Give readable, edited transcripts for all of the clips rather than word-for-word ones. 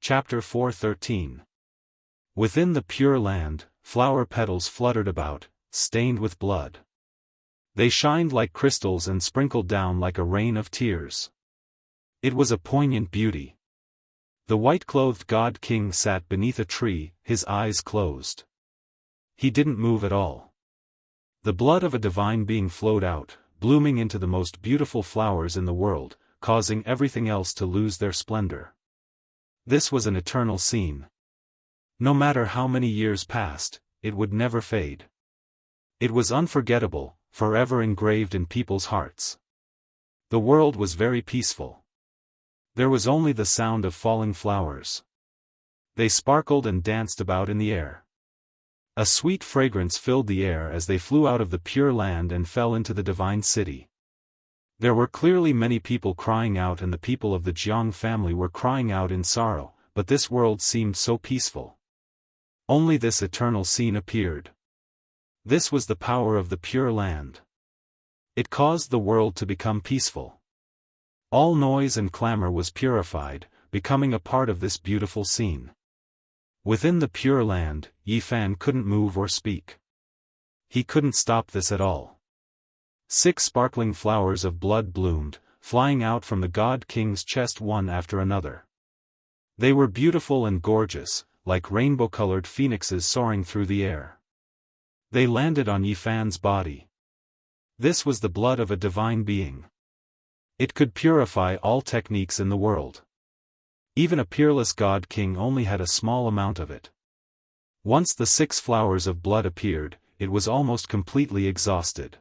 Chapter 4:13. Within the Pure Land, flower petals fluttered about, stained with blood. They shined like crystals and sprinkled down like a rain of tears. It was a poignant beauty. The white-clothed god-king sat beneath a tree, his eyes closed. He didn't move at all. The blood of a divine being flowed out, blooming into the most beautiful flowers in the world, causing everything else to lose their splendor. This was an eternal scene. No matter how many years passed, it would never fade. It was unforgettable, forever engraved in people's hearts. The world was very peaceful. There was only the sound of falling flowers. They sparkled and danced about in the air. A sweet fragrance filled the air as they flew out of the Pure Land and fell into the divine city. There were clearly many people crying out, and the people of the Jianghu family were crying out in sorrow, but this world seemed so peaceful. Only this eternal scene appeared. This was the power of the Pure Land. It caused the world to become peaceful. All noise and clamor was purified, becoming a part of this beautiful scene. Within the Pure Land, Yifan couldn't move or speak. He couldn't stop this at all. 6 sparkling flowers of blood bloomed, flying out from the god-king's chest one after another. They were beautiful and gorgeous, like rainbow-colored phoenixes soaring through the air. They landed on Yifan's body. This was the blood of a divine being. It could purify all techniques in the world. Even a peerless god-king only had a small amount of it. Once the 6 flowers of blood appeared, it was almost completely exhausted.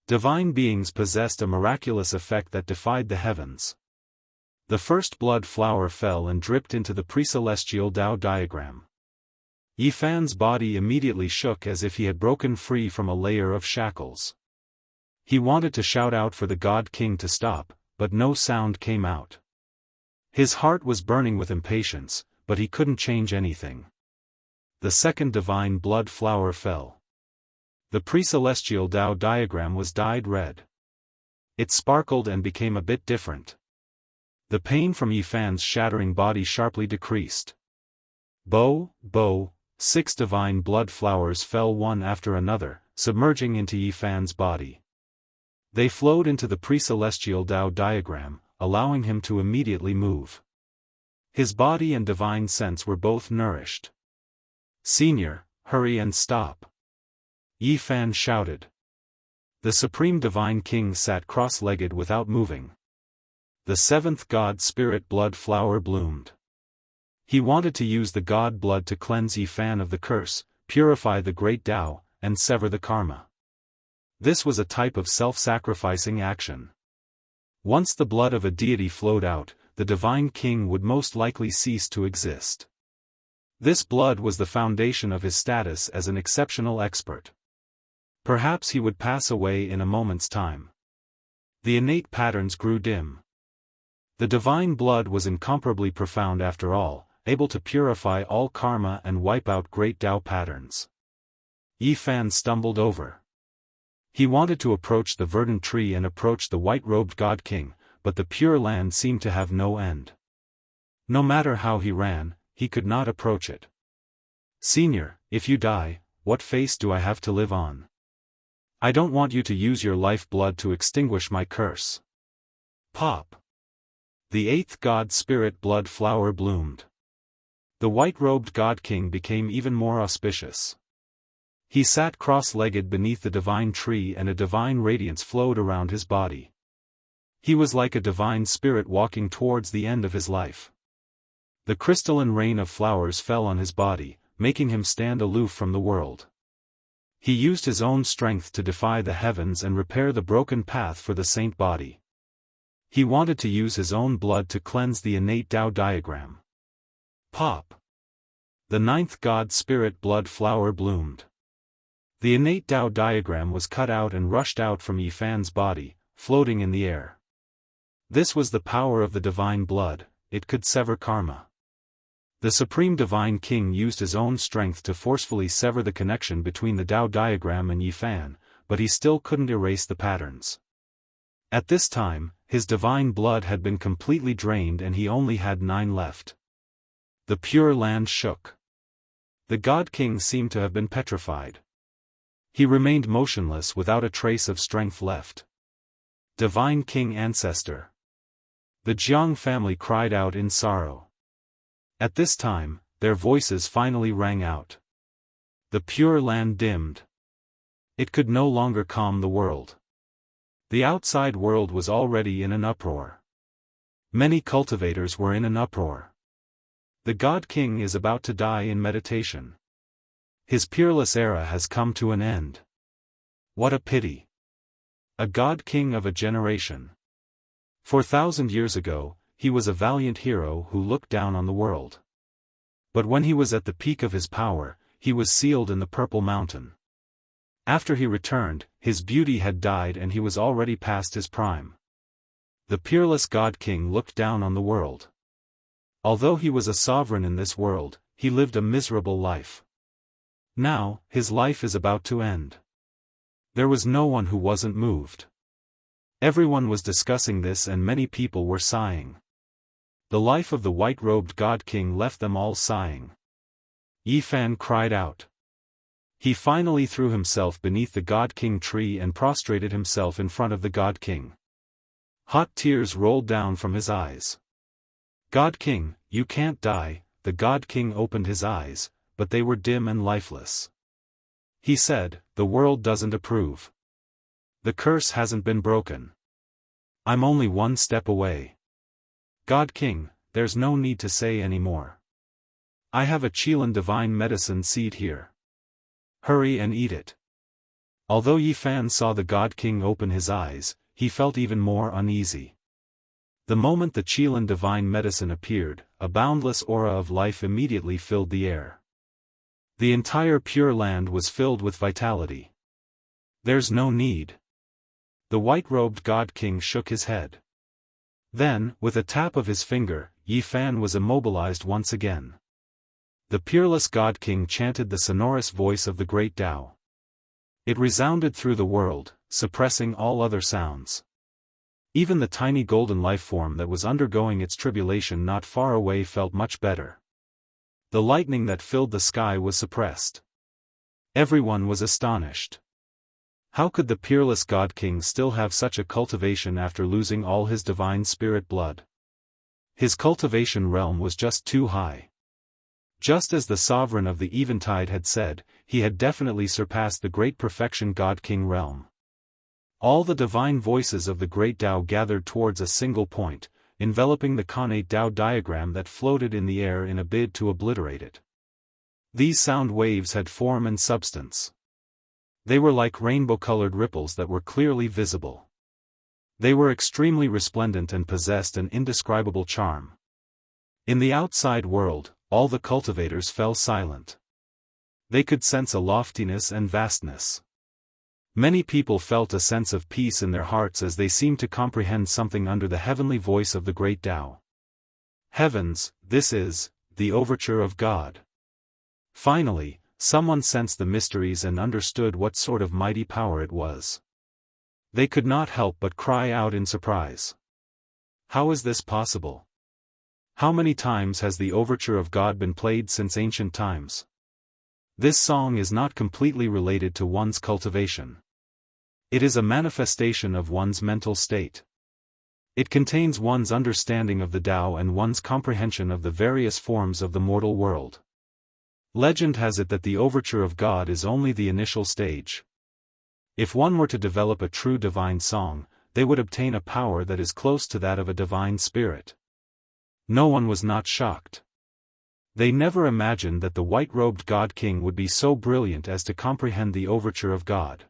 Divine beings possessed a miraculous effect that defied the heavens. The first blood flower fell and dripped into the pre-celestial Tao diagram. Yifan's body immediately shook as if he had broken free from a layer of shackles. He wanted to shout out for the god-king to stop, but no sound came out. His heart was burning with impatience, but he couldn't change anything. The second divine blood flower fell. The pre-celestial Tao diagram was dyed red. It sparkled and became a bit different. The pain from Yifan's shattering body sharply decreased. 6 divine blood flowers fell one after another, submerging into Yifan's body. They flowed into the pre-celestial Tao diagram, allowing him to immediately move. His body and divine sense were both nourished. "Senior, hurry and stop!" Yifan shouted. The Supreme Divine King sat cross-legged without moving. The 7th God Spirit blood flower bloomed. He wanted to use the God blood to cleanse Yifan of the curse, purify the great Tao, and sever the karma. This was a type of self-sacrificing action. Once the blood of a deity flowed out, the Divine King would most likely cease to exist. This blood was the foundation of his status as an exceptional expert. Perhaps he would pass away in a moment's time. The innate patterns grew dim. The divine blood was incomparably profound after all, able to purify all karma and wipe out great Tao patterns. Yifan stumbled over. He wanted to approach the verdant tree and approach the white-robed god-king, but the Pure Land seemed to have no end. No matter how he ran, he could not approach it. "Senior, if you die, what face do I have to live on? I don't want you to use your life blood to extinguish my curse." Pop! The 8th God Spirit blood flower bloomed. The white-robed god-king became even more auspicious. He sat cross-legged beneath the divine tree and a divine radiance flowed around his body. He was like a divine spirit walking towards the end of his life. The crystalline rain of flowers fell on his body, making him stand aloof from the world. He used his own strength to defy the heavens and repair the broken path for the saint body. He wanted to use his own blood to cleanse the innate Tao diagram. Pop! The 9th God Spirit blood flower bloomed. The innate Tao diagram was cut out and rushed out from Yifan's body, floating in the air. This was the power of the divine blood, it could sever karma. The Supreme Divine King used his own strength to forcefully sever the connection between the Tao diagram and Yifan, but he still couldn't erase the patterns. At this time, his divine blood had been completely drained and he only had 9 left. The Pure Land shook. The God King seemed to have been petrified. He remained motionless without a trace of strength left. Divine King Ancestor. The Jiang family cried out in sorrow. At this time, their voices finally rang out. The Pure Land dimmed. It could no longer calm the world. The outside world was already in an uproar. Many cultivators were in an uproar. The God King is about to die in meditation. His peerless era has come to an end. What a pity. A God King of a generation. 4,000 years ago, he was a valiant hero who looked down on the world. But when he was at the peak of his power, he was sealed in the Purple Mountain. After he returned, his beauty had died and he was already past his prime. The peerless God King looked down on the world. Although he was a sovereign in this world, he lived a miserable life. Now, his life is about to end. There was no one who wasn't moved. Everyone was discussing this and many people were sighing. The life of the white-robed God King left them all sighing. Yifan cried out. He finally threw himself beneath the God King tree and prostrated himself in front of the God King. Hot tears rolled down from his eyes. God King, you can't die. The God King opened his eyes, but they were dim and lifeless. He said, the world doesn't approve. The curse hasn't been broken. I'm only one step away. God King, there's no need to say any more. I have a Qilin divine medicine seed here. Hurry and eat it. Although Yifan saw the God King open his eyes, he felt even more uneasy. The moment the Qilin divine medicine appeared, a boundless aura of life immediately filled the air. The entire Pure Land was filled with vitality. There's no need. The white-robed God King shook his head. Then, with a tap of his finger, Yifan was immobilized once again. The peerless God King chanted the sonorous voice of the great Tao. It resounded through the world, suppressing all other sounds. Even the tiny golden life form that was undergoing its tribulation not far away felt much better. The lightning that filled the sky was suppressed. Everyone was astonished. How could the peerless God King still have such a cultivation after losing all his divine spirit blood? His cultivation realm was just too high. Just as the sovereign of the Eventide had said, he had definitely surpassed the great perfection God King realm. All the divine voices of the great Tao gathered towards a single point, enveloping the connate Tao diagram that floated in the air in a bid to obliterate it. These sound waves had form and substance. They were like rainbow-colored ripples that were clearly visible. They were extremely resplendent and possessed an indescribable charm. In the outside world, all the cultivators fell silent. They could sense a loftiness and vastness. Many people felt a sense of peace in their hearts as they seemed to comprehend something under the heavenly voice of the great Tao. Heavens, this is the overture of God. Finally, someone sensed the mysteries and understood what sort of mighty power it was. They could not help but cry out in surprise. How is this possible? How many times has the overture of God been played since ancient times? This song is not completely related to one's cultivation. It is a manifestation of one's mental state. It contains one's understanding of the Tao and one's comprehension of the various forms of the mortal world. Legend has it that the overture of God is only the initial stage. If one were to develop a true divine song, they would obtain a power that is close to that of a divine spirit. No one was not shocked. They never imagined that the white-robed God King would be so brilliant as to comprehend the overture of God.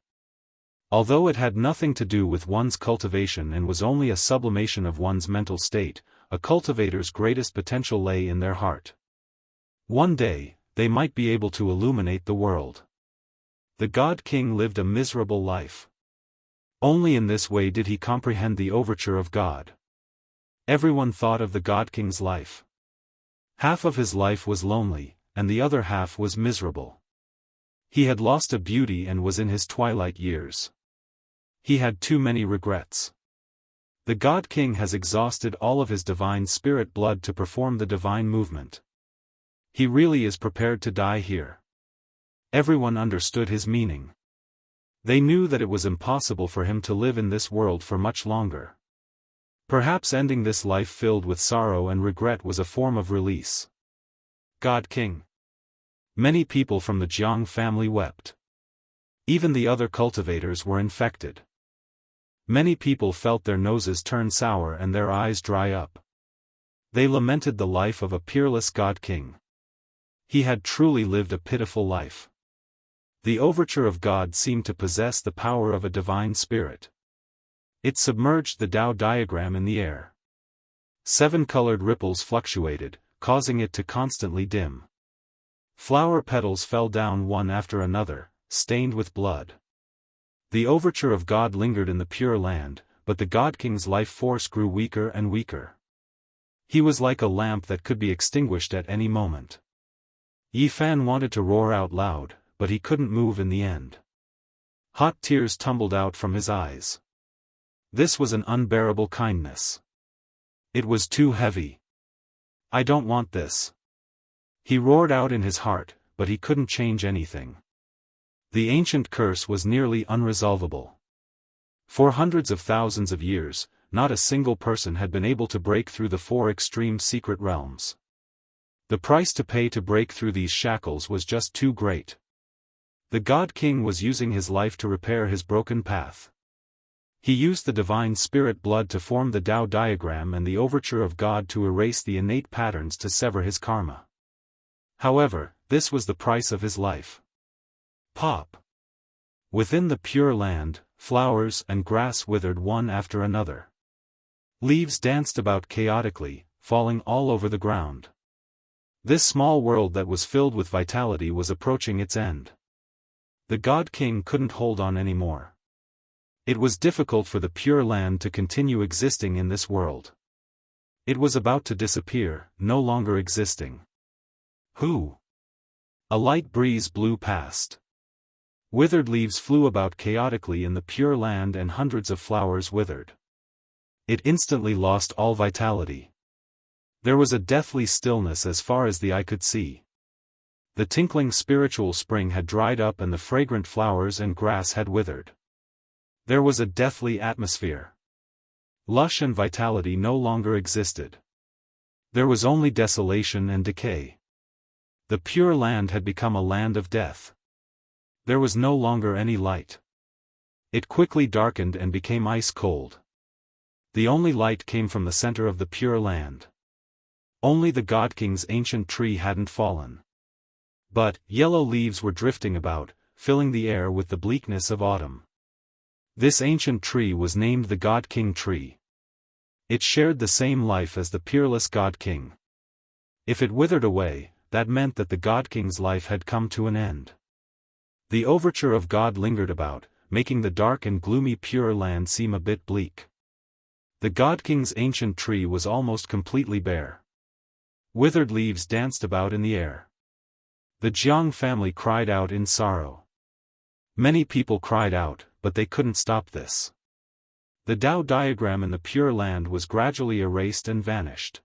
Although it had nothing to do with one's cultivation and was only a sublimation of one's mental state, a cultivator's greatest potential lay in their heart. One day, they might be able to illuminate the world. The God King lived a miserable life. Only in this way did he comprehend the overture of God. Everyone thought of the God King's life. Half of his life was lonely, and the other half was miserable. He had lost a beauty and was in his twilight years. He had too many regrets. The God King has exhausted all of his divine spirit blood to perform the divine movement. He really is prepared to die here. Everyone understood his meaning. They knew that it was impossible for him to live in this world for much longer. Perhaps ending this life filled with sorrow and regret was a form of release. God King. Many people from the Jianghu family wept. Even the other cultivators were infected. Many people felt their noses turn sour and their eyes dry up. They lamented the life of a peerless God King. He had truly lived a pitiful life. The overture of God seemed to possess the power of a divine spirit. It submerged the Tao diagram in the air. 7 colored ripples fluctuated, causing it to constantly dim. Flower petals fell down one after another, stained with blood. The overture of God lingered in the Pure Land, but the God King's life force grew weaker and weaker. He was like a lamp that could be extinguished at any moment. Yi Fan wanted to roar out loud, but he couldn't move in the end. Hot tears tumbled out from his eyes. This was an unbearable kindness. It was too heavy. I don't want this. He roared out in his heart, but he couldn't change anything. The ancient curse was nearly unresolvable. For hundreds of thousands of years, not a single person had been able to break through the 4 extreme secret realms. The price to pay to break through these shackles was just too great. The God King was using his life to repair his broken path. He used the divine spirit blood to form the Tao diagram and the overture of God to erase the innate patterns to sever his karma. However, this was the price of his life. Pop. Within the Pure Land, flowers and grass withered one after another. Leaves danced about chaotically, falling all over the ground. This small world that was filled with vitality was approaching its end. The God King couldn't hold on anymore. It was difficult for the Pure Land to continue existing in this world. It was about to disappear, no longer existing. Who? A light breeze blew past. Withered leaves flew about chaotically in the Pure Land and hundreds of flowers withered. It instantly lost all vitality. There was a deathly stillness as far as the eye could see. The tinkling spiritual spring had dried up and the fragrant flowers and grass had withered. There was a deathly atmosphere. Lush and vitality no longer existed. There was only desolation and decay. The Pure Land had become a land of death. There was no longer any light. It quickly darkened and became ice cold. The only light came from the center of the Pure Land. Only the God King's ancient tree hadn't fallen. But, yellow leaves were drifting about, filling the air with the bleakness of autumn. This ancient tree was named the God King tree. It shared the same life as the peerless God King. If it withered away, that meant that the God King's life had come to an end. The overture of God lingered about, making the dark and gloomy Pure Land seem a bit bleak. The God King's ancient tree was almost completely bare. Withered leaves danced about in the air. The Jianghu family cried out in sorrow. Many people cried out, but they couldn't stop this. The Tao diagram in the Pure Land was gradually erased and vanished.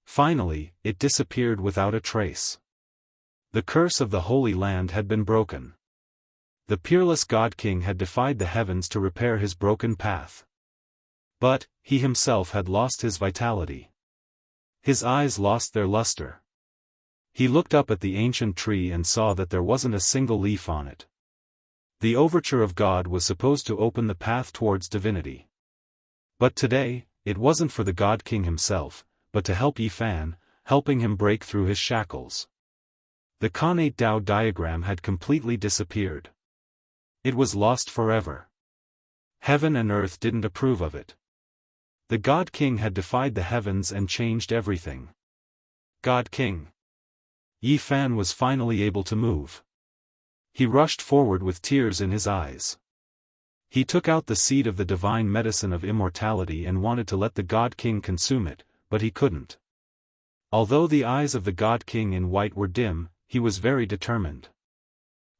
Finally, it disappeared without a trace. The curse of the Holy Land had been broken. The peerless God King had defied the heavens to repair his broken path. But, he himself had lost his vitality. His eyes lost their luster. He looked up at the ancient tree and saw that there wasn't a single leaf on it. The overture of God was supposed to open the path towards divinity. But today, it wasn't for the God King himself, but to help Yi Fan, helping him break through his shackles. The Khanate Tao diagram had completely disappeared. It was lost forever. Heaven and earth didn't approve of it. The God King had defied the heavens and changed everything. God King. Yi Fan was finally able to move. He rushed forward with tears in his eyes. He took out the seed of the divine medicine of immortality and wanted to let the God King consume it, but he couldn't. Although the eyes of the God King in white were dim, he was very determined.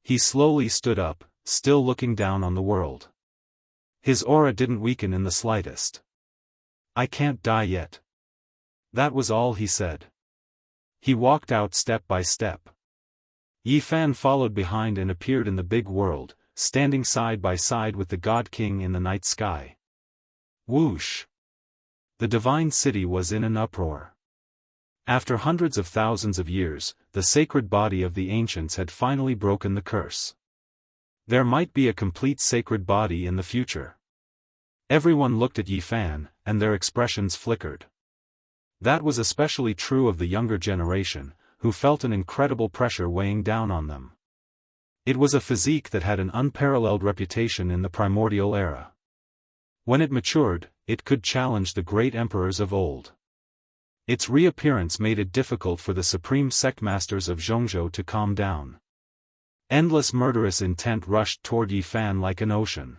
He slowly stood up, still looking down on the world. His aura didn't weaken in the slightest. I can't die yet. That was all he said. He walked out step by step. Yi Fan followed behind and appeared in the big world, standing side by side with the God King in the night sky. Whoosh! The divine city was in an uproar. After hundreds of thousands of years, the sacred body of the ancients had finally broken the curse. There might be a complete sacred body in the future. Everyone looked at Yi Fan, and their expressions flickered. That was especially true of the younger generation, who felt an incredible pressure weighing down on them. It was a physique that had an unparalleled reputation in the primordial era. When it matured, it could challenge the great emperors of old. Its reappearance made it difficult for the supreme sect masters of Jianghu to calm down. Endless murderous intent rushed toward Yi Fan like an ocean.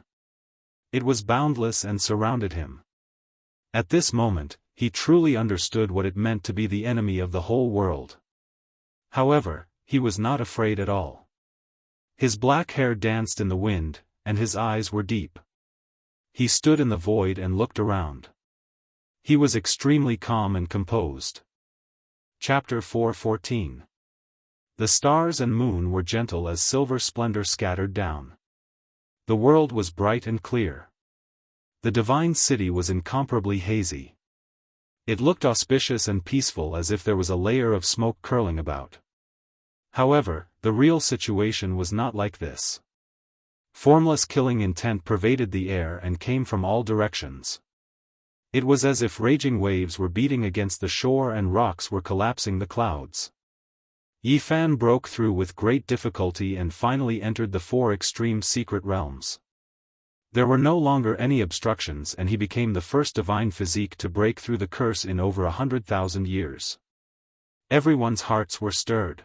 It was boundless and surrounded him. At this moment, he truly understood what it meant to be the enemy of the whole world. However, he was not afraid at all. His black hair danced in the wind, and his eyes were deep. He stood in the void and looked around. He was extremely calm and composed. Chapter 4:14. The stars and moon were gentle as silver splendor scattered down. The world was bright and clear. The divine city was incomparably hazy. It looked auspicious and peaceful as if there was a layer of smoke curling about. However, the real situation was not like this. Formless killing intent pervaded the air and came from all directions. It was as if raging waves were beating against the shore and rocks were collapsing the clouds. Yi Fan broke through with great difficulty and finally entered the four extreme secret realms. There were no longer any obstructions and he became the first divine physique to break through the curse in over 100,000 years. Everyone's hearts were stirred.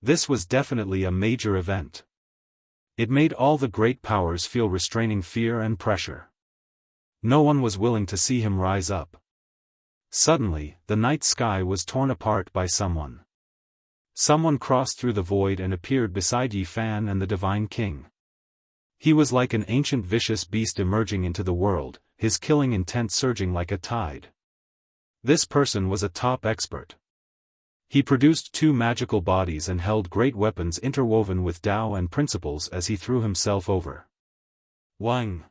This was definitely a major event. It made all the great powers feel restraining fear and pressure. No one was willing to see him rise up. Suddenly, the night sky was torn apart by someone. Someone crossed through the void and appeared beside Yi Fan and the Divine King. He was like an ancient vicious beast emerging into the world, his killing intent surging like a tide. This person was a top expert. He produced two magical bodies and held great weapons interwoven with Tao and principles as he threw himself over. Wang!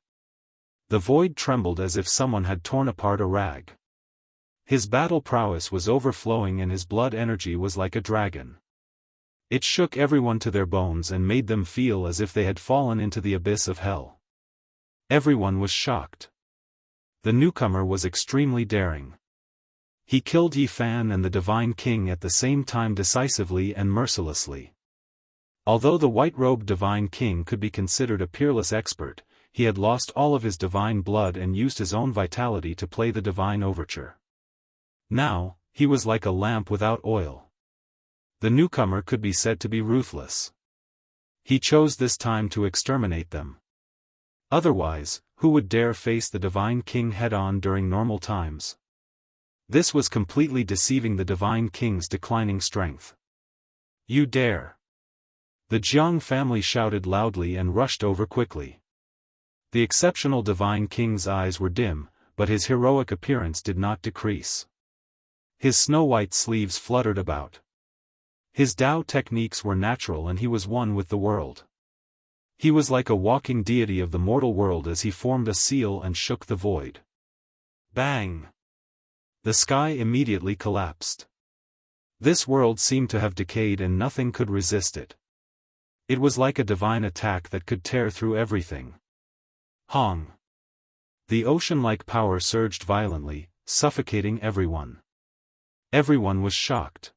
The void trembled as if someone had torn apart a rag. His battle prowess was overflowing and his blood energy was like a dragon. It shook everyone to their bones and made them feel as if they had fallen into the abyss of hell. Everyone was shocked. The newcomer was extremely daring. He killed Yi Fan and the Divine King at the same time decisively and mercilessly. Although the white-robed Divine King could be considered a peerless expert, he had lost all of his divine blood and used his own vitality to play the divine overture. Now, he was like a lamp without oil. The newcomer could be said to be ruthless. He chose this time to exterminate them. Otherwise, who would dare face the Divine King head-on during normal times? This was completely deceiving the Divine King's declining strength. You dare! The Jianghu family shouted loudly and rushed over quickly. The exceptional Divine King's eyes were dim, but his heroic appearance did not decrease. His snow-white sleeves fluttered about. His Tao techniques were natural and he was one with the world. He was like a walking deity of the mortal world as he formed a seal and shook the void. Bang! The sky immediately collapsed. This world seemed to have decayed and nothing could resist it. It was like a divine attack that could tear through everything. Hong! The ocean-like power surged violently, suffocating everyone. Everyone was shocked.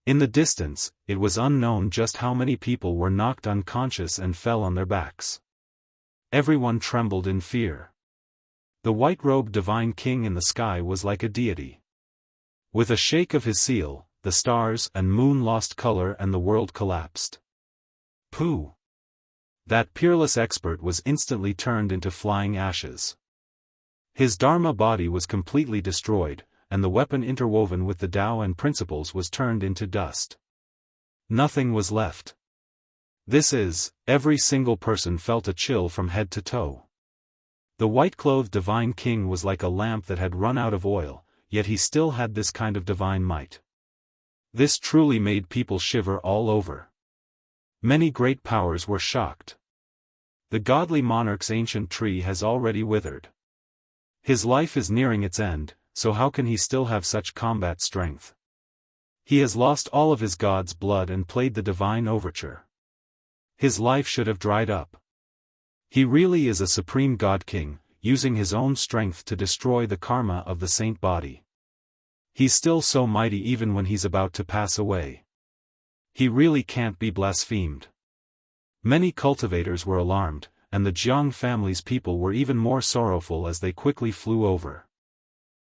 In the distance, it was unknown just how many people were knocked unconscious and fell on their backs. Everyone trembled in fear. The white-robed Divine King in the sky was like a deity. With a shake of his seal, the stars and moon lost color and the world collapsed. Pooh! That peerless expert was instantly turned into flying ashes. His Dharma body was completely destroyed, and the weapon interwoven with the Tao and principles was turned into dust. Nothing was left. Every single person felt a chill from head to toe. The white-clothed Divine King was like a lamp that had run out of oil, yet he still had this kind of divine might. This truly made people shiver all over. Many great powers were shocked. The godly monarch's ancient tree has already withered. His life is nearing its end, so how can he still have such combat strength? He has lost all of his god's blood and played the divine overture. His life should have dried up. He really is a supreme god king, using his own strength to destroy the karma of the saint body. He's still so mighty even when he's about to pass away. He really can't be blasphemed. Many cultivators were alarmed, and the Jiang family's people were even more sorrowful as they quickly flew over.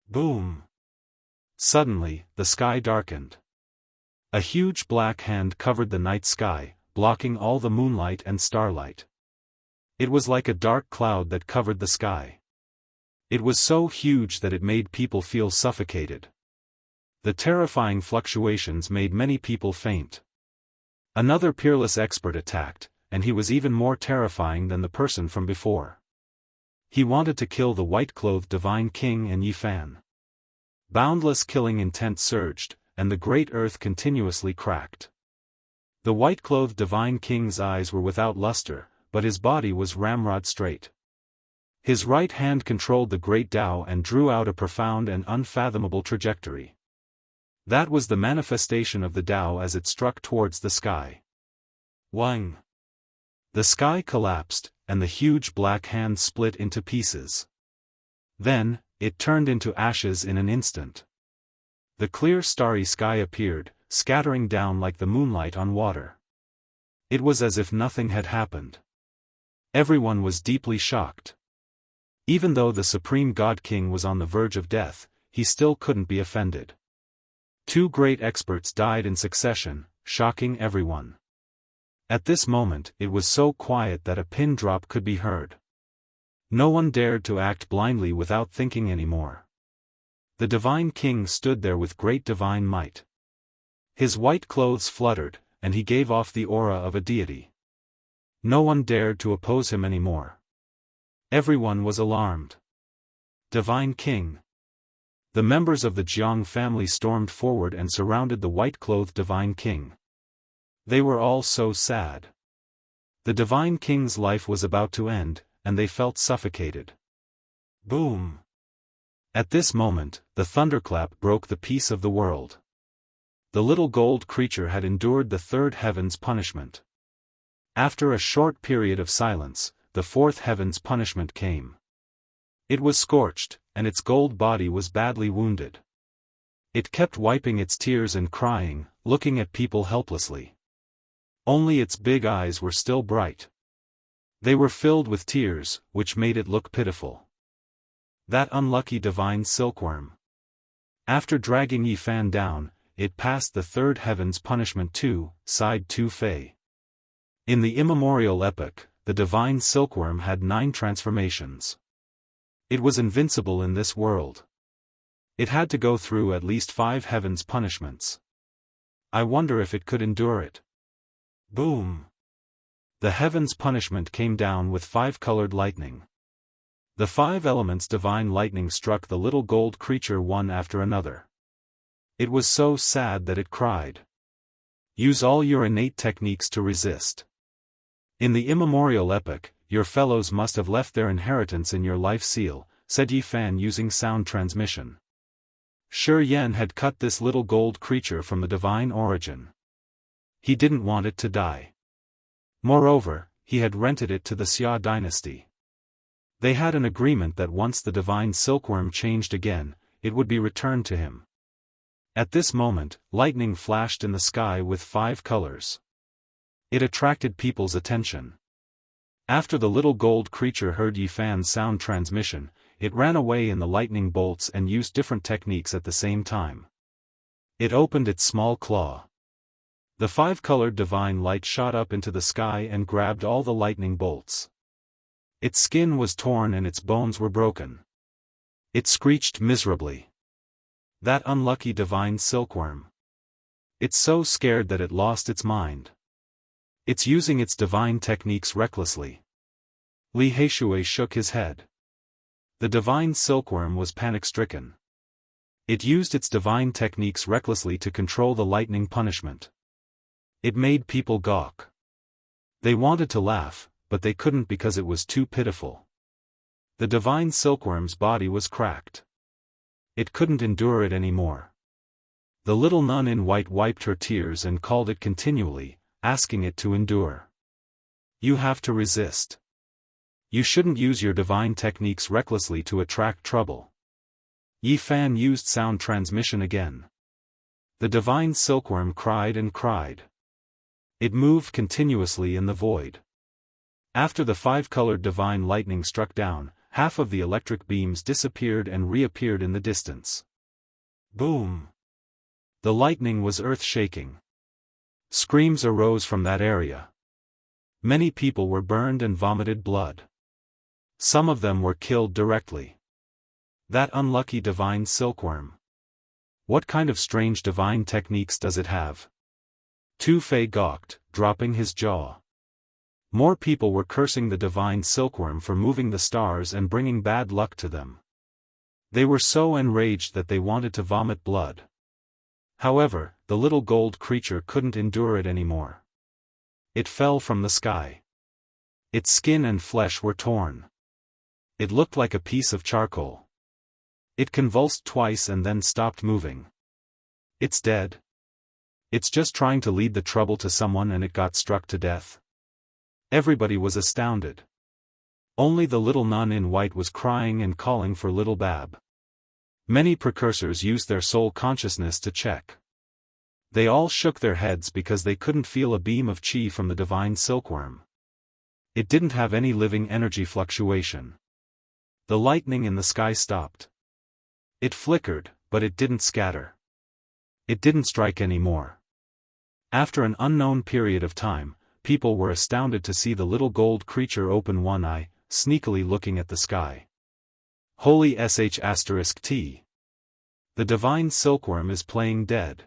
Boom! Suddenly, the sky darkened. A huge black hand covered the night sky, blocking all the moonlight and starlight. It was like a dark cloud that covered the sky. It was so huge that it made people feel suffocated. The terrifying fluctuations made many people faint. Another peerless expert attacked, and he was even more terrifying than the person from before. He wanted to kill the white-clothed divine king and Yifan. Boundless killing intent surged, and the great earth continuously cracked. The white-clothed divine king's eyes were without luster, but his body was ramrod straight. His right hand controlled the great Tao and drew out a profound and unfathomable trajectory. That was the manifestation of the Tao as it struck towards the sky. Wang! The sky collapsed, and the huge black hand split into pieces. Then, it turned into ashes in an instant. The clear starry sky appeared, scattering down like the moonlight on water. It was as if nothing had happened. Everyone was deeply shocked. Even though the Supreme God King was on the verge of death, he still couldn't be offended. Two great experts died in succession, shocking everyone. At this moment it was so quiet that a pin drop could be heard. No one dared to act blindly without thinking anymore. The Divine King stood there with great divine might. His white clothes fluttered, and he gave off the aura of a deity. No one dared to oppose him anymore. Everyone was alarmed. Divine King! The members of the Jiang family stormed forward and surrounded the white-clothed Divine King. They were all so sad. The Divine King's life was about to end, and they felt suffocated. Boom! At this moment, the thunderclap broke the peace of the world. The little gold creature had endured the third heaven's punishment. After a short period of silence, the fourth heaven's punishment came. It was scorched, and its gold body was badly wounded. It kept wiping its tears and crying, looking at people helplessly. Only its big eyes were still bright. They were filled with tears, which made it look pitiful. That unlucky divine silkworm. After dragging Yifan down, it passed the third heaven's punishment too, sighed Tu Fei. In the immemorial epoch, the divine silkworm had 9 transformations. It was invincible in this world. It had to go through at least 5 heavens' punishments. I wonder if it could endure it. Boom! The heavens' punishment came down with 5-colored lightning. The 5 elements' divine lightning struck the little gold creature one after another. It was so sad that it cried. Use all your innate techniques to resist. In the immemorial epoch, your fellows must have left their inheritance in your life seal, said Yifan using sound transmission. Shi Yan had cut this little gold creature from the divine origin. He didn't want it to die. Moreover, he had rented it to the Xia dynasty. They had an agreement that once the divine silkworm changed again, it would be returned to him. At this moment, lightning flashed in the sky with 5 colors. It attracted people's attention. After the little gold creature heard Yifan's sound transmission, it ran away in the lightning bolts and used different techniques at the same time. It opened its small claw. The 5-colored divine light shot up into the sky and grabbed all the lightning bolts. Its skin was torn and its bones were broken. It screeched miserably. That unlucky divine silkworm. It's so scared that it lost its mind. It's using its divine techniques recklessly. Li Heishui shook his head. The divine silkworm was panic-stricken. It used its divine techniques recklessly to control the lightning punishment. It made people gawk. They wanted to laugh, but they couldn't because it was too pitiful. The divine silkworm's body was cracked. It couldn't endure it anymore. The little nun in white wiped her tears and called it continually, asking it to endure. You have to resist. You shouldn't use your divine techniques recklessly to attract trouble. Yi Fan used sound transmission again. The divine silkworm cried and cried. It moved continuously in the void. After the five-colored divine lightning struck down, half of the electric beams disappeared and reappeared in the distance. Boom! The lightning was earth-shaking. Screams arose from that area. Many people were burned and vomited blood. Some of them were killed directly. That unlucky divine silkworm. What kind of strange divine techniques does it have? Tu Fei gawked, dropping his jaw. More people were cursing the divine silkworm for moving the stars and bringing bad luck to them. They were so enraged that they wanted to vomit blood. However, the little gold creature couldn't endure it anymore. It fell from the sky. Its skin and flesh were torn. It looked like a piece of charcoal. It convulsed twice and then stopped moving. It's dead. It's just trying to lead the trouble to someone and it got struck to death. Everybody was astounded. Only the little nun in white was crying and calling for little Bab. Many precursors used their soul consciousness to check. They all shook their heads because they couldn't feel a beam of qi from the divine silkworm. It didn't have any living energy fluctuation. The lightning in the sky stopped. It flickered, but it didn't scatter. It didn't strike anymore. After an unknown period of time, people were astounded to see the little gold creature open one eye, sneakily looking at the sky. Holy **T. The divine silkworm is playing dead.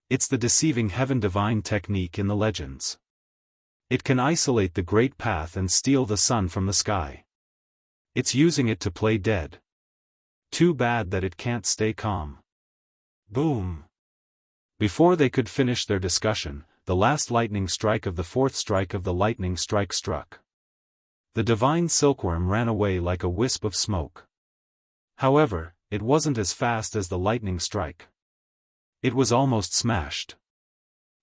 It's the deceiving heaven divine technique in the legends. It can isolate the great path and steal the sun from the sky. It's using it to play dead. Too bad that it can't stay calm. Boom! Before they could finish their discussion, the last lightning strike of the fourth strike of the lightning strike struck. The divine silkworm ran away like a wisp of smoke. However, it wasn't as fast as the lightning strike. It was almost smashed.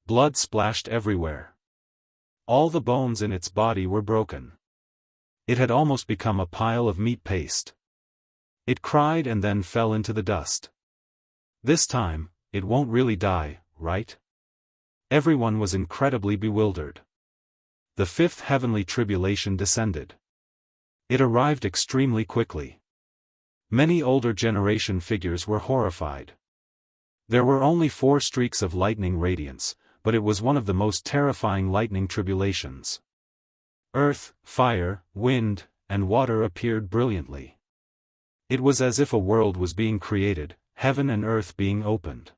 Blood splashed everywhere. All the bones in its body were broken. It had almost become a pile of meat paste. It cried and then fell into the dust. This time, it won't really die, right? Everyone was incredibly bewildered. The fifth heavenly tribulation descended. It arrived extremely quickly. Many older generation figures were horrified. There were only 4 streaks of lightning radiance, but it was one of the most terrifying lightning tribulations. Earth, fire, wind, and water appeared brilliantly. It was as if a world was being created, heaven and earth being opened.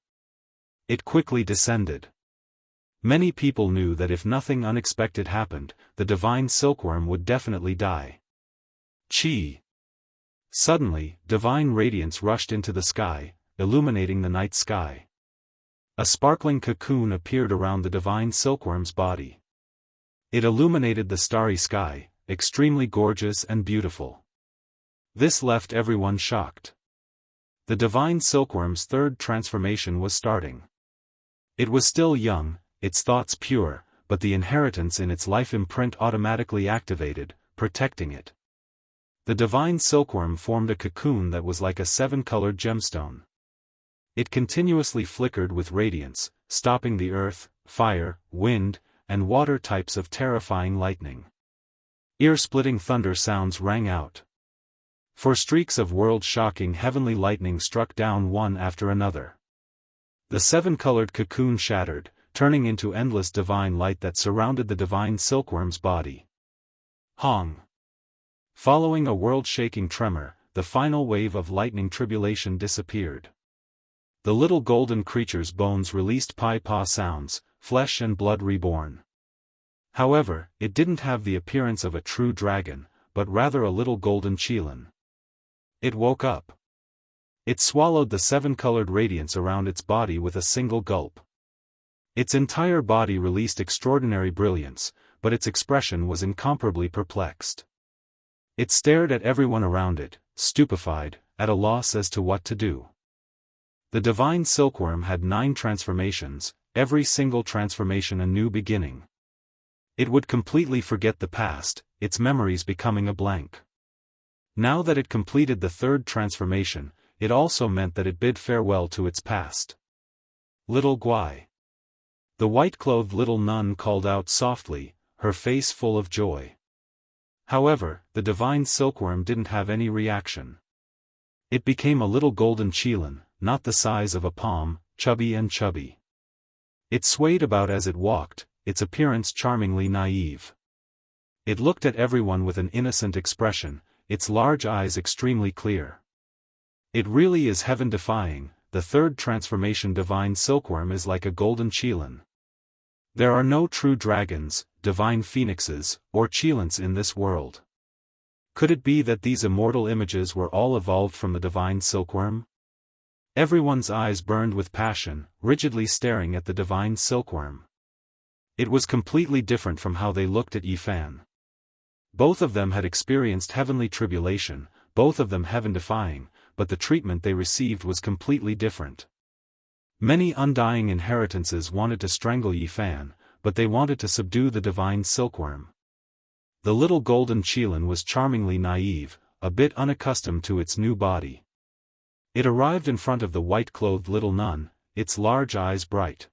It quickly descended. Many people knew that if nothing unexpected happened, the divine silkworm would definitely die. Chi. Suddenly, divine radiance rushed into the sky, illuminating the night sky. A sparkling cocoon appeared around the divine silkworm's body. It illuminated the starry sky, extremely gorgeous and beautiful. This left everyone shocked. The divine silkworm's third transformation was starting. It was still young, its thoughts pure, but the inheritance in its life imprint automatically activated, protecting it. The divine silkworm formed a cocoon that was like a 7-colored gemstone. It continuously flickered with radiance, stopping the earth, fire, wind, and water types of terrifying lightning. Ear-splitting thunder sounds rang out. 4 streaks of world-shocking heavenly lightning struck down one after another. The 7-colored cocoon shattered, turning into endless divine light that surrounded the divine silkworm's body. Hong. Following a world-shaking tremor, the final wave of lightning tribulation disappeared. The little golden creature's bones released pai-pa sounds, flesh and blood reborn. However, it didn't have the appearance of a true dragon, but rather a little golden qilin. It woke up. It swallowed the seven-colored radiance around its body with a single gulp. Its entire body released extraordinary brilliance, but its expression was incomparably perplexed. It stared at everyone around it, stupefied, at a loss as to what to do. The divine silkworm had 9 transformations, every single transformation a new beginning. It would completely forget the past, its memories becoming a blank. Now that it completed the 3rd transformation, it also meant that it bid farewell to its past. Little Guai. The white-clothed little nun called out softly, her face full of joy. However, the divine silkworm didn't have any reaction. It became a little golden qilin, not the size of a palm, chubby and chubby. It swayed about as it walked, its appearance charmingly naive. It looked at everyone with an innocent expression, its large eyes extremely clear. It really is heaven-defying. The 3rd transformation divine silkworm is like a golden qilin. There are no true dragons, divine phoenixes, or qilins in this world. Could it be that these immortal images were all evolved from the divine silkworm? Everyone's eyes burned with passion, rigidly staring at the divine silkworm. It was completely different from how they looked at Yifan. Both of them had experienced heavenly tribulation, both of them heaven-defying, but the treatment they received was completely different. Many undying inheritances wanted to strangle Yifan, but they wanted to subdue the divine silkworm. The little golden qilin was charmingly naive, a bit unaccustomed to its new body. It arrived in front of the white-clothed little nun, its large eyes bright.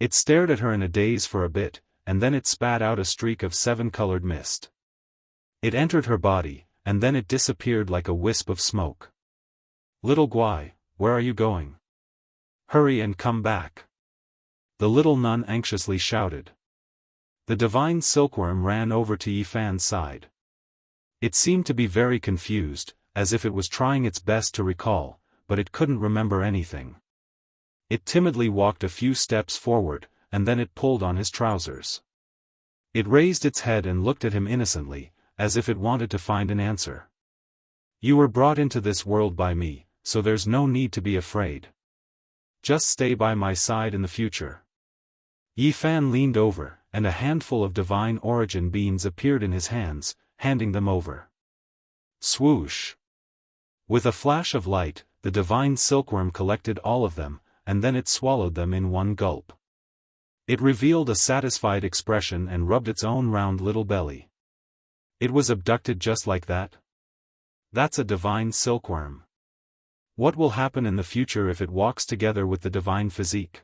It stared at her in a daze for a bit, and then it spat out a streak of 7-colored mist. It entered her body, and then it disappeared like a wisp of smoke. Little Guai, where are you going? Hurry and come back. The little nun anxiously shouted. The divine silkworm ran over to Yifan's side. It seemed to be very confused, as if it was trying its best to recall, but it couldn't remember anything. It timidly walked a few steps forward, and then it pulled on his trousers. It raised its head and looked at him innocently, as if it wanted to find an answer. You were brought into this world by me, so there's no need to be afraid. Just stay by my side in the future. Yifan leaned over, and a handful of divine origin beans appeared in his hands, handing them over. Swoosh! With a flash of light, the divine silkworm collected all of them, and then it swallowed them in one gulp. It revealed a satisfied expression and rubbed its own round little belly. It was abducted just like that? That's a divine silkworm. What will happen in the future if it walks together with the divine physique?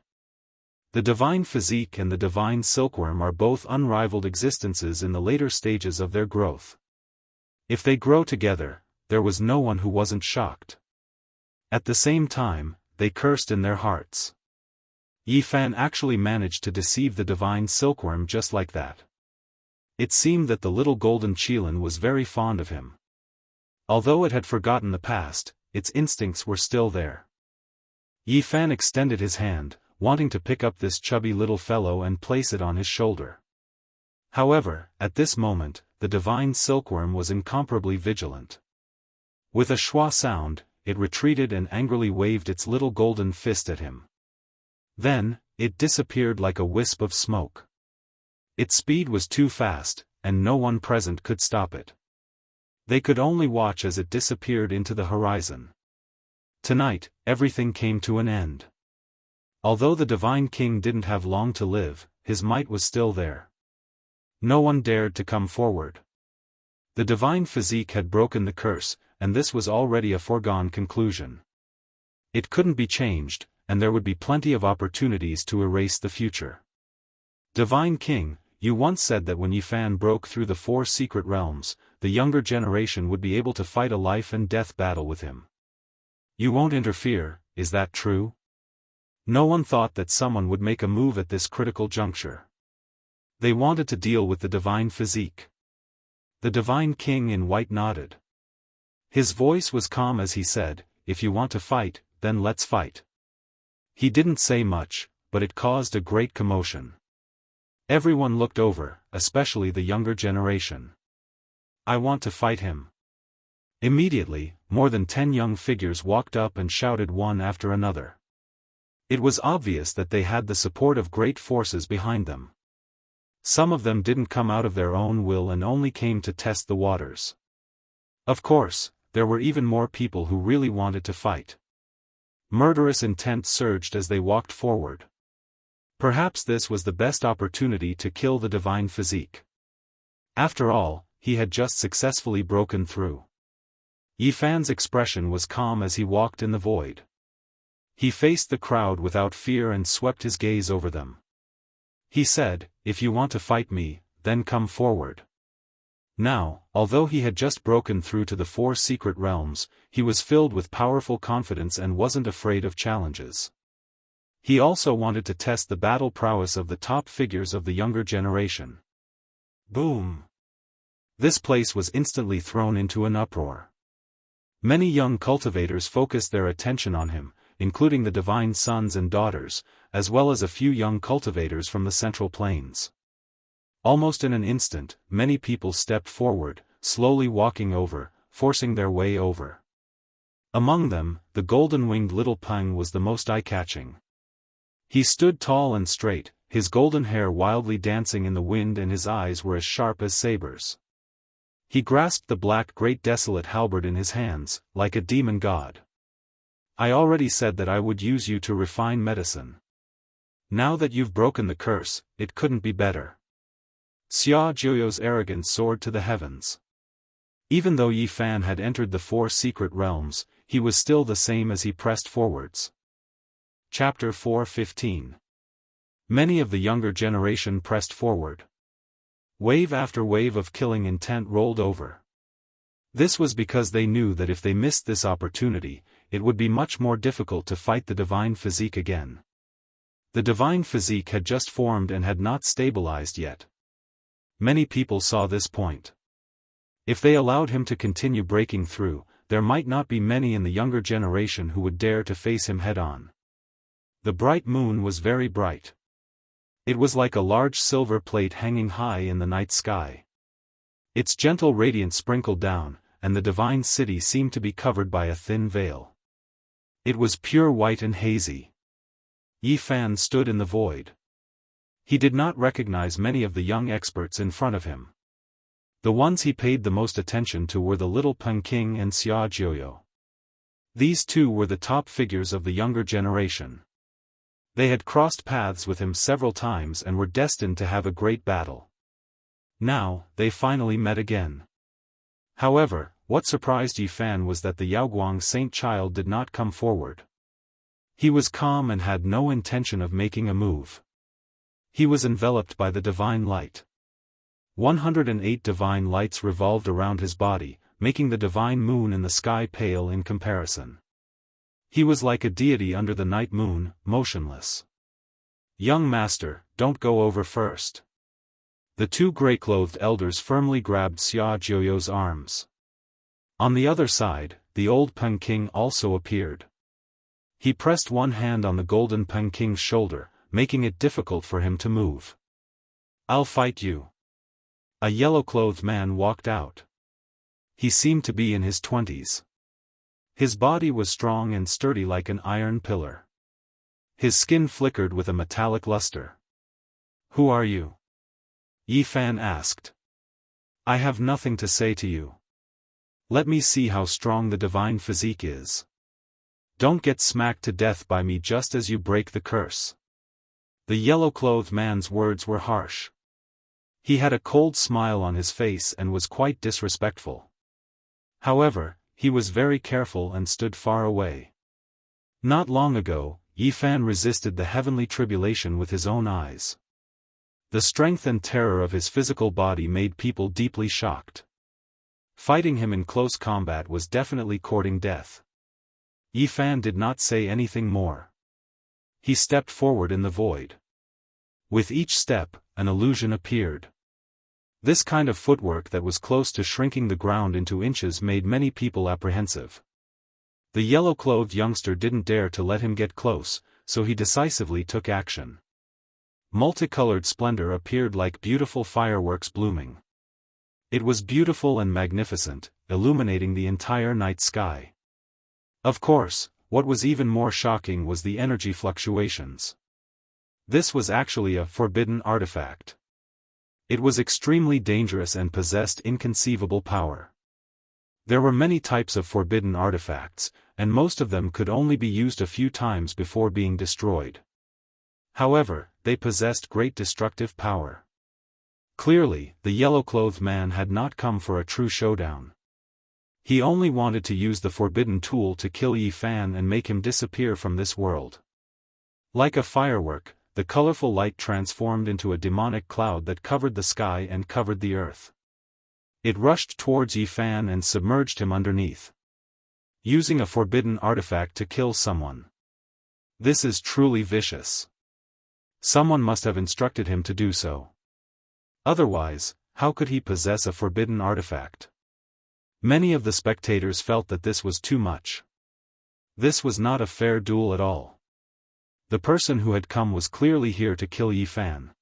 The divine physique and the divine silkworm are both unrivaled existences in the later stages of their growth. If they grow together, there was no one who wasn't shocked. At the same time, they cursed in their hearts. Yifan actually managed to deceive the divine silkworm just like that. It seemed that the little golden qilin was very fond of him. Although it had forgotten the past, its instincts were still there. Yifan extended his hand, wanting to pick up this chubby little fellow and place it on his shoulder. However, at this moment, the divine silkworm was incomparably vigilant. With a schwa sound, it retreated and angrily waved its little golden fist at him. Then, it disappeared like a wisp of smoke. Its speed was too fast, and no one present could stop it. They could only watch as it disappeared into the horizon. Tonight, everything came to an end. Although the divine king didn't have long to live, his might was still there. No one dared to come forward. The divine physique had broken the curse, and this was already a foregone conclusion. It couldn't be changed, and there would be plenty of opportunities to erase the future. Divine King, you once said that when Yifan broke through the 4 secret realms, the younger generation would be able to fight a life-and-death battle with him. You won't interfere, is that true? No one thought that someone would make a move at this critical juncture. They wanted to deal with the divine physique. The divine king in white nodded. His voice was calm as he said, "If you want to fight, then let's fight." He didn't say much, but it caused a great commotion. Everyone looked over, especially the younger generation. "I want to fight him." Immediately, more than 10 young figures walked up and shouted one after another. It was obvious that they had the support of great forces behind them. Some of them didn't come out of their own will and only came to test the waters. Of course, there were even more people who really wanted to fight. Murderous intent surged as they walked forward. Perhaps this was the best opportunity to kill the divine physique. After all, he had just successfully broken through. Yi Fan's expression was calm as he walked in the void. He faced the crowd without fear and swept his gaze over them. He said, "If you want to fight me, then come forward." Now, although he had just broken through to the 4 secret realms, he was filled with powerful confidence and wasn't afraid of challenges. He also wanted to test the battle prowess of the top figures of the younger generation. Boom! This place was instantly thrown into an uproar. Many young cultivators focused their attention on him, including the divine sons and daughters, as well as a few young cultivators from the Central Plains. Almost in an instant, many people stepped forward, slowly walking over, forcing their way over. Among them, the golden-winged little Peng was the most eye-catching. He stood tall and straight, his golden hair wildly dancing in the wind and his eyes were as sharp as sabers. He grasped the black great desolate halberd in his hands, like a demon god. "I already said that I would use you to refine medicine. Now that you've broken the curse, it couldn't be better." Xia Jiuyo's arrogance soared to the heavens. Even though Yi Fan had entered the 4 secret realms, he was still the same as he pressed forwards. Chapter 4:15. Many of the younger generation pressed forward. Wave after wave of killing intent rolled over. This was because they knew that if they missed this opportunity, it would be much more difficult to fight the divine physique again. The divine physique had just formed and had not stabilized yet. Many people saw this point. If they allowed him to continue breaking through, there might not be many in the younger generation who would dare to face him head-on. The bright moon was very bright. It was like a large silver plate hanging high in the night sky. Its gentle radiance sprinkled down, and the divine city seemed to be covered by a thin veil. It was pure white and hazy. Yi Fan stood in the void. He did not recognize many of the young experts in front of him. The ones he paid the most attention to were the little Peng King and Xia Jiuyo. These two were the top figures of the younger generation. They had crossed paths with him several times and were destined to have a great battle. Now, they finally met again. However, what surprised Yi Fan was that the Yaoguang saint child did not come forward. He was calm and had no intention of making a move. He was enveloped by the divine light. 108 divine lights revolved around his body, making the divine moon in the sky pale in comparison. He was like a deity under the night moon, motionless. "Young master, don't go over first." The 2 gray-clothed elders firmly grabbed Xia Jiuyo's arms. On the other side, the old Peng King also appeared. He pressed one hand on the golden Peng King's shoulder, making it difficult for him to move. "I'll fight you." A yellow-clothed man walked out. He seemed to be in his 20s. His body was strong and sturdy like an iron pillar. His skin flickered with a metallic luster. "Who are you?" Yi Fan asked. "I have nothing to say to you. Let me see how strong the divine physique is. Don't get smacked to death by me just as you break the curse." The yellow-clothed man's words were harsh. He had a cold smile on his face and was quite disrespectful. However, he was very careful and stood far away. Not long ago, Yi Fan resisted the heavenly tribulation with his own eyes. The strength and terror of his physical body made people deeply shocked. Fighting him in close combat was definitely courting death. Yi Fan did not say anything more. He stepped forward in the void. With each step, an illusion appeared. This kind of footwork that was close to shrinking the ground into inches made many people apprehensive. The yellow-clothed youngster didn't dare to let him get close, so he decisively took action. Multicolored splendor appeared like beautiful fireworks blooming. It was beautiful and magnificent, illuminating the entire night sky. Of course, what was even more shocking was the energy fluctuations. This was actually a forbidden artifact. It was extremely dangerous and possessed inconceivable power. There were many types of forbidden artifacts, and most of them could only be used a few times before being destroyed. However, they possessed great destructive power. Clearly, the yellow-clothed man had not come for a true showdown. He only wanted to use the forbidden tool to kill Yi Fan and make him disappear from this world. Like a firework, the colorful light transformed into a demonic cloud that covered the sky and covered the earth. It rushed towards Yi Fan and submerged him underneath. Using a forbidden artifact to kill someone. This is truly vicious. Someone must have instructed him to do so. Otherwise, how could he possess a forbidden artifact? Many of the spectators felt that this was too much. This was not a fair duel at all. The person who had come was clearly here to kill Yi Fan.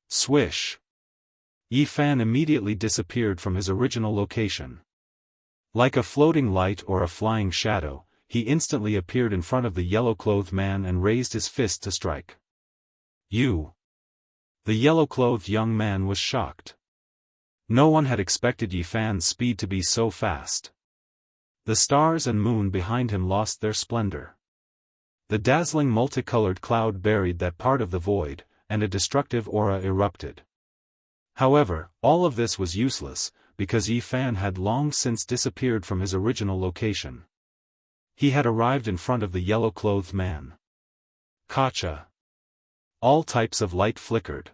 Swish! Yi Fan immediately disappeared from his original location. Like a floating light or a flying shadow, he instantly appeared in front of the yellow-clothed man and raised his fist to strike. You! The yellow-clothed young man was shocked. No one had expected Yi Fan's speed to be so fast. The stars and moon behind him lost their splendor. The dazzling multicolored cloud buried that part of the void, and a destructive aura erupted. However, all of this was useless, because Yi Fan had long since disappeared from his original location. He had arrived in front of the yellow-clothed man. Gotcha! All types of light flickered.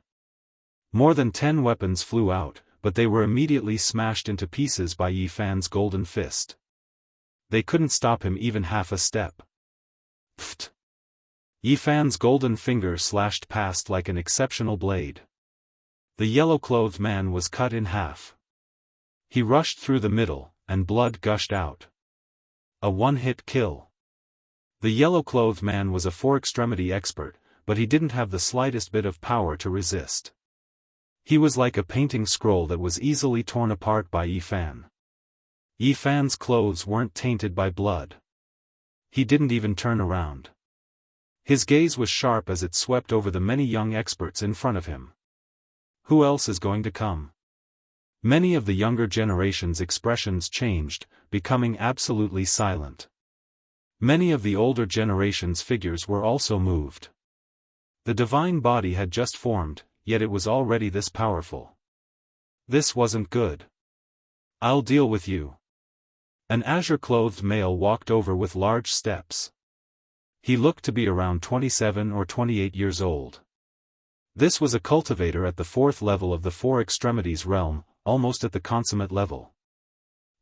More than 10 weapons flew out, but they were immediately smashed into pieces by Yi Fan's golden fist. They couldn't stop him even half a step. Pfft! Yi Fan's golden finger slashed past like an exceptional blade. The yellow-clothed man was cut in half. He rushed through the middle, and blood gushed out. A one-hit kill. The yellow-clothed man was a four-extremity expert, but he didn't have the slightest bit of power to resist. He was like a painting scroll that was easily torn apart by Yi Fan. Yi Fan's clothes weren't tainted by blood. He didn't even turn around. His gaze was sharp as it swept over the many young experts in front of him. Who else is going to come? Many of the younger generation's expressions changed, becoming absolutely silent. Many of the older generation's figures were also moved. The divine body had just formed, yet it was already this powerful. This wasn't good. I'll deal with you. An azure-clothed male walked over with large steps. He looked to be around 27 or 28 years old. This was a cultivator at the 4th level of the Four Extremities realm, almost at the consummate level.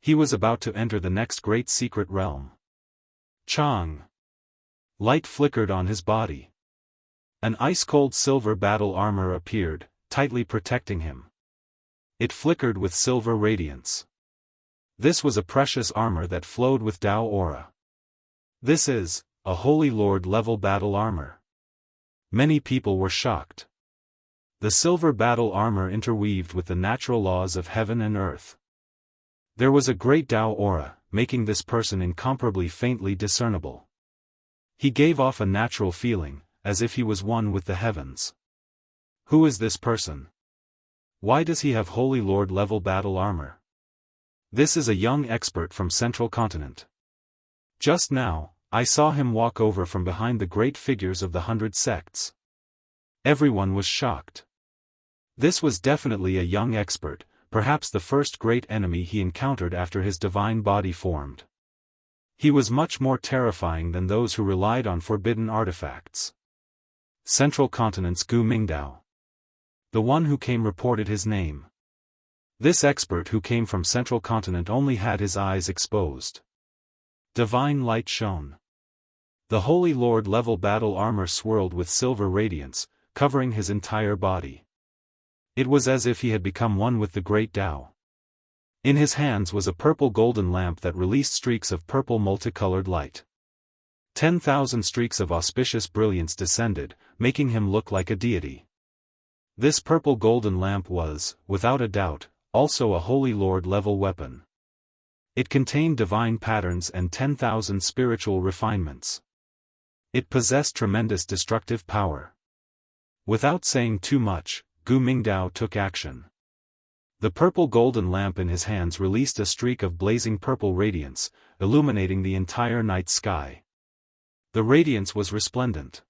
He was about to enter the next great secret realm. Chang! Light flickered on his body. An ice-cold silver battle armor appeared, tightly protecting him. It flickered with silver radiance. This was a precious armor that flowed with Dao aura. This is a Holy Lord level battle armor. Many people were shocked. The silver battle armor interweaved with the natural laws of heaven and earth. There was a great Dao aura, making this person incomparably faintly discernible. He gave off a natural feeling, as if he was one with the heavens. Who is this person? Why does he have Holy Lord level battle armor? This is a young expert from Central Continent. Just now, I saw him walk over from behind the great figures of the 100 sects. Everyone was shocked. This was definitely a young expert, perhaps the first great enemy he encountered after his divine body formed. He was much more terrifying than those who relied on forbidden artifacts. Central Continent's Gu Mingdao. The one who came reported his name. This expert who came from Central Continent only had his eyes exposed. Divine light shone. The Holy Lord level battle armor swirled with silver radiance, covering his entire body. It was as if he had become one with the great Tao. In his hands was a purple golden lamp that released streaks of purple multicolored light. 10,000 streaks of auspicious brilliance descended, making him look like a deity. This purple golden lamp was, without a doubt, also a Holy Lord level weapon. It contained divine patterns and 10,000 spiritual refinements. It possessed tremendous destructive power. Without saying too much, Gu Mingdao took action. The purple golden lamp in his hands released a streak of blazing purple radiance, illuminating the entire night sky. The radiance was resplendent.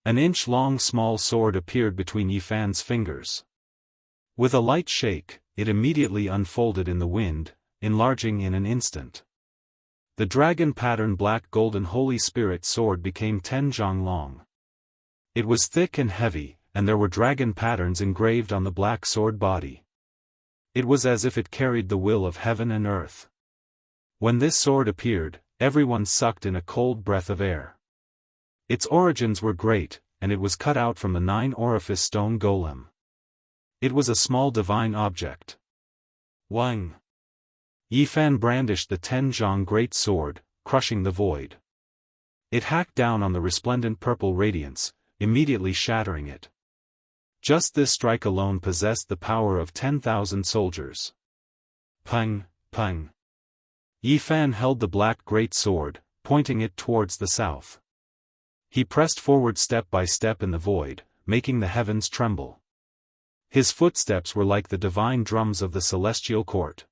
An inch-long small sword appeared between Yifan's fingers. With a light shake, it immediately unfolded in the wind, enlarging in an instant. The dragon-pattern black golden Holy Spirit sword became 10 zhang long. It was thick and heavy, and there were dragon patterns engraved on the black sword body. It was as if it carried the will of heaven and earth. When this sword appeared, everyone sucked in a cold breath of air. Its origins were great, and it was cut out from the 9-orifice stone golem. It was a small divine object. Wang! Yifan brandished the 10 zhang great sword, crushing the void. It hacked down on the resplendent purple radiance, immediately shattering it. Just this strike alone possessed the power of 10,000 soldiers. Peng, peng. Yifan held the black great sword, pointing it towards the south. He pressed forward step by step in the void, making the heavens tremble. His footsteps were like the divine drums of the celestial court.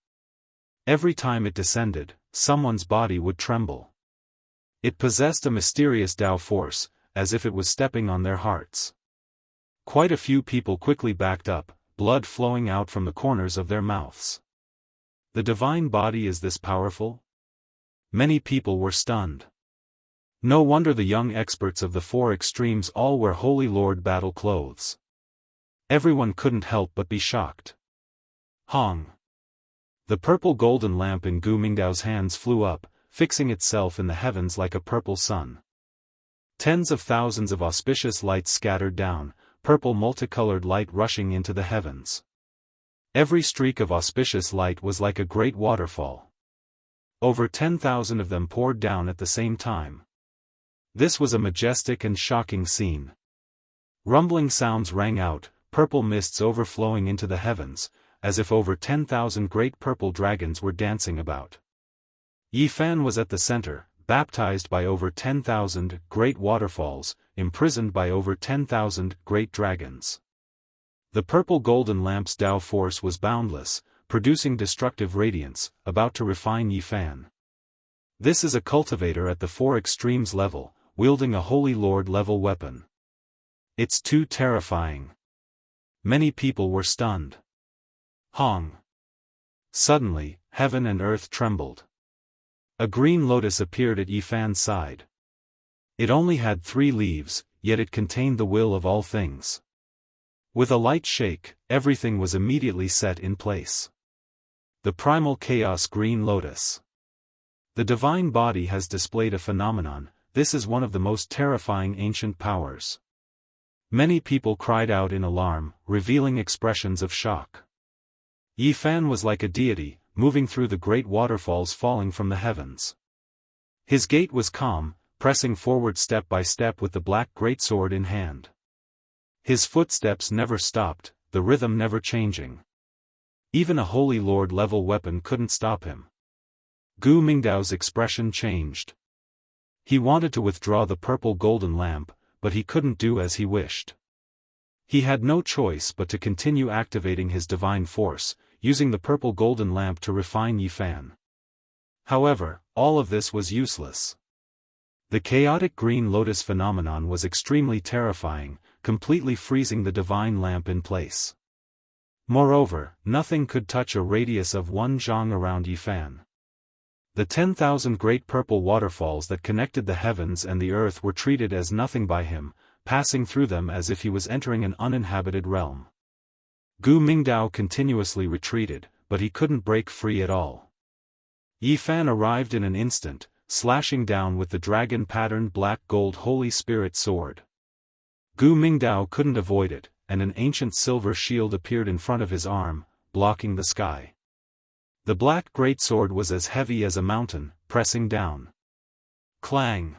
Every time it descended, someone's body would tremble. It possessed a mysterious Tao force, as if it was stepping on their hearts. Quite a few people quickly backed up, blood flowing out from the corners of their mouths. The divine body is this powerful? Many people were stunned. No wonder the young experts of the 4 extremes all wear Holy Lord battle clothes. Everyone couldn't help but be shocked. Hong! The purple golden lamp in Gu Mingdao's hands flew up, fixing itself in the heavens like a purple sun. Tens of thousands of auspicious lights scattered down, purple multicolored light rushing into the heavens. Every streak of auspicious light was like a great waterfall. Over 10,000 of them poured down at the same time. This was a majestic and shocking scene. Rumbling sounds rang out, purple mists overflowing into the heavens, as if over 10,000 great purple dragons were dancing about. Yifan was at the center, baptized by over 10,000 great waterfalls, imprisoned by over 10,000 great dragons. The purple golden lamp's Tao force was boundless, producing destructive radiance, about to refine Yifan. This is a cultivator at the 4 extremes level, wielding a Holy Lord level weapon. It's too terrifying. Many people were stunned. Hong! Suddenly, heaven and earth trembled. A green lotus appeared at Yifan's side. It only had 3 leaves, yet it contained the will of all things. With a light shake, everything was immediately set in place. The primal chaos green lotus. The divine body has displayed a phenomenon. This is one of the most terrifying ancient powers. Many people cried out in alarm, revealing expressions of shock. Yifan was like a deity, moving through the great waterfalls falling from the heavens. His gait was calm, pressing forward step by step with the black greatsword in hand. His footsteps never stopped, the rhythm never changing. Even a Holy Lord level weapon couldn't stop him. Gu Mingdao's expression changed. He wanted to withdraw the purple golden lamp, but he couldn't do as he wished. He had no choice but to continue activating his divine force, using the purple golden lamp to refine Yifan. However, all of this was useless. The chaotic green lotus phenomenon was extremely terrifying, completely freezing the divine lamp in place. Moreover, nothing could touch a radius of 1 zhang around Yifan. The 10,000 great purple waterfalls that connected the heavens and the earth were treated as nothing by him, passing through them as if he was entering an uninhabited realm. Gu Mingdao continuously retreated, but he couldn't break free at all. Yifan arrived in an instant, slashing down with the dragon-patterned black gold Holy Spirit sword. Gu Mingdao couldn't avoid it, and an ancient silver shield appeared in front of his arm, blocking the sky. The black greatsword was as heavy as a mountain, pressing down. Clang!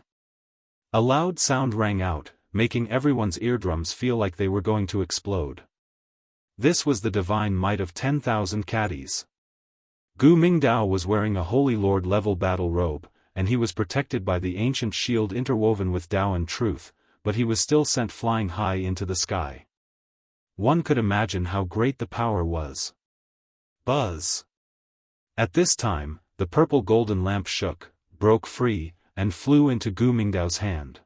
A loud sound rang out, making everyone's eardrums feel like they were going to explode. This was the divine might of 10,000 caddies. Gu Mingdao was wearing a Holy Lord level battle robe, and he was protected by the ancient shield interwoven with Tao and truth, but he was still sent flying high into the sky. One could imagine how great the power was. Buzz! At this time, the purple golden lamp shook, broke free, and flew into Gu Mingdao's hand.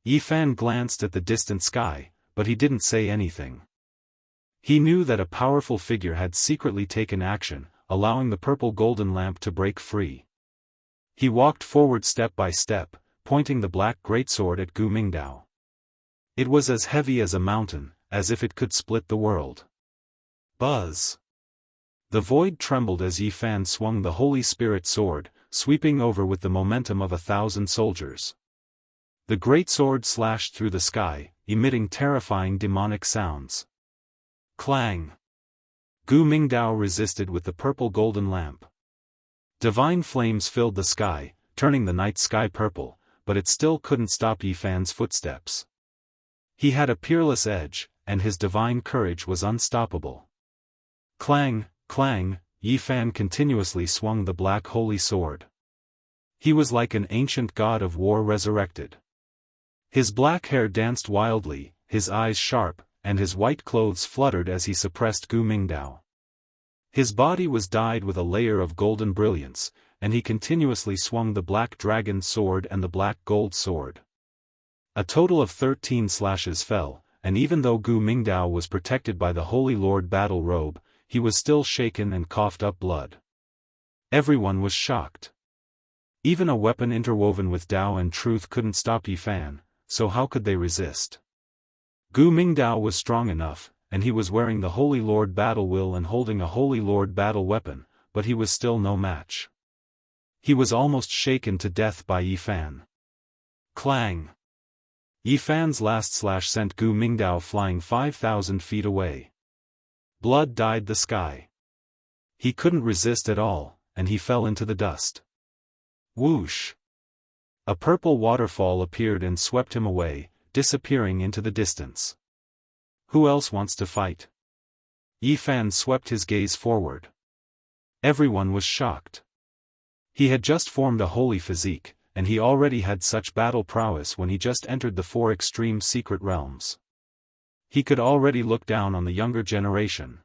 Yi Fan glanced at the distant sky, but he didn't say anything. He knew that a powerful figure had secretly taken action, allowing the purple golden lamp to break free. He walked forward step by step, pointing the black greatsword at Gu Mingdao. It was as heavy as a mountain, as if it could split the world. Buzz! The void trembled as Yi Fan swung the Holy Spirit sword, sweeping over with the momentum of 1,000 soldiers. The greatsword slashed through the sky, emitting terrifying demonic sounds. Clang! Gu Mingdao resisted with the purple golden lamp. Divine flames filled the sky, turning the night sky purple, but it still couldn't stop Yi Fan's footsteps. He had a peerless edge, and his divine courage was unstoppable. Clang, clang, Yi Fan continuously swung the black holy sword. He was like an ancient god of war resurrected. His black hair danced wildly, his eyes sharp, and his white clothes fluttered as he suppressed Gu Mingdao. His body was dyed with a layer of golden brilliance, and he continuously swung the black dragon sword and the black gold sword. A total of 13 slashes fell, and even though Gu Mingdao was protected by the Holy Lord battle robe, he was still shaken and coughed up blood. Everyone was shocked. Even a weapon interwoven with Tao and truth couldn't stop Yi Fan, so how could they resist? Gu Mingdao was strong enough, and he was wearing the Holy Lord battle will and holding a Holy Lord battle weapon, but he was still no match. He was almost shaken to death by Yi Fan. Clang! Yi Fan's last slash sent Gu Mingdao flying 5,000 feet away. Blood dyed the sky. He couldn't resist at all, and he fell into the dust. Whoosh! A purple waterfall appeared and swept him away, disappearing into the distance. Who else wants to fight? Yi Fan swept his gaze forward. Everyone was shocked. He had just formed a holy physique, and he already had such battle prowess when he just entered the 4 extreme secret realms. He could already look down on the younger generation.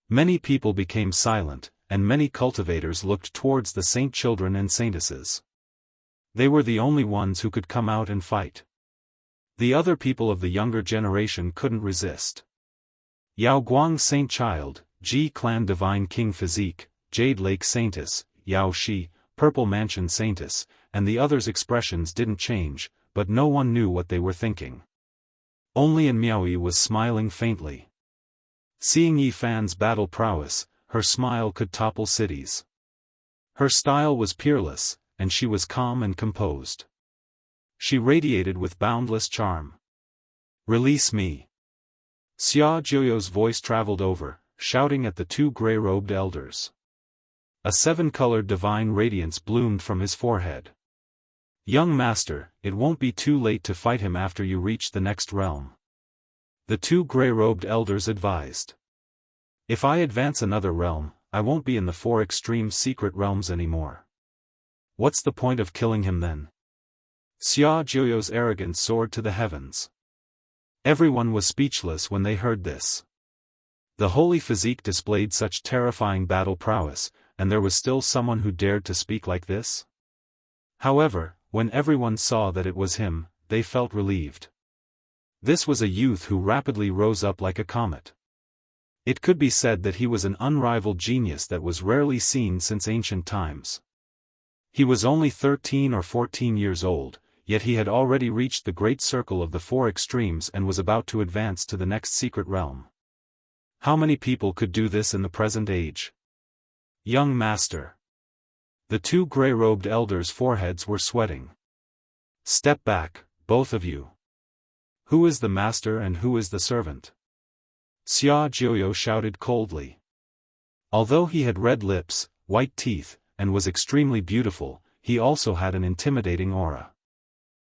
Many people became silent, and many cultivators looked towards the saint children and saintesses. They were the only ones who could come out and fight. The other people of the younger generation couldn't resist. Yao Guang Saint Child, Ji Clan Divine King Physique, Jade Lake Saintess, Yao Shi, Purple Mansion Saintess, and the others' expressions didn't change, but no one knew what they were thinking. Only in Miaoyi was smiling faintly. Seeing Yi Fan's battle prowess, her smile could topple cities. Her style was peerless, and she was calm and composed. She radiated with boundless charm. Release me. Xia Jiuyo's voice traveled over, shouting at the 2 gray-robed elders. A 7-colored divine radiance bloomed from his forehead. Young master, it won't be too late to fight him after you reach the next realm. The 2 gray-robed elders advised. If I advance another realm, I won't be in the 4 extreme secret realms anymore. What's the point of killing him then? Xia Jiuyo's arrogance soared to the heavens. Everyone was speechless when they heard this. The holy physique displayed such terrifying battle prowess, and there was still someone who dared to speak like this? However, when everyone saw that it was him, they felt relieved. This was a youth who rapidly rose up like a comet. It could be said that he was an unrivaled genius that was rarely seen since ancient times. He was only 13 or 14 years old, yet he had already reached the great circle of the 4 extremes and was about to advance to the next secret realm. How many people could do this in the present age? Young master. The 2 gray-robed elders' foreheads were sweating. Step back, both of you. Who is the master and who is the servant? Xia Jiuyo shouted coldly. Although he had red lips, white teeth, and was extremely beautiful, he also had an intimidating aura.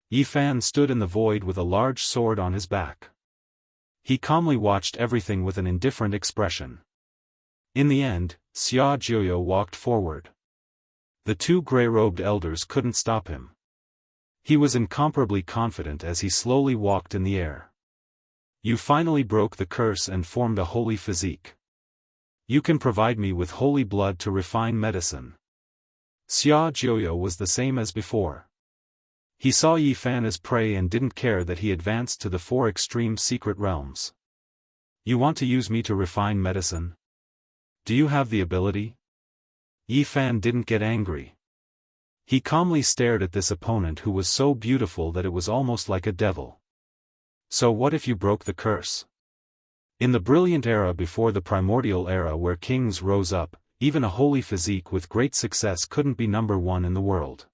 Yi Fan stood in the void with a large sword on his back. He calmly watched everything with an indifferent expression. In the end, Xia Jiuyo walked forward. The two gray-robed elders couldn't stop him. He was incomparably confident as he slowly walked in the air. You finally broke the curse and formed a holy physique. You can provide me with holy blood to refine medicine. Xia Jiuyo was the same as before. He saw Yi Fan as prey and didn't care that he advanced to the 4 extreme secret realms. You want to use me to refine medicine? Do you have the ability? Yi Fan didn't get angry. He calmly stared at this opponent who was so beautiful that it was almost like a devil. So what if you broke the curse? In the brilliant era before the primordial era where kings rose up, even a holy physique with great success couldn't be number 1 in the world.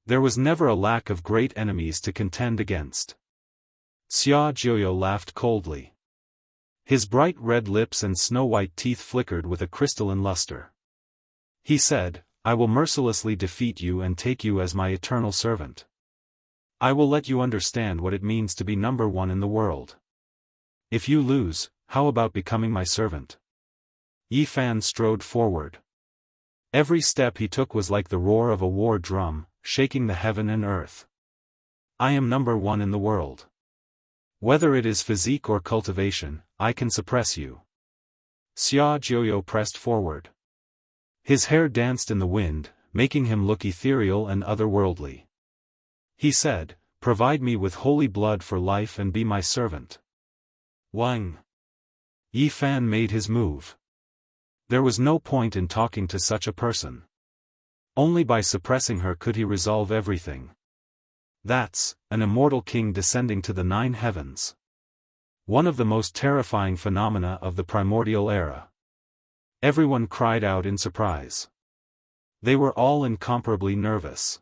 There was never a lack of great enemies to contend against. Xia Jiuyo laughed coldly. His bright red lips and snow-white teeth flickered with a crystalline luster. He said, I will mercilessly defeat you and take you as my eternal servant. I will let you understand what it means to be number 1 in the world. If you lose, how about becoming my servant? Yi Fan strode forward. Every step he took was like the roar of a war drum, shaking the heaven and earth. I am number 1 in the world. Whether it is physique or cultivation, I can suppress you. Xia Jiuyo pressed forward. His hair danced in the wind, making him look ethereal and otherworldly. He said, provide me with holy blood for life and be my servant. Wang. Yi Fan made his move. There was no point in talking to such a person. Only by suppressing her could he resolve everything. That's an immortal king descending to the 9 heavens. One of the most terrifying phenomena of the primordial era. Everyone cried out in surprise. They were all incomparably nervous.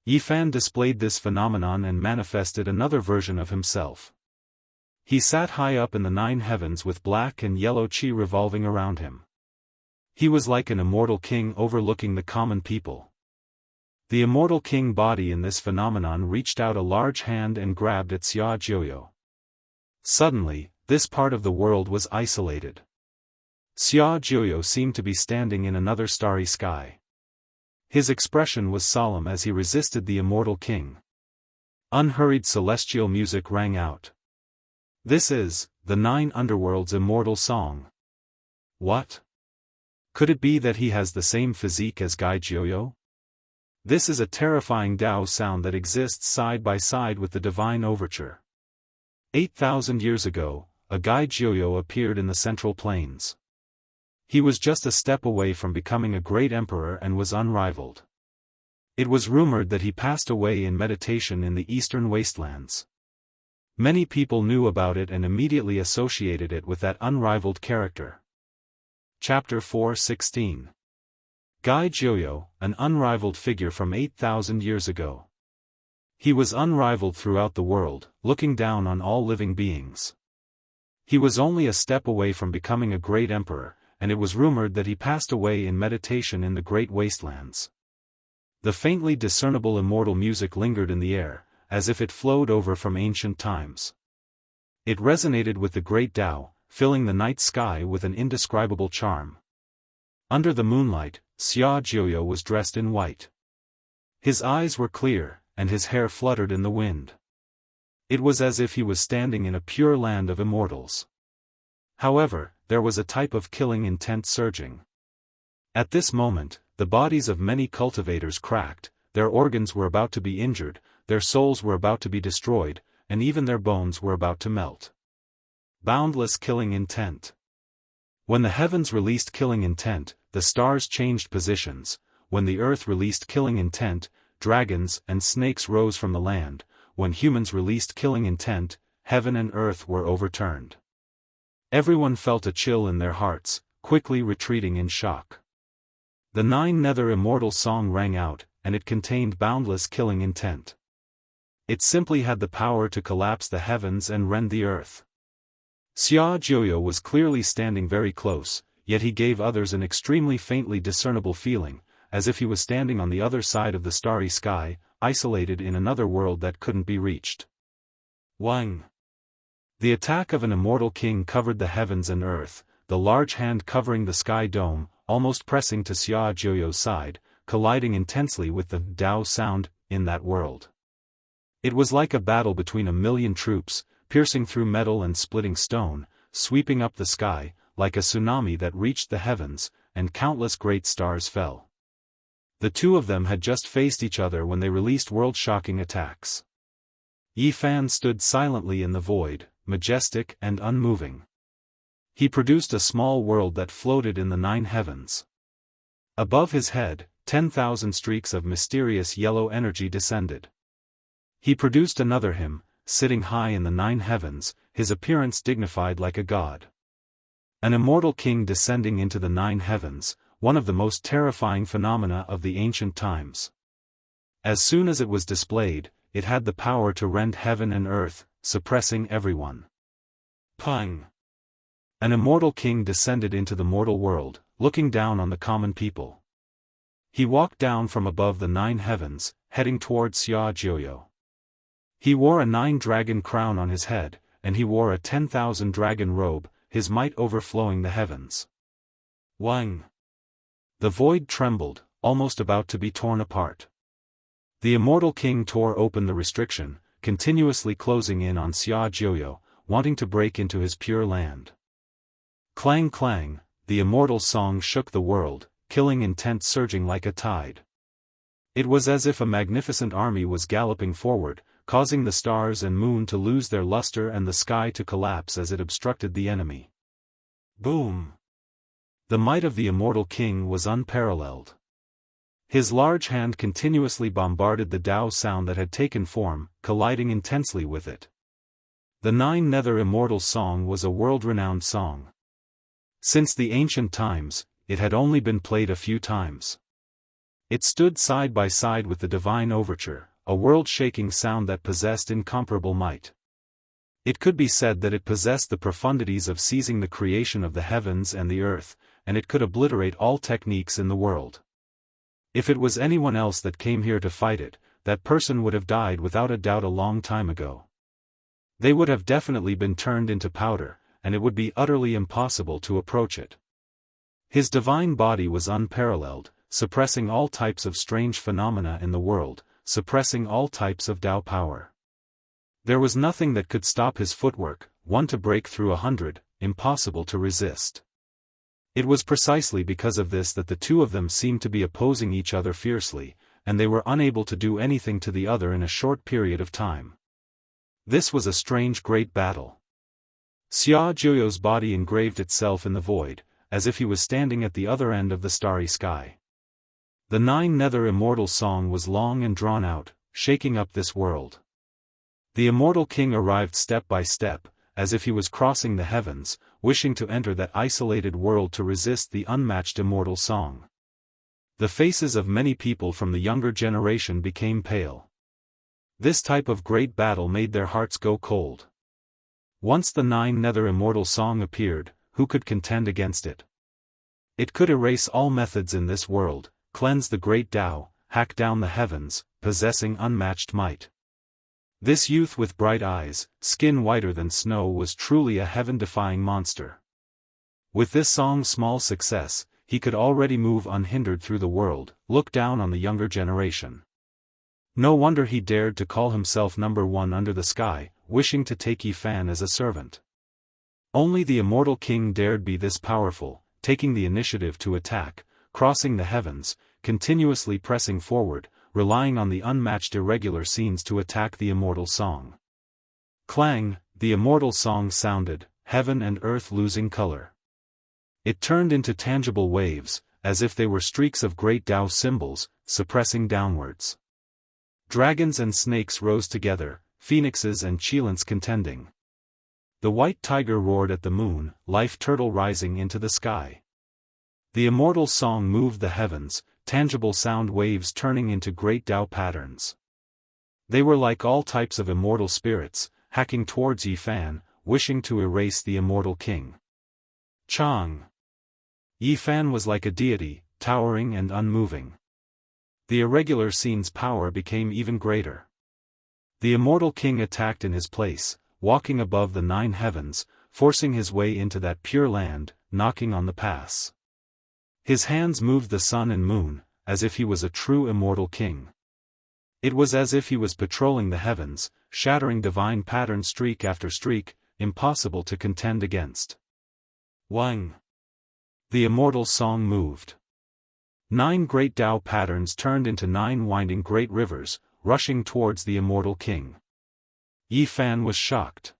Yi Fan displayed this phenomenon and manifested another version of himself. He sat high up in the 9 heavens with black and yellow qi revolving around him. He was like an immortal king overlooking the common people. The immortal king body in this phenomenon reached out a large hand and grabbed at Xia Jiuyo. Suddenly, this part of the world was isolated. Xia Jiuyo seemed to be standing in another starry sky. His expression was solemn as he resisted the immortal king. Unhurried celestial music rang out. This is the 9 underworlds' immortal song. What? Could it be that he has the same physique as Gai Jiuyo? This is a terrifying Dao sound that exists side by side with the divine overture. 8,000 years ago, a Gai Jiuyo appeared in the Central Plains. He was just a step away from becoming a great emperor and was unrivaled. It was rumored that he passed away in meditation in the eastern wastelands. Many people knew about it and immediately associated it with that unrivaled character. Chapter 4:16. Gai Jiuyo, an unrivaled figure from 8,000 years ago. He was unrivaled throughout the world, looking down on all living beings. He was only a step away from becoming a great emperor, and it was rumored that he passed away in meditation in the great wastelands. The faintly discernible immortal music lingered in the air, as if it flowed over from ancient times. It resonated with the great Tao, filling the night sky with an indescribable charm. Under the moonlight, Xia Jiuyo was dressed in white. His eyes were clear, and his hair fluttered in the wind. It was as if he was standing in a pure land of immortals. However, there was a type of killing intent surging. At this moment, the bodies of many cultivators cracked, their organs were about to be injured, their souls were about to be destroyed, and even their bones were about to melt. Boundless killing intent. When the heavens released killing intent, the stars changed positions. When the earth released killing intent, dragons and snakes rose from the land. When humans released killing intent, heaven and earth were overturned. Everyone felt a chill in their hearts, quickly retreating in shock. The 9 nether immortal song rang out, and it contained boundless killing intent. It simply had the power to collapse the heavens and rend the earth. Xia Jiuyo was clearly standing very close, yet he gave others an extremely faintly discernible feeling, as if he was standing on the other side of the starry sky, isolated in another world that couldn't be reached. Wang. The attack of an immortal king covered the heavens and earth, the large hand covering the sky dome, almost pressing to Xia Jiuyo's side, colliding intensely with the Dao sound in that world. It was like a battle between a million troops, piercing through metal and splitting stone, sweeping up the sky, like a tsunami that reached the heavens, and countless great stars fell. The two of them had just faced each other when they released world-shocking attacks. Yi Fan stood silently in the void, majestic and unmoving. He produced a small world that floated in the 9 heavens. Above his head, 10,000 streaks of mysterious yellow energy descended. He produced another him, sitting high in the 9 heavens, his appearance dignified like a god. An immortal king descending into the 9 heavens, one of the most terrifying phenomena of the ancient times. As soon as it was displayed, it had the power to rend heaven and earth, suppressing everyone. Pang! An immortal king descended into the mortal world, looking down on the common people. He walked down from above the 9 heavens, heading towards Xia Jiuyo. He wore a 9-dragon crown on his head, and he wore a 10,000 dragon robe, his might overflowing the heavens. Wang! The void trembled, almost about to be torn apart. The immortal king tore open the restriction, continuously closing in on Xia Jiuyo, wanting to break into his pure land. Clang clang, the immortal song shook the world, killing intent surging like a tide. It was as if a magnificent army was galloping forward, causing the stars and moon to lose their luster and the sky to collapse as it obstructed the enemy. Boom! The might of the immortal king was unparalleled. His large hand continuously bombarded the Dao sound that had taken form, colliding intensely with it. The 9 nether immortal song was a world-renowned song. Since the ancient times, it had only been played a few times. It stood side by side with the divine overture, a world-shaking sound that possessed incomparable might. It could be said that it possessed the profundities of seizing the creation of the heavens and the earth, and it could obliterate all techniques in the world. If it was anyone else that came here to fight it, that person would have died without a doubt a long time ago. They would have definitely been turned into powder, and it would be utterly impossible to approach it. His divine body was unparalleled, suppressing all types of strange phenomena in the world, suppressing all types of Dao power. There was nothing that could stop his footwork, one to break through 100, impossible to resist. It was precisely because of this that the two of them seemed to be opposing each other fiercely, and they were unable to do anything to the other in a short period of time. This was a strange great battle. Xia Jiuyo's body engraved itself in the void, as if he was standing at the other end of the starry sky. The 9 nether immortal song was long and drawn out, shaking up this world. The immortal king arrived step by step, as if he was crossing the heavens, wishing to enter that isolated world to resist the unmatched immortal song. The faces of many people from the younger generation became pale. This type of great battle made their hearts go cold. Once the 9 nether immortal song appeared, who could contend against it? It could erase all methods in this world, cleanse the great Tao, hack down the heavens, possessing unmatched might. This youth with bright eyes, skin whiter than snow was truly a heaven-defying monster. With this song's small success, he could already move unhindered through the world, look down on the younger generation. No wonder he dared to call himself number 1 under the sky, wishing to take Yi Fan as a servant. Only the immortal king dared be this powerful, taking the initiative to attack, crossing the heavens, continuously pressing forward, relying on the unmatched irregular scenes to attack the immortal song. Clang, the immortal song sounded, heaven and earth losing color. It turned into tangible waves, as if they were streaks of great Tao symbols, suppressing downwards. Dragons and snakes rose together, phoenixes and cheilants contending. The white tiger roared at the moon, life turtle rising into the sky. The immortal song moved the heavens, tangible sound waves turning into great Tao patterns. They were like all types of immortal spirits, hacking towards Yi Fan, wishing to erase the immortal king. Chang! Yi Fan was like a deity, towering and unmoving. The irregular scene's power became even greater. The immortal king attacked in his place, walking above the 9 heavens, forcing his way into that pure land, knocking on the pass. His hands moved the sun and moon, as if he was a true immortal king. It was as if he was patrolling the heavens, shattering divine pattern streak after streak, impossible to contend against. Wang. The immortal song moved. 9 great Tao patterns turned into 9 winding great rivers, rushing towards the immortal king. Yi Fan was shocked.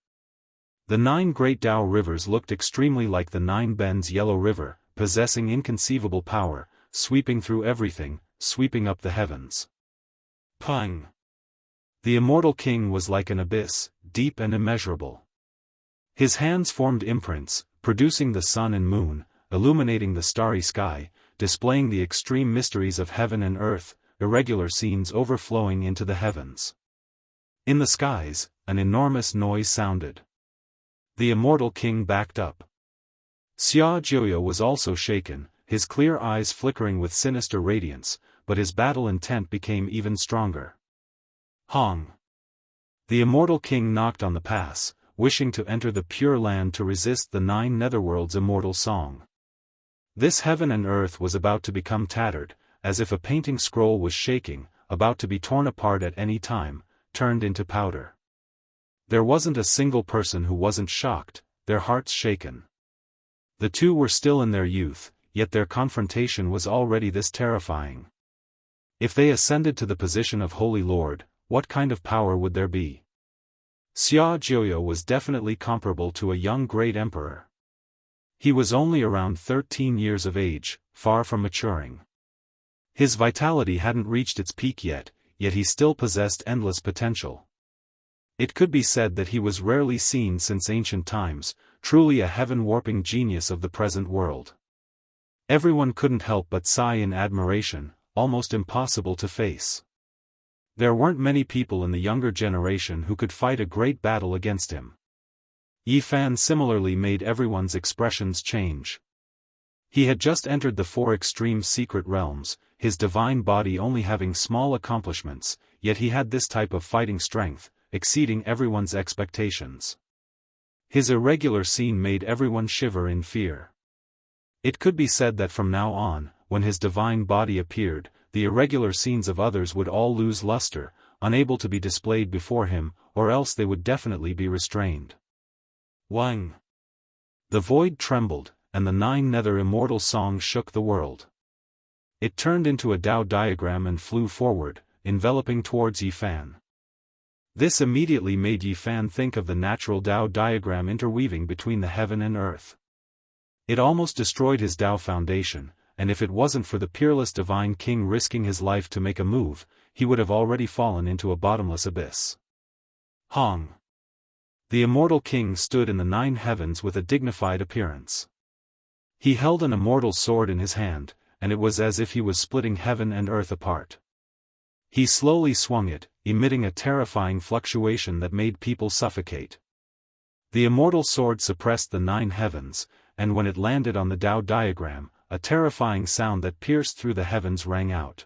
The 9 great Tao rivers looked extremely like the 9 Bends Yellow River, possessing inconceivable power, sweeping through everything, sweeping up the heavens. Pang! The immortal king was like an abyss, deep and immeasurable. His hands formed imprints, producing the sun and moon, illuminating the starry sky, displaying the extreme mysteries of heaven and earth, irregular scenes overflowing into the heavens. In the skies, an enormous noise sounded. The immortal king backed up. Xia Jiuya was also shaken, his clear eyes flickering with sinister radiance, but his battle intent became even stronger. Hong! The immortal king knocked on the pass, wishing to enter the pure land to resist the 9 netherworld's immortal song. This heaven and earth was about to become tattered, as if a painting scroll was shaking, about to be torn apart at any time, turned into powder. There wasn't a single person who wasn't shocked, their hearts shaken. The two were still in their youth, yet their confrontation was already this terrifying. If they ascended to the position of Holy Lord, what kind of power would there be? Xia Jiuya was definitely comparable to a young great emperor. He was only around 13 years of age, far from maturing. His vitality hadn't reached its peak yet he still possessed endless potential. It could be said that he was rarely seen since ancient times, truly a heaven-warping genius of the present world. Everyone couldn't help but sigh in admiration, almost impossible to face. There weren't many people in the younger generation who could fight a great battle against him. Yi Fan similarly made everyone's expressions change. He had just entered the 4 extreme secret realms, his divine body only having small accomplishments, yet he had this type of fighting strength, exceeding everyone's expectations. His irregular scene made everyone shiver in fear. It could be said that from now on, when his divine body appeared, the irregular scenes of others would all lose luster, unable to be displayed before him, or else they would definitely be restrained. Wang! The void trembled, and the 9 nether immortal songs shook the world. It turned into a Tao diagram and flew forward, enveloping towards Yi Fan. This immediately made Yi Fan think of the natural Tao diagram interweaving between the heaven and earth. It almost destroyed his Tao foundation, and if it wasn't for the peerless divine king risking his life to make a move, he would have already fallen into a bottomless abyss. Hong! The immortal king stood in the 9 heavens with a dignified appearance. He held an immortal sword in his hand, and it was as if he was splitting heaven and earth apart. He slowly swung it, emitting a terrifying fluctuation that made people suffocate. The immortal sword suppressed the 9 heavens, and when it landed on the Tao diagram, a terrifying sound that pierced through the heavens rang out.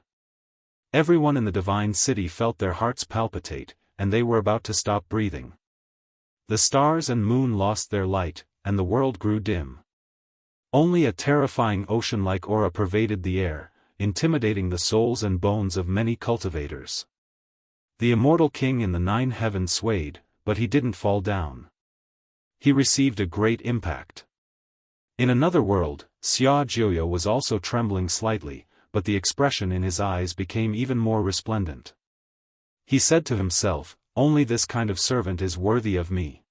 Everyone in the divine city felt their hearts palpitate, and they were about to stop breathing. The stars and moon lost their light, and the world grew dim. Only a terrifying ocean-like aura pervaded the air, intimidating the souls and bones of many cultivators. The immortal king in the 9 heavens swayed, but he didn't fall down. He received a great impact. In another world, Xia Jiuya was also trembling slightly, but the expression in his eyes became even more resplendent. He said to himself, "Only this kind of servant is worthy of me."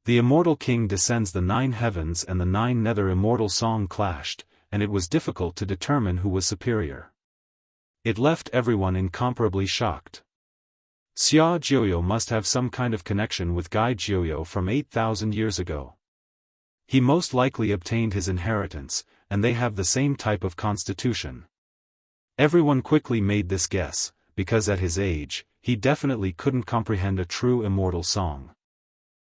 The immortal king descends the 9 heavens and the 9 nether immortal song clashed, and it was difficult to determine who was superior. It left everyone incomparably shocked. Xia Jiuya must have some kind of connection with Gai Jiuya from 8,000 years ago. He most likely obtained his inheritance, and they have the same type of constitution. Everyone quickly made this guess, because at his age, he definitely couldn't comprehend a true immortal song.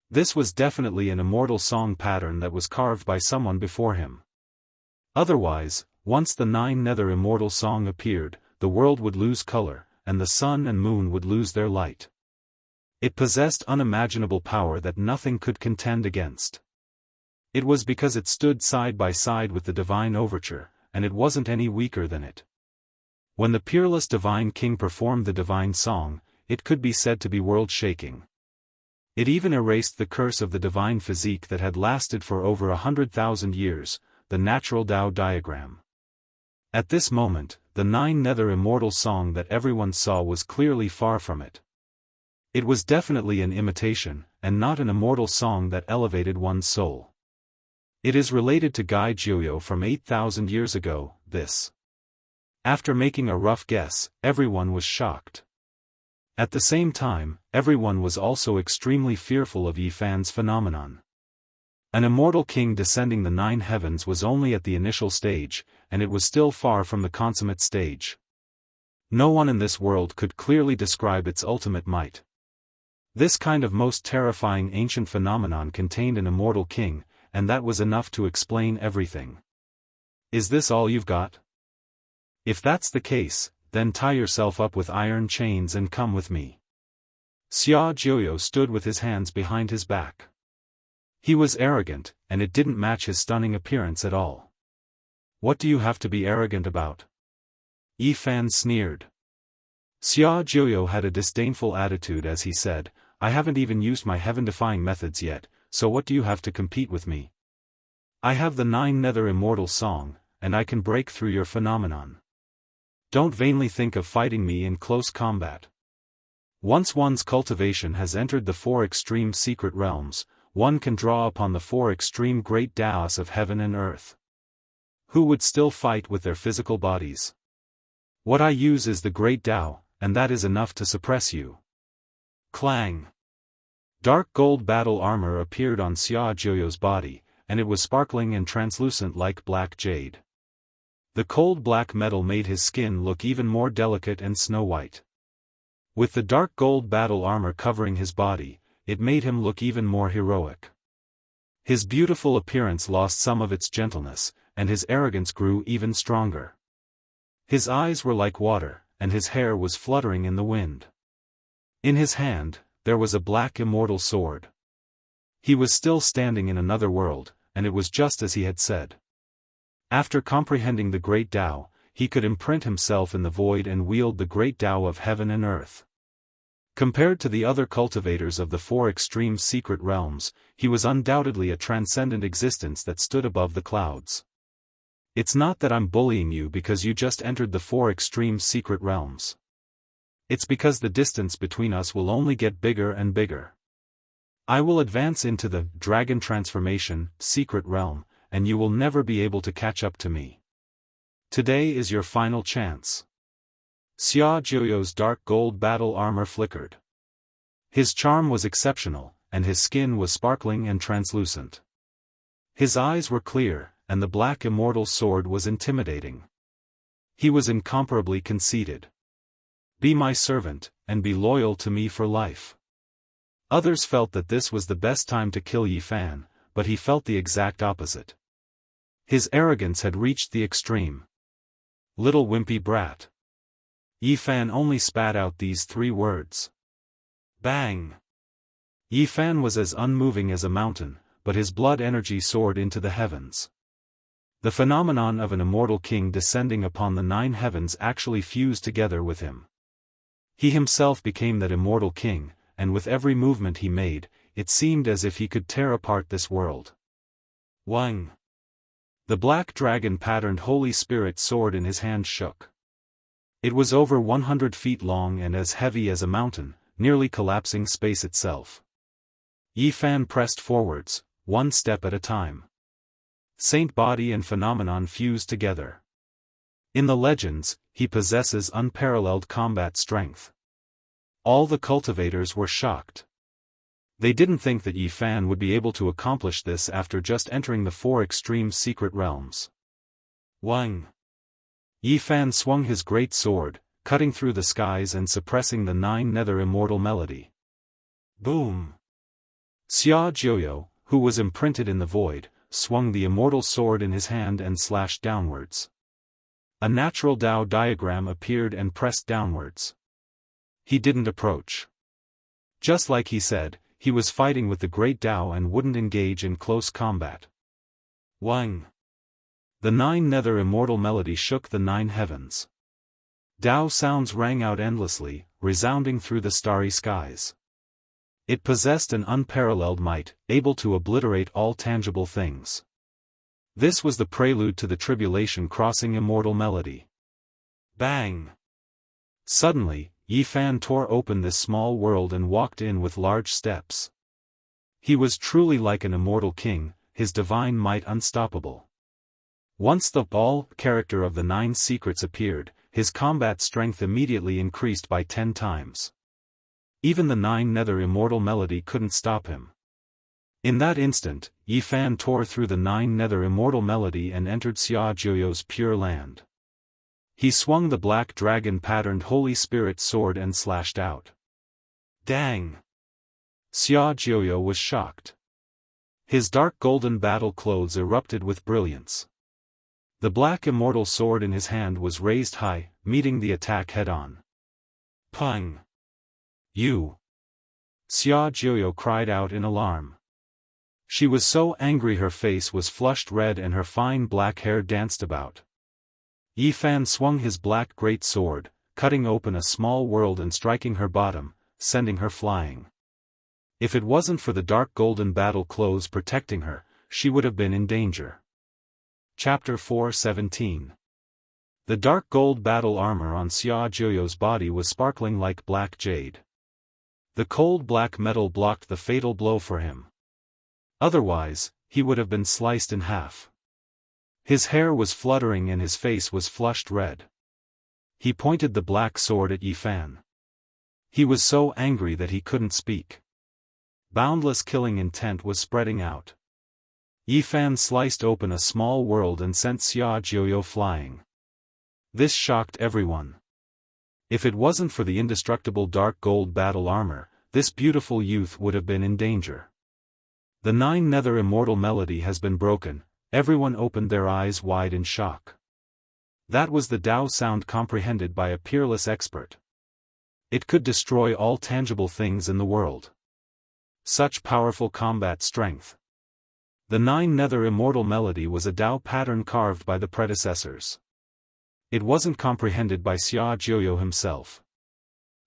This was definitely an immortal song pattern that was carved by someone before him. Otherwise, once the 9 nether immortal song appeared, the world would lose color, and the sun and moon would lose their light. It possessed unimaginable power that nothing could contend against. It was because it stood side by side with the divine overture, and it wasn't any weaker than it. When the peerless divine king performed the divine song, it could be said to be world-shaking. It even erased the curse of the divine physique that had lasted for over 100,000 years, the natural Tao diagram. At this moment, the nine-nether immortal song that everyone saw was clearly far from it. It was definitely an imitation, and not an immortal song that elevated one's soul. It is related to Gai Jiuyo from 8,000 years ago, this. After making a rough guess, everyone was shocked. At the same time, everyone was also extremely fearful of Yi Fan's phenomenon. An immortal king descending the 9 heavens was only at the initial stage, and it was still far from the consummate stage. No one in this world could clearly describe its ultimate might. This kind of most terrifying ancient phenomenon contained an immortal king, and that was enough to explain everything. Is this all you've got? If that's the case, then tie yourself up with iron chains and come with me. Xia Jiuyo stood with his hands behind his back. He was arrogant, and it didn't match his stunning appearance at all. What do you have to be arrogant about? Yi Fan sneered. Xia Jiuyo had a disdainful attitude as he said, I haven't even used my heaven-defying methods yet, so what do you have to compete with me? I have the 9-nether immortal song, and I can break through your phenomenon. Don't vainly think of fighting me in close combat. Once one's cultivation has entered the 4 extreme secret realms, one can draw upon the 4 extreme great Daoists of heaven and earth. Who would still fight with their physical bodies? What I use is the great Tao, and that is enough to suppress you. Clang! Dark gold battle armor appeared on Xia Jiuyo's body, and it was sparkling and translucent like black jade. The cold black metal made his skin look even more delicate and snow-white. With the dark gold battle armor covering his body, it made him look even more heroic. His beautiful appearance lost some of its gentleness, and his arrogance grew even stronger. His eyes were like water, and his hair was fluttering in the wind. In his hand, there was a black immortal sword. He was still standing in another world, and it was just as he had said. After comprehending the great Tao, he could imprint himself in the void and wield the great Tao of heaven and earth. Compared to the other cultivators of the 4 extreme secret realms, he was undoubtedly a transcendent existence that stood above the clouds. It's not that I'm bullying you because you just entered the 4 extreme secret realms. It's because the distance between us will only get bigger and bigger. I will advance into the dragon transformation, secret realm, and you will never be able to catch up to me. Today is your final chance. Xia Jiuyo's dark gold battle armor flickered. His charm was exceptional, and his skin was sparkling and translucent. His eyes were clear, and the black immortal sword was intimidating. He was incomparably conceited. Be my servant, and be loyal to me for life. Others felt that this was the best time to kill Yi Fan, but he felt the exact opposite. His arrogance had reached the extreme. Little wimpy brat. Yi Fan only spat out these 3 words. Bang! Yi Fan was as unmoving as a mountain, but his blood energy soared into the heavens. The phenomenon of an immortal king descending upon the 9 heavens actually fused together with him. He himself became that immortal king, and with every movement he made, it seemed as if he could tear apart this world. Wang! The black dragon-patterned Holy Spirit sword in his hand shook. It was over 100 feet long and as heavy as a mountain, nearly collapsing space itself. Yi Fan pressed forwards, 1 step at a time. Saint body and phenomenon fused together. In the legends, he possesses unparalleled combat strength. All the cultivators were shocked. They didn't think that Yi Fan would be able to accomplish this after just entering the 4 extreme secret realms. Wang! Yi Fan swung his great sword, cutting through the skies and suppressing the 9-nether immortal melody. Boom! Xia Jiuyo, who was imprinted in the void, swung the immortal sword in his hand and slashed downwards. A natural Tao diagram appeared and pressed downwards. He didn't approach. Just like he said, he was fighting with the great Tao and wouldn't engage in close combat. Wang. The nine nether immortal melody shook the nine heavens. Tao sounds rang out endlessly, resounding through the starry skies. It possessed an unparalleled might, able to obliterate all tangible things. This was the prelude to the tribulation crossing immortal melody. Bang! Suddenly, Yi Fan tore open this small world and walked in with large steps. He was truly like an immortal king, his divine might unstoppable. Once the all character of the nine secrets appeared, his combat strength immediately increased by 10 times. Even the nine nether immortal melody couldn't stop him. In that instant, Yi Fan tore through the nine nether immortal melody and entered Xia Jiuyo's pure land. He swung the black dragon-patterned Holy Spirit sword and slashed out. Dang! Xia Jiuyo was shocked. His dark golden battle clothes erupted with brilliance. The black immortal sword in his hand was raised high, meeting the attack head-on. Pung! You! Xia Jiuyo cried out in alarm. She was so angry her face was flushed red and her fine black hair danced about. Yi Fan swung his black great sword, cutting open a small world and striking her bottom, sending her flying. If it wasn't for the dark golden battle clothes protecting her, she would have been in danger. Chapter 4:17. The dark gold battle armor on Xia Jiuyo's body was sparkling like black jade. The cold black metal blocked the fatal blow for him. Otherwise, he would have been sliced in half. His hair was fluttering and his face was flushed red. He pointed the black sword at Yi Fan. He was so angry that he couldn't speak. Boundless killing intent was spreading out. Yi Fan sliced open a small world and sent Xia Jiuyo flying. This shocked everyone. If it wasn't for the indestructible dark gold battle armor, this beautiful youth would have been in danger. The nine nether immortal melody has been broken. Everyone opened their eyes wide in shock. That was the Tao sound comprehended by a peerless expert. It could destroy all tangible things in the world. Such powerful combat strength. The nine nether immortal melody was a Tao pattern carved by the predecessors. It wasn't comprehended by Xia Jiuyo himself.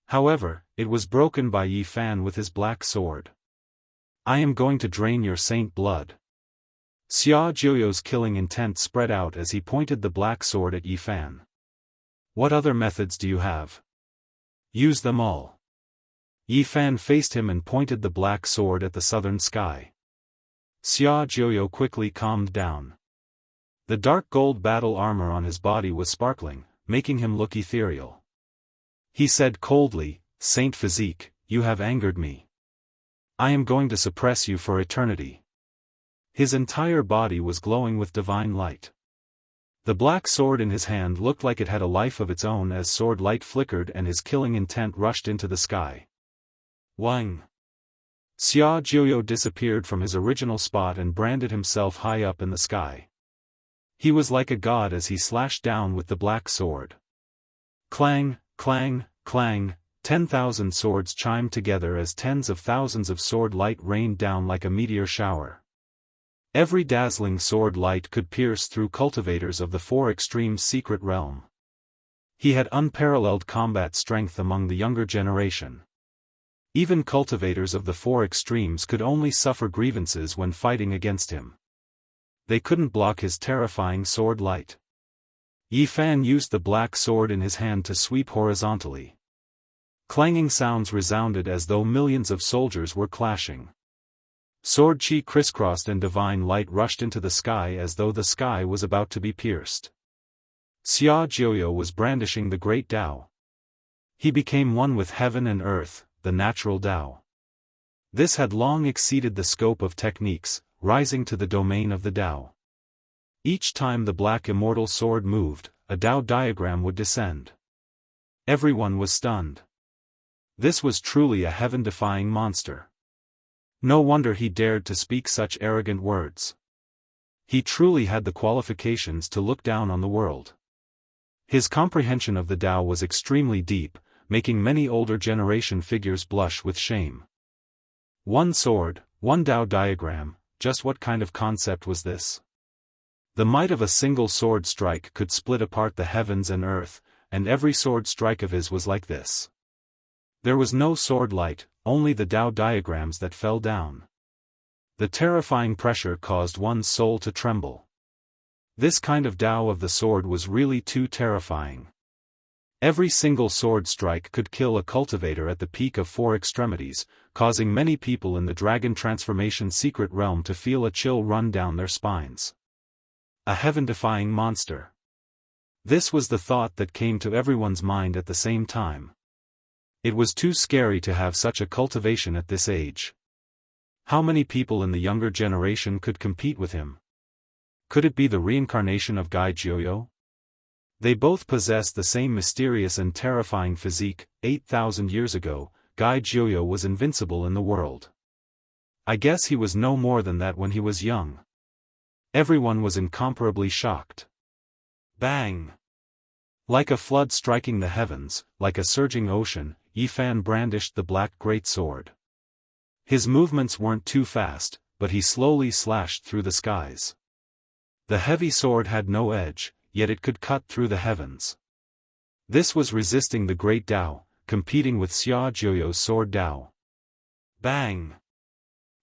However, it was broken by Yi Fan with his black sword. I am going to drain your saint blood. Xia Jiuyo's killing intent spread out as he pointed the black sword at Yi Fan. What other methods do you have? Use them all. Yi Fan faced him and pointed the black sword at the southern sky. Xia Jiuyo quickly calmed down. The dark gold battle armor on his body was sparkling, making him look ethereal. He said coldly, Saint Physique, you have angered me. I am going to suppress you for eternity. His entire body was glowing with divine light. The black sword in his hand looked like it had a life of its own as sword light flickered and his killing intent rushed into the sky. Wang! Xia Jiuyo disappeared from his original spot and branded himself high up in the sky. He was like a god as he slashed down with the black sword. Clang, clang, clang, 10,000 swords chimed together as tens of thousands of sword light rained down like a meteor shower. Every dazzling sword light could pierce through cultivators of the four extremes secret realm. He had unparalleled combat strength among the younger generation. Even cultivators of the four extremes could only suffer grievances when fighting against him. They couldn't block his terrifying sword light. Yi Fan used the black sword in his hand to sweep horizontally. Clanging sounds resounded as though millions of soldiers were clashing. Sword chi crisscrossed and divine light rushed into the sky as though the sky was about to be pierced. Xia Jiuyo was brandishing the great Tao. He became one with heaven and earth, the natural Tao. This had long exceeded the scope of techniques, rising to the domain of the Tao. Each time the black immortal sword moved, a Tao diagram would descend. Everyone was stunned. This was truly a heaven-defying monster. No wonder he dared to speak such arrogant words. He truly had the qualifications to look down on the world. His comprehension of the Tao was extremely deep, making many older generation figures blush with shame. One sword, one Dao diagram, just what kind of concept was this? The might of a single sword strike could split apart the heavens and earth, and every sword strike of his was like this. There was no sword light, only the Dao diagrams that fell down. The terrifying pressure caused one's soul to tremble. This kind of Dao of the sword was really too terrifying. Every single sword strike could kill a cultivator at the peak of 4 extremities, causing many people in the Dragon Transformation secret realm to feel a chill run down their spines. A heaven-defying monster. This was the thought that came to everyone's mind at the same time. It was too scary to have such a cultivation at this age. How many people in the younger generation could compete with him? Could it be the reincarnation of Gai Jiuyo? They both possessed the same mysterious and terrifying physique. 8,000 years ago, Gai Jiuyo was invincible in the world. I guess he was no more than that when he was young. Everyone was incomparably shocked. Bang! Like a flood striking the heavens, like a surging ocean, Yifan brandished the black greatsword. His movements weren't too fast, but he slowly slashed through the skies. The heavy sword had no edge, yet it could cut through the heavens. This was resisting the great Dao, competing with Xia Jiuyo's sword Dao. Bang!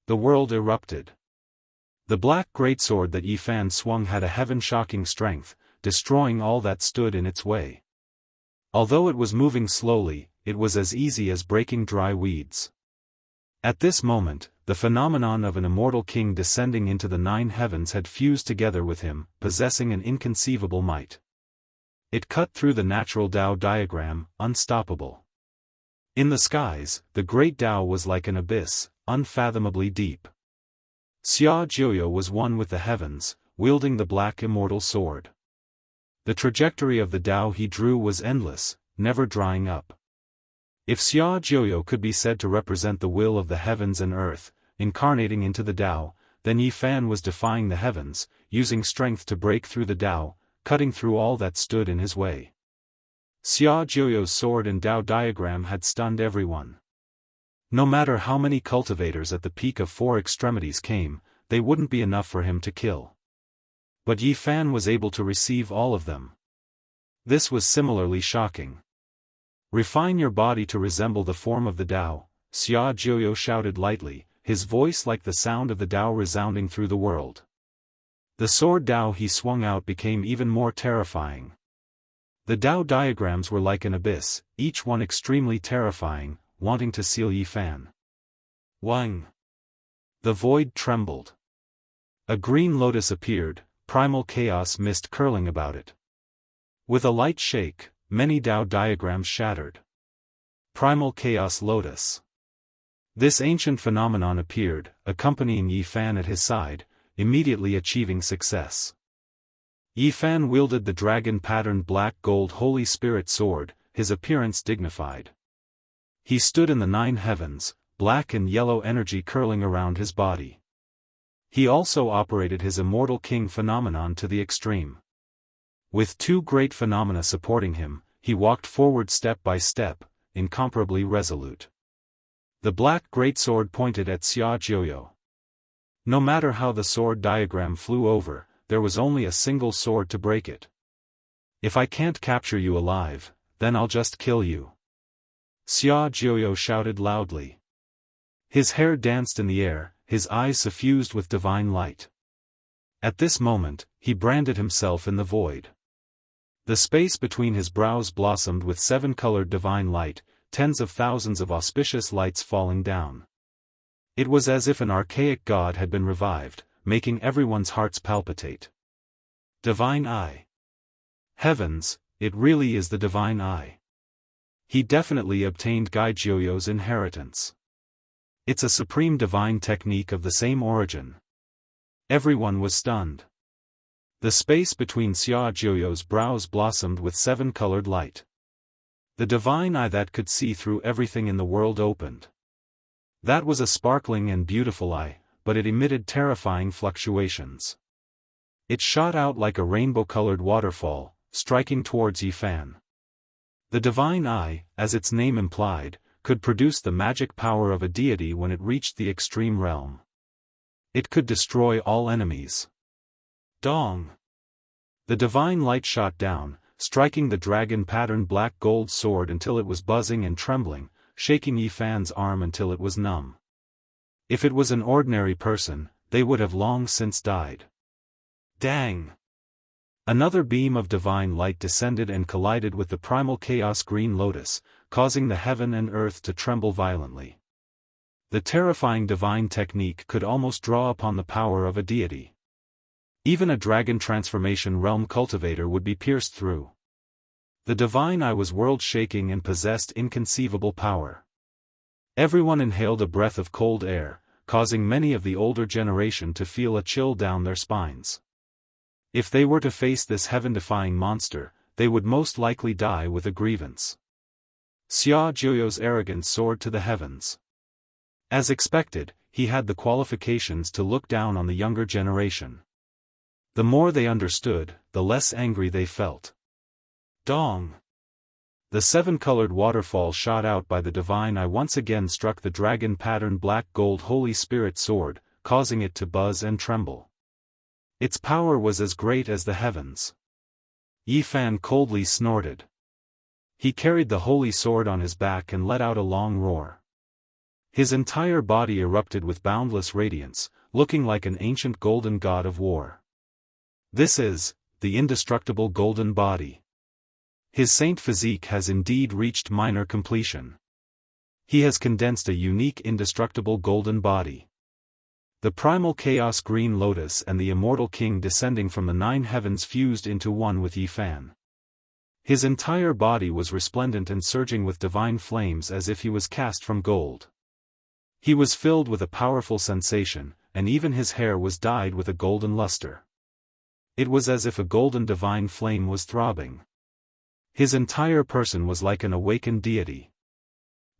The world erupted. The black greatsword that Yifan swung had a heaven-shocking strength, destroying all that stood in its way. Although it was moving slowly, it was as easy as breaking dry weeds. At this moment, the phenomenon of an immortal king descending into the 9 heavens had fused together with him, possessing an inconceivable might. It cut through the natural Dao diagram, unstoppable. In the skies, the great Dao was like an abyss, unfathomably deep. Xia Jiuyo was one with the heavens, wielding the black immortal sword. The trajectory of the Dao he drew was endless, never drying up. If Xia Jiuyo could be said to represent the will of the heavens and earth, incarnating into the Dao, then Yifan was defying the heavens, using strength to break through the Dao, cutting through all that stood in his way. Xia Jiuyo's sword and Dao diagram had stunned everyone. No matter how many cultivators at the peak of 4 extremities came, they wouldn't be enough for him to kill. But Yifan was able to receive all of them. This was similarly shocking. Refine your body to resemble the form of the Dao, Xia Jiuyo shouted lightly, his voice like the sound of the Dao resounding through the world. The sword Dao he swung out became even more terrifying. The Dao diagrams were like an abyss, each one extremely terrifying, wanting to seal Yifan. Wang! The void trembled. A green lotus appeared, primal chaos mist curling about it. With a light shake, many Dao diagrams shattered. Primal chaos lotus. This ancient phenomenon appeared, accompanying Yifan at his side, immediately achieving success. Yifan wielded the dragon-patterned black-gold Holy Spirit sword, his appearance dignified. He stood in the 9 heavens, black and yellow energy curling around his body. He also operated his immortal king phenomenon to the extreme. With 2 great phenomena supporting him, he walked forward step by step, incomparably resolute. The black greatsword pointed at Xia Jiuyo. No matter how the sword diagram flew over, there was only a single sword to break it. If I can't capture you alive, then I'll just kill you. Xia Jiuyo shouted loudly. His hair danced in the air, his eyes suffused with divine light. At this moment, he branded himself in the void. The space between his brows blossomed with 7-colored divine light, tens of thousands of auspicious lights falling down. It was as if an archaic god had been revived, making everyone's hearts palpitate. Divine Eye. Heavens, it really is the Divine Eye. He definitely obtained Gai Jiuyo's inheritance. It's a supreme divine technique of the same origin. Everyone was stunned. The space between Xia Jiuyo's brows blossomed with 7-colored light. The divine eye that could see through everything in the world opened. That was a sparkling and beautiful eye, but it emitted terrifying fluctuations. It shot out like a rainbow-colored waterfall, striking towards Yifan. The divine eye, as its name implied, could produce the magic power of a deity when it reached the extreme realm. It could destroy all enemies. Dong! The divine light shot down, striking the dragon-patterned black gold sword until it was buzzing and trembling, shaking Yi Fan's arm until it was numb. If it was an ordinary person, they would have long since died. Dang! Another beam of divine light descended and collided with the primal chaos green lotus, causing the heaven and earth to tremble violently. The terrifying divine technique could almost draw upon the power of a deity. Even a dragon transformation realm cultivator would be pierced through. The divine eye was world-shaking and possessed inconceivable power. Everyone inhaled a breath of cold air, causing many of the older generation to feel a chill down their spines. If they were to face this heaven-defying monster, they would most likely die with a grievance. Xia Jiuyo's arrogance soared to the heavens. As expected, he had the qualifications to look down on the younger generation. The more they understood, the less angry they felt. Dong! The seven-colored waterfall shot out by the divine eye once again struck the dragon-patterned black gold Holy Spirit sword, causing it to buzz and tremble. Its power was as great as the heavens. Yi Fan coldly snorted. He carried the holy sword on his back and let out a long roar. His entire body erupted with boundless radiance, looking like an ancient golden god of war. This is the indestructible golden body. His saint physique has indeed reached minor completion. He has condensed a unique indestructible golden body. The primal chaos green lotus and the immortal king descending from the nine heavens fused into one with Yi Fan. His entire body was resplendent and surging with divine flames as if he was cast from gold. He was filled with a powerful sensation, and even his hair was dyed with a golden luster. It was as if a golden divine flame was throbbing. His entire person was like an awakened deity.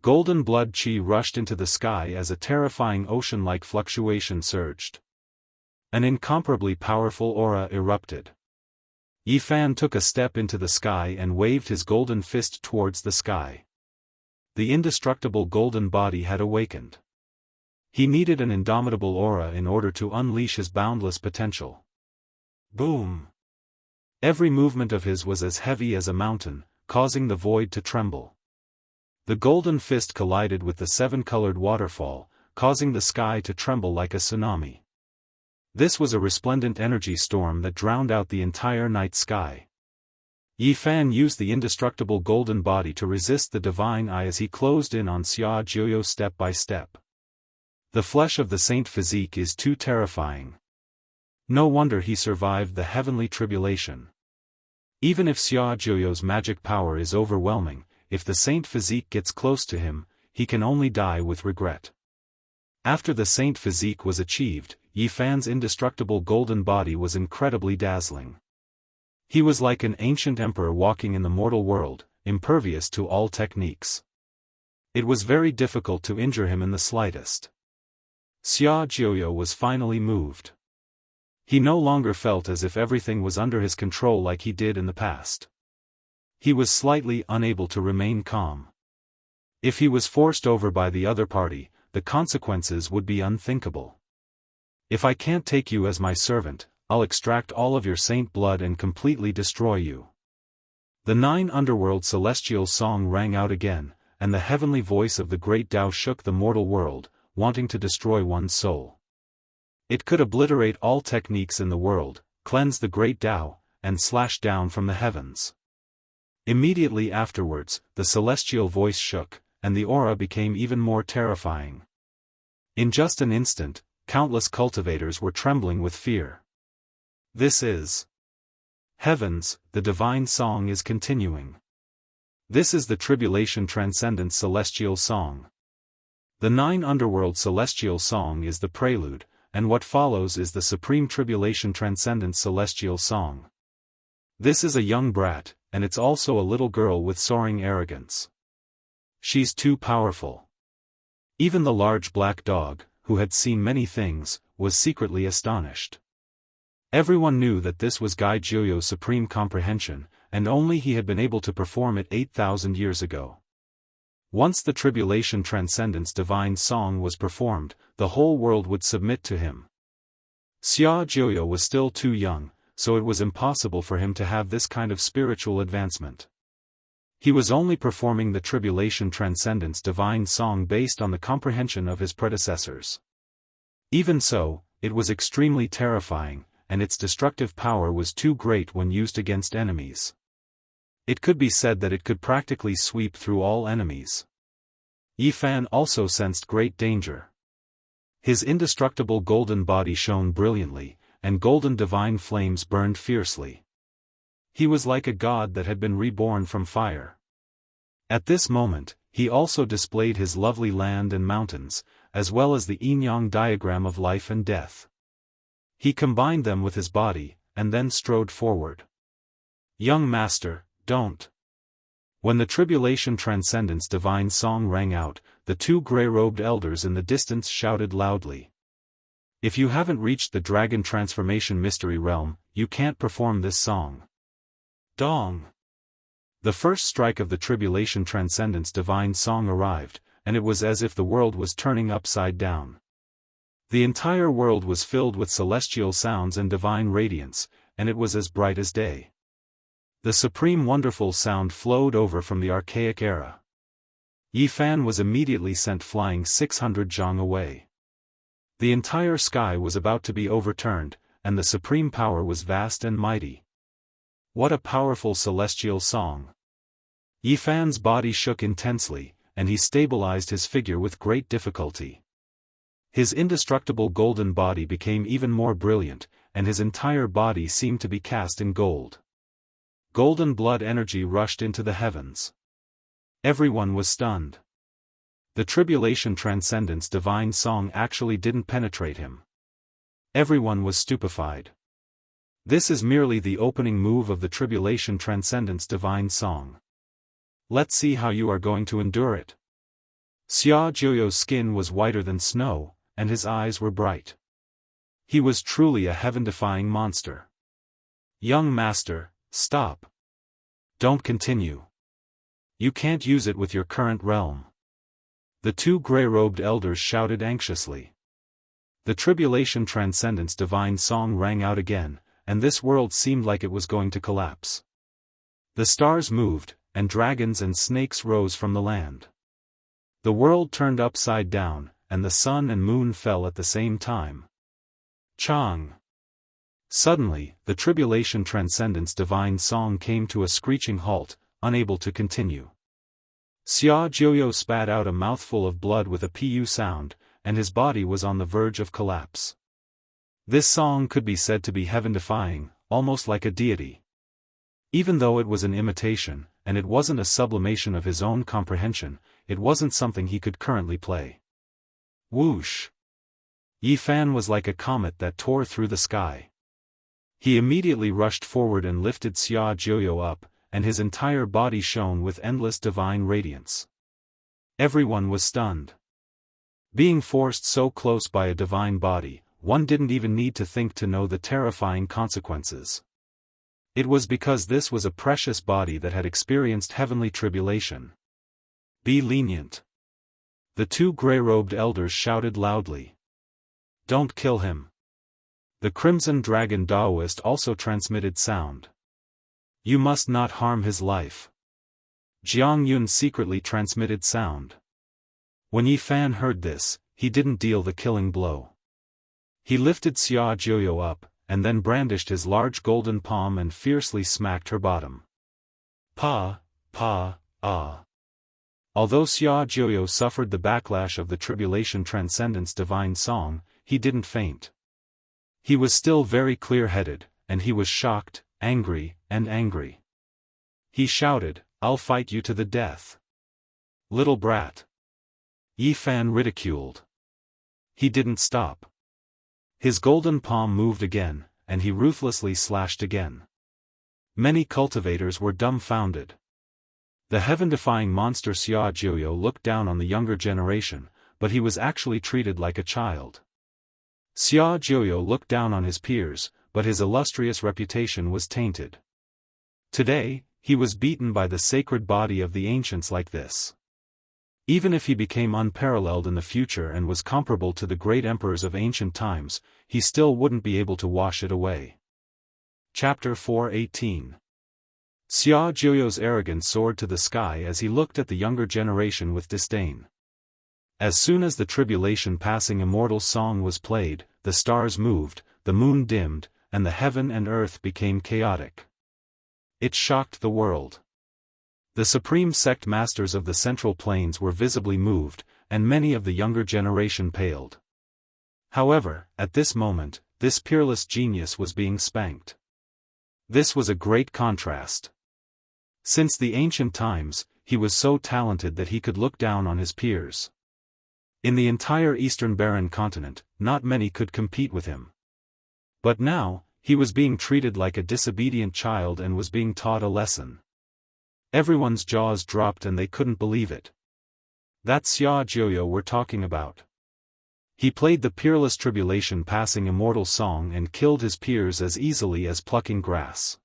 Golden blood chi rushed into the sky as a terrifying ocean-like fluctuation surged. An incomparably powerful aura erupted. Yi Fan took a step into the sky and waved his golden fist towards the sky. The indestructible golden body had awakened. He needed an indomitable aura in order to unleash his boundless potential. Boom! Every movement of his was as heavy as a mountain, causing the void to tremble. The golden fist collided with the seven-colored waterfall, causing the sky to tremble like a tsunami. This was a resplendent energy storm that drowned out the entire night sky. Yi Fan used the indestructible golden body to resist the divine eye as he closed in on Xia Jiuyo step by step. The flesh of the saint physique is too terrifying. No wonder he survived the heavenly tribulation. Even if Xia Jiuyo's magic power is overwhelming, if the saint physique gets close to him, he can only die with regret. After the saint physique was achieved, Yi Fan's indestructible golden body was incredibly dazzling. He was like an ancient emperor walking in the mortal world, impervious to all techniques. It was very difficult to injure him in the slightest. Xia Jiuyo was finally moved. He no longer felt as if everything was under his control like he did in the past. He was slightly unable to remain calm. If he was forced over by the other party, the consequences would be unthinkable. If I can't take you as my servant, I'll extract all of your saint blood and completely destroy you. The nine underworld celestial song rang out again, and the heavenly voice of the great Tao shook the mortal world, wanting to destroy one's soul. It could obliterate all techniques in the world, cleanse the great Tao, and slash down from the heavens. Immediately afterwards, the celestial voice shook, and the aura became even more terrifying. In just an instant, countless cultivators were trembling with fear. This is Heavens, the divine song is continuing. This is the Tribulation Transcendent Celestial Song. The nine underworld celestial song is the prelude, and what follows is the Supreme Tribulation Transcendent Celestial Song. This is a young brat, and it's also a little girl with soaring arrogance. She's too powerful. Even the large black dog, who had seen many things, was secretly astonished. Everyone knew that this was Gai Jiuyo's supreme comprehension, and only he had been able to perform it 8,000 years ago. Once the Tribulation Transcendence Divine Song was performed, the whole world would submit to him. Xia Jiuyo was still too young, so it was impossible for him to have this kind of spiritual advancement. He was only performing the Tribulation Transcendence Divine Song based on the comprehension of his predecessors. Even so, it was extremely terrifying, and its destructive power was too great when used against enemies. It could be said that it could practically sweep through all enemies. Yi Fan also sensed great danger. His indestructible golden body shone brilliantly, and golden divine flames burned fiercely. He was like a god that had been reborn from fire. At this moment, he also displayed his lovely land and mountains, as well as the yin-yang diagram of life and death. He combined them with his body, and then strode forward. "Young master, don't." When the Tribulation Transcendence Divine Song rang out, the two gray-robed elders in the distance shouted loudly. "If you haven't reached the Dragon Transformation Mystery Realm, you can't perform this song." Dong! The first strike of the Tribulation Transcendence Divine Song arrived, and it was as if the world was turning upside down. The entire world was filled with celestial sounds and divine radiance, and it was as bright as day. The supreme wonderful sound flowed over from the archaic era. Yi Fan was immediately sent flying 600 zhang away. The entire sky was about to be overturned, and the supreme power was vast and mighty. What a powerful celestial song! Yi Fan's body shook intensely, and he stabilized his figure with great difficulty. His indestructible golden body became even more brilliant, and his entire body seemed to be cast in gold. Golden blood energy rushed into the heavens. Everyone was stunned. The Tribulation Transcendence Divine Song actually didn't penetrate him. Everyone was stupefied. This is merely the opening move of the Tribulation Transcendence Divine Song. Let's see how you are going to endure it. Xia Jiuyo's skin was whiter than snow, and his eyes were bright. He was truly a heaven-defying monster. "Young master, stop. Don't continue. You can't use it with your current realm." The two gray-robed elders shouted anxiously. The Tribulation Transcendence Divine Song rang out again, and this world seemed like it was going to collapse. The stars moved, and dragons and snakes rose from the land. The world turned upside down, and the sun and moon fell at the same time. Chang! Suddenly, the Tribulation Transcendence Divine Song came to a screeching halt, unable to continue. Xia Jiuyo spat out a mouthful of blood with a pu sound, and his body was on the verge of collapse. This song could be said to be heaven-defying, almost like a deity. Even though it was an imitation, and it wasn't a sublimation of his own comprehension, it wasn't something he could currently play. Whoosh! Yi Fan was like a comet that tore through the sky. He immediately rushed forward and lifted Xia Jiuyo up, and his entire body shone with endless divine radiance. Everyone was stunned. Being forced so close by a divine body, one didn't even need to think to know the terrifying consequences. It was because this was a precious body that had experienced heavenly tribulation. "Be lenient." The two gray-robed elders shouted loudly. "Don't kill him." The Crimson Dragon Daoist also transmitted sound. "You must not harm his life." Jianghu secretly transmitted sound. When Yi Fan heard this, he didn't deal the killing blow. He lifted Xia Jiuyo up, and then brandished his large golden palm and fiercely smacked her bottom. Pa, pa, ah. Although Xia Jiuyo suffered the backlash of the Tribulation Transcendence Divine Song, he didn't faint. He was still very clear-headed, and he was shocked, angry, and angry. He shouted, "I'll fight you to the death. Little brat." Yi Fan ridiculed. He didn't stop. His golden palm moved again, and he ruthlessly slashed again. Many cultivators were dumbfounded. The heaven-defying monster Xia Jiuyo looked down on the younger generation, but he was actually treated like a child. Xia Jiuyo looked down on his peers, but his illustrious reputation was tainted. Today, he was beaten by the sacred body of the ancients like this. Even if he became unparalleled in the future and was comparable to the great emperors of ancient times, he still wouldn't be able to wash it away. Chapter 4:18. Xia Jiuyo's arrogance soared to the sky as he looked at the younger generation with disdain. As soon as the tribulation passing immortal song was played, the stars moved, the moon dimmed, and the heaven and earth became chaotic. It shocked the world. The supreme sect masters of the Central Plains were visibly moved, and many of the younger generation paled. However, at this moment, this peerless genius was being spanked. This was a great contrast. Since the ancient times, he was so talented that he could look down on his peers. In the entire Eastern Barren continent, not many could compete with him. But now, he was being treated like a disobedient child and was being taught a lesson. Everyone's jaws dropped and they couldn't believe it. That's Xia Jiuyo we're talking about. He played the peerless tribulation passing immortal song and killed his peers as easily as plucking grass.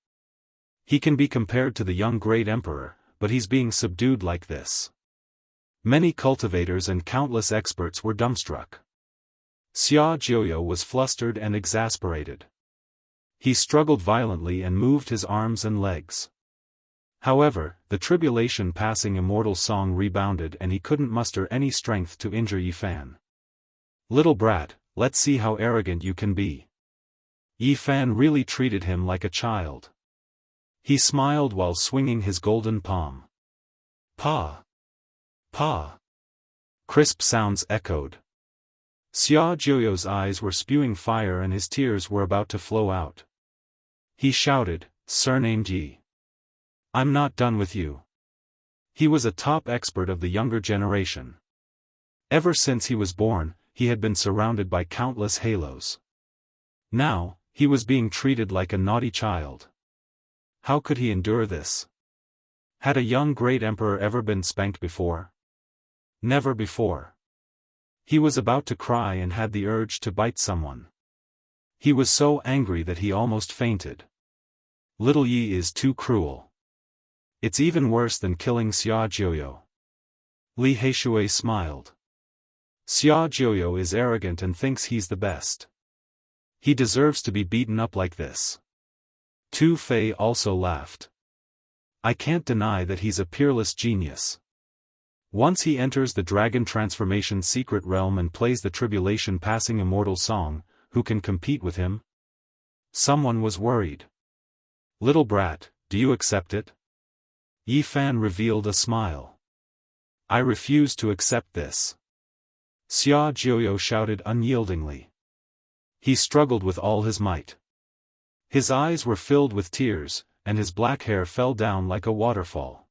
He can be compared to the young great emperor, but he's being subdued like this. Many cultivators and countless experts were dumbstruck. Xia Jiuyo was flustered and exasperated. He struggled violently and moved his arms and legs. However, the tribulation passing immortal song rebounded and he couldn't muster any strength to injure Yi Fan. Little brat, let's see how arrogant you can be. Yi Fan really treated him like a child. He smiled while swinging his golden palm. Pa! Pa! Crisp sounds echoed. Xia Jiuyo's eyes were spewing fire and his tears were about to flow out. He shouted, surnamed Yi. I'm not done with you. He was a top expert of the younger generation. Ever since he was born, he had been surrounded by countless halos. Now, he was being treated like a naughty child. How could he endure this? Had a young great emperor ever been spanked before? Never before. He was about to cry and had the urge to bite someone. He was so angry that he almost fainted. Little Yi is too cruel. It's even worse than killing Xia Jiuyo. Li Heishui smiled. Xia Jiuyo is arrogant and thinks he's the best. He deserves to be beaten up like this. Tu Fei also laughed. I can't deny that he's a peerless genius. Once he enters the dragon transformation secret realm and plays the tribulation passing immortal song, who can compete with him? Someone was worried. Little brat, do you accept it? Yi Fan revealed a smile. I refuse to accept this. Xia Jiuyo shouted unyieldingly. He struggled with all his might. His eyes were filled with tears, and his black hair fell down like a waterfall.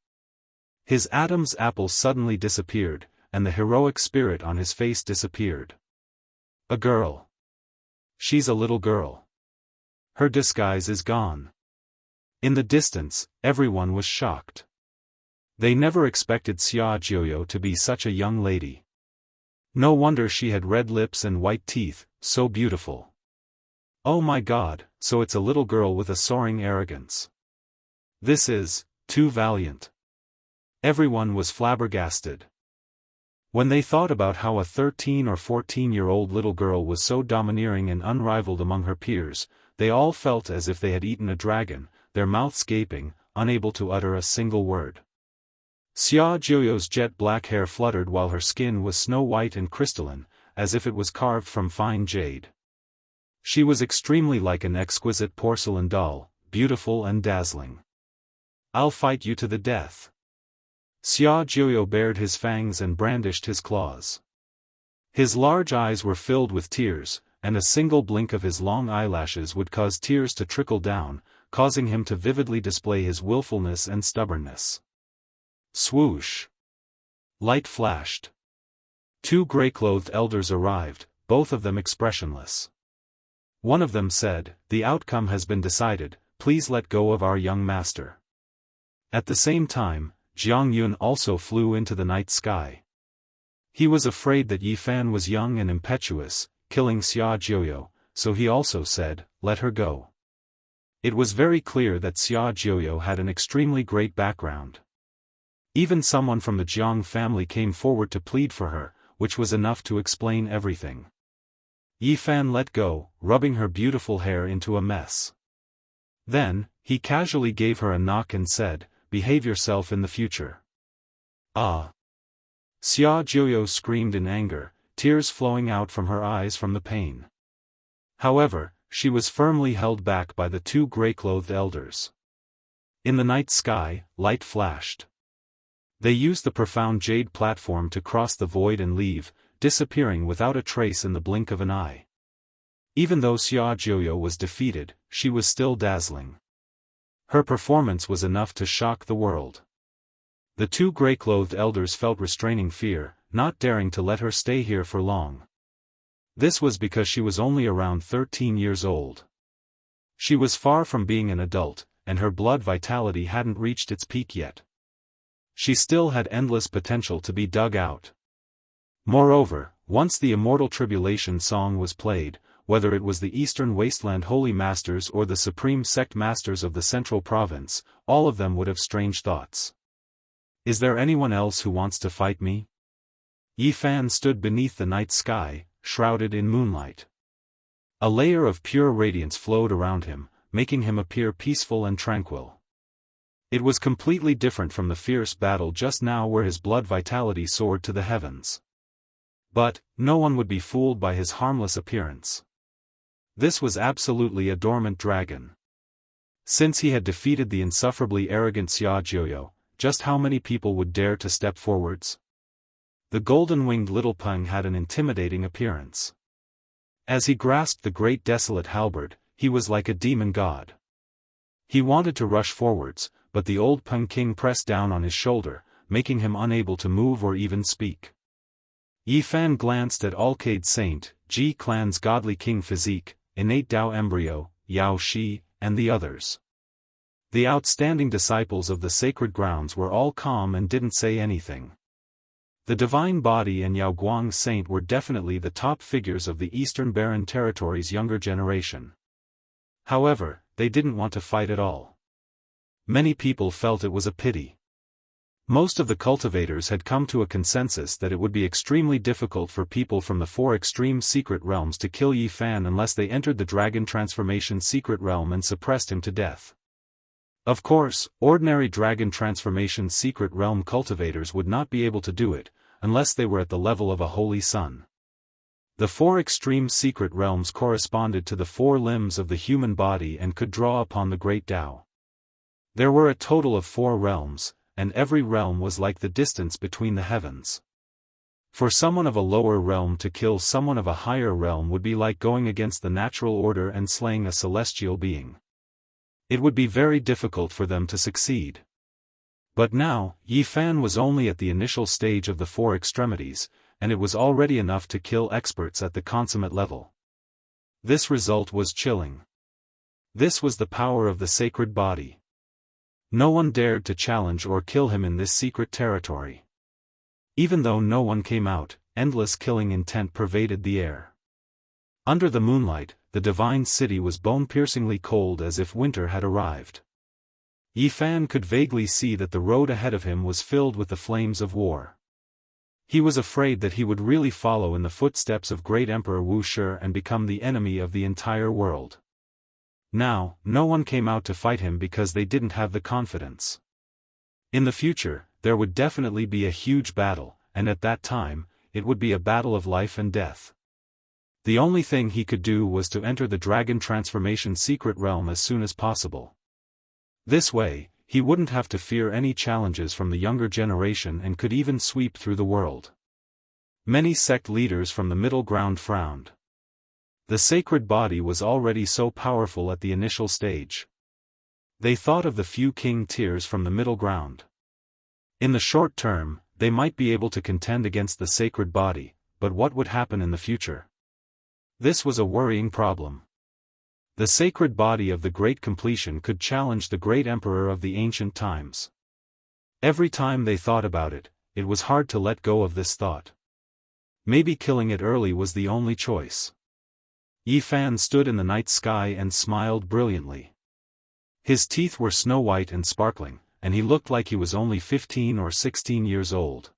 His Adam's apple suddenly disappeared, and the heroic spirit on his face disappeared. A girl. She's a little girl. Her disguise is gone. In the distance, everyone was shocked. They never expected Xia Jiuyo to be such a young lady. No wonder she had red lips and white teeth, so beautiful. Oh my God, so it's a little girl with a soaring arrogance. This is too valiant. Everyone was flabbergasted. When they thought about how a 13 or 14-year-old little girl was so domineering and unrivaled among her peers, they all felt as if they had eaten a dragon, their mouths gaping, unable to utter a single word. Xia Jiuyo's jet black hair fluttered while her skin was snow-white and crystalline, as if it was carved from fine jade. She was extremely like an exquisite porcelain doll, beautiful and dazzling. I'll fight you to the death. Xia Jiuyo bared his fangs and brandished his claws. His large eyes were filled with tears, and a single blink of his long eyelashes would cause tears to trickle down, causing him to vividly display his willfulness and stubbornness. Swoosh! Light flashed. Two gray-clothed elders arrived, both of them expressionless. One of them said, "The outcome has been decided, please let go of our young master." At the same time, Jianghu also flew into the night sky. He was afraid that Yi Fan was young and impetuous, killing Xia Jiuyo, so he also said, "Let her go." It was very clear that Xia Jiuyo had an extremely great background. Even someone from the Jiang family came forward to plead for her, which was enough to explain everything. Yi Fan let go, rubbing her beautiful hair into a mess. Then, he casually gave her a knock and said, "Behave yourself in the future." Ah! Xia Jiuyo screamed in anger, tears flowing out from her eyes from the pain. However, she was firmly held back by the two grey-clothed elders. In the night sky, light flashed. They used the profound jade platform to cross the void and leave, disappearing without a trace in the blink of an eye. Even though Xia Jiuyo was defeated, she was still dazzling. Her performance was enough to shock the world. The two grey-clothed elders felt restraining fear, not daring to let her stay here for long. This was because she was only around 13 years old. She was far from being an adult, and her blood vitality hadn't reached its peak yet. She still had endless potential to be dug out. Moreover, once the Immortal Tribulation song was played, whether it was the Eastern Wasteland Holy Masters or the Supreme Sect Masters of the Central Province, all of them would have strange thoughts. Is there anyone else who wants to fight me? Yi Fan stood beneath the night sky, shrouded in moonlight. A layer of pure radiance flowed around him, making him appear peaceful and tranquil. It was completely different from the fierce battle just now where his blood vitality soared to the heavens. But, no one would be fooled by his harmless appearance. This was absolutely a dormant dragon. Since he had defeated the insufferably arrogant Xia Jiuyo, just how many people would dare to step forwards? The golden-winged little Peng had an intimidating appearance. As he grasped the great desolate halberd, he was like a demon god. He wanted to rush forwards, but the old Peng King pressed down on his shoulder, making him unable to move or even speak. Yi Fan glanced at Alcade Saint, Ji Clan's godly king physique, innate Dao embryo, Yao Shi, and the others. The outstanding disciples of the sacred grounds were all calm and didn't say anything. The Divine Body and Yao Guang Saint were definitely the top figures of the Eastern Barren Territory's younger generation. However, they didn't want to fight at all. Many people felt it was a pity. Most of the cultivators had come to a consensus that it would be extremely difficult for people from the four extreme secret realms to kill Yi Fan unless they entered the Dragon Transformation secret realm and suppressed him to death. Of course, ordinary Dragon Transformation secret realm cultivators would not be able to do it, unless they were at the level of a holy sun. The four extreme secret realms corresponded to the four limbs of the human body and could draw upon the great Tao. There were a total of 4 realms, and every realm was like the distance between the heavens. For someone of a lower realm to kill someone of a higher realm would be like going against the natural order and slaying a celestial being. It would be very difficult for them to succeed. But now, Yi Fan was only at the initial stage of the 4 extremities, and it was already enough to kill experts at the consummate level. This result was chilling. This was the power of the sacred body. No one dared to challenge or kill him in this secret territory. Even though no one came out, endless killing intent pervaded the air. Under the moonlight, the divine city was bone-piercingly cold as if winter had arrived. Yi Fan could vaguely see that the road ahead of him was filled with the flames of war. He was afraid that he would really follow in the footsteps of great Emperor Wu Shi and become the enemy of the entire world. Now, no one came out to fight him because they didn't have the confidence. In the future, there would definitely be a huge battle, and at that time, it would be a battle of life and death. The only thing he could do was to enter the Dragon Transformation secret realm as soon as possible. This way, he wouldn't have to fear any challenges from the younger generation and could even sweep through the world. Many sect leaders from the middle ground frowned. The sacred body was already so powerful at the initial stage. They thought of the few king tiers from the middle ground. In the short term, they might be able to contend against the sacred body, but what would happen in the future? This was a worrying problem. The sacred body of the Great Completion could challenge the great emperor of the ancient times. Every time they thought about it, it was hard to let go of this thought. Maybe killing it early was the only choice. Yi Fan stood in the night sky and smiled brilliantly. His teeth were snow-white and sparkling, and he looked like he was only 15 or 16 years old.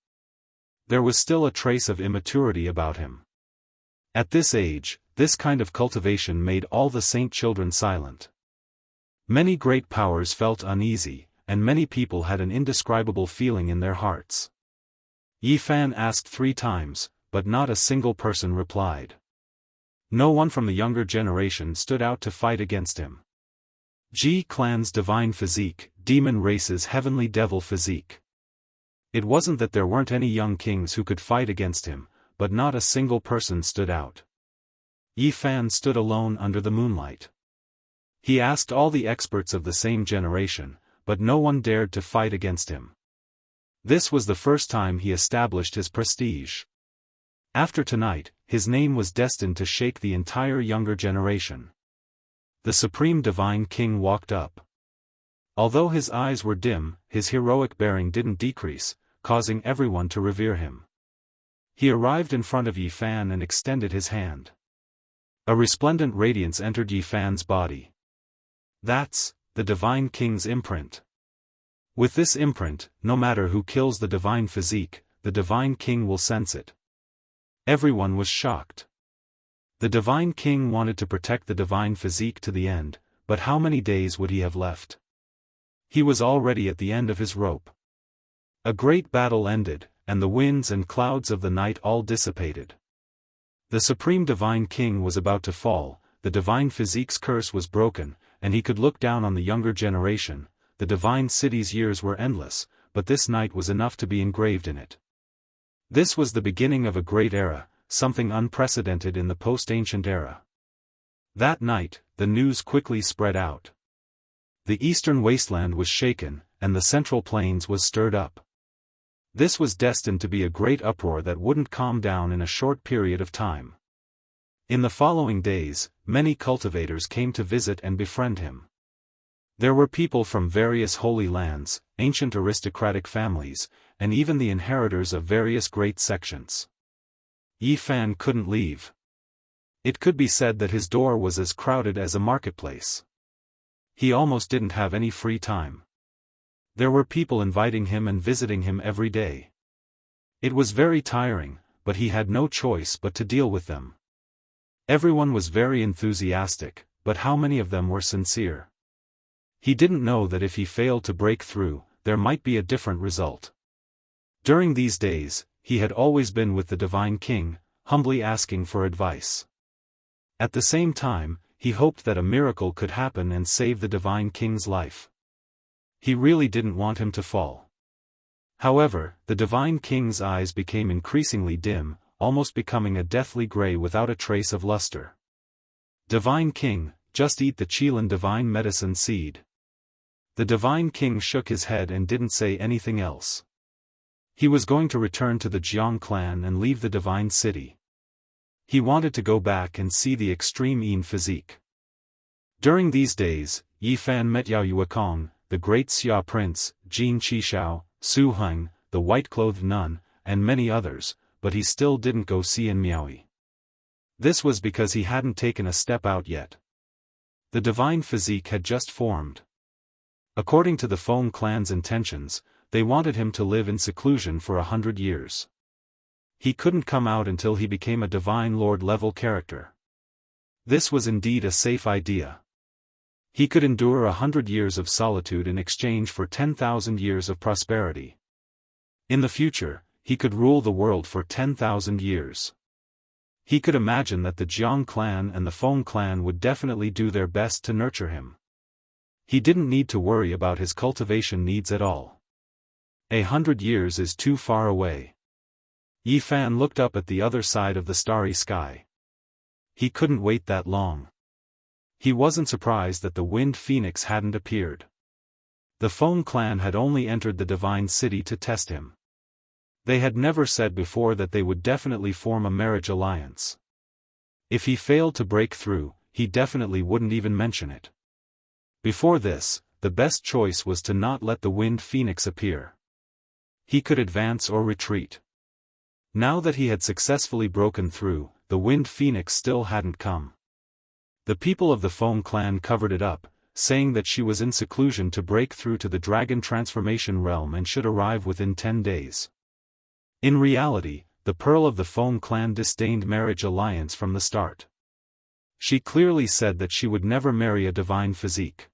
There was still a trace of immaturity about him. At this age, this kind of cultivation made all the saint children silent. Many great powers felt uneasy, and many people had an indescribable feeling in their hearts. Yi Fan asked 3 times, but not a single person replied. No one from the younger generation stood out to fight against him. Ji clan's divine physique, demon race's heavenly devil physique. It wasn't that there weren't any young kings who could fight against him, but not a single person stood out. Yi Fan stood alone under the moonlight. He asked all the experts of the same generation, but no one dared to fight against him. This was the first time he established his prestige. After tonight, his name was destined to shake the entire younger generation. The Supreme Divine King walked up. Although his eyes were dim, his heroic bearing didn't decrease, causing everyone to revere him. He arrived in front of Yi Fan and extended his hand. A resplendent radiance entered Yi Fan's body. That's the Divine King's imprint. With this imprint, no matter who kills the divine physique, the Divine King will sense it. Everyone was shocked. The Divine King wanted to protect the divine physique to the end, but how many days would he have left? He was already at the end of his rope. A great battle ended, and the winds and clouds of the night all dissipated. The Supreme Divine King was about to fall, the divine physique's curse was broken, and he could look down on the younger generation. The divine city's years were endless, but this night was enough to be engraved in it. This was the beginning of a great era, something unprecedented in the post-ancient era. That night, the news quickly spread out. The eastern wasteland was shaken, and the central plains was stirred up. This was destined to be a great uproar that wouldn't calm down in a short period of time. In the following days, many cultivators came to visit and befriend him. There were people from various holy lands, ancient aristocratic families, and even the inheritors of various great sections. Yi Fan couldn't leave. It could be said that his door was as crowded as a marketplace. He almost didn't have any free time. There were people inviting him and visiting him every day. It was very tiring, but he had no choice but to deal with them. Everyone was very enthusiastic, but how many of them were sincere? He didn't know that if he failed to break through, there might be a different result. During these days, he had always been with the Divine King, humbly asking for advice. At the same time, he hoped that a miracle could happen and save the Divine King's life. He really didn't want him to fall. However, the Divine King's eyes became increasingly dim, almost becoming a deathly gray without a trace of luster. Divine King, just eat the Qilin divine medicine seed. The Divine King shook his head and didn't say anything else. He was going to return to the Jianghu clan and leave the divine city. He wanted to go back and see the extreme Yin physique. During these days, Yi Fan met Yao Yuekong, the great Xia prince, Jin Qishao, Su Heng, the white-clothed nun, and many others, but he still didn't go see in Miaoyi. This was because he hadn't taken a step out yet. The divine physique had just formed. According to the Feng clan's intentions, they wanted him to live in seclusion for 100 years. He couldn't come out until he became a divine lord-level character. This was indeed a safe idea. He could endure 100 years of solitude in exchange for 10,000 years of prosperity. In the future, he could rule the world for 10,000 years. He could imagine that the Jianghu clan and the Feng clan would definitely do their best to nurture him. He didn't need to worry about his cultivation needs at all. 100 years is too far away. Yi Fan looked up at the other side of the starry sky. He couldn't wait that long. He wasn't surprised that the Wind Phoenix hadn't appeared. The Feng clan had only entered the divine city to test him. They had never said before that they would definitely form a marriage alliance. If he failed to break through, he definitely wouldn't even mention it. Before this, the best choice was to not let the Wind Phoenix appear. He could advance or retreat. Now that he had successfully broken through, the Wind Phoenix still hadn't come. The people of the Feng clan covered it up, saying that she was in seclusion to break through to the dragon transformation realm and should arrive within 10 days. In reality, the Pearl of the Foam clan disdained marriage alliance from the start. She clearly said that she would never marry a divine physique.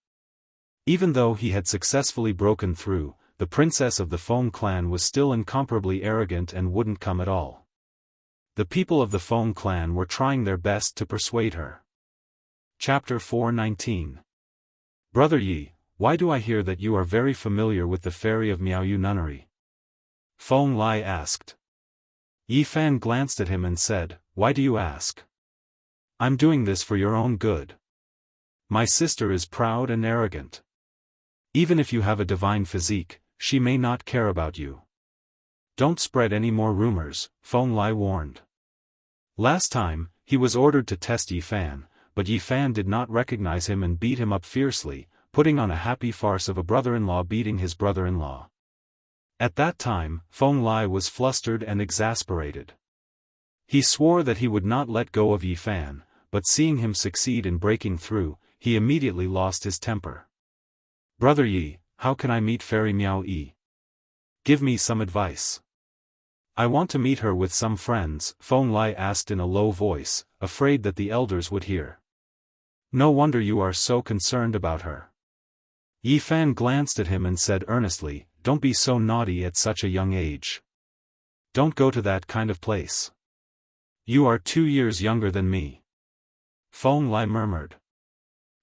Even though he had successfully broken through, the princess of the Foam clan was still incomparably arrogant and wouldn't come at all. The people of the Foam clan were trying their best to persuade her. Chapter 419. Brother Yi, why do I hear that you are very familiar with the fairy of Miaoyu nunnery? Feng Lai asked. Yi Fan glanced at him and said, Why do you ask? I'm doing this for your own good. My sister is proud and arrogant. Even if you have a divine physique, she may not care about you. Don't spread any more rumors, Feng Lai warned. Last time, he was ordered to test Yi Fan, but Yi Fan did not recognize him and beat him up fiercely, putting on a happy farce of a brother-in-law beating his brother-in-law. At that time, Feng Lai was flustered and exasperated. He swore that he would not let go of Yi Fan, but seeing him succeed in breaking through, he immediately lost his temper. Brother Yi, how can I meet Fairy Miao Yi? Give me some advice. I want to meet her with some friends, Feng Lai asked in a low voice, afraid that the elders would hear. No wonder you are so concerned about her. Yi Fan glanced at him and said earnestly, Don't be so naughty at such a young age. Don't go to that kind of place. You are 2 years younger than me. Feng Lai murmured.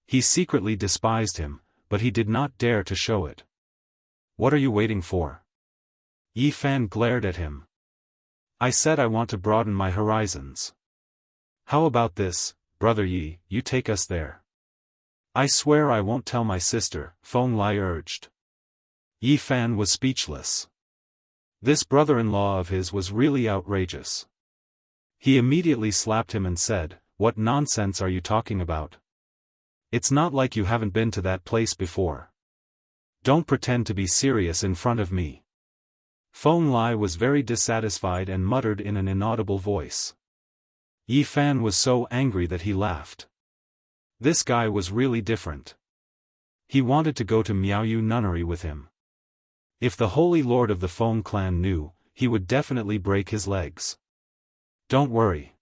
He secretly despised him, but he did not dare to show it. What are you waiting for? Yi Fan glared at him. I said I want to broaden my horizons. How about this, Brother Yi, you take us there. I swear I won't tell my sister, Feng Lai urged. Yi Fan was speechless. This brother-in-law of his was really outrageous. He immediately slapped him and said, What nonsense are you talking about? It's not like you haven't been to that place before. Don't pretend to be serious in front of me. Feng Lai was very dissatisfied and muttered in an inaudible voice. Yi Fan was so angry that he laughed. This guy was really different. He wanted to go to Miaoyu nunnery with him. If the Holy Lord of the Foam clan knew, he would definitely break his legs. Don't worry.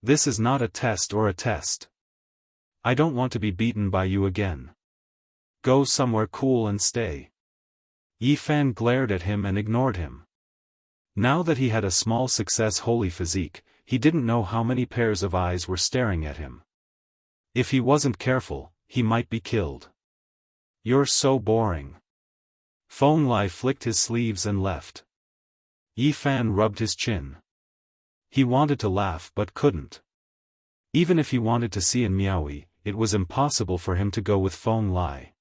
This is not a test or a test. I don't want to be beaten by you again. Go somewhere cool and stay. Yi Fan glared at him and ignored him. Now that he had a small success holy physique, he didn't know how many pairs of eyes were staring at him. If he wasn't careful, he might be killed. You're so boring. Feng Lai flicked his sleeves and left. Yi Fan rubbed his chin. He wanted to laugh but couldn't. Even if he wanted to see in Miaoyi, it was impossible for him to go with Feng Lai.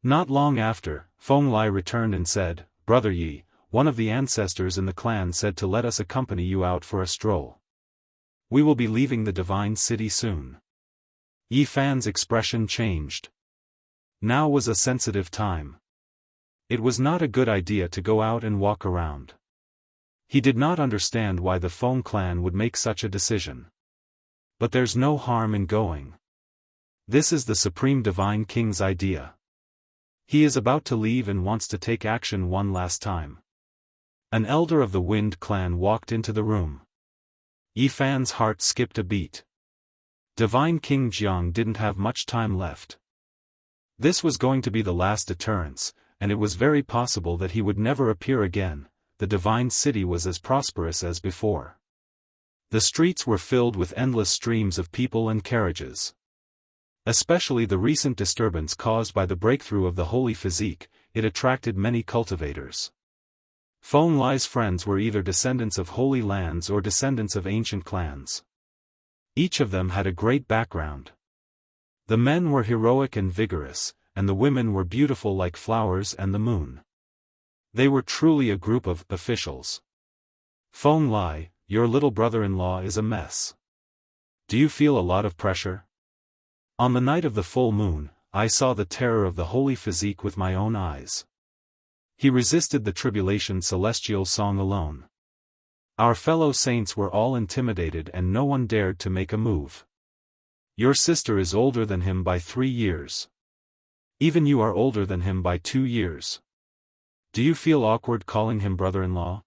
Not long after, Feng Lai returned and said, Brother Yi, one of the ancestors in the clan said to let us accompany you out for a stroll. We will be leaving the divine city soon. Yi Fan's expression changed. Now was a sensitive time. It was not a good idea to go out and walk around. He did not understand why the Foam clan would make such a decision. But there's no harm in going. This is the Supreme Divine King's idea. He is about to leave and wants to take action one last time. An elder of the Wind clan walked into the room. Yi Fan's heart skipped a beat. Divine King Jiang didn't have much time left. This was going to be the last deterrence, and it was very possible that he would never appear again. The divine city was as prosperous as before. The streets were filled with endless streams of people and carriages. Especially the recent disturbance caused by the breakthrough of the holy physique, it attracted many cultivators. Feng Lai's friends were either descendants of holy lands or descendants of ancient clans. Each of them had a great background. The men were heroic and vigorous, and the women were beautiful like flowers and the moon. They were truly a group of officials. Feng Lai, your little brother-in-law is a mess. Do you feel a lot of pressure? On the night of the full moon, I saw the terror of the holy physique with my own eyes. He resisted the tribulation celestial song alone. Our fellow saints were all intimidated and no one dared to make a move. Your sister is older than him by 3 years. Even you are older than him by 2 years. Do you feel awkward calling him brother-in-law?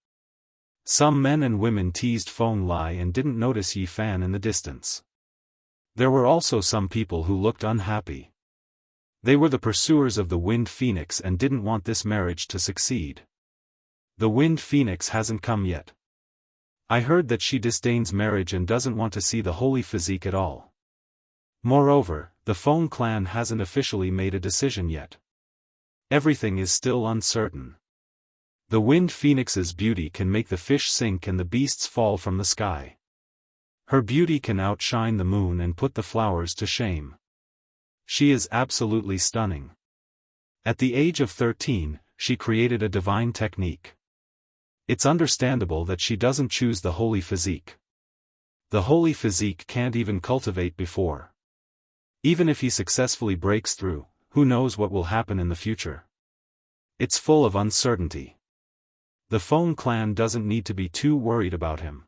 Some men and women teased Feng Lai and didn't notice Yi Fan in the distance. There were also some people who looked unhappy. They were the pursuers of the Wind Phoenix and didn't want this marriage to succeed. The Wind Phoenix hasn't come yet. I heard that she disdains marriage and doesn't want to see the holy physique at all. Moreover, the Feng clan hasn't officially made a decision yet. Everything is still uncertain. The Wind Phoenix's beauty can make the fish sink and the beasts fall from the sky. Her beauty can outshine the moon and put the flowers to shame. She is absolutely stunning. At the age of 13, she created a divine technique. It's understandable that she doesn't choose the holy physique. The holy physique can't even cultivate before. Even if he successfully breaks through, who knows what will happen in the future? It's full of uncertainty. The Feng clan doesn't need to be too worried about him.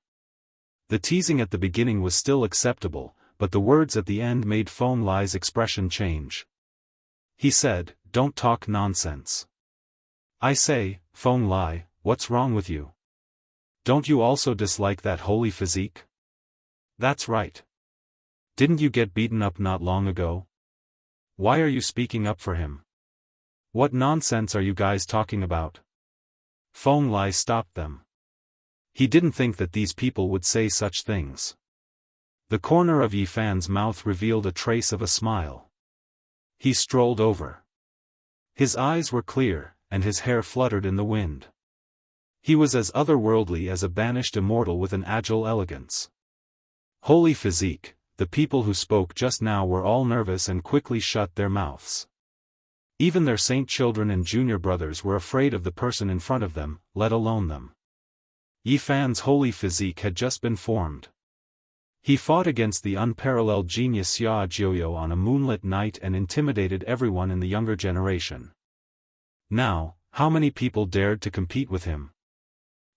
The teasing at the beginning was still acceptable, but the words at the end made Feng Lai's expression change. He said, "Don't talk nonsense." I say, Feng Lai, what's wrong with you? Don't you also dislike that holy physique? That's right. Didn't you get beaten up not long ago? Why are you speaking up for him? What nonsense are you guys talking about? Feng Lai stopped them. He didn't think that these people would say such things. The corner of Yi Fan's mouth revealed a trace of a smile. He strolled over. His eyes were clear, and his hair fluttered in the wind. He was as otherworldly as a banished immortal with an agile elegance. Holy physique, the people who spoke just now were all nervous and quickly shut their mouths. Even their saint children and junior brothers were afraid of the person in front of them, let alone them. Yi Fan's holy physique had just been formed. He fought against the unparalleled genius Xia Jiuyo on a moonlit night and intimidated everyone in the younger generation. Now, how many people dared to compete with him?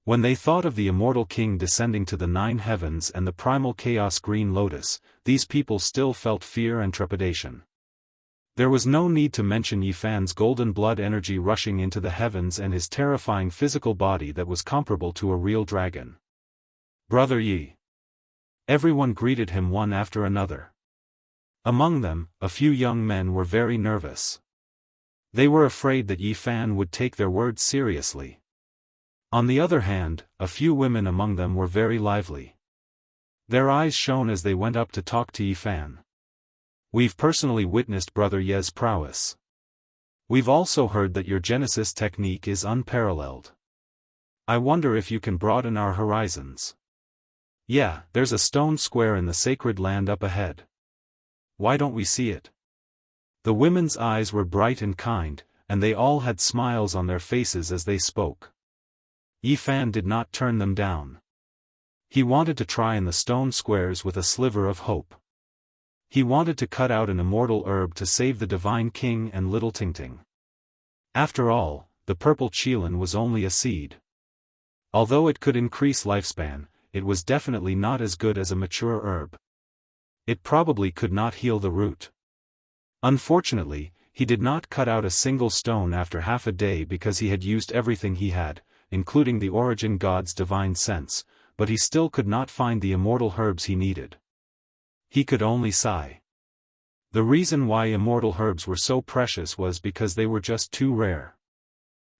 When they thought of the immortal king descending to the 9 heavens and the primal chaos green lotus, these people still felt fear and trepidation. There was no need to mention Yi Fan's golden blood energy rushing into the heavens and his terrifying physical body that was comparable to a real dragon. Brother Yi. Everyone greeted him one after another. Among them, a few young men were very nervous. They were afraid that Yi Fan would take their words seriously. On the other hand, a few women among them were very lively. Their eyes shone as they went up to talk to Yi Fan. We've personally witnessed Brother Ye's prowess. We've also heard that your Genesis technique is unparalleled. I wonder if you can broaden our horizons. Yeah, there's a stone square in the sacred land up ahead. Why don't we see it? The women's eyes were bright and kind, and they all had smiles on their faces as they spoke. Yi Fan did not turn them down. He wanted to try in the stone squares with a sliver of hope. He wanted to cut out an immortal herb to save the divine king and little Tingting. After all, the purple qilin was only a seed. Although it could increase lifespan, it was definitely not as good as a mature herb. It probably could not heal the root. Unfortunately, he did not cut out a single stone after half a day because he had used everything he had, including the origin god's divine sense, but he still could not find the immortal herbs he needed. He could only sigh. The reason why immortal herbs were so precious was because they were just too rare.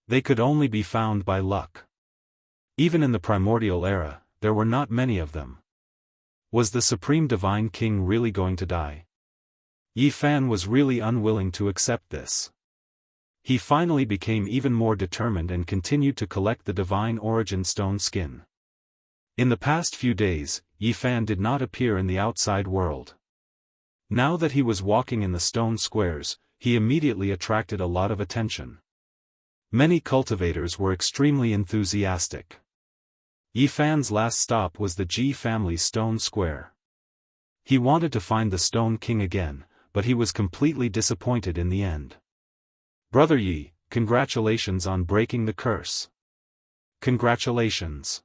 They could only be found by luck. Even in the primordial era, there were not many of them. Was the Supreme Divine King really going to die? Yi Fan was really unwilling to accept this. He finally became even more determined and continued to collect the divine origin stone skin. In the past few days, Yi Fan did not appear in the outside world. Now that he was walking in the stone squares, he immediately attracted a lot of attention. Many cultivators were extremely enthusiastic. Yi Fan's last stop was the Ji family stone square. He wanted to find the Stone King again, but he was completely disappointed in the end. Brother Yi, congratulations on breaking the curse. Congratulations.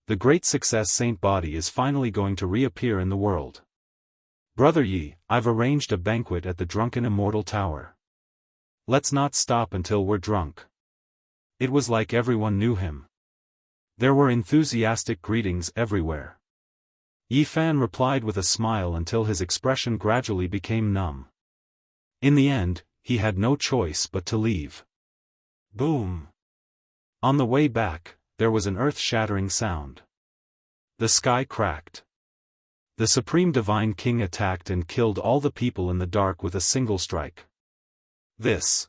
The great success Saint Body is finally going to reappear in the world. Brother Yi, I've arranged a banquet at the Drunken Immortal Tower. Let's not stop until we're drunk. It was like everyone knew him. There were enthusiastic greetings everywhere. Yi Fan replied with a smile until his expression gradually became numb. In the end, he had no choice but to leave. Boom! On the way back, there was an earth-shattering sound. The sky cracked. The Supreme Divine King attacked and killed all the people in the dark with a single strike. The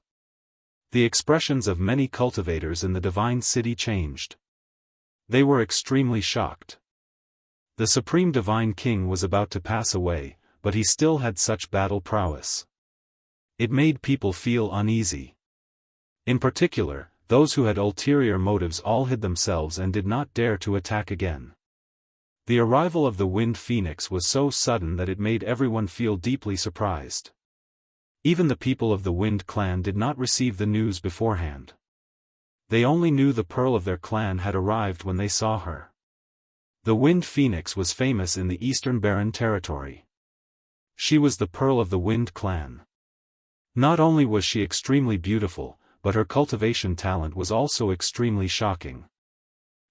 expressions of many cultivators in the Divine City changed. They were extremely shocked. The Supreme Divine King was about to pass away, but he still had such battle prowess. It made people feel uneasy. In particular, those who had ulterior motives all hid themselves and did not dare to attack again. The arrival of the Wind Phoenix was so sudden that it made everyone feel deeply surprised. Even the people of the Wind clan did not receive the news beforehand. They only knew the pearl of their clan had arrived when they saw her. The Wind Phoenix was famous in the Eastern Barren territory. She was the pearl of the Wind clan. Not only was she extremely beautiful, but her cultivation talent was also extremely shocking.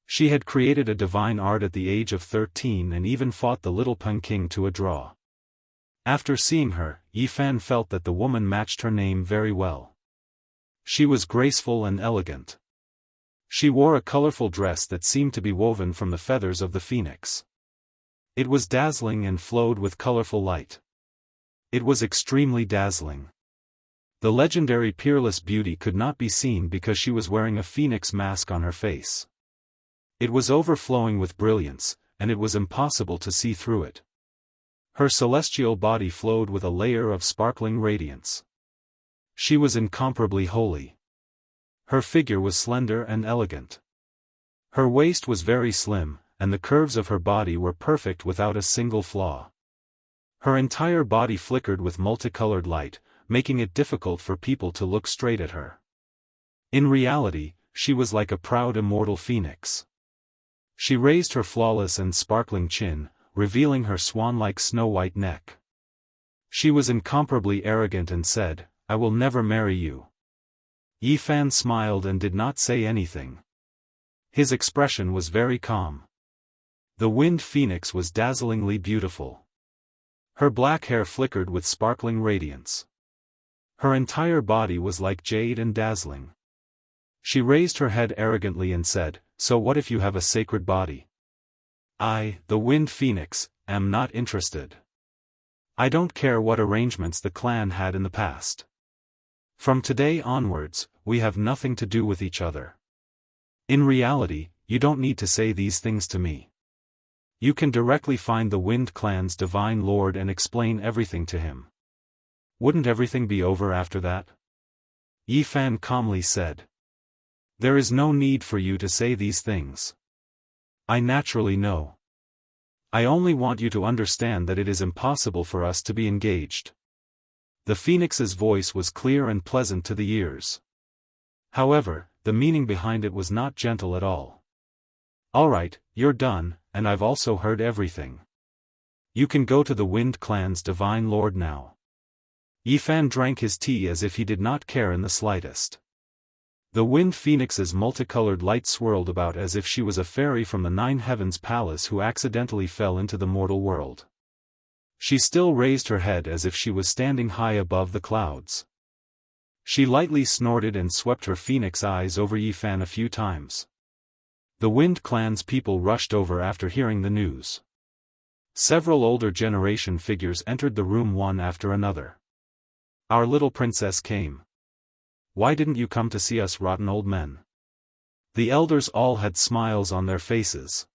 She had created a divine art at the age of 13 and even fought the Little Pun King to a draw. After seeing her, Yi Fan felt that the woman matched her name very well. She was graceful and elegant. She wore a colorful dress that seemed to be woven from the feathers of the phoenix. It was dazzling and flowed with colorful light. It was extremely dazzling. The legendary peerless beauty could not be seen because she was wearing a phoenix mask on her face. It was overflowing with brilliance, and it was impossible to see through it. Her celestial body flowed with a layer of sparkling radiance. She was incomparably holy. Her figure was slender and elegant. Her waist was very slim, and the curves of her body were perfect without a single flaw. Her entire body flickered with multicolored light, making it difficult for people to look straight at her. In reality, she was like a proud immortal phoenix. She raised her flawless and sparkling chin, revealing her swan-like snow-white neck. She was incomparably arrogant and said, "I will never marry you." Yi Fan smiled and did not say anything. His expression was very calm. The Wind Phoenix was dazzlingly beautiful. Her black hair flickered with sparkling radiance. Her entire body was like jade and dazzling. She raised her head arrogantly and said, "So what if you have a sacred body? I, the Wind Phoenix, am not interested. I don't care what arrangements the clan had in the past. From today onwards, we have nothing to do with each other. In reality, you don't need to say these things to me. You can directly find the Wind clan's divine lord and explain everything to him. Wouldn't everything be over after that?" Yi Fan calmly said. "There is no need for you to say these things. I naturally know. I only want you to understand that it is impossible for us to be engaged." The phoenix's voice was clear and pleasant to the ears. However, the meaning behind it was not gentle at all. "Alright, you're done, and I've also heard everything. You can go to the Wind clan's divine lord now." Yi Fan drank his tea as if he did not care in the slightest. The Wind Phoenix's multicolored light swirled about as if she was a fairy from the Nine Heavens Palace who accidentally fell into the mortal world. She still raised her head as if she was standing high above the clouds. She lightly snorted and swept her phoenix eyes over Yi Fan a few times. The Wind clan's people rushed over after hearing the news. Several older generation figures entered the room one after another. "Our little princess came. Why didn't you come to see us rotten old men?" The elders all had smiles on their faces.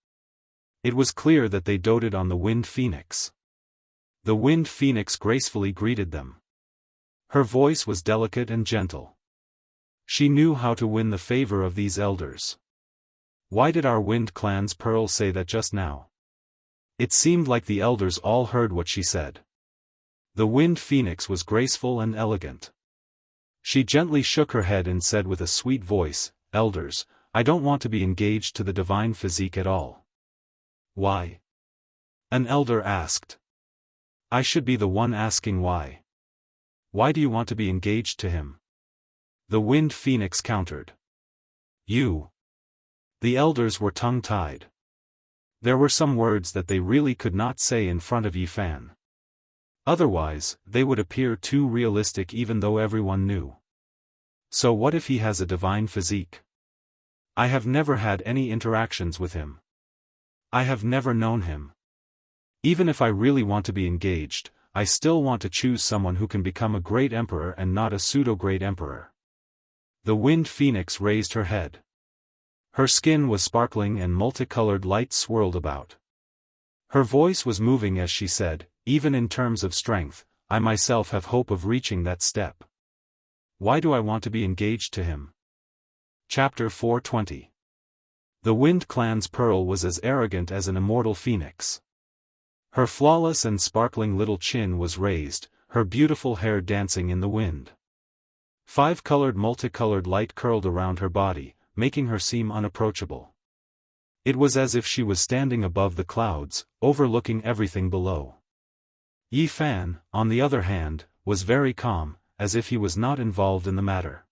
It was clear that they doted on the Wind Phoenix. The Wind Phoenix gracefully greeted them. Her voice was delicate and gentle. She knew how to win the favor of these elders. Why did our Wind clan's pearl say that just now? It seemed like the elders all heard what she said. The Wind Phoenix was graceful and elegant. She gently shook her head and said with a sweet voice, "Elders, I don't want to be engaged to the divine physique at all." "Why?" an elder asked. "I should be the one asking why. Why do you want to be engaged to him?" The Wind Phoenix countered. You. The elders were tongue-tied. There were some words that they really could not say in front of Yi Fan. Otherwise, they would appear too realistic even though everyone knew. So what if he has a divine physique? I have never had any interactions with him. I have never known him. Even if I really want to be engaged, I still want to choose someone who can become a great emperor and not a pseudo-great emperor. The Wind Phoenix raised her head. Her skin was sparkling and multicolored light swirled about. Her voice was moving as she said, even in terms of strength, I myself have hope of reaching that step. Why do I want to be engaged to him? Chapter 420. The Wind Clan's Pearl was as arrogant as an immortal phoenix. Her flawless and sparkling little chin was raised, her beautiful hair dancing in the wind. 5-colored multicolored light curled around her body, making her seem unapproachable. It was as if she was standing above the clouds, overlooking everything below. Yi Fan, on the other hand, was very calm, as if he was not involved in the matter.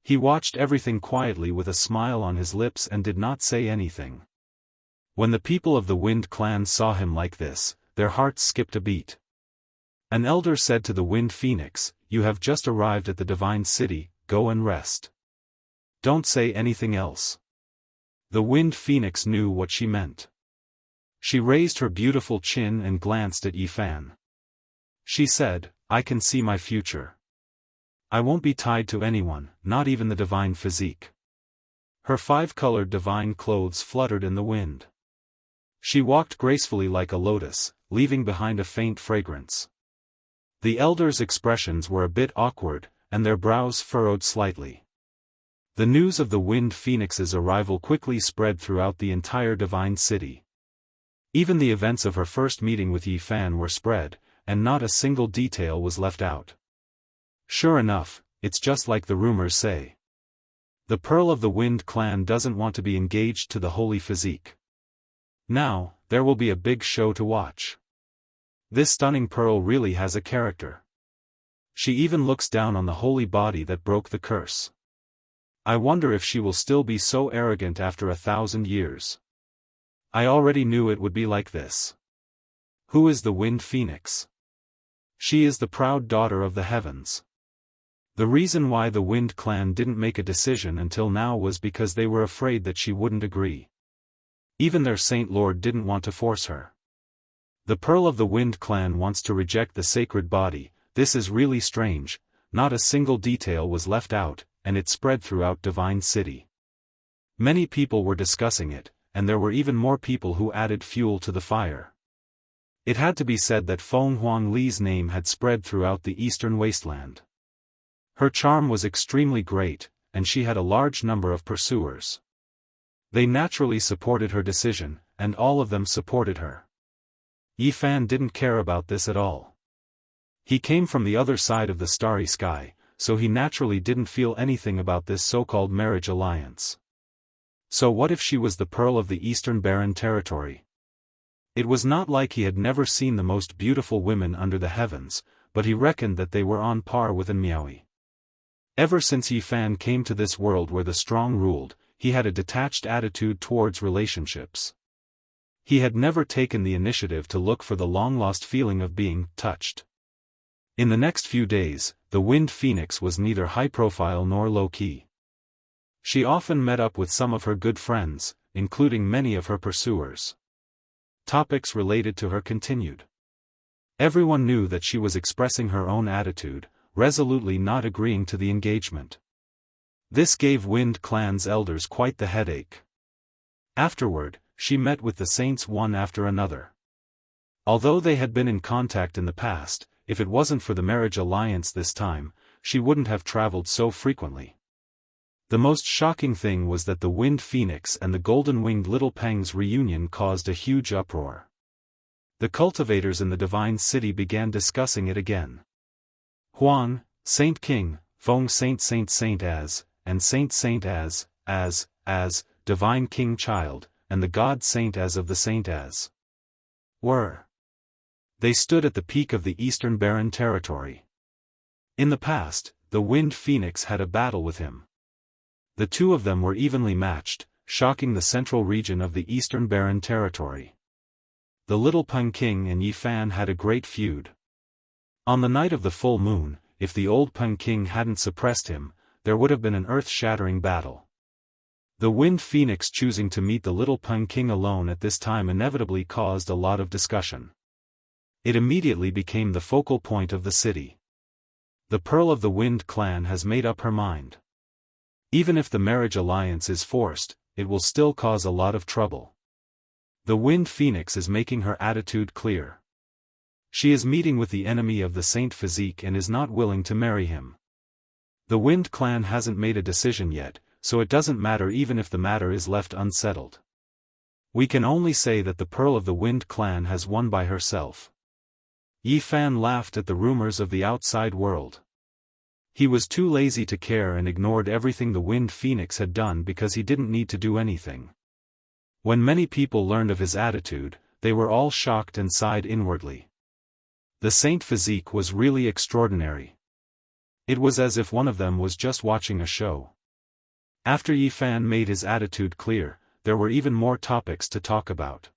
He watched everything quietly with a smile on his lips and did not say anything. When the people of the Wind Clan saw him like this, their hearts skipped a beat. An elder said to the Wind Phoenix, "You have just arrived at the Divine City, go and rest. Don't say anything else." The Wind Phoenix knew what she meant. She raised her beautiful chin and glanced at Yi Fan. She said, "I can see my future. I won't be tied to anyone, not even the divine physique." Her 5-colored divine clothes fluttered in the wind. She walked gracefully like a lotus, leaving behind a faint fragrance. The elders' expressions were a bit awkward, and their brows furrowed slightly. The news of the Wind Phoenix's arrival quickly spread throughout the entire Divine City. Even the events of her first meeting with Yi Fan were spread, and not a single detail was left out. Sure enough, it's just like the rumors say. The Pearl of the Wind Clan doesn't want to be engaged to the holy physique. Now, there will be a big show to watch. This stunning pearl really has a character. She even looks down on the holy body that broke the curse. I wonder if she will still be so arrogant after 1,000 years. I already knew it would be like this. Who is the Wind Phoenix? She is the proud daughter of the heavens. The reason why the Wind Clan didn't make a decision until now was because they were afraid that she wouldn't agree. Even their Saint Lord didn't want to force her. The Pearl of the Wind Clan wants to reject the sacred body. This is really strange, not a single detail was left out, and it spread throughout Divine City. Many people were discussing it, and there were even more people who added fuel to the fire. It had to be said that Feng Huangli's name had spread throughout the eastern wasteland. Her charm was extremely great, and she had a large number of pursuers. They naturally supported her decision, and all of them supported her. Yi Fan didn't care about this at all. He came from the other side of the starry sky, so he naturally didn't feel anything about this so-called marriage alliance. So what if she was the Pearl of the Eastern Barren Territory? It was not like he had never seen the most beautiful women under the heavens, but he reckoned that they were on par with an Miaoi. Ever since Yi Fan came to this world where the strong ruled, he had a detached attitude towards relationships. He had never taken the initiative to look for the long-lost feeling of being touched. In the next few days, the Wind Phoenix was neither high-profile nor low-key. She often met up with some of her good friends, including many of her pursuers. Topics related to her continued. Everyone knew that she was expressing her own attitude, resolutely not agreeing to the engagement. This gave Wind Clan's elders quite the headache. Afterward, she met with the saints one after another. Although they had been in contact in the past, if it wasn't for the marriage alliance this time, she wouldn't have traveled so frequently. The most shocking thing was that the Wind Phoenix and the golden-winged Little Peng's reunion caused a huge uproar. The cultivators in the Divine City began discussing it again. Huan, Saint King, Feng Saint and Saint as, Divine King Child, and the God Saint as of the Saint as. Were. They stood at the peak of the Eastern Barren Territory. In the past, the Wind Phoenix had a battle with him. The two of them were evenly matched, shocking the central region of the Eastern Barren Territory. The Little Peng King and Yi Fan had a great feud. On the night of the full moon, if the old Peng King hadn't suppressed him, there would have been an earth-shattering battle. The Wind Phoenix choosing to meet the Little Peng King alone at this time inevitably caused a lot of discussion. It immediately became the focal point of the city. The Pearl of the Wind clan has made up her mind. Even if the marriage alliance is forced, it will still cause a lot of trouble. The Wind Phoenix is making her attitude clear. She is meeting with the enemy of the Saint Physique and is not willing to marry him. The Wind clan hasn't made a decision yet, so it doesn't matter even if the matter is left unsettled. We can only say that the Pearl of the Wind clan has won by herself. Yi Fan laughed at the rumors of the outside world. He was too lazy to care and ignored everything the Wind Phoenix had done because he didn't need to do anything. When many people learned of his attitude, they were all shocked and sighed inwardly. The Saint Physique was really extraordinary. It was as if one of them was just watching a show. After Yi Fan made his attitude clear, there were even more topics to talk about.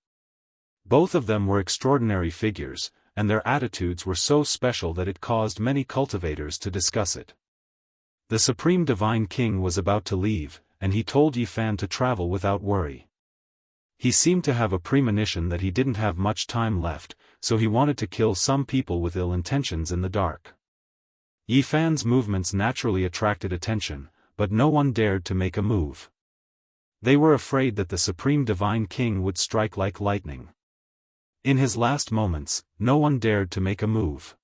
Both of them were extraordinary figures, and their attitudes were so special that it caused many cultivators to discuss it. The Supreme Divine King was about to leave, and he told Yi Fan to travel without worry. He seemed to have a premonition that he didn't have much time left, so he wanted to kill some people with ill intentions in the dark. Yi Fan's movements naturally attracted attention, but no one dared to make a move. They were afraid that the Supreme Divine King would strike like lightning. In his last moments, no one dared to make a move.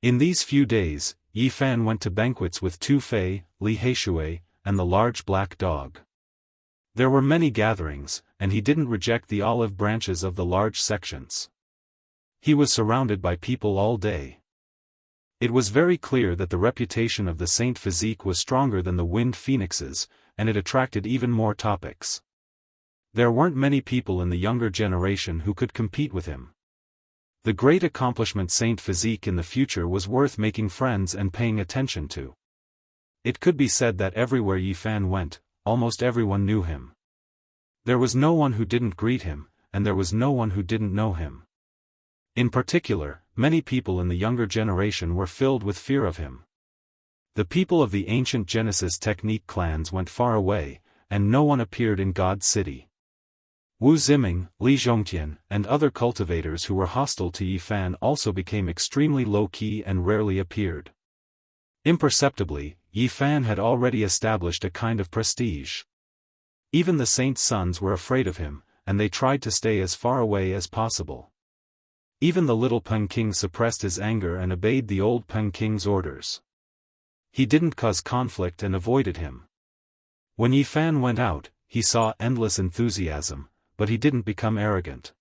In these few days, Yi Fan went to banquets with Tu Fei, Li Heishui, and the large black dog. There were many gatherings, and he didn't reject the olive branches of the large sections. He was surrounded by people all day. It was very clear that the reputation of the Saint Physique was stronger than the Wind Phoenix's, and it attracted even more topics. There weren't many people in the younger generation who could compete with him. The great accomplishment Saint Physique in the future was worth making friends and paying attention to. It could be said that everywhere Yi Fan went, almost everyone knew him. There was no one who didn't greet him, and there was no one who didn't know him. In particular, many people in the younger generation were filled with fear of him. The people of the ancient Genesis technique clans went far away, and no one appeared in God's city. Wu Ziming, Li Zhongtian, and other cultivators who were hostile to Yi Fan also became extremely low-key and rarely appeared. Imperceptibly, Yi Fan had already established a kind of prestige. Even the saints' sons were afraid of him, and they tried to stay as far away as possible. Even the Little Peng King suppressed his anger and obeyed the old Peng King's orders. He didn't cause conflict and avoided him. When Yi Fan went out, he saw endless enthusiasm, but he didn't become arrogant.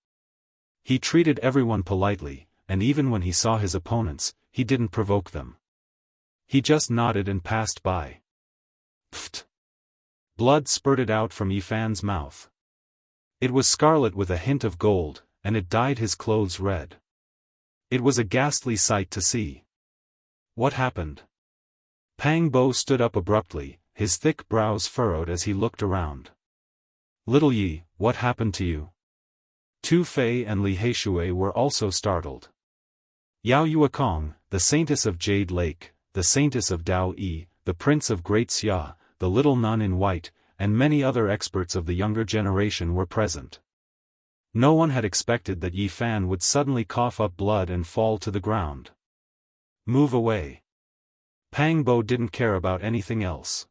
He treated everyone politely, and even when he saw his opponents, he didn't provoke them. He just nodded and passed by. Pfft! Blood spurted out from Yi Fan's mouth. It was scarlet with a hint of gold, and it dyed his clothes red. It was a ghastly sight to see. What happened? Pang Bo stood up abruptly, his thick brows furrowed as he looked around. Little Yi, what happened to you? Tu Fei and Li Heishui were also startled. Yao Yuekong, the saintess of Jade Lake, the saintess of Dao Yi, the prince of Great Xia, the little nun in white, and many other experts of the younger generation were present. No one had expected that Yi Fan would suddenly cough up blood and fall to the ground. Move away. Pang Bo didn't care about anything else.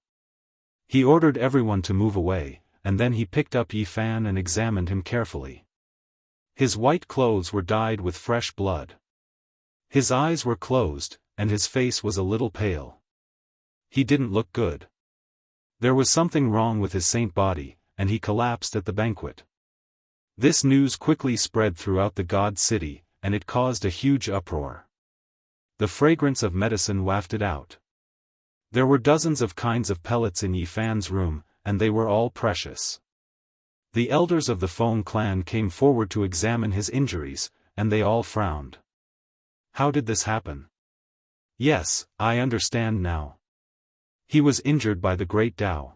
He ordered everyone to move away, and then he picked up Yi Fan and examined him carefully. His white clothes were dyed with fresh blood. His eyes were closed, and his face was a little pale. He didn't look good. There was something wrong with his saint body, and he collapsed at the banquet. This news quickly spread throughout the god city, and it caused a huge uproar. The fragrance of medicine wafted out. There were dozens of kinds of pellets in Yi Fan's room, and they were all precious. The elders of the Feng clan came forward to examine his injuries, and they all frowned. How did this happen? Yes, I understand now. He was injured by the great Tao.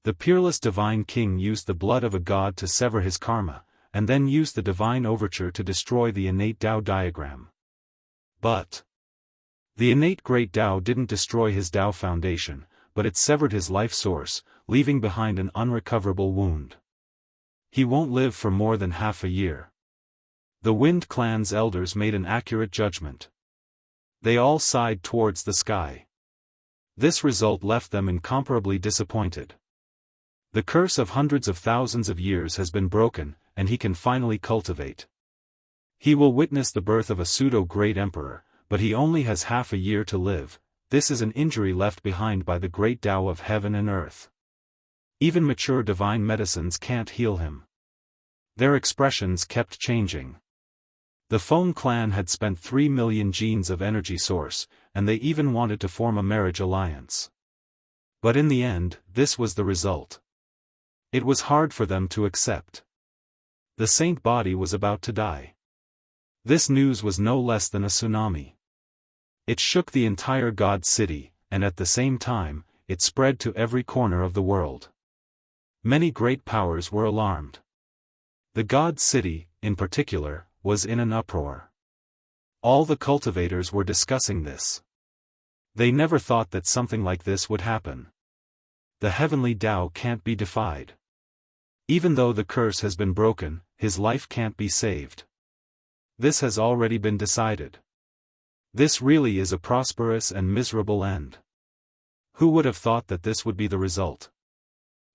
The peerless divine king used the blood of a god to sever his karma, and then used the divine overture to destroy the innate Tao diagram. But the innate great Tao didn't destroy his Tao foundation, but it severed his life source, leaving behind an unrecoverable wound. He won't live for more than half a year. The Wind Clan's elders made an accurate judgment. They all sighed towards the sky. This result left them incomparably disappointed. The curse of hundreds of thousands of years has been broken, and he can finally cultivate. He will witness the birth of a pseudo-great emperor, but he only has half a year to live. This is an injury left behind by the great Tao of heaven and earth. Even mature divine medicines can't heal him. Their expressions kept changing. The Feng clan had spent 3 million genes of energy source, and they even wanted to form a marriage alliance. But in the end, this was the result. It was hard for them to accept. The saint body was about to die. This news was no less than a tsunami. It shook the entire God city, and at the same time, it spread to every corner of the world. Many great powers were alarmed. The God city, in particular, was in an uproar. All the cultivators were discussing this. They never thought that something like this would happen. The heavenly Tao can't be defied. Even though the curse has been broken, his life can't be saved. This has already been decided. This really is a prosperous and miserable end. Who would have thought that this would be the result?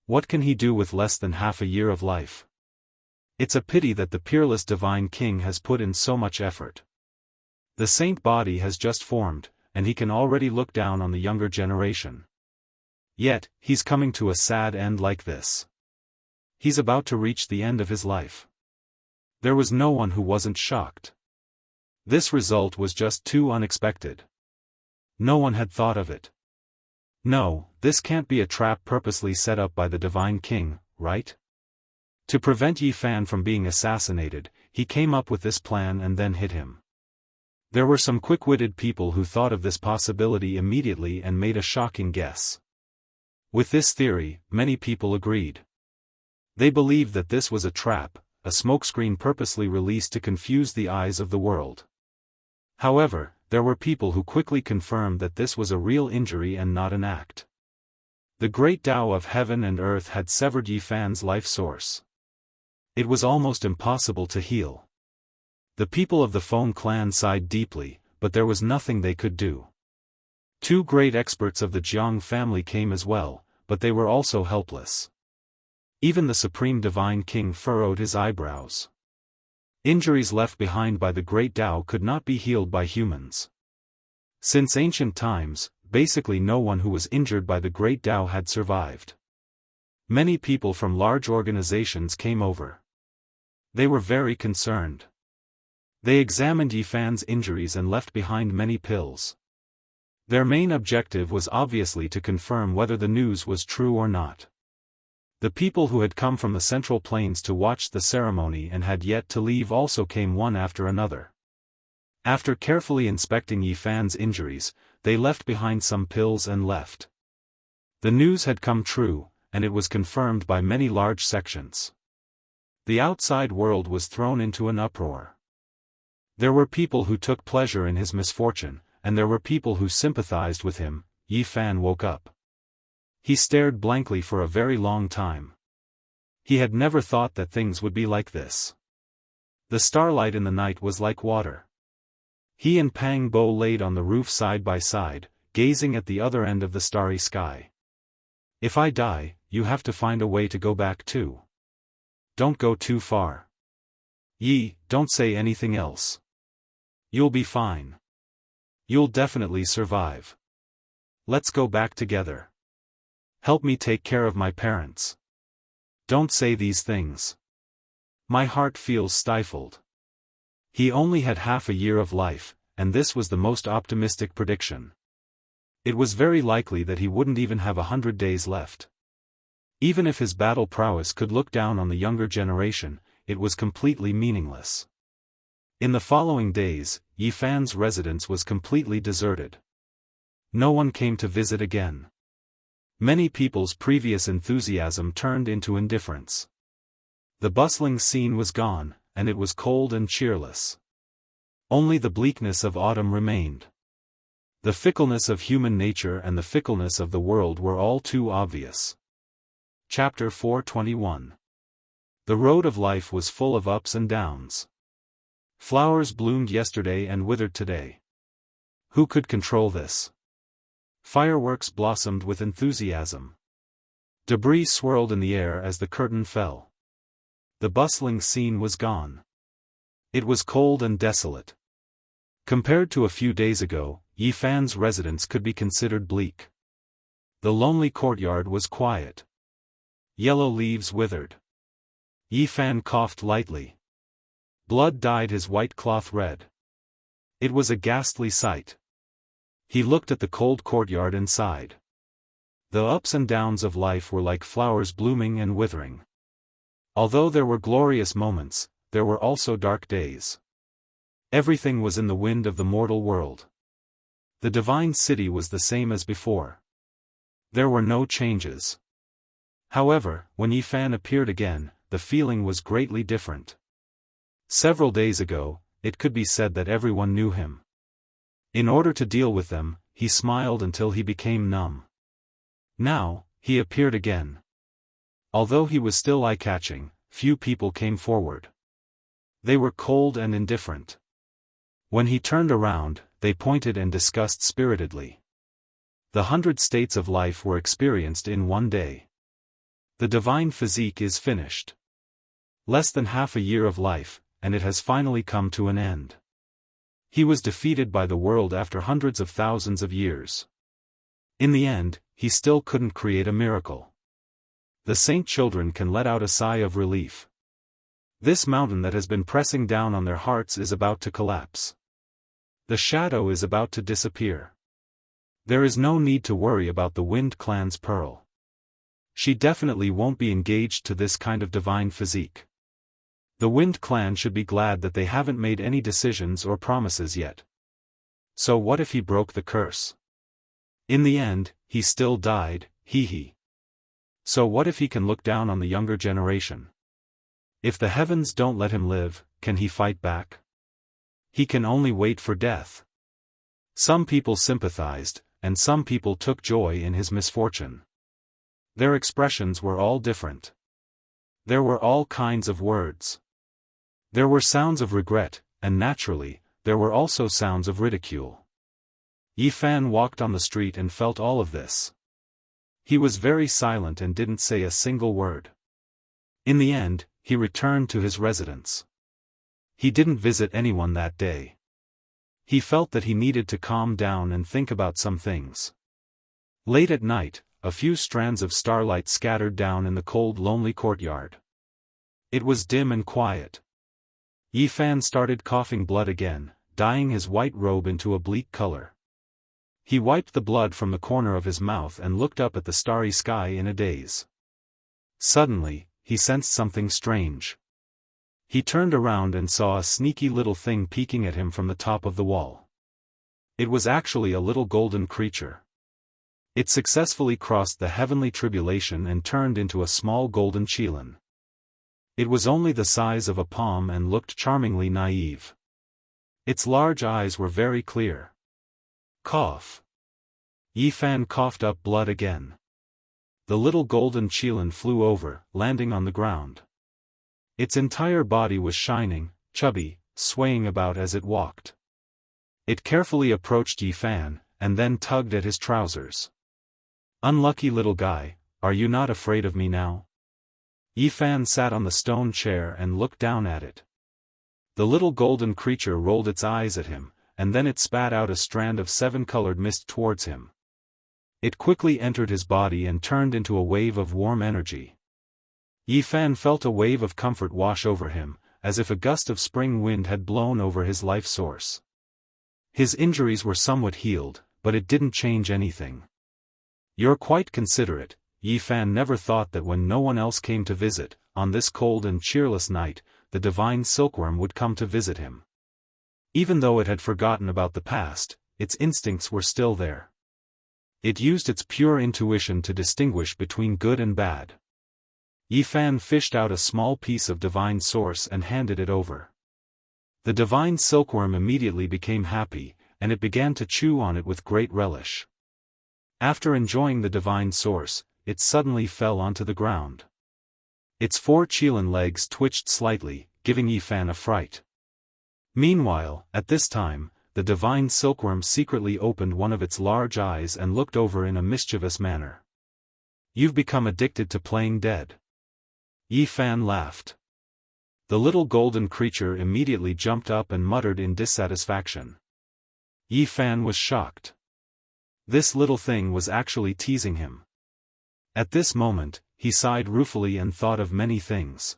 What can he do with less than half a year of life? It's a pity that the peerless divine king has put in so much effort. The saint body has just formed, and he can already look down on the younger generation. Yet, he's coming to a sad end like this. He's about to reach the end of his life. There was no one who wasn't shocked. This result was just too unexpected. No one had thought of it. No, this can't be a trap purposely set up by the divine king, right? To prevent Yi Fan from being assassinated, he came up with this plan and then hit him. There were some quick-witted people who thought of this possibility immediately and made a shocking guess. With this theory, many people agreed. They believed that this was a trap, a smokescreen purposely released to confuse the eyes of the world. However, there were people who quickly confirmed that this was a real injury and not an act. The great Tao of heaven and earth had severed Yi Fan's life source. It was almost impossible to heal. The people of the Feng clan sighed deeply, but there was nothing they could do. 2 great experts of the Jianghu family came as well, but they were also helpless. Even the supreme divine king furrowed his eyebrows. Injuries left behind by the great Tao could not be healed by humans. Since ancient times, basically no one who was injured by the great Tao had survived. Many people from large organizations came over. They were very concerned. They examined Yi Fan's injuries and left behind many pills. Their main objective was obviously to confirm whether the news was true or not. The people who had come from the Central Plains to watch the ceremony and had yet to leave also came one after another. After carefully inspecting Yi Fan's injuries, they left behind some pills and left. The news had come true, and it was confirmed by many large sections. The outside world was thrown into an uproar. There were people who took pleasure in his misfortune, and there were people who sympathized with him. Yi Fan woke up. He stared blankly for a very long time. He had never thought that things would be like this. The starlight in the night was like water. He and Pang Bo laid on the roof side by side, gazing at the other end of the starry sky. If I die, you have to find a way to go back too. Don't go too far. Yi, don't say anything else. You'll be fine. You'll definitely survive. Let's go back together. Help me take care of my parents. Don't say these things. My heart feels stifled. He only had half a year of life, and this was the most optimistic prediction. It was very likely that he wouldn't even have 100 days left. Even if his battle prowess could look down on the younger generation, it was completely meaningless. In the following days, Yi Fan's residence was completely deserted. No one came to visit again. Many people's previous enthusiasm turned into indifference. The bustling scene was gone, and it was cold and cheerless. Only the bleakness of autumn remained. The fickleness of human nature and the fickleness of the world were all too obvious. Chapter 421. The road of life was full of ups and downs. Flowers bloomed yesterday and withered today. Who could control this? Fireworks blossomed with enthusiasm. Debris swirled in the air as the curtain fell. The bustling scene was gone. It was cold and desolate. Compared to a few days ago, Yi Fan's residence could be considered bleak. The lonely courtyard was quiet. Yellow leaves withered. Yi Fan coughed lightly. Blood dyed his white cloth red. It was a ghastly sight. He looked at the cold courtyard and sighed. The ups and downs of life were like flowers blooming and withering. Although there were glorious moments, there were also dark days. Everything was in the wind of the mortal world. The divine city was the same as before. There were no changes. However, when Yi Fan appeared again, the feeling was greatly different. Several days ago, it could be said that everyone knew him. In order to deal with them, he smiled until he became numb. Now, he appeared again. Although he was still eye-catching, few people came forward. They were cold and indifferent. When he turned around, they pointed and discussed spiritedly. The 100 states of life were experienced in one day. The divine physique is finished. Less than half a year of life, and it has finally come to an end. He was defeated by the world after hundreds of thousands of years. In the end, he still couldn't create a miracle. The saint children can let out a sigh of relief. This mountain that has been pressing down on their hearts is about to collapse. The shadow is about to disappear. There is no need to worry about the Wind Clan's Pearl. She definitely won't be engaged to this kind of divine physique. The Wind Clan should be glad that they haven't made any decisions or promises yet. So what if he broke the curse? In the end, he still died, hee. So what if he can look down on the younger generation? If the heavens don't let him live, can he fight back? He can only wait for death. Some people sympathized, and some people took joy in his misfortune. Their expressions were all different. There were all kinds of words. There were sounds of regret, and naturally, there were also sounds of ridicule. Yi Fan walked on the street and felt all of this. He was very silent and didn't say a single word. In the end, he returned to his residence. He didn't visit anyone that day. He felt that he needed to calm down and think about some things. Late at night, a few strands of starlight scattered down in the cold, lonely courtyard. It was dim and quiet. Yi Fan started coughing blood again, dyeing his white robe into a bleak color. He wiped the blood from the corner of his mouth and looked up at the starry sky in a daze. Suddenly, he sensed something strange. He turned around and saw a sneaky little thing peeking at him from the top of the wall. It was actually a little golden creature. It successfully crossed the heavenly tribulation and turned into a small golden qilin. It was only the size of a palm and looked charmingly naive. Its large eyes were very clear. Cough. Yi Fan coughed up blood again. The little golden qilin flew over, landing on the ground. Its entire body was shining, chubby, swaying about as it walked. It carefully approached Yi Fan, and then tugged at his trousers. "Unlucky little guy, are you not afraid of me now?" Yi Fan sat on the stone chair and looked down at it. The little golden creature rolled its eyes at him, and then it spat out a strand of 7-colored mist towards him. It quickly entered his body and turned into a wave of warm energy. Yi Fan felt a wave of comfort wash over him, as if a gust of spring wind had blown over his life source. His injuries were somewhat healed, but it didn't change anything. "You're quite considerate." Yi Fan never thought that when no one else came to visit, on this cold and cheerless night, the divine silkworm would come to visit him. Even though it had forgotten about the past, its instincts were still there. It used its pure intuition to distinguish between good and bad. Yifan fished out a small piece of divine source and handed it over. The divine silkworm immediately became happy, and it began to chew on it with great relish. After enjoying the divine source, it suddenly fell onto the ground. Its 4 qilin legs twitched slightly, giving Yifan a fright. Meanwhile, at this time, the divine silkworm secretly opened one of its large eyes and looked over in a mischievous manner. "You've become addicted to playing dead." Yifan laughed. The little golden creature immediately jumped up and muttered in dissatisfaction. Yifan was shocked. This little thing was actually teasing him. At this moment, he sighed ruefully and thought of many things.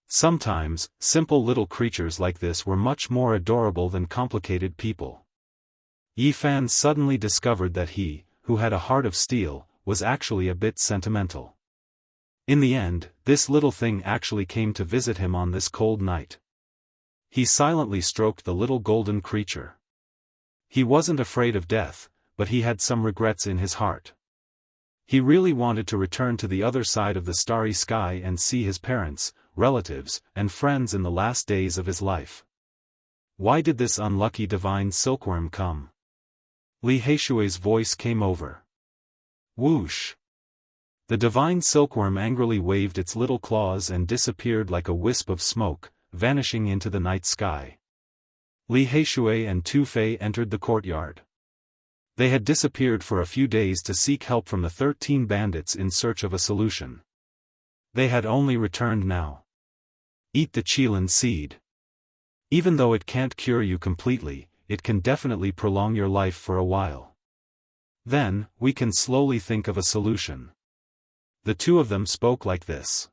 Sometimes, simple little creatures like this were much more adorable than complicated people. Yifan suddenly discovered that he, who had a heart of steel, was actually a bit sentimental. In the end, this little thing actually came to visit him on this cold night. He silently stroked the little golden creature. He wasn't afraid of death, but he had some regrets in his heart. He really wanted to return to the other side of the starry sky and see his parents, relatives, and friends in the last days of his life. Why did this unlucky divine silkworm come? Li Heishui's voice came over. Whoosh! The divine silkworm angrily waved its little claws and disappeared like a wisp of smoke, vanishing into the night sky. Li Heishui and Tu Fei entered the courtyard. They had disappeared for a few days to seek help from the 13 bandits in search of a solution. They had only returned now. Eat the qilin seed. Even though it can't cure you completely, it can definitely prolong your life for a while. Then, we can slowly think of a solution. The two of them spoke like this.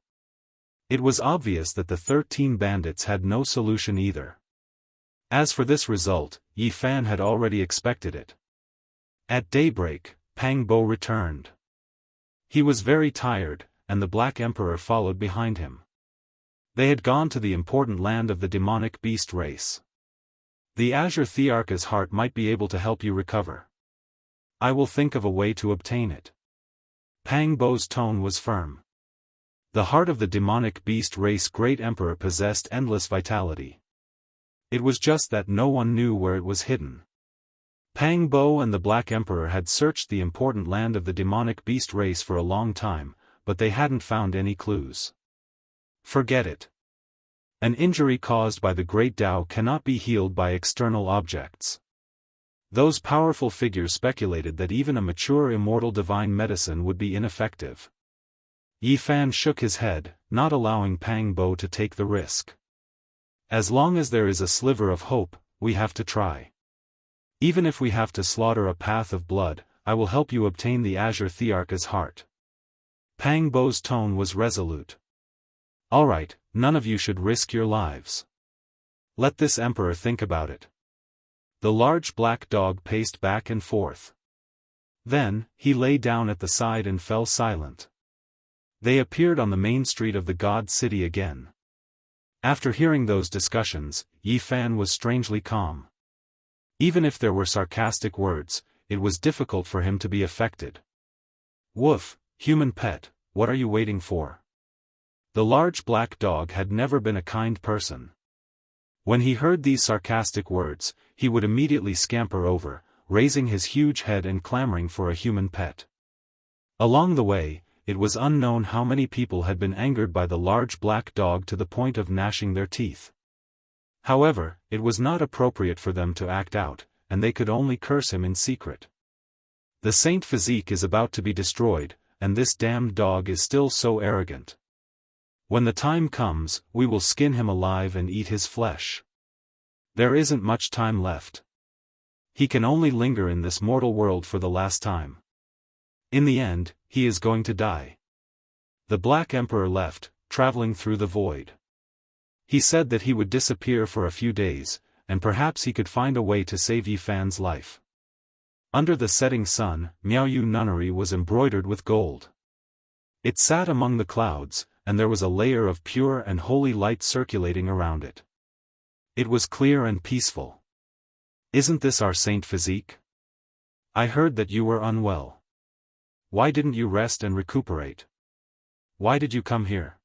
It was obvious that the 13 bandits had no solution either. As for this result, Yifan had already expected it. At daybreak, Pang Bo returned. He was very tired, and the Black Emperor followed behind him. They had gone to the important land of the demonic beast race. The Azure Thearch's heart might be able to help you recover. I will think of a way to obtain it. Pang Bo's tone was firm. The heart of the demonic beast race great emperor possessed endless vitality. It was just that no one knew where it was hidden. Pang Bo and the Black Emperor had searched the important land of the demonic beast race for a long time, but they hadn't found any clues. Forget it. An injury caused by the great Tao cannot be healed by external objects. Those powerful figures speculated that even a mature immortal divine medicine would be ineffective. Yifan shook his head, not allowing Pang Bo to take the risk. As long as there is a sliver of hope, we have to try. Even if we have to slaughter a path of blood, I will help you obtain the Azure Thearch's heart. Pang Bo's tone was resolute. Alright, none of you should risk your lives. Let this emperor think about it. The large black dog paced back and forth. Then, he lay down at the side and fell silent. They appeared on the main street of the God City again. After hearing those discussions, Yifan was strangely calm. Even if there were sarcastic words, it was difficult for him to be affected. Woof, human pet, what are you waiting for? The large black dog had never been a kind person. When he heard these sarcastic words, he would immediately scamper over, raising his huge head and clamoring for a human pet. Along the way, it was unknown how many people had been angered by the large black dog to the point of gnashing their teeth. However, it was not appropriate for them to act out, and they could only curse him in secret. The saint physique is about to be destroyed, and this damned dog is still so arrogant. When the time comes, we will skin him alive and eat his flesh. There isn't much time left. He can only linger in this mortal world for the last time. In the end, he is going to die. The Black Emperor left, traveling through the void. He said that he would disappear for a few days, and perhaps he could find a way to save Yifan's life. Under the setting sun, Miaoyu Nunnery was embroidered with gold. It sat among the clouds, and there was a layer of pure and holy light circulating around it. It was clear and peaceful. Isn't this our saint physique? I heard that you were unwell. Why didn't you rest and recuperate? Why did you come here?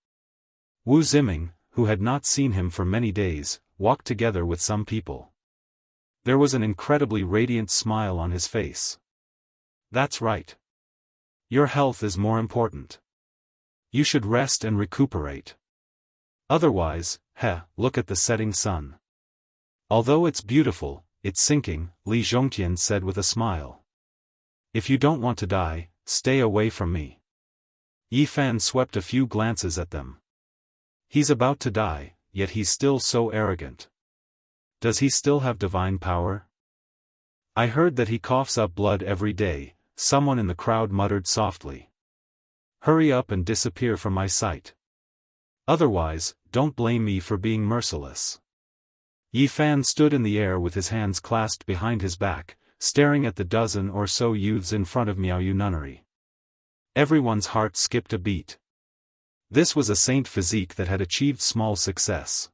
Wu Ziming, who had not seen him for many days, walked together with some people. There was an incredibly radiant smile on his face. That's right. Your health is more important. You should rest and recuperate. Otherwise, look at the setting sun. Although it's beautiful, it's sinking, Li Zhongtian said with a smile. If you don't want to die, stay away from me. Yi Fan swept a few glances at them. He's about to die, yet he's still so arrogant. Does he still have divine power? I heard that he coughs up blood every day, someone in the crowd muttered softly. Hurry up and disappear from my sight. Otherwise, don't blame me for being merciless. Yi Fan stood in the air with his hands clasped behind his back, staring at the dozen or so youths in front of Miaoyu Nunnery. Everyone's heart skipped a beat. This was a saint physique that had achieved small success.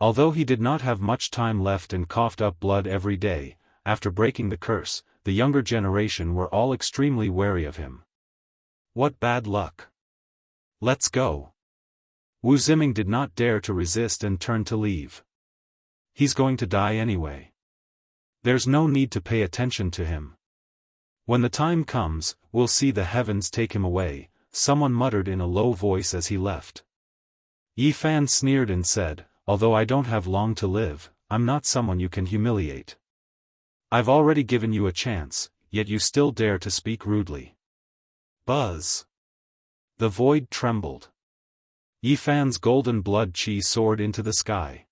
Although he did not have much time left and coughed up blood every day, after breaking the curse, the younger generation were all extremely wary of him. What bad luck. Let's go. Wu Ziming did not dare to resist and turned to leave. He's going to die anyway. There's no need to pay attention to him. When the time comes, we'll see the heavens take him away, someone muttered in a low voice as he left. Yi Fan sneered and said, although I don't have long to live, I'm not someone you can humiliate. I've already given you a chance, yet you still dare to speak rudely. Buzz. The void trembled. Yi Fan's golden blood chi soared into the sky.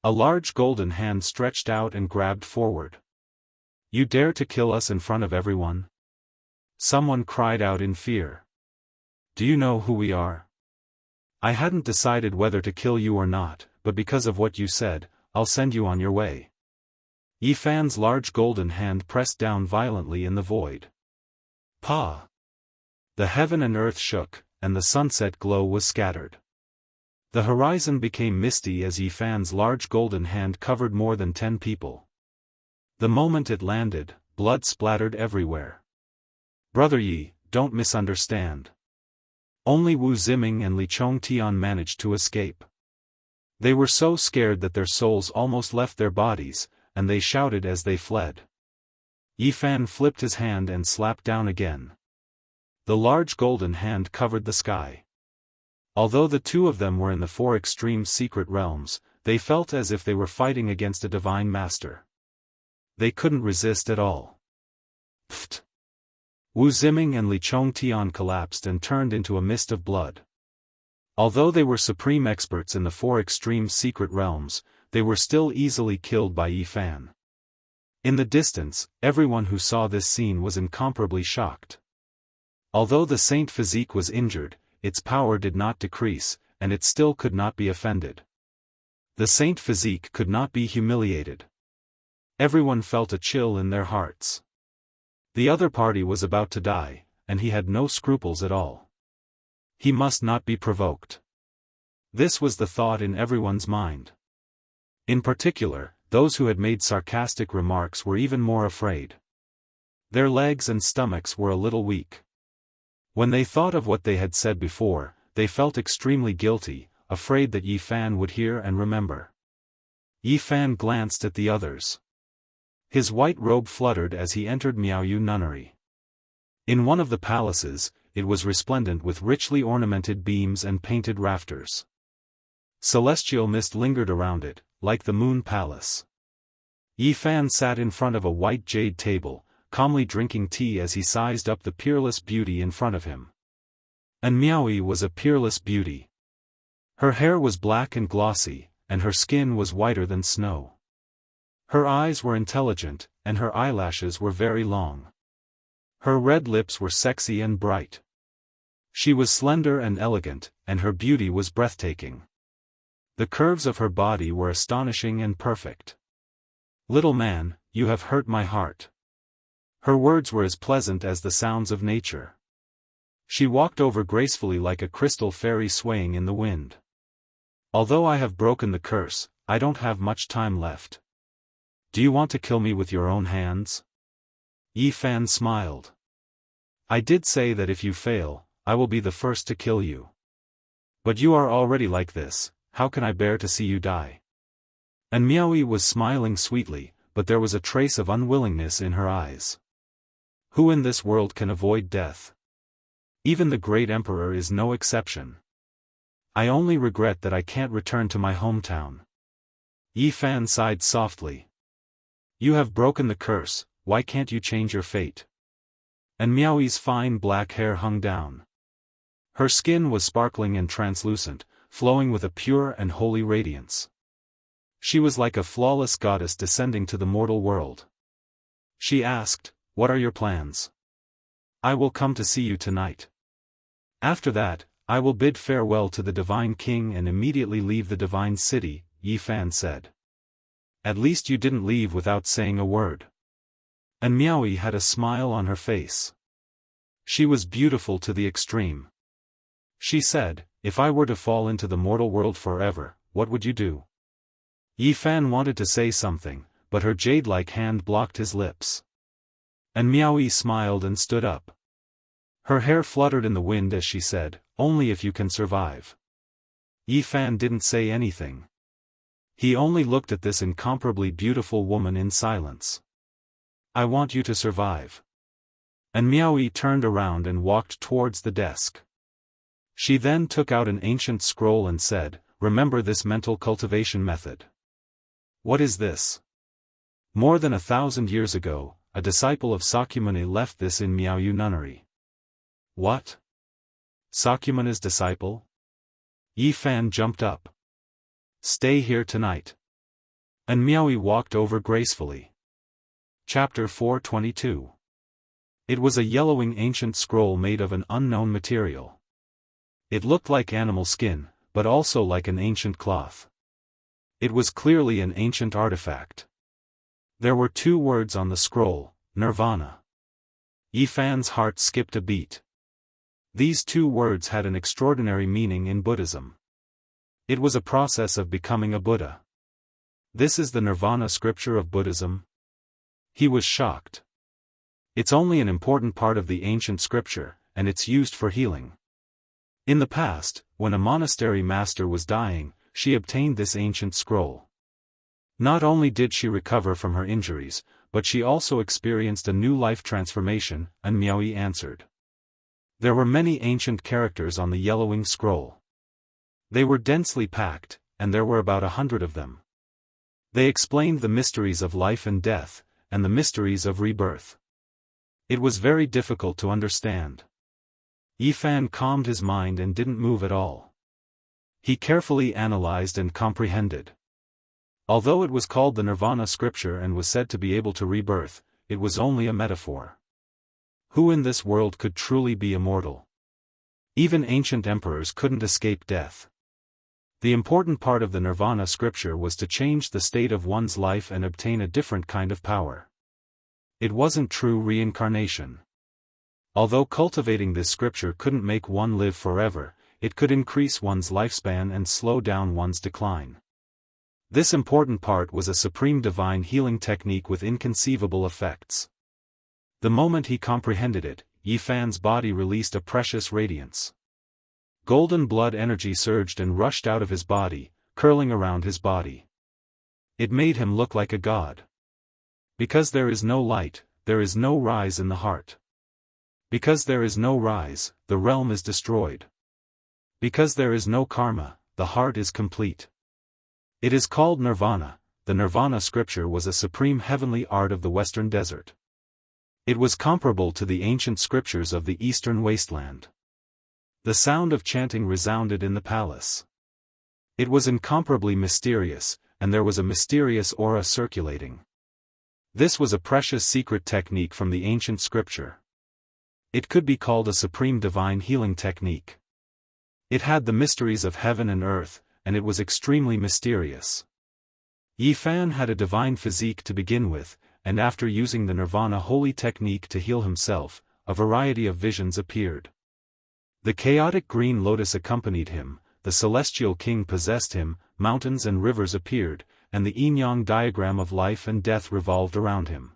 A large golden hand stretched out and grabbed forward. You dare to kill us in front of everyone? Someone cried out in fear. Do you know who we are? I hadn't decided whether to kill you or not, but because of what you said, I'll send you on your way. Yi Fan's large golden hand pressed down violently in the void. Pa! The heaven and earth shook, and the sunset glow was scattered. The horizon became misty as Yi Fan's large golden hand covered more than 10 people. The moment it landed, blood splattered everywhere. Brother Yi, don't misunderstand. Only Wu Ziming and Li Chongtian managed to escape. They were so scared that their souls almost left their bodies, and they shouted as they fled. Yi Fan flipped his hand and slapped down again. The large golden hand covered the sky. Although the two of them were in the 4 extreme secret realms, they felt as if they were fighting against a divine master. They couldn't resist at all. Pfft! Wu Ziming and Li Chongtian collapsed and turned into a mist of blood. Although they were supreme experts in the 4 extreme secret realms, they were still easily killed by Yi Fan. In the distance, everyone who saw this scene was incomparably shocked. Although the saint physique was injured, its power did not decrease, and it still could not be offended. The saint physique could not be humiliated. Everyone felt a chill in their hearts. The other party was about to die, and he had no scruples at all. He must not be provoked. This was the thought in everyone's mind. In particular, those who had made sarcastic remarks were even more afraid. Their legs and stomachs were a little weak. When they thought of what they had said before, they felt extremely guilty, afraid that Yi Fan would hear and remember. Yi Fan glanced at the others. His white robe fluttered as he entered Miaoyu Nunnery. In one of the palaces, it was resplendent with richly ornamented beams and painted rafters. Celestial mist lingered around it, like the moon palace. Yi Fan sat in front of a white jade table, calmly drinking tea as he sized up the peerless beauty in front of him. And Miaoyu was a peerless beauty. Her hair was black and glossy, and her skin was whiter than snow. Her eyes were intelligent, and her eyelashes were very long. Her red lips were sexy and bright. She was slender and elegant, and her beauty was breathtaking. The curves of her body were astonishing and perfect. Little man, you have hurt my heart. Her words were as pleasant as the sounds of nature. She walked over gracefully like a crystal fairy swaying in the wind. Although I have broken the curse, I don't have much time left. Do you want to kill me with your own hands? Yi Fan smiled. I did say that if you fail, I will be the first to kill you. But you are already like this, how can I bear to see you die? And Miaoyi was smiling sweetly, but there was a trace of unwillingness in her eyes. Who in this world can avoid death? Even the great emperor is no exception. I only regret that I can't return to my hometown. Yi Fan sighed softly. You have broken the curse, why can't you change your fate? And Miaoyi's fine black hair hung down. Her skin was sparkling and translucent, flowing with a pure and holy radiance. She was like a flawless goddess descending to the mortal world. She asked, what are your plans? I will come to see you tonight. After that, I will bid farewell to the divine king and immediately leave the divine city, Yi Fan said. At least you didn't leave without saying a word. And Miaoyi had a smile on her face. She was beautiful to the extreme. She said, if I were to fall into the mortal world forever, what would you do? Yi Fan wanted to say something, but her jade-like hand blocked his lips. And Miaoyi smiled and stood up. Her hair fluttered in the wind as she said, only if you can survive. Yi Fan didn't say anything. He only looked at this incomparably beautiful woman in silence. I want you to survive. And Miaoyi turned around and walked towards the desk. She then took out an ancient scroll and said, remember this mental cultivation method. What is this? More than 1,000 years ago, a disciple of Sakyamuni left this in Miaoyu nunnery. What? Sakyamuni's disciple? Yi Fan jumped up. Stay here tonight. And Miaoyi walked over gracefully. Chapter 422. It was a yellowing ancient scroll made of an unknown material. It looked like animal skin, but also like an ancient cloth. It was clearly an ancient artifact. There were 2 words on the scroll, Nirvana. Yi Fan's heart skipped a beat. These 2 words had an extraordinary meaning in Buddhism. It was a process of becoming a Buddha. This is the Nirvana scripture of Buddhism? He was shocked. It's only an important part of the ancient scripture, and it's used for healing. In the past, when a monastery master was dying, she obtained this ancient scroll. Not only did she recover from her injuries, but she also experienced a new life transformation, and Miaoyi answered. There were many ancient characters on the yellowing scroll. They were densely packed, and there were about 100 of them. They explained the mysteries of life and death, and the mysteries of rebirth. It was very difficult to understand. Yi Fan calmed his mind and didn't move at all. He carefully analyzed and comprehended. Although it was called the Nirvana scripture and was said to be able to rebirth, it was only a metaphor. Who in this world could truly be immortal? Even ancient emperors couldn't escape death. The important part of the Nirvana scripture was to change the state of one's life and obtain a different kind of power. It wasn't true reincarnation. Although cultivating this scripture couldn't make one live forever, it could increase one's lifespan and slow down one's decline. This important part was a supreme divine healing technique with inconceivable effects. The moment he comprehended it, Yi Fan's body released a precious radiance. Golden blood energy surged and rushed out of his body, curling around his body. It made him look like a god. Because there is no light, there is no rise in the heart. Because there is no rise, the realm is destroyed. Because there is no karma, the heart is complete. It is called Nirvana. The Nirvana scripture was a supreme heavenly art of the Western Desert. It was comparable to the ancient scriptures of the Eastern wasteland. The sound of chanting resounded in the palace. It was incomparably mysterious, and there was a mysterious aura circulating. This was a precious secret technique from the ancient scripture. It could be called a supreme divine healing technique. It had the mysteries of heaven and earth, and it was extremely mysterious. Yi Fan had a divine physique to begin with, and after using the Nirvana holy technique to heal himself, a variety of visions appeared. The chaotic green lotus accompanied him, the celestial king possessed him, mountains and rivers appeared, and the yin-yang diagram of life and death revolved around him.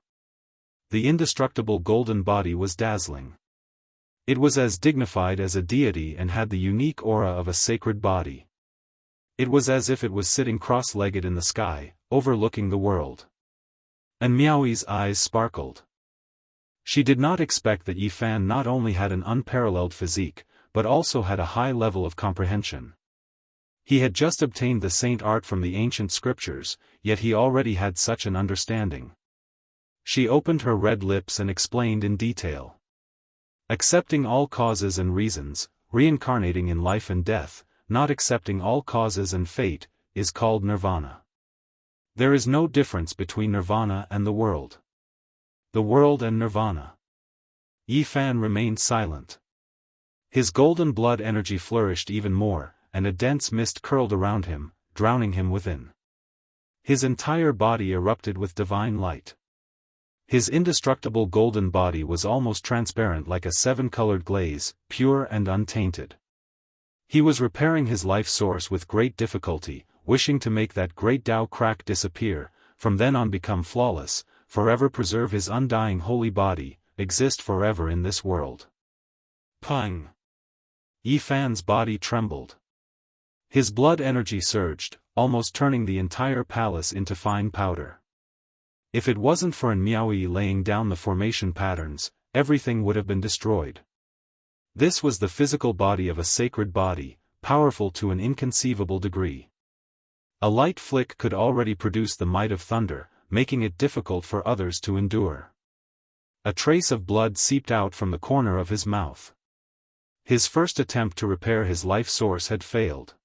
The indestructible golden body was dazzling. It was as dignified as a deity and had the unique aura of a sacred body. It was as if it was sitting cross-legged in the sky, overlooking the world. And Miaoi's eyes sparkled. She did not expect that Yi Fan not only had an unparalleled physique, but also had a high level of comprehension. He had just obtained the saint art from the ancient scriptures, yet he already had such an understanding. She opened her red lips and explained in detail. Accepting all causes and reasons, reincarnating in life and death, not accepting all causes and fate, is called nirvana. There is no difference between nirvana and the world. The world and nirvana. Yi Fan remained silent. His golden blood energy flourished even more, and a dense mist curled around him, drowning him within. His entire body erupted with divine light. His indestructible golden body was almost transparent like a seven-colored glaze, pure and untainted. He was repairing his life source with great difficulty, wishing to make that great Tao crack disappear, from then on become flawless, forever preserve his undying holy body, exist forever in this world. Pang! Yi Fan's body trembled. His blood energy surged, almost turning the entire palace into fine powder. If it wasn't for Miaoi laying down the formation patterns, everything would have been destroyed. This was the physical body of a sacred body, powerful to an inconceivable degree. A light flick could already produce the might of thunder, making it difficult for others to endure. A trace of blood seeped out from the corner of his mouth. His first attempt to repair his life source had failed.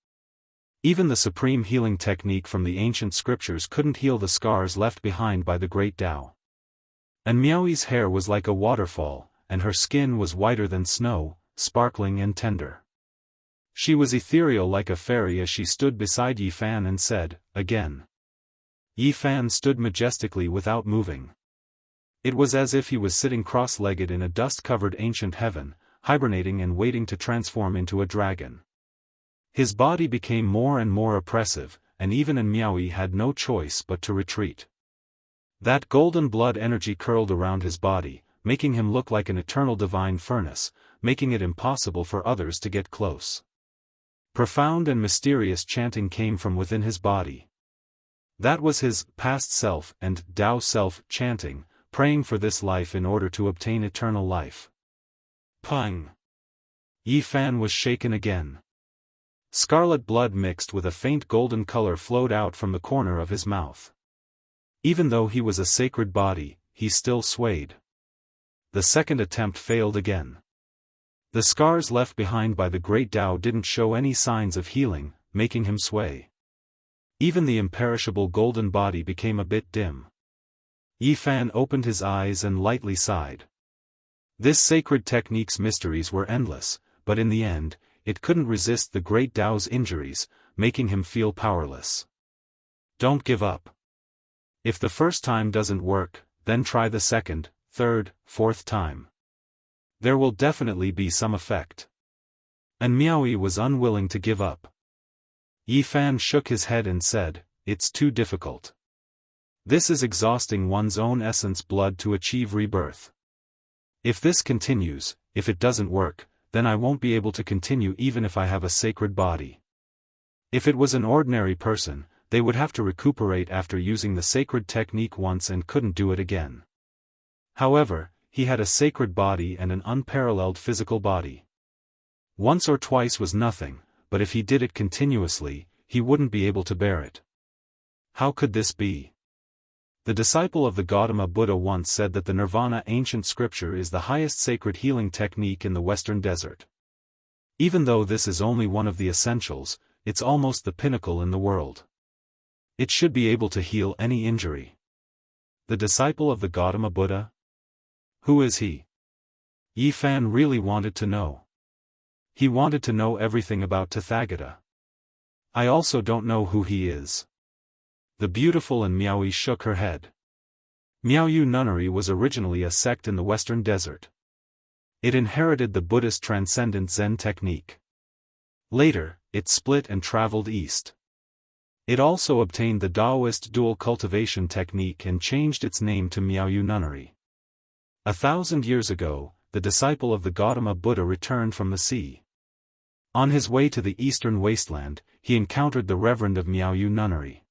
Even the supreme healing technique from the ancient scriptures couldn't heal the scars left behind by the great Tao. And Miaoi's hair was like a waterfall, and her skin was whiter than snow, sparkling and tender. She was ethereal like a fairy as she stood beside Yi Fan and said, "Again." Yi Fan stood majestically without moving. It was as if he was sitting cross-legged in a dust-covered ancient heaven, hibernating and waiting to transform into a dragon. His body became more and more oppressive, and even Miaoi had no choice but to retreat. That golden blood energy curled around his body, making him look like an eternal divine furnace, making it impossible for others to get close. Profound and mysterious chanting came from within his body. That was his past self and Tao self chanting, praying for this life in order to obtain eternal life. Pang! Yi Fan was shaken again. Scarlet blood mixed with a faint golden color flowed out from the corner of his mouth. Even though he was a sacred body, he still swayed. The second attempt failed again. The scars left behind by the great Tao didn't show any signs of healing, making him sway. Even the imperishable golden body became a bit dim. Yi Fan opened his eyes and lightly sighed. This sacred technique's mysteries were endless, but in the end, it couldn't resist the great Tao's injuries, making him feel powerless. Don't give up. If the first time doesn't work, then try the second, third, fourth time. There will definitely be some effect. And Miaoi was unwilling to give up. Yi Fan shook his head and said, "It's too difficult. This is exhausting one's own essence blood to achieve rebirth. If this continues, if it doesn't work, then I won't be able to continue even if I have a sacred body. If it was an ordinary person, they would have to recuperate after using the sacred technique once and couldn't do it again. However, he had a sacred body and an unparalleled physical body. Once or twice was nothing, but if he did it continuously, he wouldn't be able to bear it. How could this be? The disciple of the Gautama Buddha once said that the Nirvana ancient scripture is the highest sacred healing technique in the Western Desert. Even though this is only one of the essentials, it's almost the pinnacle in the world. It should be able to heal any injury. The disciple of the Gautama Buddha? Who is he? Yi Fan really wanted to know. He wanted to know everything about Tathagata. I also don't know who he is. The beautiful and Miaoi shook her head. Miaoyu nunnery was originally a sect in the Western Desert. It inherited the Buddhist transcendent Zen technique. Later, it split and traveled east. It also obtained the Daoist dual cultivation technique and changed its name to Miaoyu Nunnery. 1,000 years ago, the disciple of the Gautama Buddha returned from the sea. On his way to the eastern wasteland, he encountered the Reverend of Miaoyu Nunnery.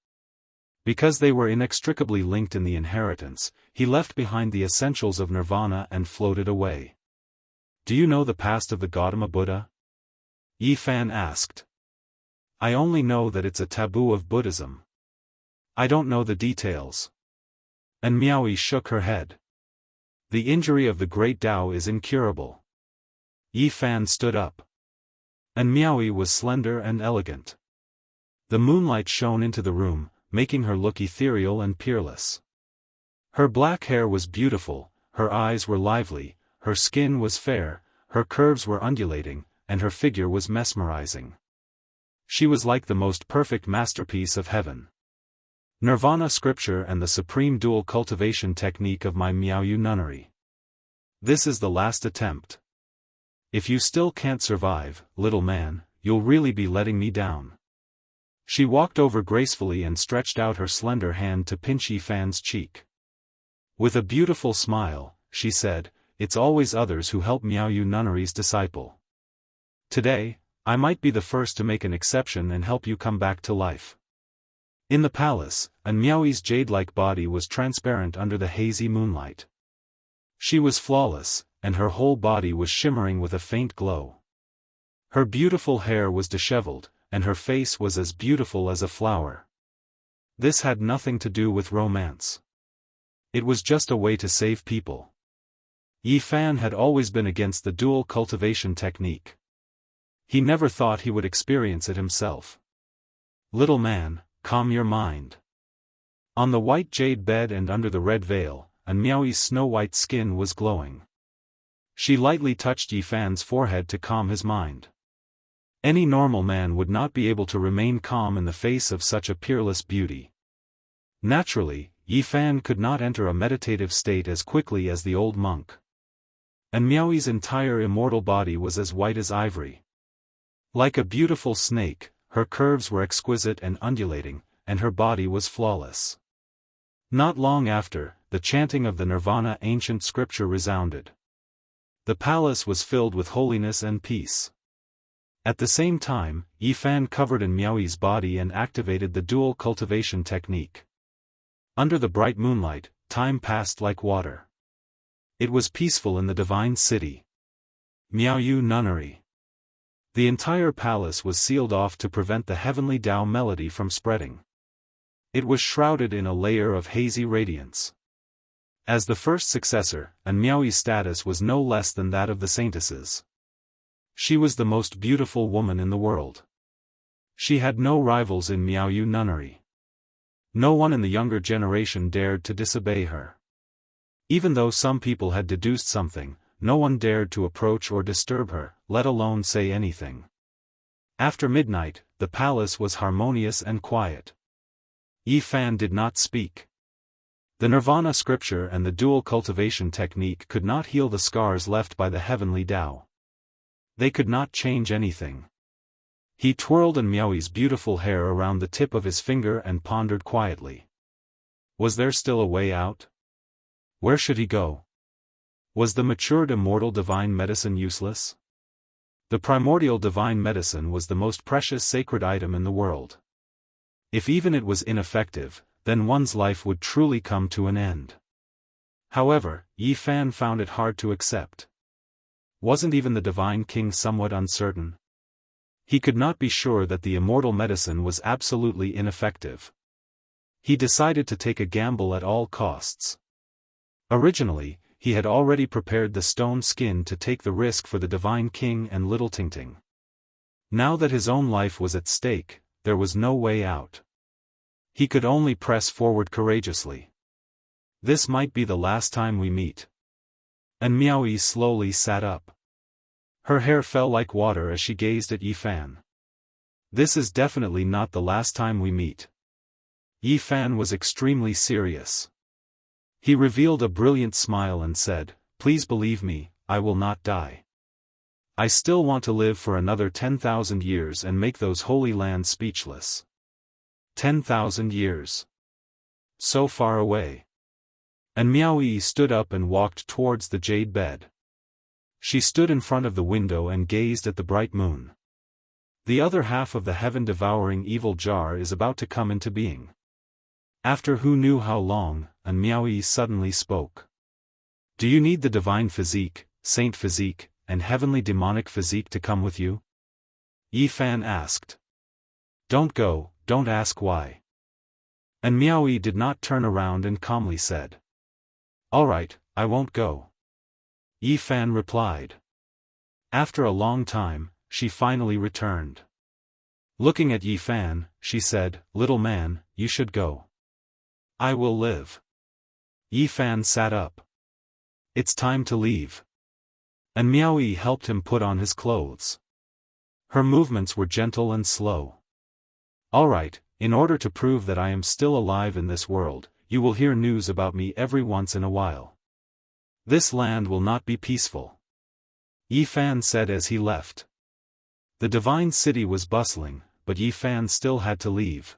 Because they were inextricably linked in the inheritance, he left behind the essentials of nirvana and floated away. Do you know the past of the Gautama Buddha? Yi Fan asked. I only know that it's a taboo of Buddhism. I don't know the details. And Miaoyu shook her head. The injury of the great Tao is incurable. Yi Fan stood up. And Miaoyu was slender and elegant. The moonlight shone into the room, making her look ethereal and peerless. Her black hair was beautiful, her eyes were lively, her skin was fair, her curves were undulating, and her figure was mesmerizing. She was like the most perfect masterpiece of heaven. Nirvana scripture and the supreme dual cultivation technique of my Miaoyu Nunnery. This is the last attempt. If you still can't survive, little man, you'll really be letting me down. She walked over gracefully and stretched out her slender hand to pinch Yi Fan's cheek. With a beautiful smile, she said, it's always others who help Miaoyu Nunnery's disciple. Today, I might be the first to make an exception and help you come back to life. In the palace, Miaoyu's jade-like body was transparent under the hazy moonlight. She was flawless, and her whole body was shimmering with a faint glow. Her beautiful hair was disheveled, and her face was as beautiful as a flower. This had nothing to do with romance. It was just a way to save people. Yi Fan had always been against the dual cultivation technique. He never thought he would experience it himself. Little man, calm your mind. On the white jade bed and under the red veil, Miaoyu's snow-white skin was glowing. She lightly touched Yi Fan's forehead to calm his mind. Any normal man would not be able to remain calm in the face of such a peerless beauty. Naturally, Yi Fan could not enter a meditative state as quickly as the old monk. And Miaoyu's entire immortal body was as white as ivory. Like a beautiful snake, her curves were exquisite and undulating, and her body was flawless. Not long after, the chanting of the Nirvana ancient scripture resounded. The palace was filled with holiness and peace. At the same time, Yi Fan covered in Miaoyu's body and activated the dual cultivation technique. Under the bright moonlight, time passed like water. It was peaceful in the divine city. Miaoyu Nunnery. The entire palace was sealed off to prevent the heavenly Tao melody from spreading. It was shrouded in a layer of hazy radiance. As the first successor, Miaoyu's status was no less than that of the saintesses. She was the most beautiful woman in the world. She had no rivals in Miaoyu Nunnery. No one in the younger generation dared to disobey her. Even though some people had deduced something, no one dared to approach or disturb her, let alone say anything. After midnight, the palace was harmonious and quiet. Yi Fan did not speak. The Nirvana scripture and the dual cultivation technique could not heal the scars left by the heavenly Tao. They could not change anything. He twirled Miaoyu's beautiful hair around the tip of his finger and pondered quietly. Was there still a way out? Where should he go? Was the matured immortal divine medicine useless? The primordial divine medicine was the most precious sacred item in the world. If even it was ineffective, then one's life would truly come to an end. However, Yi Fan found it hard to accept. Wasn't even the divine king somewhat uncertain? He could not be sure that the immortal medicine was absolutely ineffective. He decided to take a gamble at all costs. Originally, he had already prepared the stone skin to take the risk for the divine king and little Tingting. Now that his own life was at stake, there was no way out. He could only press forward courageously. This might be the last time we meet. And Miaoyu slowly sat up. Her hair fell like water as she gazed at Yi Fan. This is definitely not the last time we meet. Yi Fan was extremely serious. He revealed a brilliant smile and said, "Please believe me, I will not die. I still want to live for another 10,000 years and make those holy lands speechless." 10,000 years. So far away. And Miaoyi stood up and walked towards the jade bed. She stood in front of the window and gazed at the bright moon. The other half of the heaven-devouring evil jar is about to come into being. After who knew how long, and Miaoyi suddenly spoke. Do you need the divine physique, saint physique, and heavenly demonic physique to come with you? Yifan asked. Don't go, don't ask why. And Miaoyi did not turn around and calmly said. All right, I won't go. Yifan replied. After a long time, she finally returned. Looking at Yifan, she said, Little man, you should go. I will live. Yifan sat up. It's time to leave. And Miaoyi helped him put on his clothes. Her movements were gentle and slow. All right, in order to prove that I am still alive in this world, you will hear news about me every once in a while. This land will not be peaceful. Yifan said as he left. The divine city was bustling, but Yifan still had to leave.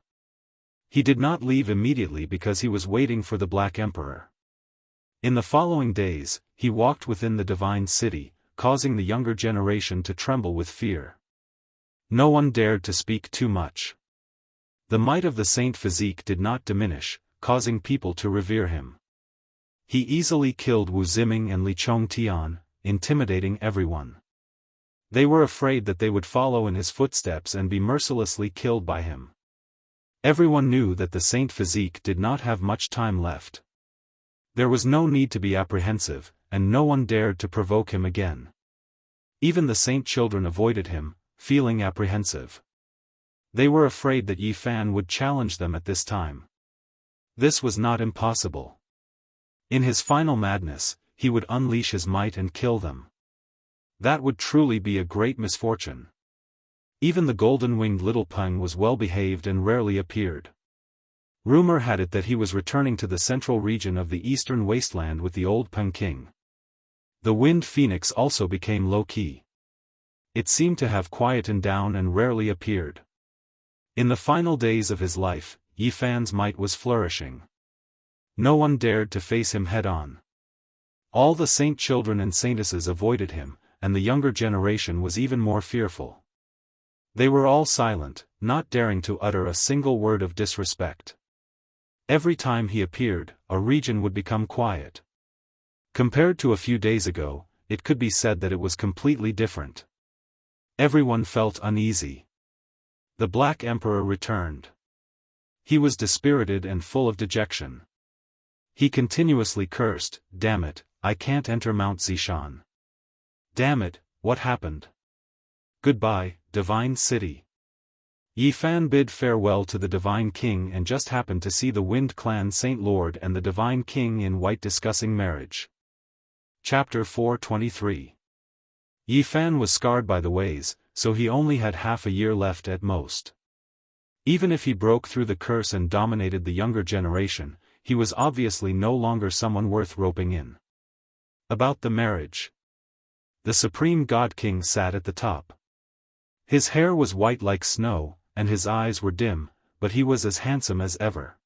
He did not leave immediately because he was waiting for the Black Emperor. In the following days, he walked within the divine city, causing the younger generation to tremble with fear. No one dared to speak too much. The might of the saint physique did not diminish, causing people to revere him. He easily killed Wu Ziming and Li Chongtian, intimidating everyone. They were afraid that they would follow in his footsteps and be mercilessly killed by him. Everyone knew that the saint physique did not have much time left. There was no need to be apprehensive, and no one dared to provoke him again. Even the saint children avoided him, feeling apprehensive. They were afraid that Yifan would challenge them at this time. This was not impossible. In his final madness, he would unleash his might and kill them. That would truly be a great misfortune. Even the golden-winged little Peng was well-behaved and rarely appeared. Rumor had it that he was returning to the central region of the eastern wasteland with the old Peng king. The wind phoenix also became low-key. It seemed to have quietened down and rarely appeared. In the final days of his life, Yifan's might was flourishing. No one dared to face him head-on. All the saint children and saintesses avoided him, and the younger generation was even more fearful. They were all silent, not daring to utter a single word of disrespect. Every time he appeared, a region would become quiet. Compared to a few days ago, it could be said that it was completely different. Everyone felt uneasy. The Black Emperor returned. He was dispirited and full of dejection. He continuously cursed, "Damn it, I can't enter Mount Zishan. Damn it, what happened? Goodbye, Divine City." Yifan bid farewell to the Divine King and just happened to see the Wind Clan Saint Lord and the Divine King in white discussing marriage. Chapter 423. Yifan was scarred by the ways, so he only had half a year left at most. Even if he broke through the curse and dominated the younger generation, he was obviously no longer someone worth roping in. About the marriage. The Supreme God King sat at the top. His hair was white like snow, and his eyes were dim, but he was as handsome as ever.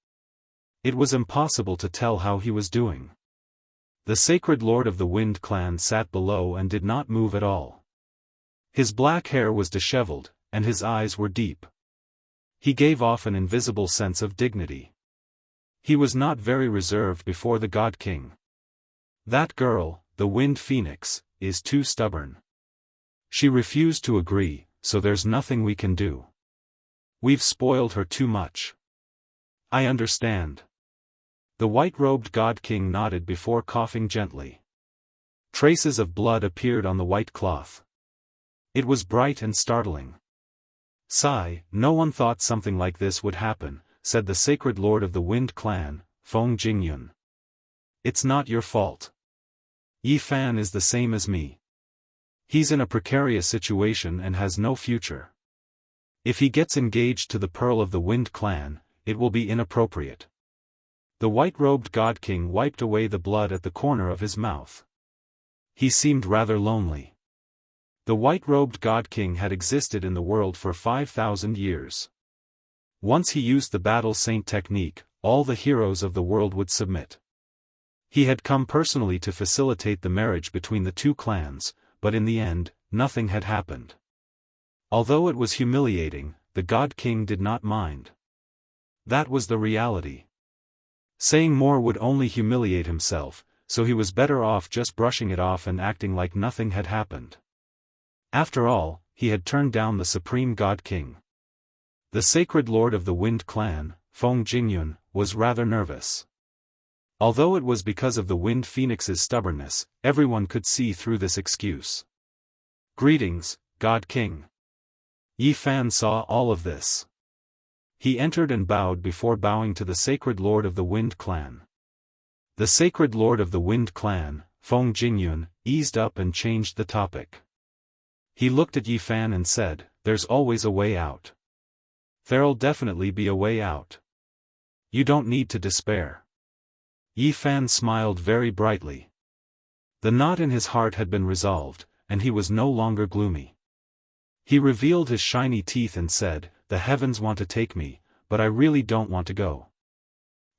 It was impossible to tell how he was doing. The sacred lord of the Wind Clan sat below and did not move at all. His black hair was disheveled, and his eyes were deep. He gave off an invisible sense of dignity. He was not very reserved before the God King. That girl, the Wind Phoenix, is too stubborn. She refused to agree, so there's nothing we can do. We've spoiled her too much. I understand. The white-robed God King nodded before coughing gently. Traces of blood appeared on the white cloth. It was bright and startling. Sigh, no one thought something like this would happen, said the sacred lord of the Wind Clan, Feng Jingyun. It's not your fault. Yifan is the same as me. He's in a precarious situation and has no future. If he gets engaged to the Pearl of the Wind Clan, it will be inappropriate. The white-robed God King wiped away the blood at the corner of his mouth. He seemed rather lonely. The white-robed God King had existed in the world for 5,000 years. Once he used the battle saint technique, all the heroes of the world would submit. He had come personally to facilitate the marriage between the two clans, but in the end, nothing had happened. Although it was humiliating, the God King did not mind. That was the reality. Saying more would only humiliate himself, so he was better off just brushing it off and acting like nothing had happened. After all, he had turned down the Supreme God King. The Sacred Lord of the Wind Clan, Feng Jingyun, was rather nervous. Although it was because of the Wind Phoenix's stubbornness, everyone could see through this excuse. "Greetings, God King." Yi Fan saw all of this. He entered and bowed before bowing to the Sacred Lord of the Wind Clan. The Sacred Lord of the Wind Clan, Feng Jingyun, eased up and changed the topic. He looked at Yi Fan and said, "There's always a way out. There'll definitely be a way out. You don't need to despair." Yi Fan smiled very brightly. The knot in his heart had been resolved, and he was no longer gloomy. He revealed his shiny teeth and said, "The heavens want to take me, but I really don't want to go.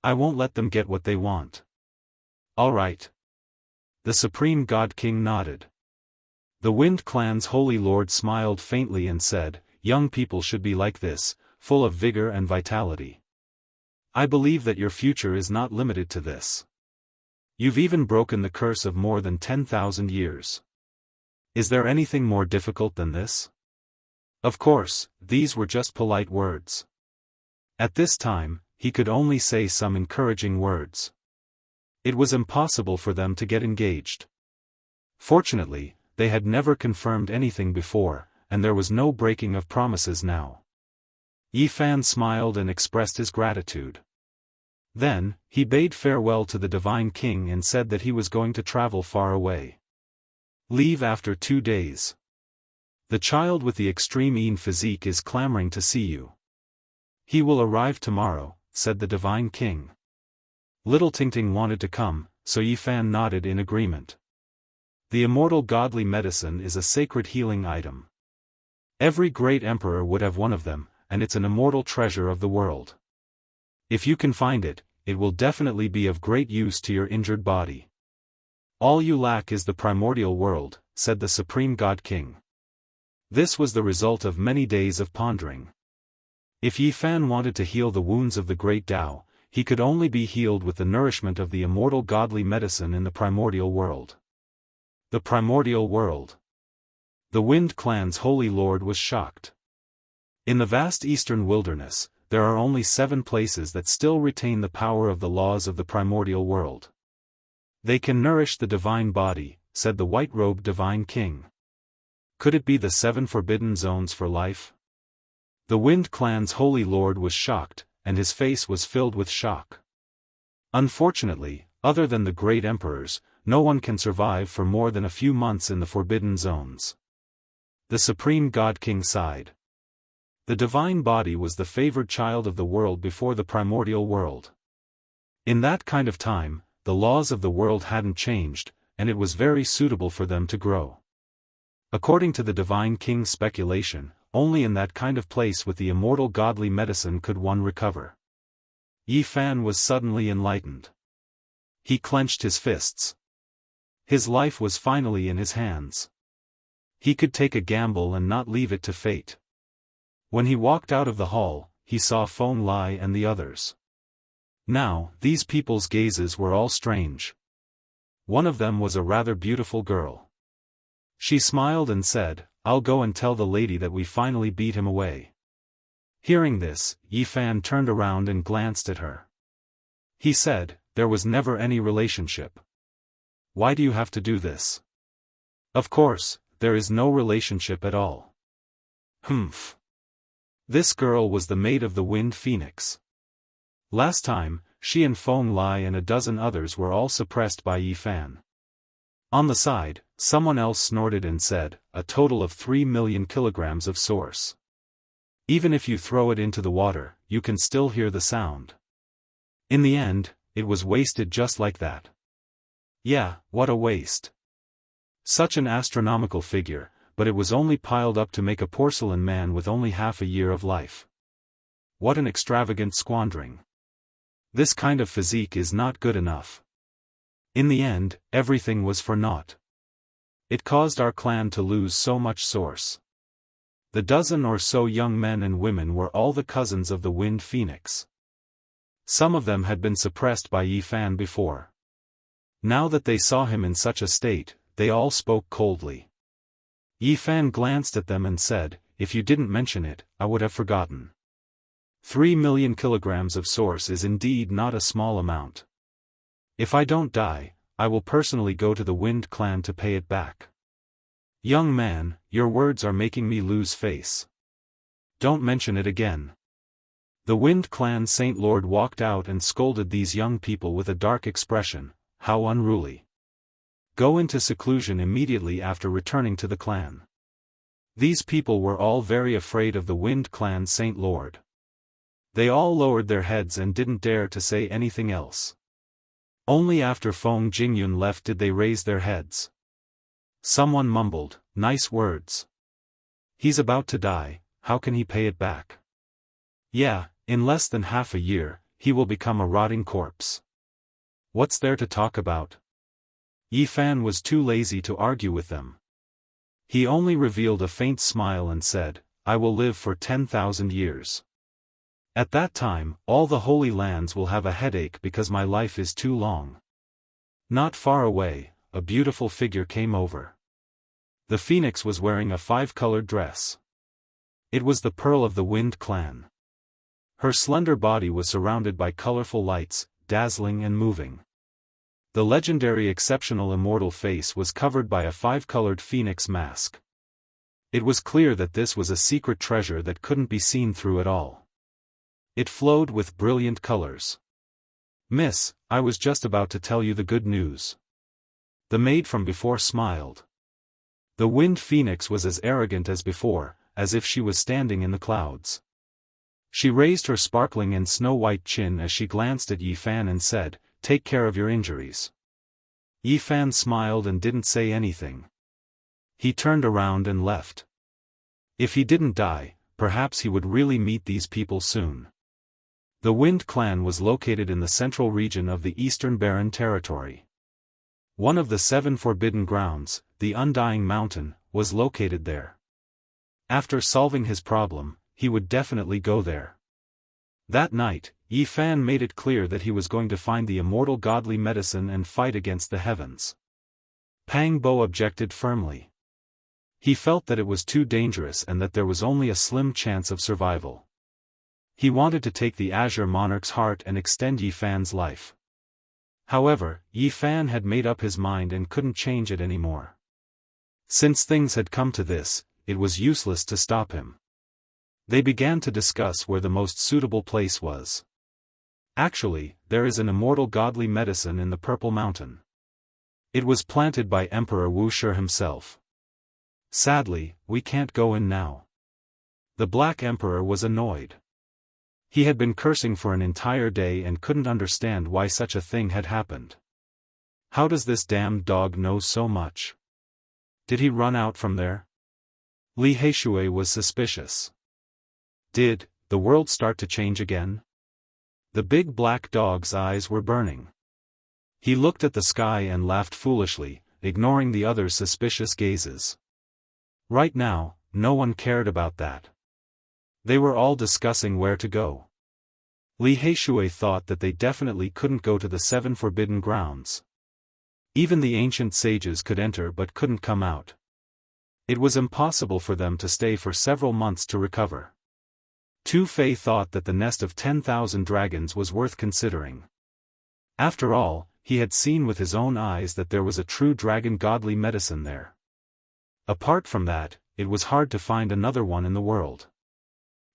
I won't let them get what they want." "All right." The Supreme God King nodded. The Wind Clan's Holy Lord smiled faintly and said, "Young people should be like this, full of vigor and vitality. I believe that your future is not limited to this. You've even broken the curse of more than 10,000 years. Is there anything more difficult than this?" Of course, these were just polite words. At this time, he could only say some encouraging words. It was impossible for them to get engaged. Fortunately, they had never confirmed anything before, and there was no breaking of promises now. Yi Fan smiled and expressed his gratitude. Then, he bade farewell to the Divine King and said that he was going to travel far away. Leave after 2 days. The child with the extreme Yin physique is clamoring to see you. He will arrive tomorrow, said the Divine King. Little Tingting wanted to come, so Yi Fan nodded in agreement. The immortal godly medicine is a sacred healing item. Every great emperor would have one of them, and it's an immortal treasure of the world. If you can find it, it will definitely be of great use to your injured body. All you lack is the primordial world, said the Supreme God King. This was the result of many days of pondering. If Yi Fan wanted to heal the wounds of the great Tao, he could only be healed with the nourishment of the immortal godly medicine in the primordial world. The primordial world. The Wind Clan's Holy Lord was shocked. In the vast eastern wilderness, there are only 7 places that still retain the power of the laws of the primordial world. They can nourish the divine body, said the white-robed Divine King. Could it be the 7 forbidden zones for life? The Wind Clan's Holy Lord was shocked, and his face was filled with shock. Unfortunately, other than the great emperors, no one can survive for more than a few months in the forbidden zones. The Supreme God King sighed. The divine body was the favored child of the world before the primordial world. In that kind of time, the laws of the world hadn't changed, and it was very suitable for them to grow. According to the Divine King's speculation, only in that kind of place with the immortal godly medicine could one recover. Yi Fan was suddenly enlightened. He clenched his fists. His life was finally in his hands. He could take a gamble and not leave it to fate. When he walked out of the hall, he saw Feng Lai and the others. Now, these people's gazes were all strange. One of them was a rather beautiful girl. She smiled and said, "I'll go and tell the lady that we finally beat him away." Hearing this, Yi Fan turned around and glanced at her. He said, "There was never any relationship. Why do you have to do this?" "Of course, there is no relationship at all." "Humph. This girl was the mate of the Wind Phoenix. Last time, she and Feng Lai and a dozen others were all suppressed by Yi Fan." On the side, someone else snorted and said, "A total of 3 million kilograms of source. Even if you throw it into the water, you can still hear the sound." In the end, it was wasted just like that. Yeah, what a waste. Such an astronomical figure, but it was only piled up to make a porcelain man with only half a year of life. what an extravagant squandering. This kind of physique is not good enough. In the end, everything was for naught. It caused our clan to lose so much source. The dozen or so young men and women were all the cousins of the Wind Phoenix. Some of them had been suppressed by Yi Fan before. Now that they saw him in such a state, they all spoke coldly. Yi Fan glanced at them and said, "If you didn't mention it, I would have forgotten. 3 million kilograms of source is indeed not a small amount. If I don't die, I will personally go to the Wind clan to pay it back." "Young man, your words are making me lose face. Don't mention it again." The Wind clan Saint Lord walked out and scolded these young people with a dark expression. "How unruly. Go into seclusion immediately after returning to the clan." These people were all very afraid of the Wind clan Saint Lord. They all lowered their heads and didn't dare to say anything else. Only after Feng Jingyun left did they raise their heads. Someone mumbled, "Nice words. He's about to die, how can he pay it back? Yeah, in less than half a year, he will become a rotting corpse. What's there to talk about?" Yi Fan was too lazy to argue with them. He only revealed a faint smile and said, "I will live for 10,000 years. At that time, all the Holy Lands will have a headache because my life is too long." Not far away, a beautiful figure came over. The phoenix was wearing a 5-colored dress. It was the Pearl of the Wind clan. Her slender body was surrounded by colorful lights, dazzling and moving. The legendary exceptional immortal face was covered by a 5-colored phoenix mask. It was clear that this was a secret treasure that couldn't be seen through at all. It flowed with brilliant colors. "Miss, I was just about to tell you the good news." The maid from before smiled. The Wind Phoenix was as arrogant as before, as if she was standing in the clouds. She raised her sparkling and snow-white chin as she glanced at Yi Fan and said, "Take care of your injuries." Yi Fan smiled and didn't say anything. He turned around and left. If he didn't die, perhaps he would really meet these people soon. The Wind clan was located in the central region of the Eastern Barren Territory. One of the 7 forbidden grounds, the Undying Mountain, was located there. After solving his problem, he would definitely go there. That night, Yi Fan made it clear that he was going to find the immortal godly medicine and fight against the heavens. Pang Bo objected firmly. He felt that it was too dangerous and that there was only a slim chance of survival. He wanted to take the Azure Monarch's heart and extend Yi Fan's life. However, Yi Fan had made up his mind and couldn't change it anymore. Since things had come to this, it was useless to stop him. They began to discuss where the most suitable place was. "Actually, there is an immortal godly medicine in the Purple Mountain. It was planted by Emperor Wuxia himself. Sadly, we can't go in now." The Black Emperor was annoyed. He had been cursing for an entire day and couldn't understand why such a thing had happened. How does this damned dog know so much? Did he run out from there? Li Heishui was suspicious. Did the world start to change again? The big black dog's eyes were burning. He looked at the sky and laughed foolishly, ignoring the others' suspicious gazes. Right now, no one cared about that. They were all discussing where to go. Li Heishui thought that they definitely couldn't go to the 7 forbidden grounds. Even the ancient sages could enter but couldn't come out. It was impossible for them to stay for several months to recover. Tu Fei thought that the nest of 10,000 dragons was worth considering. After all, he had seen with his own eyes that there was a true dragon godly medicine there. Apart from that, it was hard to find another one in the world.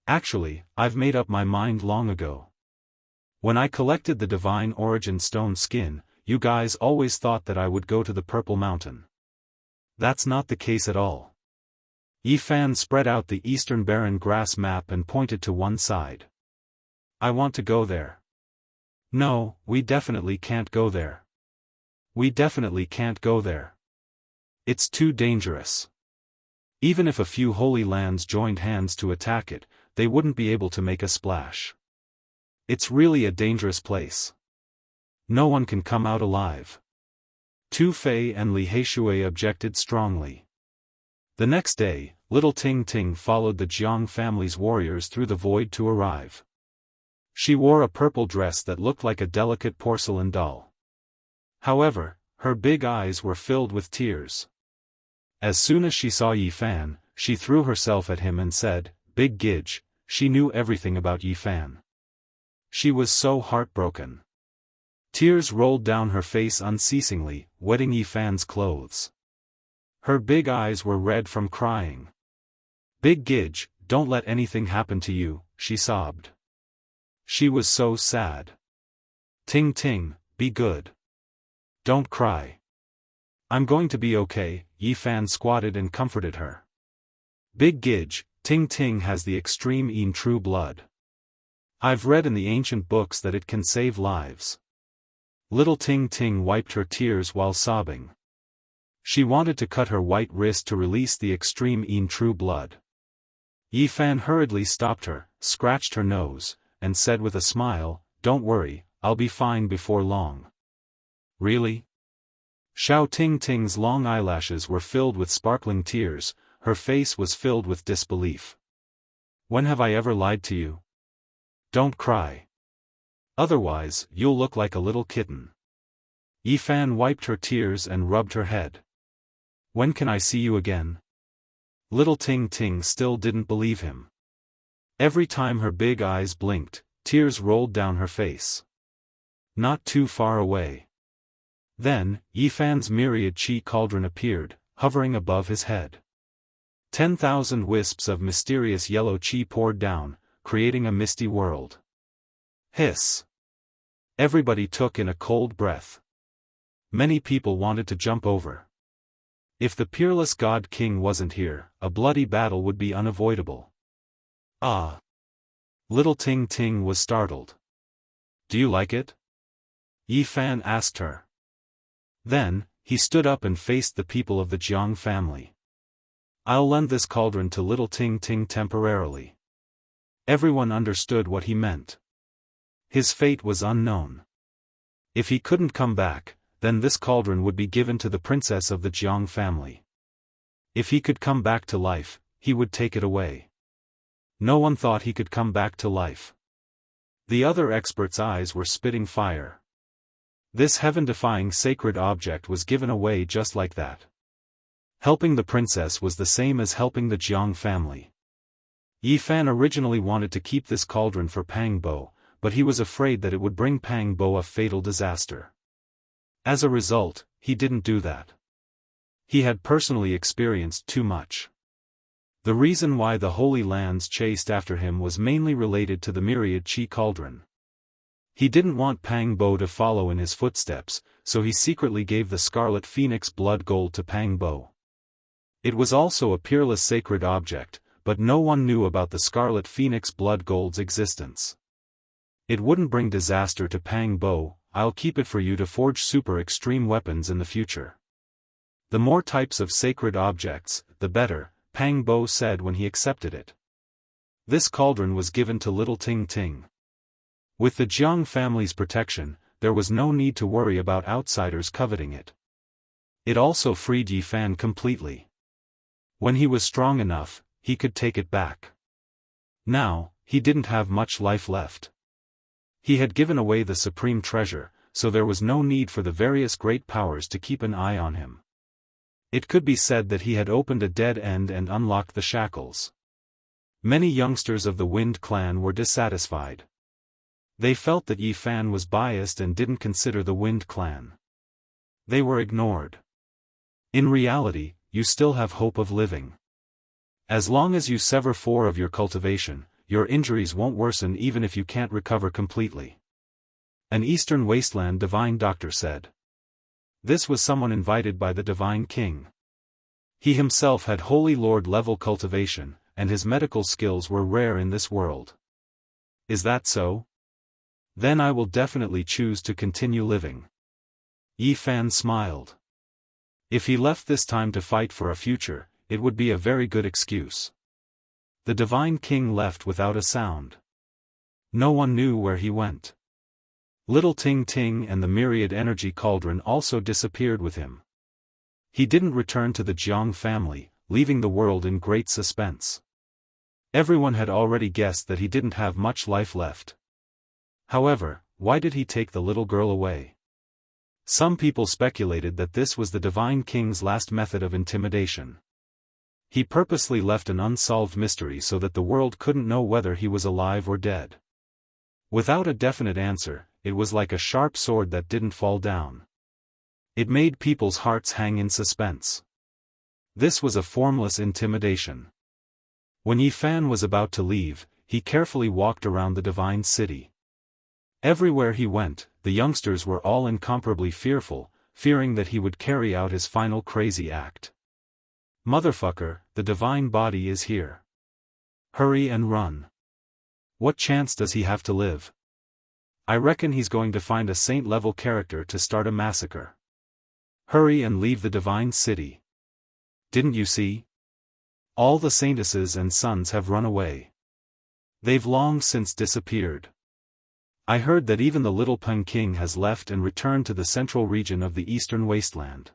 Actually, I've made up my mind long ago. When I collected the Divine Origin Stone skin, you guys always thought that I would go to the Purple Mountain. That's not the case at all. Yi Fan spread out the Eastern Barren Grass map and pointed to one side. I want to go there. No, we definitely can't go there. We definitely can't go there. It's too dangerous. Even if a few holy lands joined hands to attack it, they wouldn't be able to make a splash. It's really a dangerous place. No one can come out alive. Tu Fei and Li Heishui objected strongly. The next day, little Ting Ting followed the Jiang family's warriors through the void to arrive. She wore a purple dress that looked like a delicate porcelain doll. However, her big eyes were filled with tears. As soon as she saw Yi Fan, she threw herself at him and said, "Big Gidge," she knew everything about Yi Fan. She was so heartbroken. Tears rolled down her face unceasingly, wetting Yi Fan's clothes. Her big eyes were red from crying. "Big Gidge, don't let anything happen to you," she sobbed. She was so sad. "Ting Ting, be good. Don't cry. I'm going to be okay," Yi Fan squatted and comforted her. "Big Gidge, Ting Ting has the extreme in true blood. I've read in the ancient books that it can save lives." Little Ting Ting wiped her tears while sobbing. She wanted to cut her white wrist to release the extreme in true blood. Yi Fan hurriedly stopped her, scratched her nose, and said with a smile, "Don't worry, I'll be fine before long." "Really?" Xiao Ting Ting's long eyelashes were filled with sparkling tears, her face was filled with disbelief. "When have I ever lied to you? Don't cry. Otherwise, you'll look like a little kitten." Yi Fan wiped her tears and rubbed her head. "When can I see you again?" Little Ting Ting still didn't believe him. Every time her big eyes blinked, tears rolled down her face. "Not too far away." Then, Yi Fan's myriad qi cauldron appeared, hovering above his head. 10,000 wisps of mysterious yellow qi poured down, creating a misty world. Hiss! Everybody took in a cold breath. Many people wanted to jump over. If the peerless God King wasn't here, a bloody battle would be unavoidable. "Ah!" Little Ting Ting was startled. "Do you like it?" Yi Fan asked her. Then, he stood up and faced the people of the Jiang family. "I'll lend this cauldron to little Ting Ting temporarily." Everyone understood what he meant. His fate was unknown. If he couldn't come back, then this cauldron would be given to the princess of the Jiang family. If he could come back to life, he would take it away. No one thought he could come back to life. The other experts' eyes were spitting fire. This heaven-defying sacred object was given away just like that. Helping the princess was the same as helping the Jiang family. Yi Fan originally wanted to keep this cauldron for Pang Bo, but he was afraid that it would bring Pang Bo a fatal disaster. As a result, he didn't do that. He had personally experienced too much. The reason why the Holy Lands chased after him was mainly related to the myriad qi cauldron. He didn't want Pang Bo to follow in his footsteps, so he secretly gave the Scarlet Phoenix blood gold to Pang Bo. It was also a peerless sacred object, but no one knew about the Scarlet Phoenix blood gold's existence. "It wouldn't bring disaster to Pang Bo, I'll keep it for you to forge super extreme weapons in the future." "The more types of sacred objects, the better," Pang Bo said when he accepted it. This cauldron was given to little Ting Ting. With the Jiang family's protection, there was no need to worry about outsiders coveting it. It also freed Yi Fan completely. When he was strong enough, he could take it back. Now, he didn't have much life left. He had given away the supreme treasure, so there was no need for the various great powers to keep an eye on him. It could be said that he had opened a dead end and unlocked the shackles. Many youngsters of the Wind clan were dissatisfied. They felt that Yi Fan was biased and didn't consider the Wind clan. They were ignored. In reality, you still have hope of living. As long as you sever 4 of your cultivation, your injuries won't worsen even if you can't recover completely. An Eastern Wasteland divine doctor said. This was someone invited by the Divine King. He himself had Holy Lord level cultivation, and his medical skills were rare in this world. Is that so? Then I will definitely choose to continue living. Yi Fan smiled. If he left this time to fight for a future, it would be a very good excuse. The divine king left without a sound. No one knew where he went. Little Ting Ting and the myriad energy cauldron also disappeared with him. He didn't return to the Jiang family, leaving the world in great suspense. Everyone had already guessed that he didn't have much life left. However, why did he take the little girl away? Some people speculated that this was the divine king's last method of intimidation. He purposely left an unsolved mystery so that the world couldn't know whether he was alive or dead. Without a definite answer, it was like a sharp sword that didn't fall down. It made people's hearts hang in suspense. This was a formless intimidation. When Yi Fan was about to leave, he carefully walked around the divine city. Everywhere he went, the youngsters were all incomparably fearful, fearing that he would carry out his final crazy act. Motherfucker, the divine body is here. Hurry and run. What chance does he have to live? I reckon he's going to find a saint-level character to start a massacre. Hurry and leave the divine city. Didn't you see? All the saintesses and sons have run away. They've long since disappeared. I heard that even the little Peng King has left and returned to the central region of the eastern wasteland.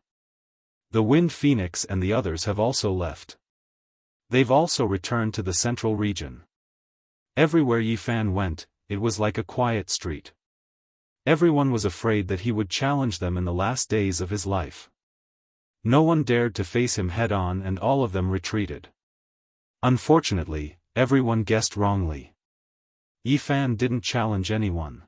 The Wind Phoenix and the others have also left. They've also returned to the central region. Everywhere Yi Fan went, it was like a quiet street. Everyone was afraid that he would challenge them in the last days of his life. No one dared to face him head-on and all of them retreated. Unfortunately, everyone guessed wrongly. Yi Fan didn't challenge anyone.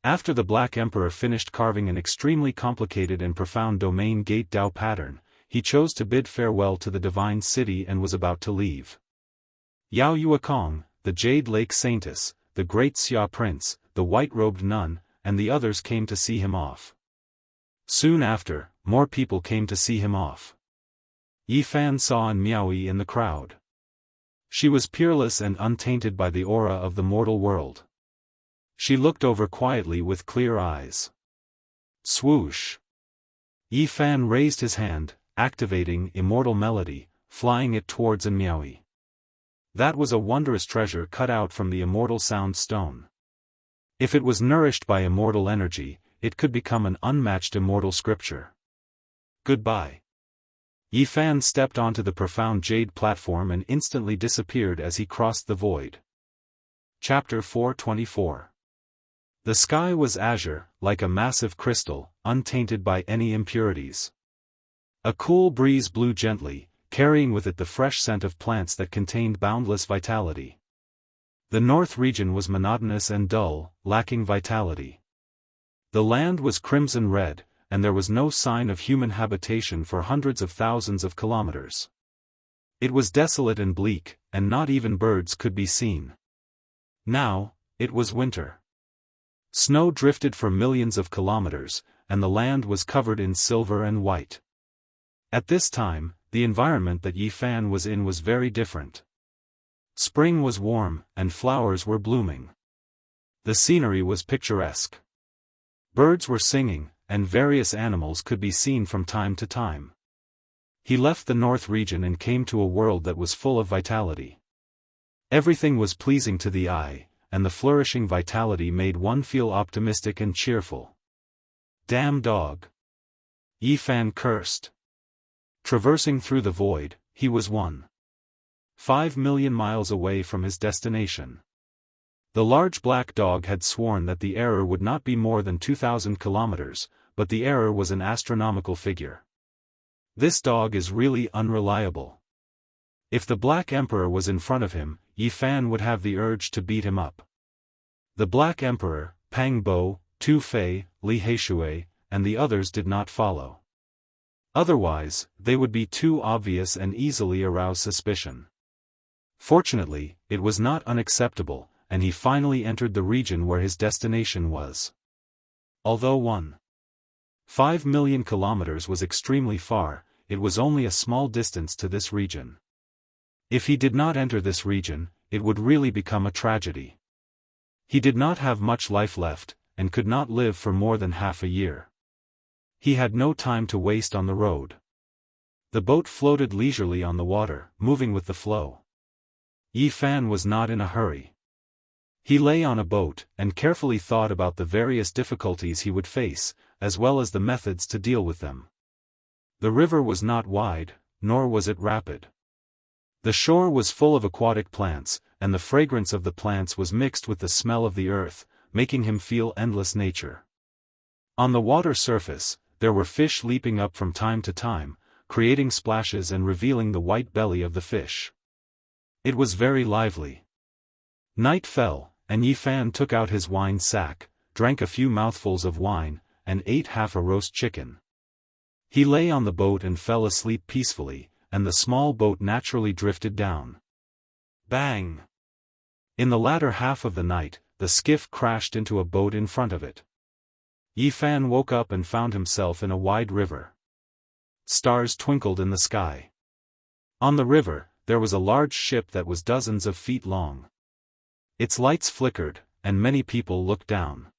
After the Black Emperor finished carving an extremely complicated and profound domain gate Dao pattern, he chose to bid farewell to the divine city and was about to leave. Yao Yuekong, the Jade Lake Saintess, the Great Xia Prince, the white-robed nun, and the others came to see him off. Soon after, more people came to see him off. Yi Fan saw An Miaoyi in the crowd. She was peerless and untainted by the aura of the mortal world. She looked over quietly with clear eyes. Swoosh! Yi Fan raised his hand, activating Immortal Melody, flying it towards An Miaoyi. That was a wondrous treasure cut out from the immortal sound stone. If it was nourished by immortal energy, it could become an unmatched immortal scripture. Goodbye. Yi Fan stepped onto the profound jade platform and instantly disappeared as he crossed the void. Chapter 424. The sky was azure, like a massive crystal, untainted by any impurities. A cool breeze blew gently, carrying with it the fresh scent of plants that contained boundless vitality. The north region was monotonous and dull, lacking vitality. The land was crimson red, and there was no sign of human habitation for hundreds of thousands of kilometers. It was desolate and bleak, and not even birds could be seen. Now, it was winter. Snow drifted for millions of kilometers, and the land was covered in silver and white. At this time, the environment that Yi Fan was in was very different. Spring was warm, and flowers were blooming. The scenery was picturesque. Birds were singing, and various animals could be seen from time to time. He left the north region and came to a world that was full of vitality. Everything was pleasing to the eye, and the flourishing vitality made one feel optimistic and cheerful. Damn dog! Yi Fan cursed. Traversing through the void, he was 1.5 million miles away from his destination. The large black dog had sworn that the error would not be more than 2,000 kilometers, but the error was an astronomical figure. This dog is really unreliable. If the Black Emperor was in front of him, Yi Fan would have the urge to beat him up. The Black Emperor, Pang Bo, Tu Fei, Li Heishui, and the others did not follow. Otherwise, they would be too obvious and easily arouse suspicion. Fortunately, it was not unacceptable, and he finally entered the region where his destination was. Although 1.5 million kilometers was extremely far, it was only a small distance to this region. If he did not enter this region, it would really become a tragedy. He did not have much life left, and could not live for more than half a year. He had no time to waste on the road. The boat floated leisurely on the water, moving with the flow. Yi Fan was not in a hurry. He lay on a boat, and carefully thought about the various difficulties he would face, as well as the methods to deal with them. The river was not wide, nor was it rapid. The shore was full of aquatic plants, and the fragrance of the plants was mixed with the smell of the earth, making him feel endless nature. On the water surface, there were fish leaping up from time to time, creating splashes and revealing the white belly of the fish. It was very lively. Night fell, and Yi Fan took out his wine sack, drank a few mouthfuls of wine, and ate half a roast chicken. He lay on the boat and fell asleep peacefully, and the small boat naturally drifted down. Bang! In the latter half of the night, the skiff crashed into a boat in front of it. Yi Fan woke up and found himself in a wide river. Stars twinkled in the sky. On the river, there was a large ship that was dozens of feet long. Its lights flickered, and many people looked down.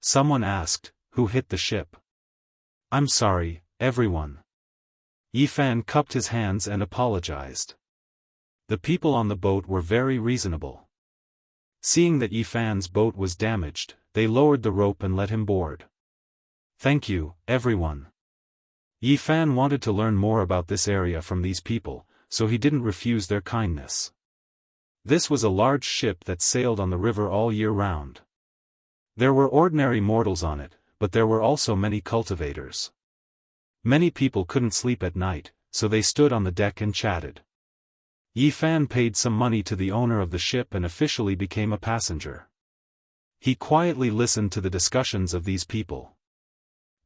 Someone asked, "Who hit the ship?" "I'm sorry, everyone." Yi Fan cupped his hands and apologized. The people on the boat were very reasonable. Seeing that Yi Fan's boat was damaged, they lowered the rope and let him board. "Thank you, everyone." Yi Fan wanted to learn more about this area from these people, so he didn't refuse their kindness. This was a large ship that sailed on the river all year round. There were ordinary mortals on it, but there were also many cultivators. Many people couldn't sleep at night, so they stood on the deck and chatted. Yi Fan paid some money to the owner of the ship and officially became a passenger. He quietly listened to the discussions of these people.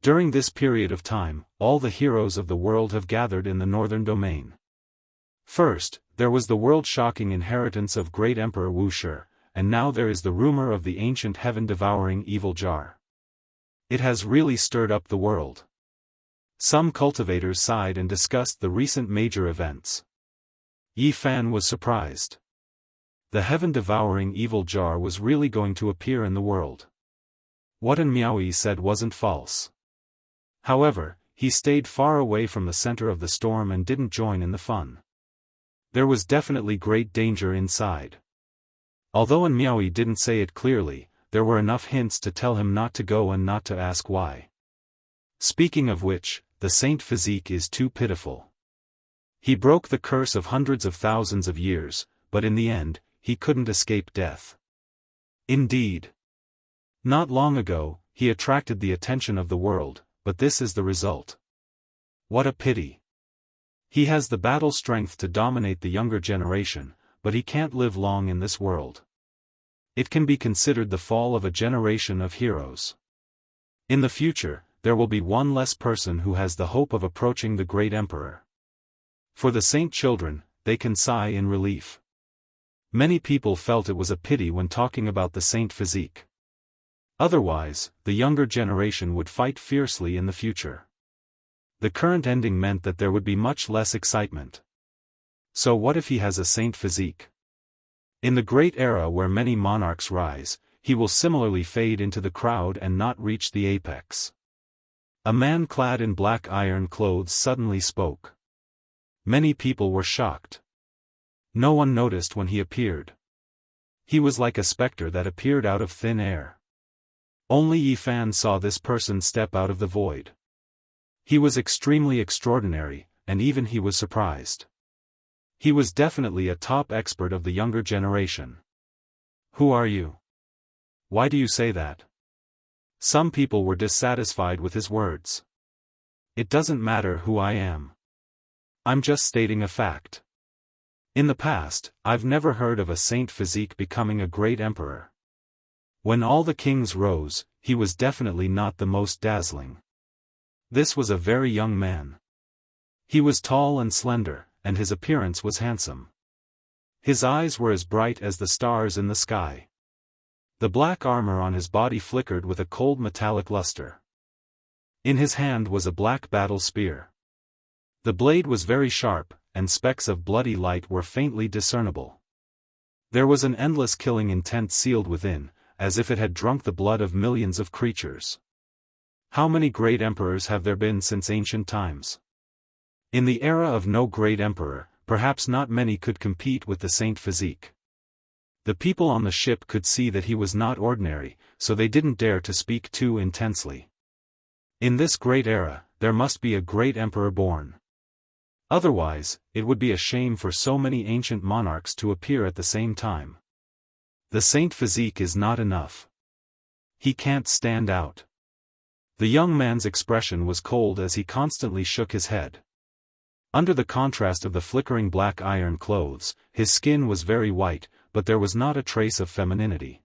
During this period of time, all the heroes of the world have gathered in the northern domain. First, there was the world-shocking inheritance of great Emperor Wuxia, and now there is the rumor of the ancient heaven-devouring evil jar. It has really stirred up the world. Some cultivators sighed and discussed the recent major events. Yi Fan was surprised. The heaven-devouring evil jar was really going to appear in the world. What Miaoyi said wasn't false. However, he stayed far away from the center of the storm and didn't join in the fun. There was definitely great danger inside. Although Miaoyi didn't say it clearly, there were enough hints to tell him not to go and not to ask why. Speaking of which, the saint physique is too pitiful. He broke the curse of hundreds of thousands of years, but in the end, he couldn't escape death. Indeed. Not long ago, he attracted the attention of the world, but this is the result. What a pity. He has the battle strength to dominate the younger generation, but he can't live long in this world. It can be considered the fall of a generation of heroes. In the future, there will be one less person who has the hope of approaching the great emperor. For the saint children, they can sigh in relief. Many people felt it was a pity when talking about the saint physique. Otherwise, the younger generation would fight fiercely in the future. The current ending meant that there would be much less excitement. So what if he has a saint physique? In the great era where many monarchs rise, he will similarly fade into the crowd and not reach the apex. A man clad in black iron clothes suddenly spoke. Many people were shocked. No one noticed when he appeared. He was like a specter that appeared out of thin air. Only Yi Fan saw this person step out of the void. He was extremely extraordinary, and even he was surprised. He was definitely a top expert of the younger generation. Who are you? Why do you say that? Some people were dissatisfied with his words. It doesn't matter who I am. I'm just stating a fact. In the past, I've never heard of a saint physique becoming a great emperor. When all the kings rose, he was definitely not the most dazzling. This was a very young man. He was tall and slender, and his appearance was handsome. His eyes were as bright as the stars in the sky. The black armor on his body flickered with a cold metallic luster. In his hand was a black battle spear. The blade was very sharp, and specks of bloody light were faintly discernible. There was an endless killing intent sealed within, as if it had drunk the blood of millions of creatures. How many great emperors have there been since ancient times? In the era of no great emperor, perhaps not many could compete with the saint physique. The people on the ship could see that he was not ordinary, so they didn't dare to speak too intensely. In this great era, there must be a great emperor born. Otherwise, it would be a shame for so many ancient monarchs to appear at the same time. The saint physique is not enough. He can't stand out. The young man's expression was cold as he constantly shook his head. Under the contrast of the flickering black iron clothes, his skin was very white, but there was not a trace of femininity.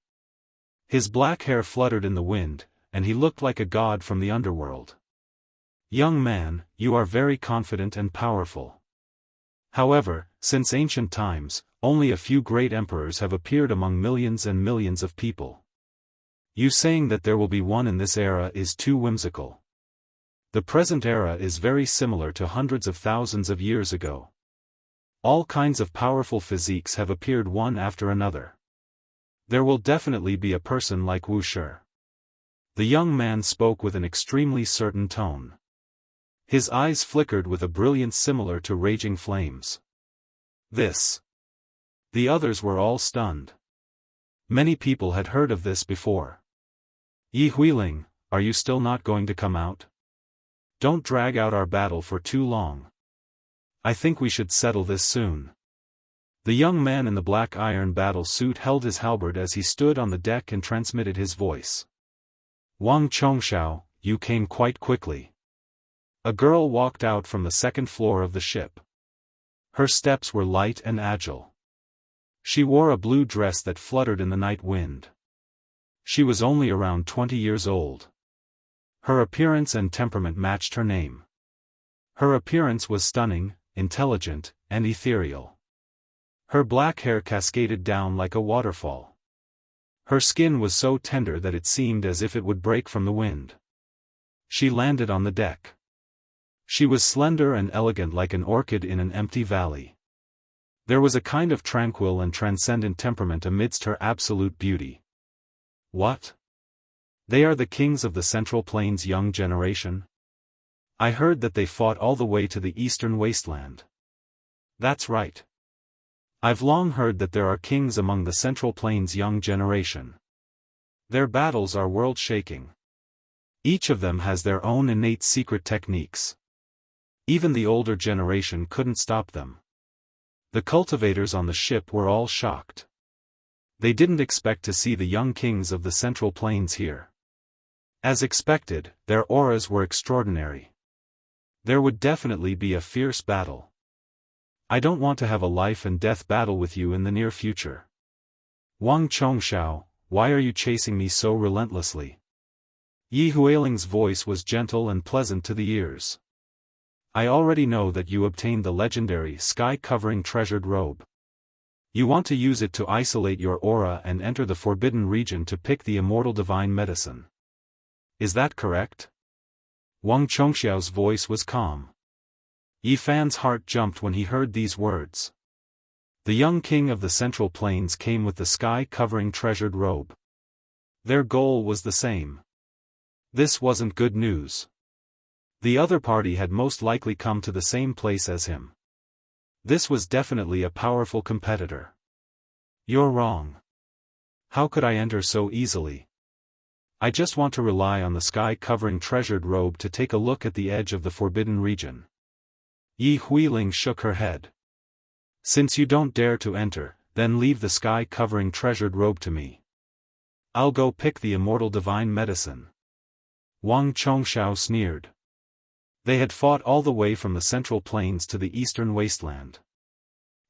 His black hair fluttered in the wind, and he looked like a god from the underworld. Young man, you are very confident and powerful. However, since ancient times, only a few great emperors have appeared among millions and millions of people. You saying that there will be one in this era is too whimsical. The present era is very similar to hundreds of thousands of years ago. All kinds of powerful physiques have appeared one after another. There will definitely be a person like Wuxia. The young man spoke with an extremely certain tone. His eyes flickered with a brilliance similar to raging flames. This. The others were all stunned. Many people had heard of this before. Yi Huiling, are you still not going to come out? Don't drag out our battle for too long. I think we should settle this soon. The young man in the black iron battle suit held his halberd as he stood on the deck and transmitted his voice. Wang Chongxiao, you came quite quickly. A girl walked out from the second floor of the ship. Her steps were light and agile. She wore a blue dress that fluttered in the night wind. She was only around 20 years old. Her appearance and temperament matched her name. Her appearance was stunning, intelligent, and ethereal. Her black hair cascaded down like a waterfall. Her skin was so tender that it seemed as if it would break from the wind. She landed on the deck. She was slender and elegant like an orchid in an empty valley. There was a kind of tranquil and transcendent temperament amidst her absolute beauty. What? They are the kings of the Central Plains' young generation? I heard that they fought all the way to the eastern wasteland. That's right. I've long heard that there are kings among the Central Plains' young generation. Their battles are world-shaking. Each of them has their own innate secret techniques. Even the older generation couldn't stop them. The cultivators on the ship were all shocked. They didn't expect to see the young kings of the Central Plains here. As expected, their auras were extraordinary. There would definitely be a fierce battle. I don't want to have a life and death battle with you in the near future. Wang Chongxiao, why are you chasing me so relentlessly? Yi Huiling's voice was gentle and pleasant to the ears. I already know that you obtained the legendary sky-covering treasured robe. You want to use it to isolate your aura and enter the forbidden region to pick the immortal divine medicine. Is that correct? Wang Chongxiao's voice was calm. Yi Fan's heart jumped when he heard these words. The young king of the Central Plains came with the sky-covering treasured robe. Their goal was the same. This wasn't good news. The other party had most likely come to the same place as him. This was definitely a powerful competitor. You're wrong. How could I enter so easily? I just want to rely on the sky-covering treasured robe to take a look at the edge of the forbidden region. Yi Huiling shook her head. Since you don't dare to enter, then leave the sky-covering treasured robe to me. I'll go pick the immortal divine medicine. Wang Chongxiao sneered. They had fought all the way from the Central Plains to the eastern wasteland.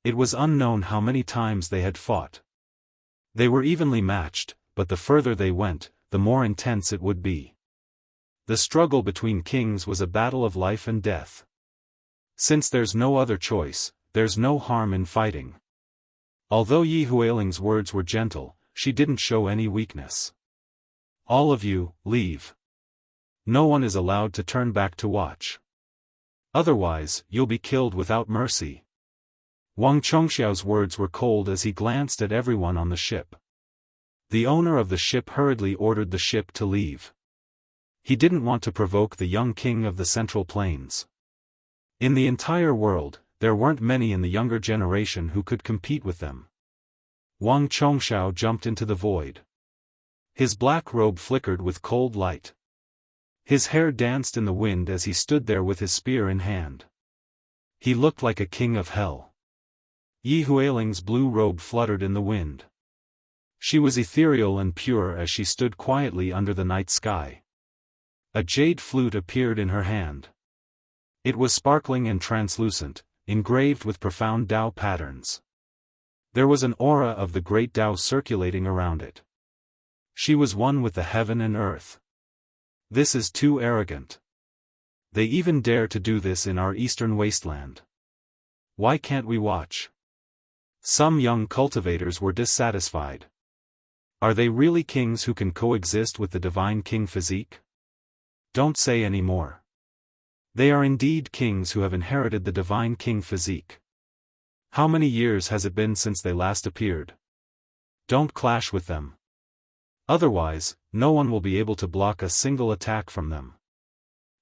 It was unknown how many times they had fought. They were evenly matched, but the further they went, the more intense it would be. The struggle between kings was a battle of life and death. Since there's no other choice, there's no harm in fighting. Although Yi Huiling's words were gentle, she didn't show any weakness. All of you, leave. No one is allowed to turn back to watch. Otherwise, you'll be killed without mercy. Wang Chongxiao's words were cold as he glanced at everyone on the ship. The owner of the ship hurriedly ordered the ship to leave. He didn't want to provoke the young king of the Central Plains. In the entire world, there weren't many in the younger generation who could compete with them. Wang Chongxiao jumped into the void. His black robe flickered with cold light. His hair danced in the wind as he stood there with his spear in hand. He looked like a king of hell. Yi Huiling's blue robe fluttered in the wind. She was ethereal and pure as she stood quietly under the night sky. A jade flute appeared in her hand. It was sparkling and translucent, engraved with profound Tao patterns. There was an aura of the great Tao circulating around it. She was one with the heaven and earth. This is too arrogant. They even dare to do this in our eastern wasteland. Why can't we watch? Some young cultivators were dissatisfied. Are they really kings who can coexist with the divine king physique? Don't say any more. They are indeed kings who have inherited the divine king physique. How many years has it been since they last appeared? Don't clash with them. Otherwise, no one will be able to block a single attack from them.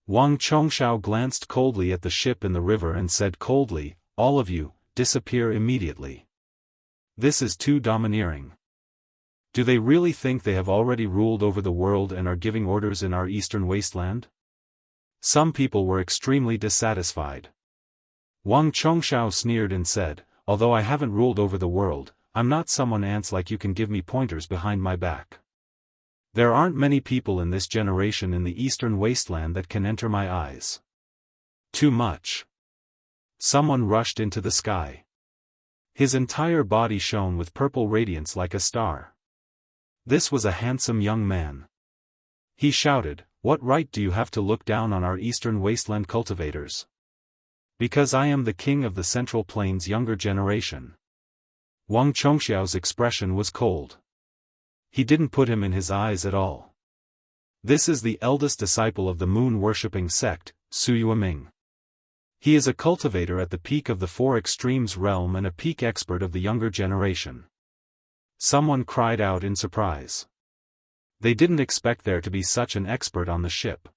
Wang Chongxiao glanced coldly at the ship in the river and said coldly, "All of you, disappear immediately. This is too domineering. Do they really think they have already ruled over the world and are giving orders in our eastern wasteland?" Some people were extremely dissatisfied. Wang Chongxiao sneered and said, "Although I haven't ruled over the world, I'm not someone ants like you can give me pointers behind my back. There aren't many people in this generation in the eastern wasteland that can enter my eyes. Too much." Someone rushed into the sky. His entire body shone with purple radiance like a star. This was a handsome young man. He shouted, "What right do you have to look down on our eastern wasteland cultivators? Because I am the king of the Central Plains younger generation." Wang Chongxiao's expression was cold. He didn't put him in his eyes at all. This is the eldest disciple of the moon-worshipping sect, Suyuaming. He is a cultivator at the peak of the Four Extremes realm and a peak expert of the younger generation. Someone cried out in surprise. They didn't expect there to be such an expert on the ship.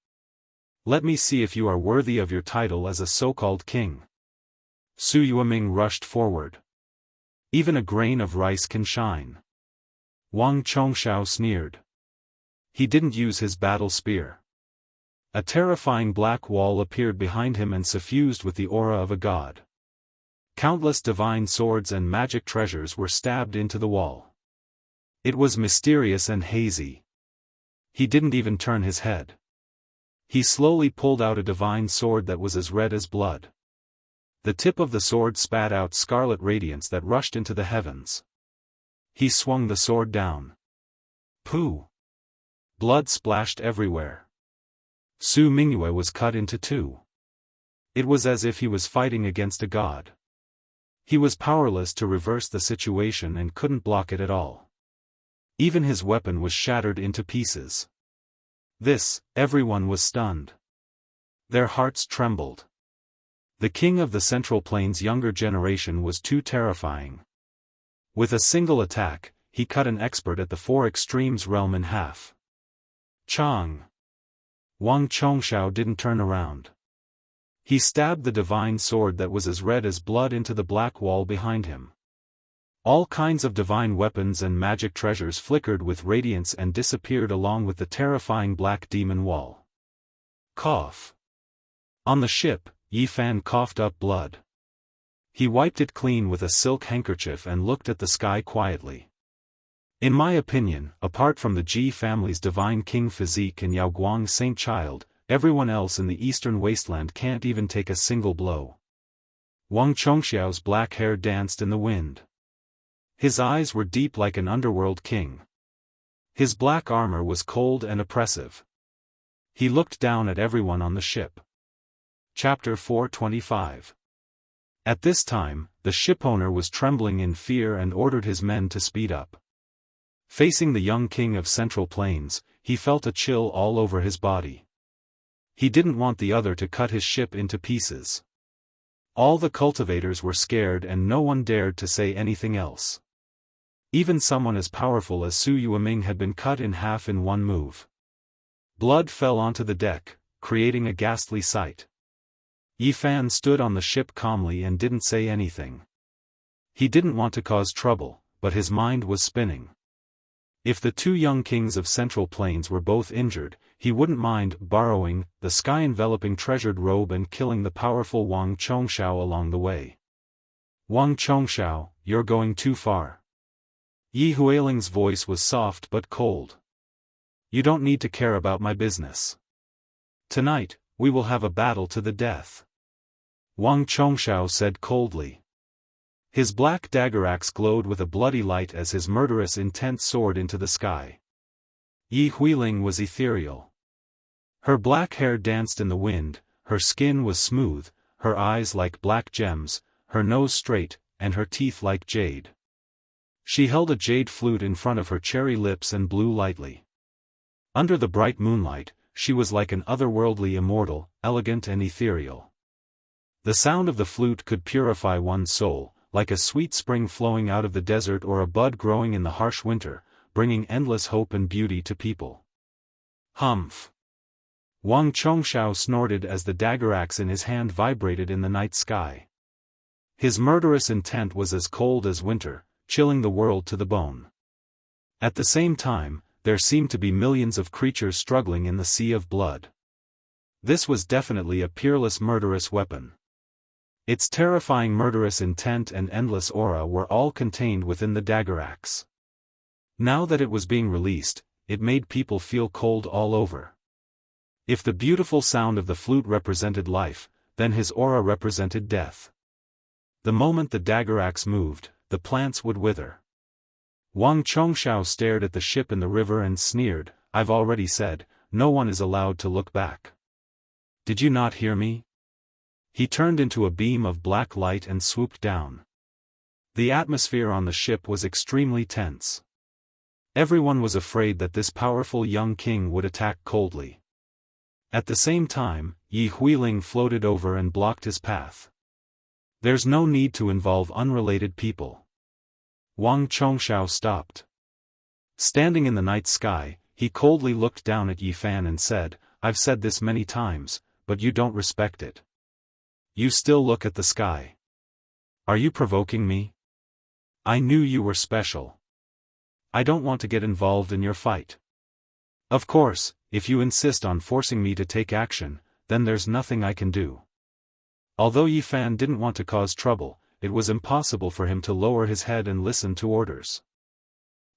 "Let me see if you are worthy of your title as a so-called king." Suyuaming rushed forward. "Even a grain of rice can shine." Wang Chongxiao sneered. He didn't use his battle spear. A terrifying black wall appeared behind him and suffused with the aura of a god. Countless divine swords and magic treasures were stabbed into the wall. It was mysterious and hazy. He didn't even turn his head. He slowly pulled out a divine sword that was as red as blood. The tip of the sword spat out scarlet radiance that rushed into the heavens. He swung the sword down. Pooh! Blood splashed everywhere. Su Mingyue was cut into two. It was as if he was fighting against a god. He was powerless to reverse the situation and couldn't block it at all. Even his weapon was shattered into pieces. Everyone was stunned. Their hearts trembled. The king of the Central Plains younger generation was too terrifying. With a single attack, he cut an expert at the Four Extremes realm in half. Chang! Wang Chongxiao didn't turn around. He stabbed the divine sword that was as red as blood into the black wall behind him. All kinds of divine weapons and magic treasures flickered with radiance and disappeared along with the terrifying black demon wall. Cough. On the ship, Yi Fan coughed up blood. He wiped it clean with a silk handkerchief and looked at the sky quietly. "In my opinion, apart from the Ji family's divine king physique and Yao Guang's saint child, everyone else in the eastern wasteland can't even take a single blow." Wang Chongxiao's black hair danced in the wind. His eyes were deep like an underworld king. His black armor was cold and oppressive. He looked down at everyone on the ship. Chapter 425. At this time, the shipowner was trembling in fear and ordered his men to speed up. Facing the young king of Central Plains, he felt a chill all over his body. He didn't want the other to cut his ship into pieces. All the cultivators were scared and no one dared to say anything else. Even someone as powerful as Su Yueming had been cut in half in one move. Blood fell onto the deck, creating a ghastly sight. Yi Fan stood on the ship calmly and didn't say anything. He didn't want to cause trouble, but his mind was spinning. If the two young kings of Central Plains were both injured, he wouldn't mind borrowing the sky-enveloping treasured robe and killing the powerful Wang Chongxiao along the way. Wang Chongxiao, you're going too far. Yi Huiling's voice was soft but cold. You don't need to care about my business. Tonight, we will have a battle to the death. Wang Chongxiao said coldly. His black dagger axe glowed with a bloody light as his murderous intent soared into the sky. Yi Huiling was ethereal. Her black hair danced in the wind, her skin was smooth, her eyes like black gems, her nose straight, and her teeth like jade. She held a jade flute in front of her cherry lips and blew lightly. Under the bright moonlight, she was like an otherworldly immortal, elegant and ethereal. The sound of the flute could purify one's soul, like a sweet spring flowing out of the desert or a bud growing in the harsh winter, bringing endless hope and beauty to people. Humph! Wang Chongxiao snorted as the dagger axe in his hand vibrated in the night sky. His murderous intent was as cold as winter, chilling the world to the bone. At the same time, there seemed to be millions of creatures struggling in the sea of blood. This was definitely a peerless murderous weapon. Its terrifying murderous intent and endless aura were all contained within the dagger axe. Now that it was being released, it made people feel cold all over. If the beautiful sound of the flute represented life, then his aura represented death. The moment the dagger axe moved, the plants would wither. Wang Chongxiao stared at the ship in the river and sneered, I've already said, no one is allowed to look back. Did you not hear me? He turned into a beam of black light and swooped down. The atmosphere on the ship was extremely tense. Everyone was afraid that this powerful young king would attack coldly. At the same time, Yi Huiling floated over and blocked his path. There's no need to involve unrelated people. Wang Chongxiao stopped. Standing in the night sky, he coldly looked down at Yi Fan and said, I've said this many times, but you don't respect it. You still look at the sky. Are you provoking me? I knew you were special. I don't want to get involved in your fight. Of course, if you insist on forcing me to take action, then there's nothing I can do. Although Yi Fan didn't want to cause trouble, it was impossible for him to lower his head and listen to orders.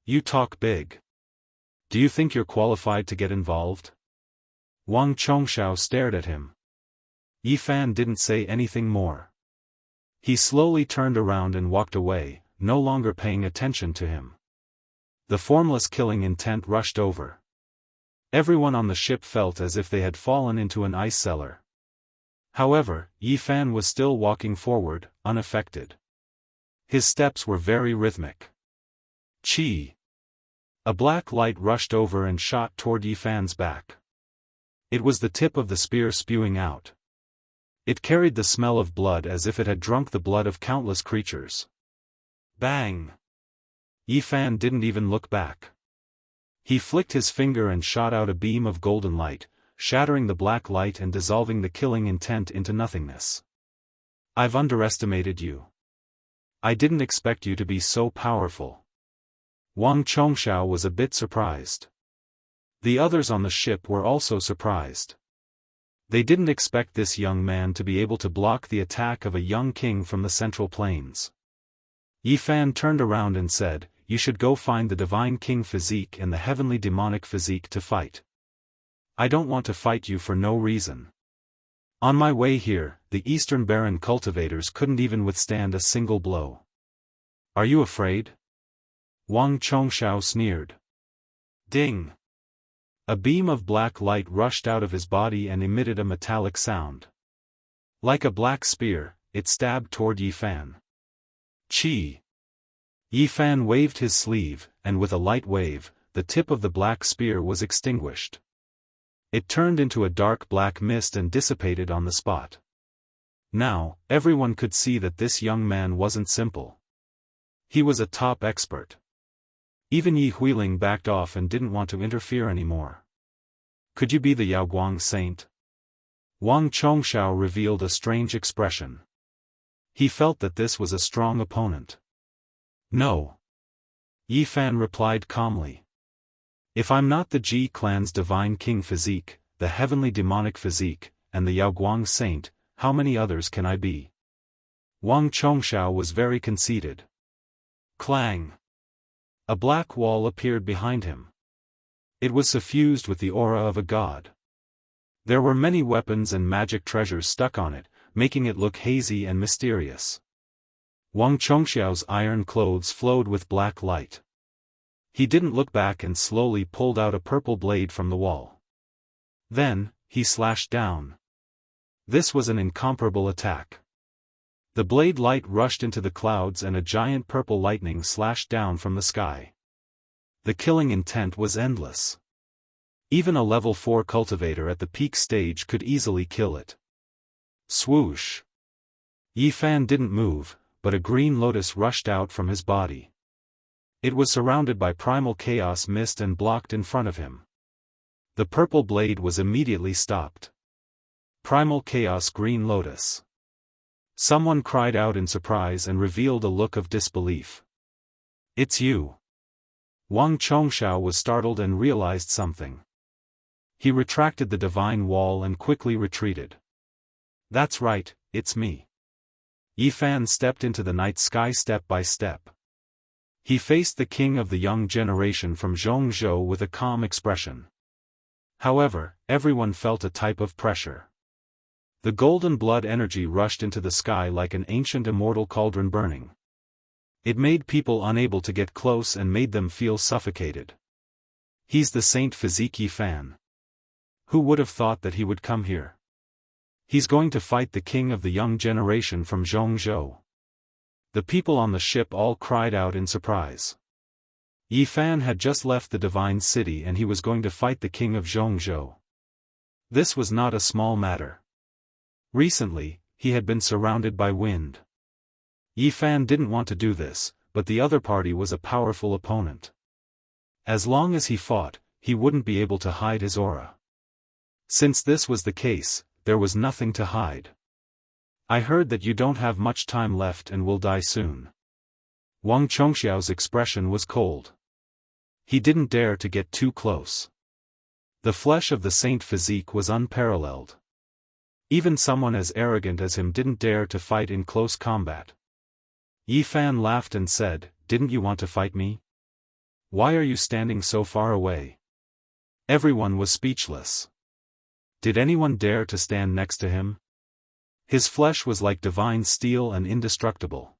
You talk big. Do you think you're qualified to get involved? Wang Chongxiao stared at him. Yi Fan didn't say anything more. He slowly turned around and walked away, no longer paying attention to him. The formless killing intent rushed over. Everyone on the ship felt as if they had fallen into an ice cellar. However, Yi Fan was still walking forward, unaffected. His steps were very rhythmic. Chi! A black light rushed over and shot toward Yi Fan's back. It was the tip of the spear spewing out. It carried the smell of blood as if it had drunk the blood of countless creatures. Bang! Yi Fan didn't even look back. He flicked his finger and shot out a beam of golden light, shattering the black light and dissolving the killing intent into nothingness. I've underestimated you. I didn't expect you to be so powerful. Wang Chongxiao was a bit surprised. The others on the ship were also surprised. They didn't expect this young man to be able to block the attack of a young king from the Central Plains. Yi Fan turned around and said, You should go find the divine king physique and the heavenly demonic physique to fight. I don't want to fight you for no reason. On my way here, the Eastern Baron cultivators couldn't even withstand a single blow. Are you afraid? Wang Chongxiao sneered. Ding! A beam of black light rushed out of his body and emitted a metallic sound. Like a black spear, it stabbed toward Yi Fan. Chi! Yi Fan waved his sleeve, and with a light wave, the tip of the black spear was extinguished. It turned into a dark black mist and dissipated on the spot. Now, everyone could see that this young man wasn't simple. He was a top expert. Even Yi Huiling backed off and didn't want to interfere anymore. Could you be the Yaoguang saint? Wang Chongxiao revealed a strange expression. He felt that this was a strong opponent. No. Yi Fan replied calmly. If I'm not the Ji clan's divine king physique, the heavenly demonic physique, and the Yaoguang saint, how many others can I be? Wang Chongxiao was very conceited. Clang! A black wall appeared behind him. It was suffused with the aura of a god. There were many weapons and magic treasures stuck on it, making it look hazy and mysterious. Wang Chongxiao's iron clothes flowed with black light. He didn't look back and slowly pulled out a purple blade from the wall. Then, he slashed down. This was an incomparable attack. The blade light rushed into the clouds and a giant purple lightning slashed down from the sky. The killing intent was endless. Even a level 4 cultivator at the peak stage could easily kill it. Swoosh! Yi Fan didn't move, but a green lotus rushed out from his body. It was surrounded by primal chaos mist and blocked in front of him. The purple blade was immediately stopped. Primal chaos green lotus. Someone cried out in surprise and revealed a look of disbelief. It's you. Wang Chongxiao was startled and realized something. He retracted the divine wall and quickly retreated. That's right, it's me. Yi Fan stepped into the night sky step by step. He faced the king of the young generation from Jianghu with a calm expression. However, everyone felt a type of pressure. The golden blood energy rushed into the sky like an ancient immortal cauldron burning. It made people unable to get close and made them feel suffocated. He's the Saint Physique Yi Fan. Who would have thought that he would come here? He's going to fight the king of the young generation from Jianghu. The people on the ship all cried out in surprise. Yi Fan had just left the divine city and he was going to fight the king of Jianghu. This was not a small matter. Recently, he had been surrounded by wind. Yi Fan didn't want to do this, but the other party was a powerful opponent. As long as he fought, he wouldn't be able to hide his aura. Since this was the case, there was nothing to hide. I heard that you don't have much time left and will die soon. Wang Chongxiao's expression was cold. He didn't dare to get too close. The flesh of the saint physique was unparalleled. Even someone as arrogant as him didn't dare to fight in close combat. Yi Fan laughed and said, "Didn't you want to fight me? Why are you standing so far away?" Everyone was speechless. Did anyone dare to stand next to him? His flesh was like divine steel and indestructible.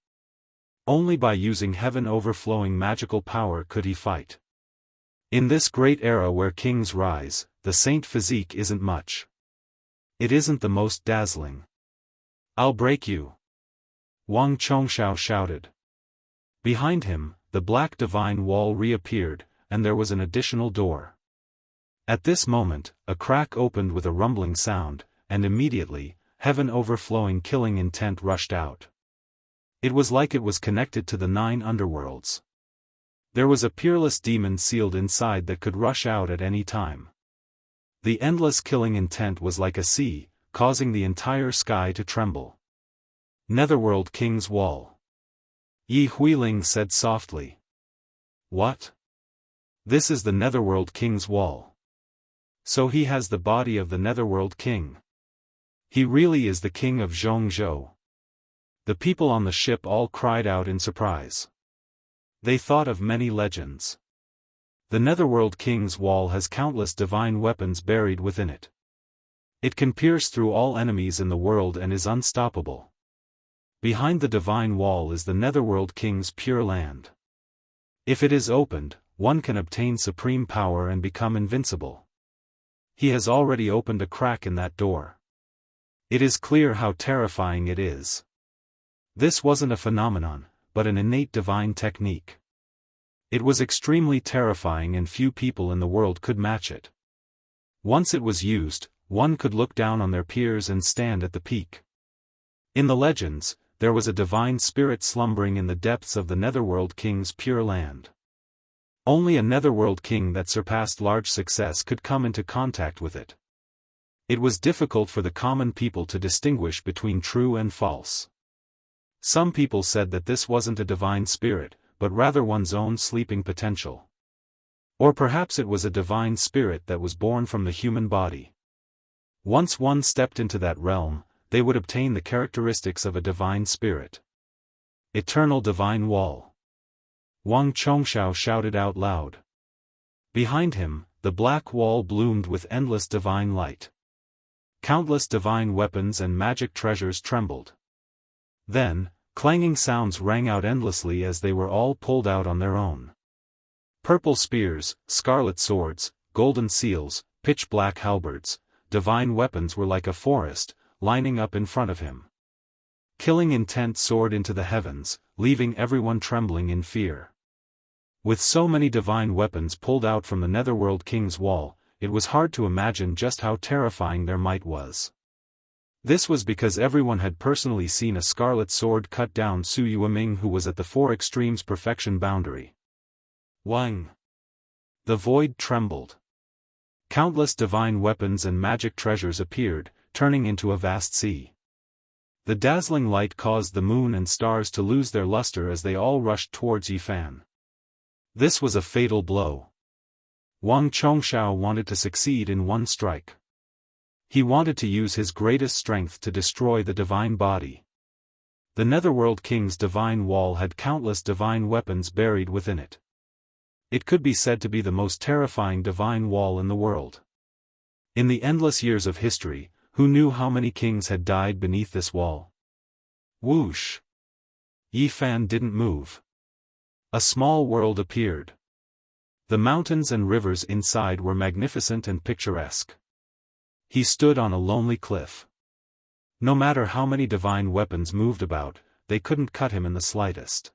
Only by using heaven-overflowing magical power could he fight. In this great era where kings rise, the saint physique isn't much. It isn't the most dazzling. I'll break you. Wang Chongxiao shouted. Behind him, the black divine wall reappeared, and there was an additional door. At this moment, a crack opened with a rumbling sound, and immediately, heaven-overflowing killing intent rushed out. It was like it was connected to the 9 underworlds. There was a peerless demon sealed inside that could rush out at any time. The endless killing intent was like a sea, causing the entire sky to tremble. Netherworld King's Wall. Yi Huiling said softly. What? This is the Netherworld King's Wall. So he has the body of the Netherworld King. He really is the king of Jianghu. The people on the ship all cried out in surprise. They thought of many legends. The Netherworld King's Wall has countless divine weapons buried within it. It can pierce through all enemies in the world and is unstoppable. Behind the divine wall is the Netherworld King's pure land. If it is opened, one can obtain supreme power and become invincible. He has already opened a crack in that door. It is clear how terrifying it is. This wasn't a phenomenon, but an innate divine technique. It was extremely terrifying and few people in the world could match it. Once it was used, one could look down on their peers and stand at the peak. In the legends, there was a divine spirit slumbering in the depths of the Netherworld King's pure land. Only a Netherworld King that surpassed large success could come into contact with it. It was difficult for the common people to distinguish between true and false. Some people said that this wasn't a divine spirit, but rather one's own sleeping potential. Or perhaps it was a divine spirit that was born from the human body. Once one stepped into that realm, they would obtain the characteristics of a divine spirit. Eternal divine wall. Wang Chongxiao shouted out loud. Behind him, the black wall bloomed with endless divine light. Countless divine weapons and magic treasures trembled. Then, clanging sounds rang out endlessly as they were all pulled out on their own. Purple spears, scarlet swords, golden seals, pitch-black halberds, divine weapons were like a forest, lining up in front of him. Killing intent soared into the heavens, leaving everyone trembling in fear. With so many divine weapons pulled out from the Netherworld King's wall, it was hard to imagine just how terrifying their might was. This was because everyone had personally seen a scarlet sword cut down Su Yueming, who was at the four extremes perfection boundary. Wang! The void trembled. Countless divine weapons and magic treasures appeared, turning into a vast sea. The dazzling light caused the moon and stars to lose their luster as they all rushed towards Yifan. This was a fatal blow. Wang Chongxiao wanted to succeed in one strike. He wanted to use his greatest strength to destroy the divine body. The Netherworld King's divine wall had countless divine weapons buried within it. It could be said to be the most terrifying divine wall in the world. In the endless years of history, who knew how many kings had died beneath this wall? Whoosh! Yifan didn't move. A small world appeared. The mountains and rivers inside were magnificent and picturesque. He stood on a lonely cliff. No matter how many divine weapons moved about, they couldn't cut him in the slightest.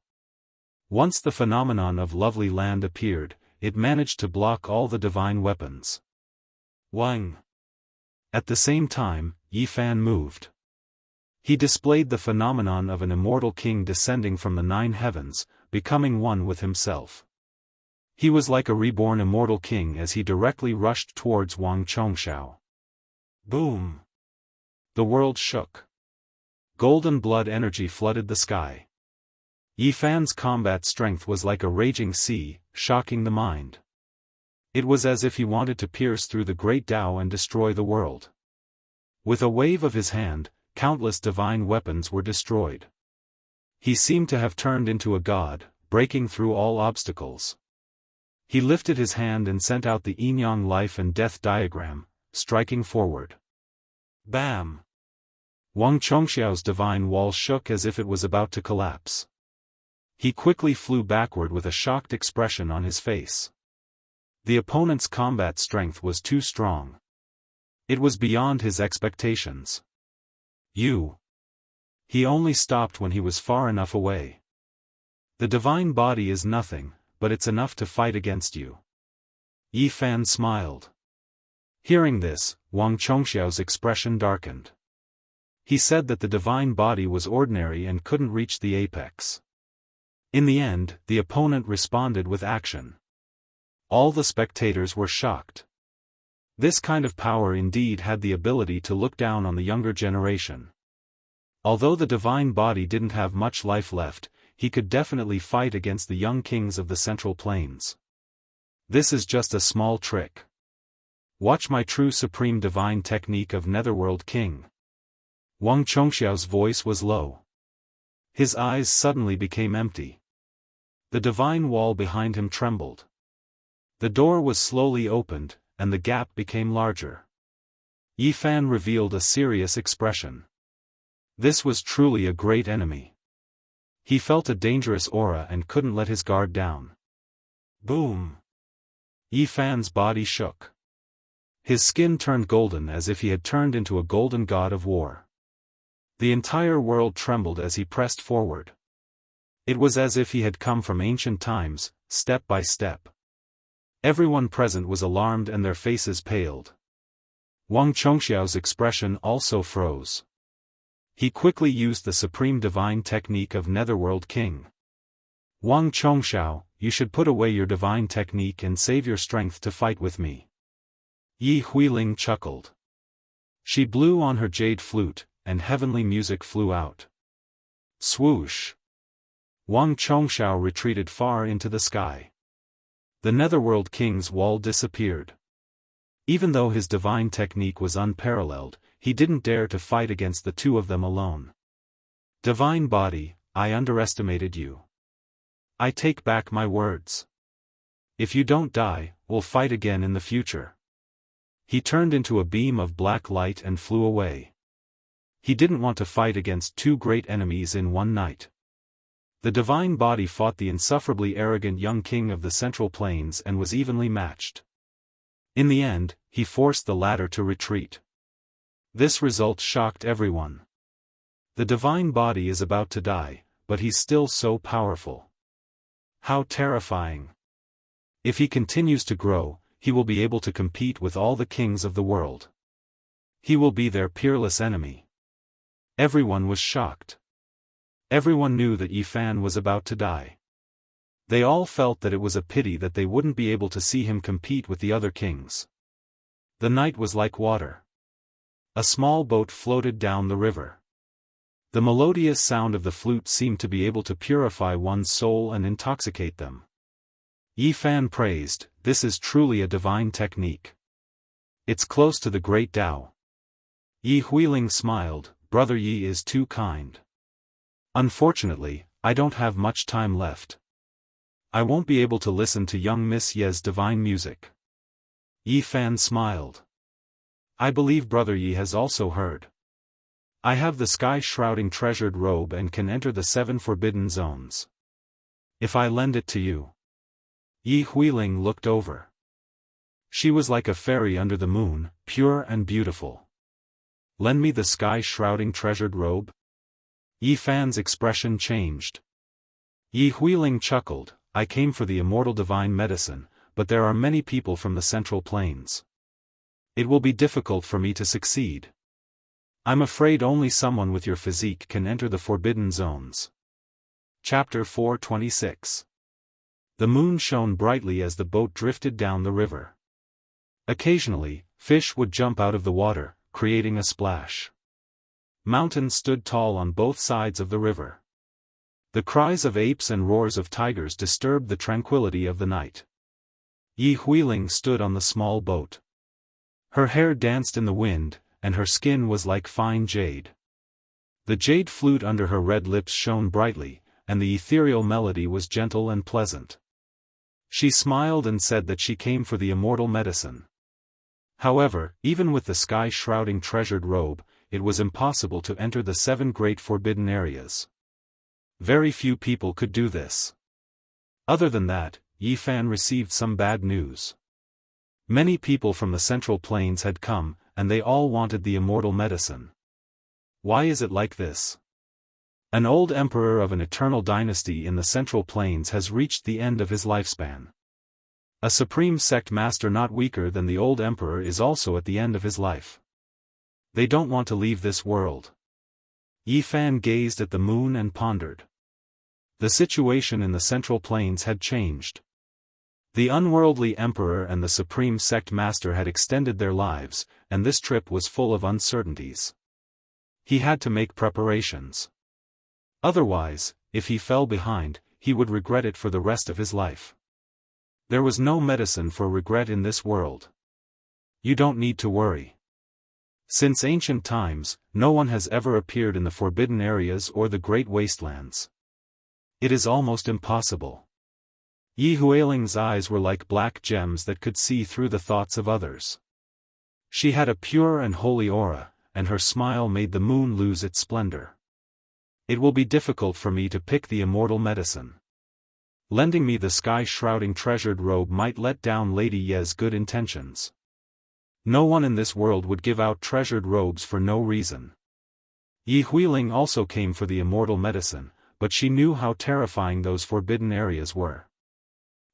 Once the phenomenon of lovely land appeared, it managed to block all the divine weapons. Wang! At the same time, Yifan moved. He displayed the phenomenon of an immortal king descending from the 9 heavens, becoming one with himself. He was like a reborn immortal king as he directly rushed towards Wang Chongxiao. Boom! The world shook. Golden blood energy flooded the sky. Yifan's combat strength was like a raging sea, shocking the mind. It was as if he wanted to pierce through the great Tao and destroy the world. With a wave of his hand, countless divine weapons were destroyed. He seemed to have turned into a god, breaking through all obstacles. He lifted his hand and sent out the yin-yang life and death diagram, striking forward. Bam! Wang Chongxiao's divine wall shook as if it was about to collapse. He quickly flew backward with a shocked expression on his face. The opponent's combat strength was too strong. It was beyond his expectations. He only stopped when he was far enough away. The divine body is nothing, but it's enough to fight against you. Yifan smiled. Hearing this, Wang Chongxiao's expression darkened. He said that the divine body was ordinary and couldn't reach the apex. In the end, the opponent responded with action. All the spectators were shocked. This kind of power indeed had the ability to look down on the younger generation. Although the divine body didn't have much life left, he could definitely fight against the young kings of the Central Plains. This is just a small trick. Watch my true supreme divine technique of Netherworld King. Wang Chongxiao's voice was low. His eyes suddenly became empty. The divine wall behind him trembled. The door was slowly opened, and the gap became larger. Yifan revealed a serious expression. This was truly a great enemy. He felt a dangerous aura and couldn't let his guard down. Boom! Yifan's body shook. His skin turned golden as if he had turned into a golden god of war. The entire world trembled as he pressed forward. It was as if he had come from ancient times, step by step. Everyone present was alarmed and their faces paled. Wang Chongxiao's expression also froze. He quickly used the supreme divine technique of Netherworld King. Wang Chongxiao, you should put away your divine technique and save your strength to fight with me. Yi Huiling chuckled. She blew on her jade flute, and heavenly music flew out. Swoosh! Wang Chongxiao retreated far into the sky. The Netherworld King's wall disappeared. Even though his divine technique was unparalleled, he didn't dare to fight against the two of them alone. Divine body, I underestimated you. I take back my words. If you don't die, we'll fight again in the future. He turned into a beam of black light and flew away. He didn't want to fight against two great enemies in one night. The divine body fought the insufferably arrogant young king of the Central Plains and was evenly matched. In the end, he forced the latter to retreat. This result shocked everyone. The divine body is about to die, but he's still so powerful. How terrifying. If he continues to grow, he will be able to compete with all the kings of the world. He will be their peerless enemy. Everyone was shocked. Everyone knew that Yi Fan was about to die. They all felt that it was a pity that they wouldn't be able to see him compete with the other kings. The night was like water. A small boat floated down the river. The melodious sound of the flute seemed to be able to purify one's soul and intoxicate them. Yi Fan praised, "This is truly a divine technique. It's close to the great Tao." Yi Huiling smiled, "Brother Yi is too kind. Unfortunately, I don't have much time left. I won't be able to listen to young Miss Ye's divine music." Yi Fan smiled. "I believe Brother Yi has also heard. I have the sky-shrouding treasured robe and can enter the 7 forbidden zones. If I lend it to you." Yi Huiling looked over. She was like a fairy under the moon, pure and beautiful. "Lend me the sky-shrouding treasured robe?" Yi Fan's expression changed. Yi Huiling chuckled, "I came for the immortal divine medicine, but there are many people from the Central Plains. It will be difficult for me to succeed. I'm afraid only someone with your physique can enter the forbidden zones." Chapter 426. The moon shone brightly as the boat drifted down the river. Occasionally, fish would jump out of the water, creating a splash. Mountains stood tall on both sides of the river. The cries of apes and roars of tigers disturbed the tranquility of the night. Yi Huiling stood on the small boat. Her hair danced in the wind, and her skin was like fine jade. The jade flute under her red lips shone brightly, and the ethereal melody was gentle and pleasant. She smiled and said that she came for the immortal medicine. However, even with the sky-shrouding treasured robe, it was impossible to enter the 7 great forbidden areas. Very few people could do this. Other than that, Yi Fan received some bad news. Many people from the Central Plains had come, and they all wanted the immortal medicine. Why is it like this? An old emperor of an eternal dynasty in the Central Plains has reached the end of his lifespan. A supreme sect master not weaker than the old emperor is also at the end of his life. They don't want to leave this world. Yi Fan gazed at the moon and pondered. The situation in the Central Plains had changed. The unworldly emperor and the supreme sect master had extended their lives, and this trip was full of uncertainties. He had to make preparations. Otherwise, if he fell behind, he would regret it for the rest of his life. There was no medicine for regret in this world. You don't need to worry. Since ancient times, no one has ever appeared in the forbidden areas or the great wastelands. It is almost impossible. Yi Huiling's eyes were like black gems that could see through the thoughts of others. She had a pure and holy aura, and her smile made the moon lose its splendor. It will be difficult for me to pick the immortal medicine. Lending me the sky-shrouding treasured robe might let down Lady Ye's good intentions. No one in this world would give out treasured robes for no reason. Yi Huiling also came for the immortal medicine, but she knew how terrifying those forbidden areas were.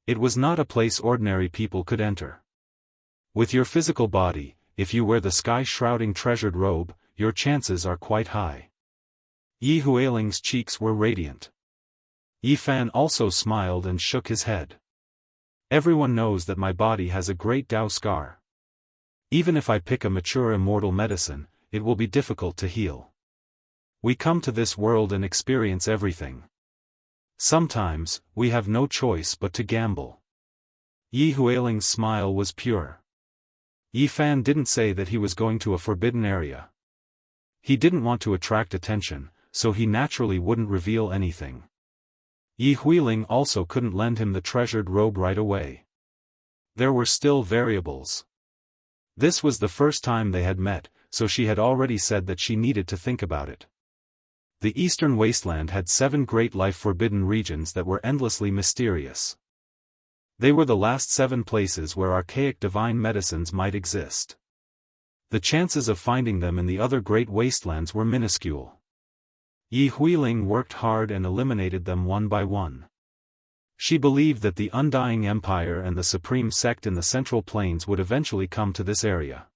It was not a place ordinary people could enter. With your physical body, if you wear the sky-shrouding treasured robe, your chances are quite high. Yi Huiling's cheeks were radiant. Yi Fan also smiled and shook his head. Everyone knows that my body has a great Tao scar. Even if I pick a mature immortal medicine, it will be difficult to heal. We come to this world and experience everything. Sometimes, we have no choice but to gamble. Yi Huiling's smile was pure. Yi Fan didn't say that he was going to a forbidden area. He didn't want to attract attention, so he naturally wouldn't reveal anything. Yi Huiling also couldn't lend him the treasured robe right away. There were still variables. This was the first time they had met, so she had already said that she needed to think about it. The Eastern Wasteland had 7 great life-forbidden regions that were endlessly mysterious. They were the last 7 places where archaic divine medicines might exist. The chances of finding them in the other great wastelands were minuscule. Yi Huiling worked hard and eliminated them one by one. She believed that the Undying Empire and the Supreme Sect in the Central Plains would eventually come to this area.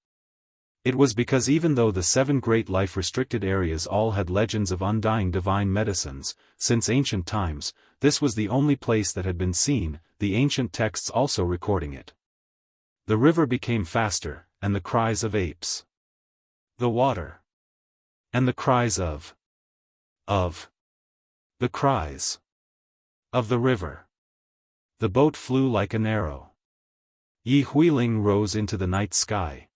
It was because even though the 7 great life-restricted areas all had legends of undying divine medicines, since ancient times, this was the only place that had been seen, the ancient texts also recording it. The river became faster, and the cries of apes. The water. And the cries of the cries of the river. The boat flew like an arrow. Yi Huiling rose into the night sky.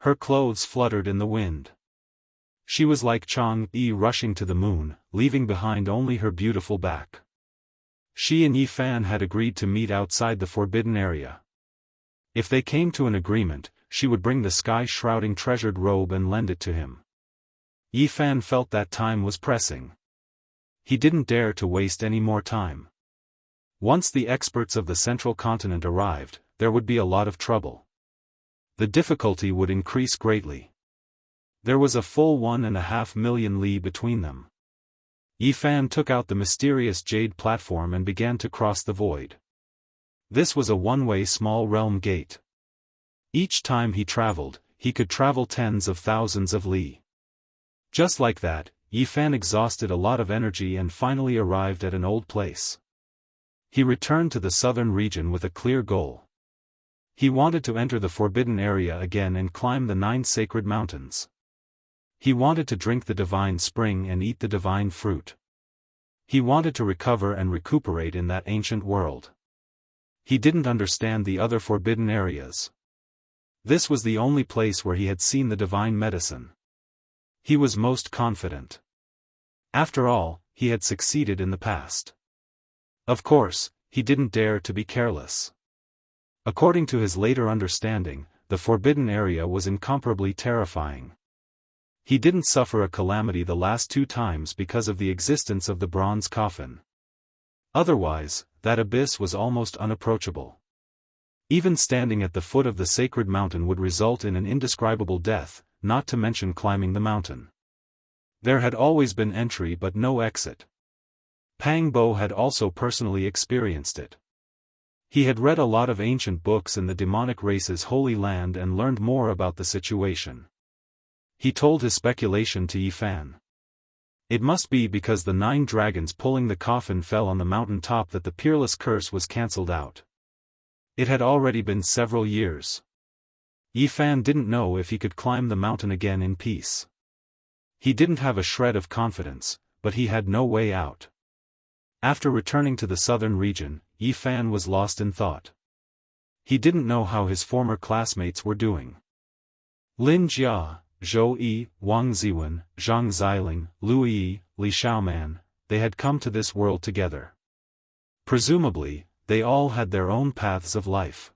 Her clothes fluttered in the wind. She was like Chang'e rushing to the moon, leaving behind only her beautiful back. She and Yi Fan had agreed to meet outside the forbidden area. If they came to an agreement, she would bring the sky-shrouding treasured robe and lend it to him. Yi Fan felt that time was pressing. He didn't dare to waste any more time. Once the experts of the central continent arrived, there would be a lot of trouble. The difficulty would increase greatly. There was a full 1.5 million li between them. Yi Fan took out the mysterious jade platform and began to cross the void. This was a one-way small realm gate. Each time he traveled, he could travel tens of thousands of li. Just like that, Yi Fan exhausted a lot of energy and finally arrived at an old place. He returned to the southern region with a clear goal. He wanted to enter the forbidden area again and climb the 9 sacred mountains. He wanted to drink the divine spring and eat the divine fruit. He wanted to recover and recuperate in that ancient world. He didn't understand the other forbidden areas. This was the only place where he had seen the divine medicine. He was most confident. After all, he had succeeded in the past. Of course, he didn't dare to be careless. According to his later understanding, the forbidden area was incomparably terrifying. He didn't suffer a calamity the last 2 times because of the existence of the bronze coffin. Otherwise, that abyss was almost unapproachable. Even standing at the foot of the sacred mountain would result in an indescribable death, not to mention climbing the mountain. There had always been entry but no exit. Pang Bo had also personally experienced it. He had read a lot of ancient books in the demonic race's holy land and learned more about the situation. He told his speculation to Yi Fan. It must be because the 9 dragons pulling the coffin fell on the mountain top that the peerless curse was cancelled out. It had already been several years. Yi Fan didn't know if he could climb the mountain again in peace. He didn't have a shred of confidence, but he had no way out. After returning to the southern region, Yi Fan was lost in thought. He didn't know how his former classmates were doing. Lin Jia, Zhou Yi, Wang Ziwen, Zhang Xiling, Lu Yi, Li Xiaoman, they had come to this world together. Presumably, they all had their own paths of life.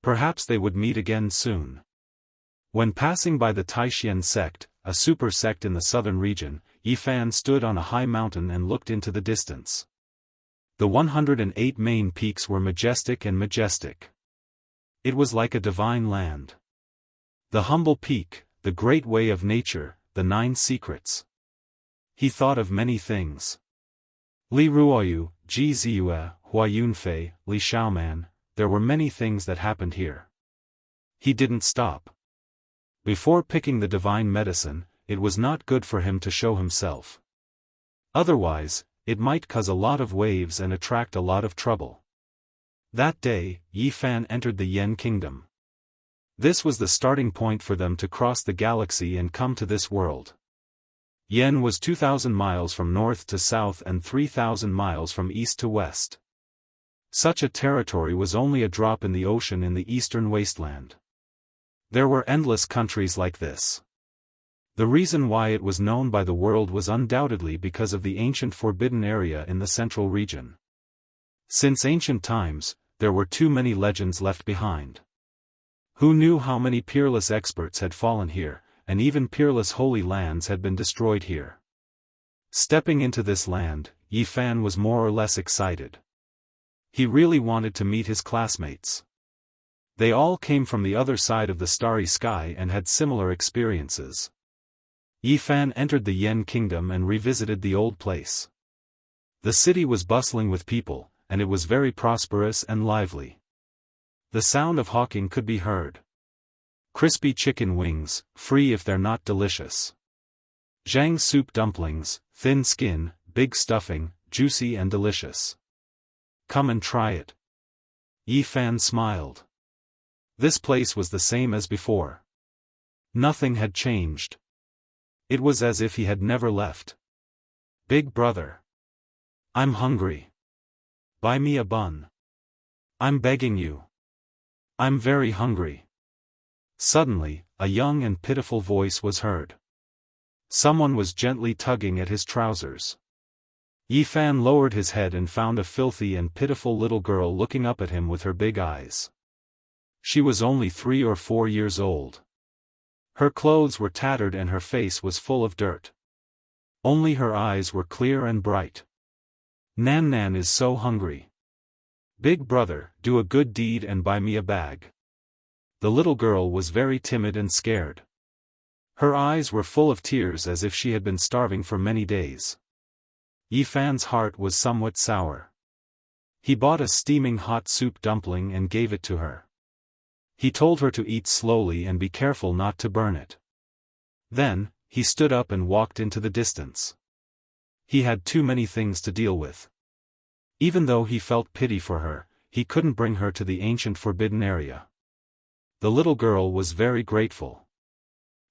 Perhaps they would meet again soon. When passing by the Taishan sect, a super sect in the southern region, Yi Fan stood on a high mountain and looked into the distance. The 108 main peaks were majestic and majestic. It was like a divine land. The humble peak, the great way of nature, the 9 secrets. He thought of many things. Li Ruoyu, Ji Ziyue, Hua Yunfei, Li Xiaoman, there were many things that happened here. He didn't stop. Before picking the divine medicine, it was not good for him to show himself. Otherwise, it might cause a lot of waves and attract a lot of trouble. That day, Yi Fan entered the Yen kingdom. This was the starting point for them to cross the galaxy and come to this world. Yen was 2,000 miles from north to south and 3,000 miles from east to west. Such a territory was only a drop in the ocean in the eastern wasteland. There were endless countries like this. The reason why it was known by the world was undoubtedly because of the ancient forbidden area in the central region. Since ancient times, there were too many legends left behind. Who knew how many peerless experts had fallen here, and even peerless holy lands had been destroyed here. Stepping into this land, Yi Fan was more or less excited. He really wanted to meet his classmates. They all came from the other side of the starry sky and had similar experiences. Yi Fan entered the Yen kingdom and revisited the old place. The city was bustling with people, and it was very prosperous and lively. The sound of hawking could be heard. Crispy chicken wings, free if they're not delicious. Zhang soup dumplings, thin skin, big stuffing, juicy and delicious. Come and try it. Yi Fan smiled. This place was the same as before. Nothing had changed. It was as if he had never left. Big brother. I'm hungry. Buy me a bun. I'm begging you. I'm very hungry. Suddenly, a young and pitiful voice was heard. Someone was gently tugging at his trousers. Yi Fan lowered his head and found a filthy and pitiful little girl looking up at him with her big eyes. She was only 3 or 4 years old. Her clothes were tattered and her face was full of dirt. Only her eyes were clear and bright. Nan Nan is so hungry. Big brother, do a good deed and buy me a bag. The little girl was very timid and scared. Her eyes were full of tears as if she had been starving for many days. Yi Fan's heart was somewhat sour. He bought a steaming hot soup dumpling and gave it to her. He told her to eat slowly and be careful not to burn it. Then, he stood up and walked into the distance. He had too many things to deal with. Even though he felt pity for her, he couldn't bring her to the ancient forbidden area. The little girl was very grateful.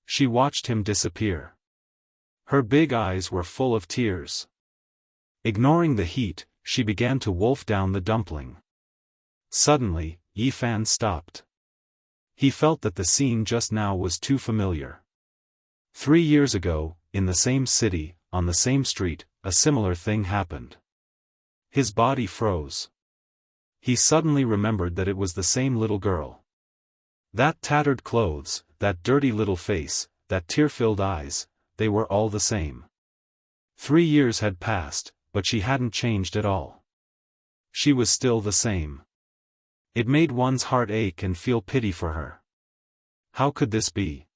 She watched him disappear. Her big eyes were full of tears. Ignoring the heat, she began to wolf down the dumpling. Suddenly, Yi Fan stopped. He felt that the scene just now was too familiar. 3 years ago, in the same city, on the same street, a similar thing happened. His body froze. He suddenly remembered that it was the same little girl. That tattered clothes, that dirty little face, that tear-filled eyes, they were all the same. 3 years had passed, but she hadn't changed at all. She was still the same. It made one's heart ache and feel pity for her. How could this be?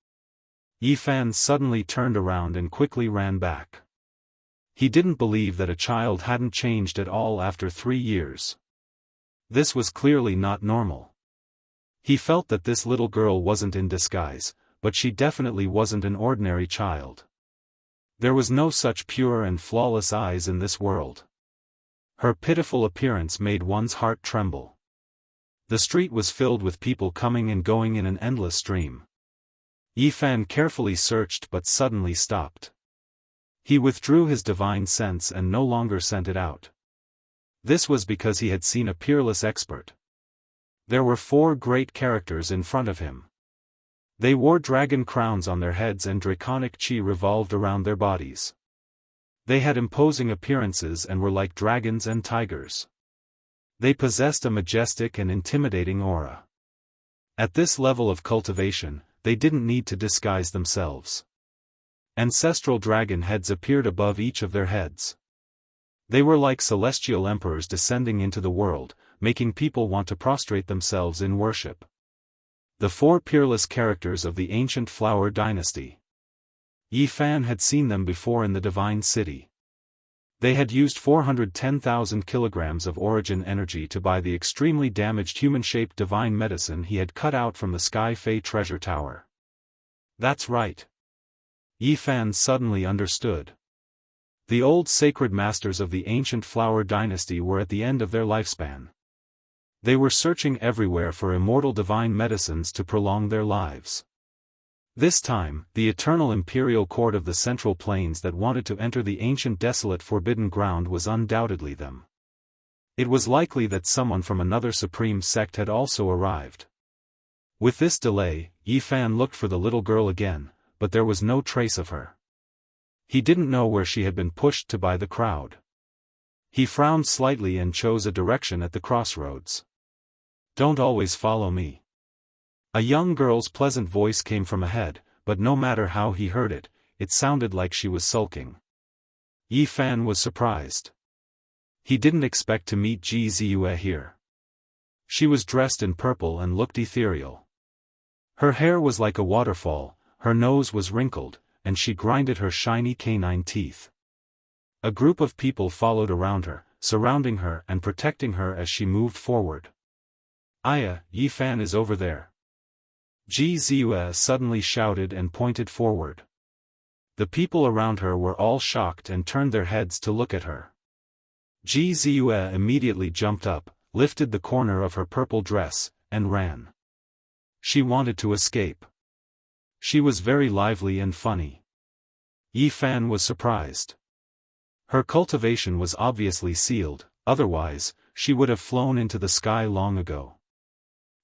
Yi Fan suddenly turned around and quickly ran back. He didn't believe that a child hadn't changed at all after 3 years. This was clearly not normal. He felt that this little girl wasn't in disguise, but she definitely wasn't an ordinary child. There was no such pure and flawless eyes in this world. Her pitiful appearance made one's heart tremble. The street was filled with people coming and going in an endless stream. Yi Fan carefully searched but suddenly stopped. He withdrew his divine sense and no longer sent it out. This was because he had seen a peerless expert. There were 4 great characters in front of him. They wore dragon crowns on their heads and draconic chi revolved around their bodies. They had imposing appearances and were like dragons and tigers. They possessed a majestic and intimidating aura. At this level of cultivation, they didn't need to disguise themselves. Ancestral dragon heads appeared above each of their heads. They were like celestial emperors descending into the world, making people want to prostrate themselves in worship. The 4 peerless characters of the ancient flower dynasty. Yi Fan had seen them before in the divine city. They had used 410,000 kilograms of origin energy to buy the extremely damaged human-shaped divine medicine he had cut out from the Sky Fei treasure tower. That's right. Yi Fan suddenly understood. The old sacred masters of the ancient flower dynasty were at the end of their lifespan. They were searching everywhere for immortal divine medicines to prolong their lives. This time, the eternal imperial court of the Central Plains that wanted to enter the ancient desolate forbidden ground was undoubtedly them. It was likely that someone from another supreme sect had also arrived. With this delay, Yi Fan looked for the little girl again, but there was no trace of her. He didn't know where she had been pushed to by the crowd. He frowned slightly and chose a direction at the crossroads. "Don't always follow me." A young girl's pleasant voice came from ahead, but no matter how he heard it, it sounded like she was sulking. Yi Fan was surprised. He didn't expect to meet Ji Ziyue here. She was dressed in purple and looked ethereal. Her hair was like a waterfall, her nose was wrinkled, and she grinded her shiny canine teeth. A group of people followed around her, surrounding her and protecting her as she moved forward. "Aya, Yi Fan is over there." Ji Ziyue suddenly shouted and pointed forward. The people around her were all shocked and turned their heads to look at her. Ji Ziyue immediately jumped up, lifted the corner of her purple dress, and ran. She wanted to escape. She was very lively and funny. Yi Fan was surprised. Her cultivation was obviously sealed, otherwise, she would have flown into the sky long ago.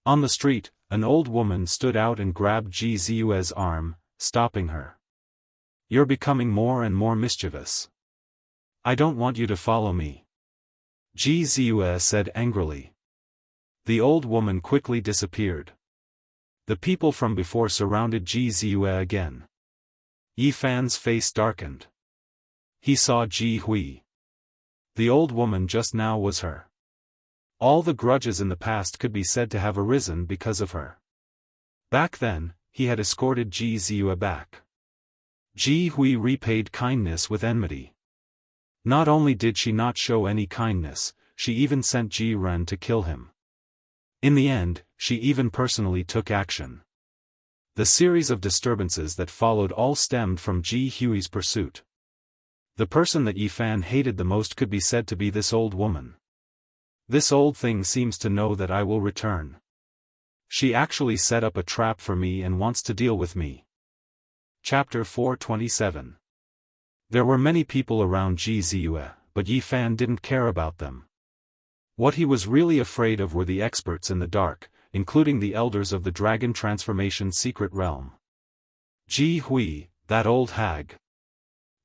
On the street, an old woman stood out and grabbed Ji Ziyue's arm, stopping her. "You're becoming more and more mischievous. I don't want you to follow me," Ji Ziyue said angrily. The old woman quickly disappeared. The people from before surrounded Ji Ziyue again. Yi Fan's face darkened. He saw Ji Hui. The old woman just now was her. All the grudges in the past could be said to have arisen because of her. Back then, he had escorted Ji Ziyue back. Ji Hui repaid kindness with enmity. Not only did she not show any kindness, she even sent Ji Ren to kill him. In the end, she even personally took action. The series of disturbances that followed all stemmed from Ji Hui's pursuit. The person that Yi Fan hated the most could be said to be this old woman. "This old thing seems to know that I will return. She actually set up a trap for me and wants to deal with me." Chapter 427. There were many people around Ji Ziyue, but Yi Fan didn't care about them. What he was really afraid of were the experts in the dark, including the elders of the Dragon Transformation Secret Realm. Ji Hui, that old hag.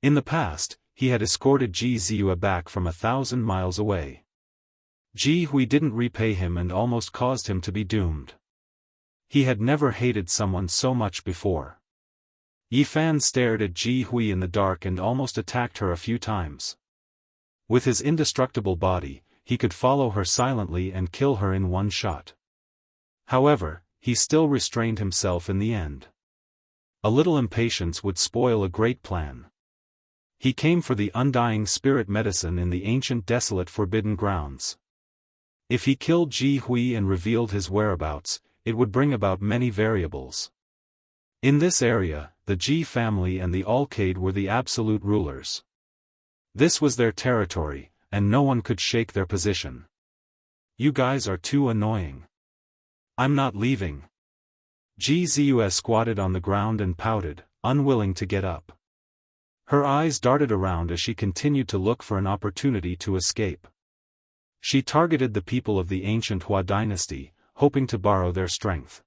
In the past, he had escorted Ji Ziyue back from 1,000 miles away. Ji Hui didn't repay him and almost caused him to be doomed. He had never hated someone so much before. Yi Fan stared at Ji Hui in the dark and almost attacked her a few times. With his indestructible body, he could follow her silently and kill her in one shot. However, he still restrained himself in the end. A little impatience would spoil a great plan. He came for the undying spirit medicine in the ancient desolate forbidden grounds. If he killed Ji Hui and revealed his whereabouts, it would bring about many variables. In this area, the Ji family and the Alcade were the absolute rulers. This was their territory, and no one could shake their position. "You guys are too annoying. I'm not leaving." Ji Ziyue squatted on the ground and pouted, unwilling to get up. Her eyes darted around as she continued to look for an opportunity to escape. She targeted the people of the ancient Hua dynasty, hoping to borrow their strength.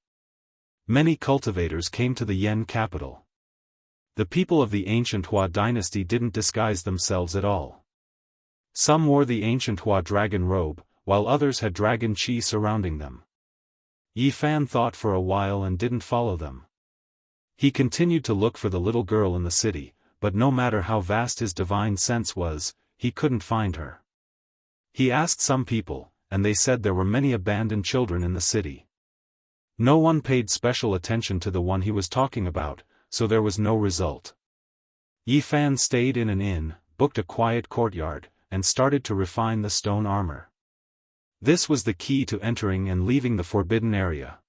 Many cultivators came to the Yen capital. The people of the ancient Hua dynasty didn't disguise themselves at all. Some wore the ancient Hua dragon robe, while others had dragon chi surrounding them. Yi Fan thought for a while and didn't follow them. He continued to look for the little girl in the city, but no matter how vast his divine sense was, he couldn't find her. He asked some people, and they said there were many abandoned children in the city. No one paid special attention to the one he was talking about, so there was no result. Yi Fan stayed in an inn, booked a quiet courtyard, and started to refine the stone armor. This was the key to entering and leaving the forbidden area.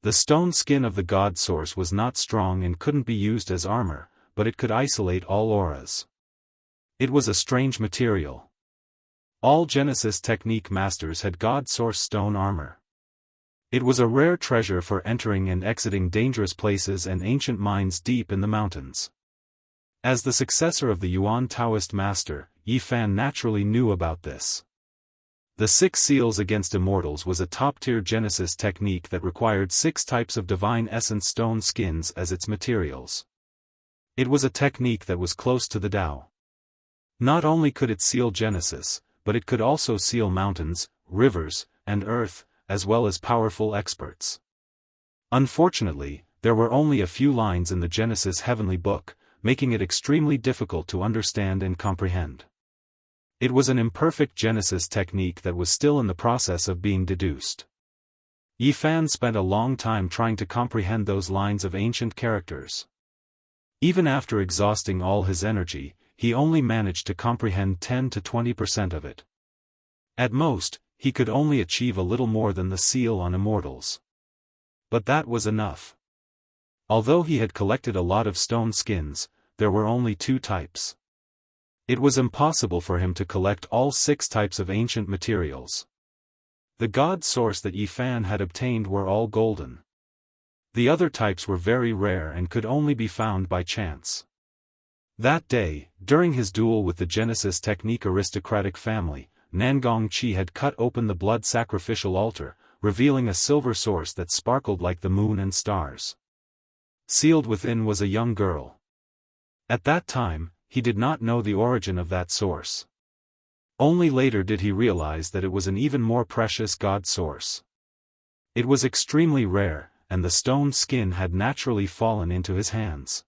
The stone skin of the god source was not strong and couldn't be used as armor, but it could isolate all auras. It was a strange material. All Genesis technique masters had God Source stone armor. It was a rare treasure for entering and exiting dangerous places and ancient mines deep in the mountains. As the successor of the Yuan Taoist master, Yi Fan naturally knew about this. The 6 seals against immortals was a top-tier Genesis technique that required 6 types of divine essence stone skins as its materials. It was a technique that was close to the Tao. Not only could it seal Genesis, but it could also seal mountains, rivers, and earth, as well as powerful experts. Unfortunately, there were only a few lines in the Genesis Heavenly Book, making it extremely difficult to understand and comprehend. It was an imperfect Genesis technique that was still in the process of being deduced. Yi Fan spent a long time trying to comprehend those lines of ancient characters. Even after exhausting all his energy, he only managed to comprehend 10 to 20% of it. At most, he could only achieve a little more than the seal on immortals. But that was enough. Although he had collected a lot of stone skins, there were only 2 types. It was impossible for him to collect all 6 types of ancient materials. The God Source that Yi Fan had obtained were all golden. The other types were very rare and could only be found by chance. That day, during his duel with the Genesis technique aristocratic family, Nangong Qi had cut open the blood sacrificial altar, revealing a silver source that sparkled like the moon and stars. Sealed within was a young girl. At that time, he did not know the origin of that source. Only later did he realize that it was an even more precious God source. It was extremely rare, and the stone skin had naturally fallen into his hands.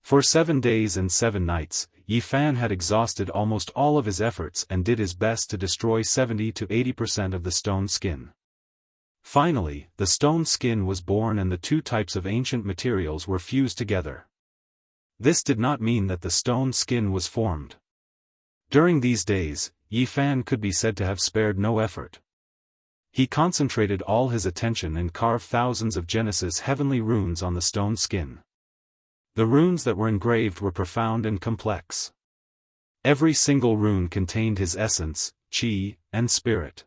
For 7 days and 7 nights, Yi Fan had exhausted almost all of his efforts and did his best to destroy 70 to 80% of the stone skin. Finally, the stone skin was born and the 2 types of ancient materials were fused together. This did not mean that the stone skin was formed. During these days, Yi Fan could be said to have spared no effort. He concentrated all his attention and carved thousands of Genesis heavenly runes on the stone skin. The runes that were engraved were profound and complex. Every single rune contained his essence, qi, and spirit.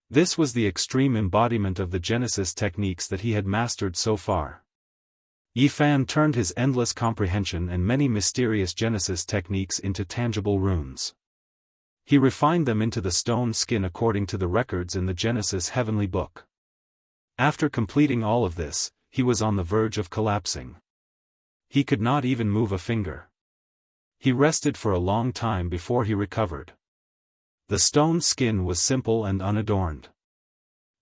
This was the extreme embodiment of the Genesis techniques that he had mastered so far. Yi Fan turned his endless comprehension and many mysterious Genesis techniques into tangible runes. He refined them into the stone skin according to the records in the Genesis Heavenly Book. After completing all of this, he was on the verge of collapsing. He could not even move a finger. He rested for a long time before he recovered. The stone skin was simple and unadorned.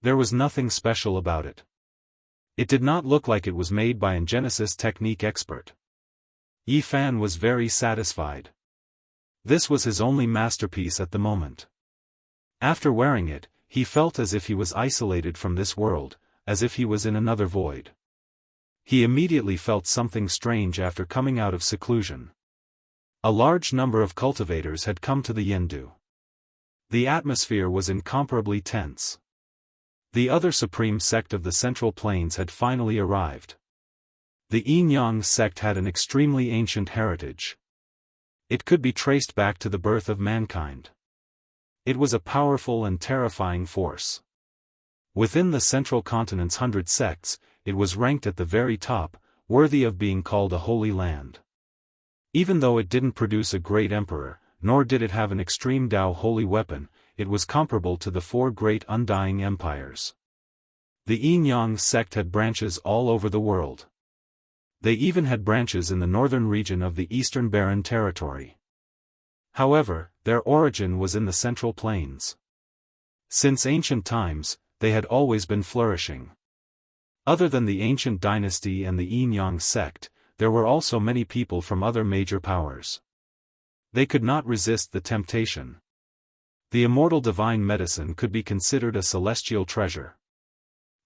There was nothing special about it. It did not look like it was made by an Genesis technique expert. Yi Fan was very satisfied. This was his only masterpiece at the moment. After wearing it, he felt as if he was isolated from this world, as if he was in another void. He immediately felt something strange after coming out of seclusion. A large number of cultivators had come to the Yindu. The atmosphere was incomparably tense. The other supreme sect of the Central Plains had finally arrived. The Yinyang sect had an extremely ancient heritage. It could be traced back to the birth of mankind. It was a powerful and terrifying force. Within the Central Continent's 100 sects, it was ranked at the very top, worthy of being called a holy land. Even though it didn't produce a great emperor, nor did it have an extreme Tao holy weapon, it was comparable to the 4 great undying empires. The Yinyang sect had branches all over the world. They even had branches in the northern region of the Eastern Barren Territory. However, their origin was in the Central Plains. Since ancient times, they had always been flourishing. Other than the ancient dynasty and the Yinyang sect, there were also many people from other major powers. They could not resist the temptation. The immortal divine medicine could be considered a celestial treasure.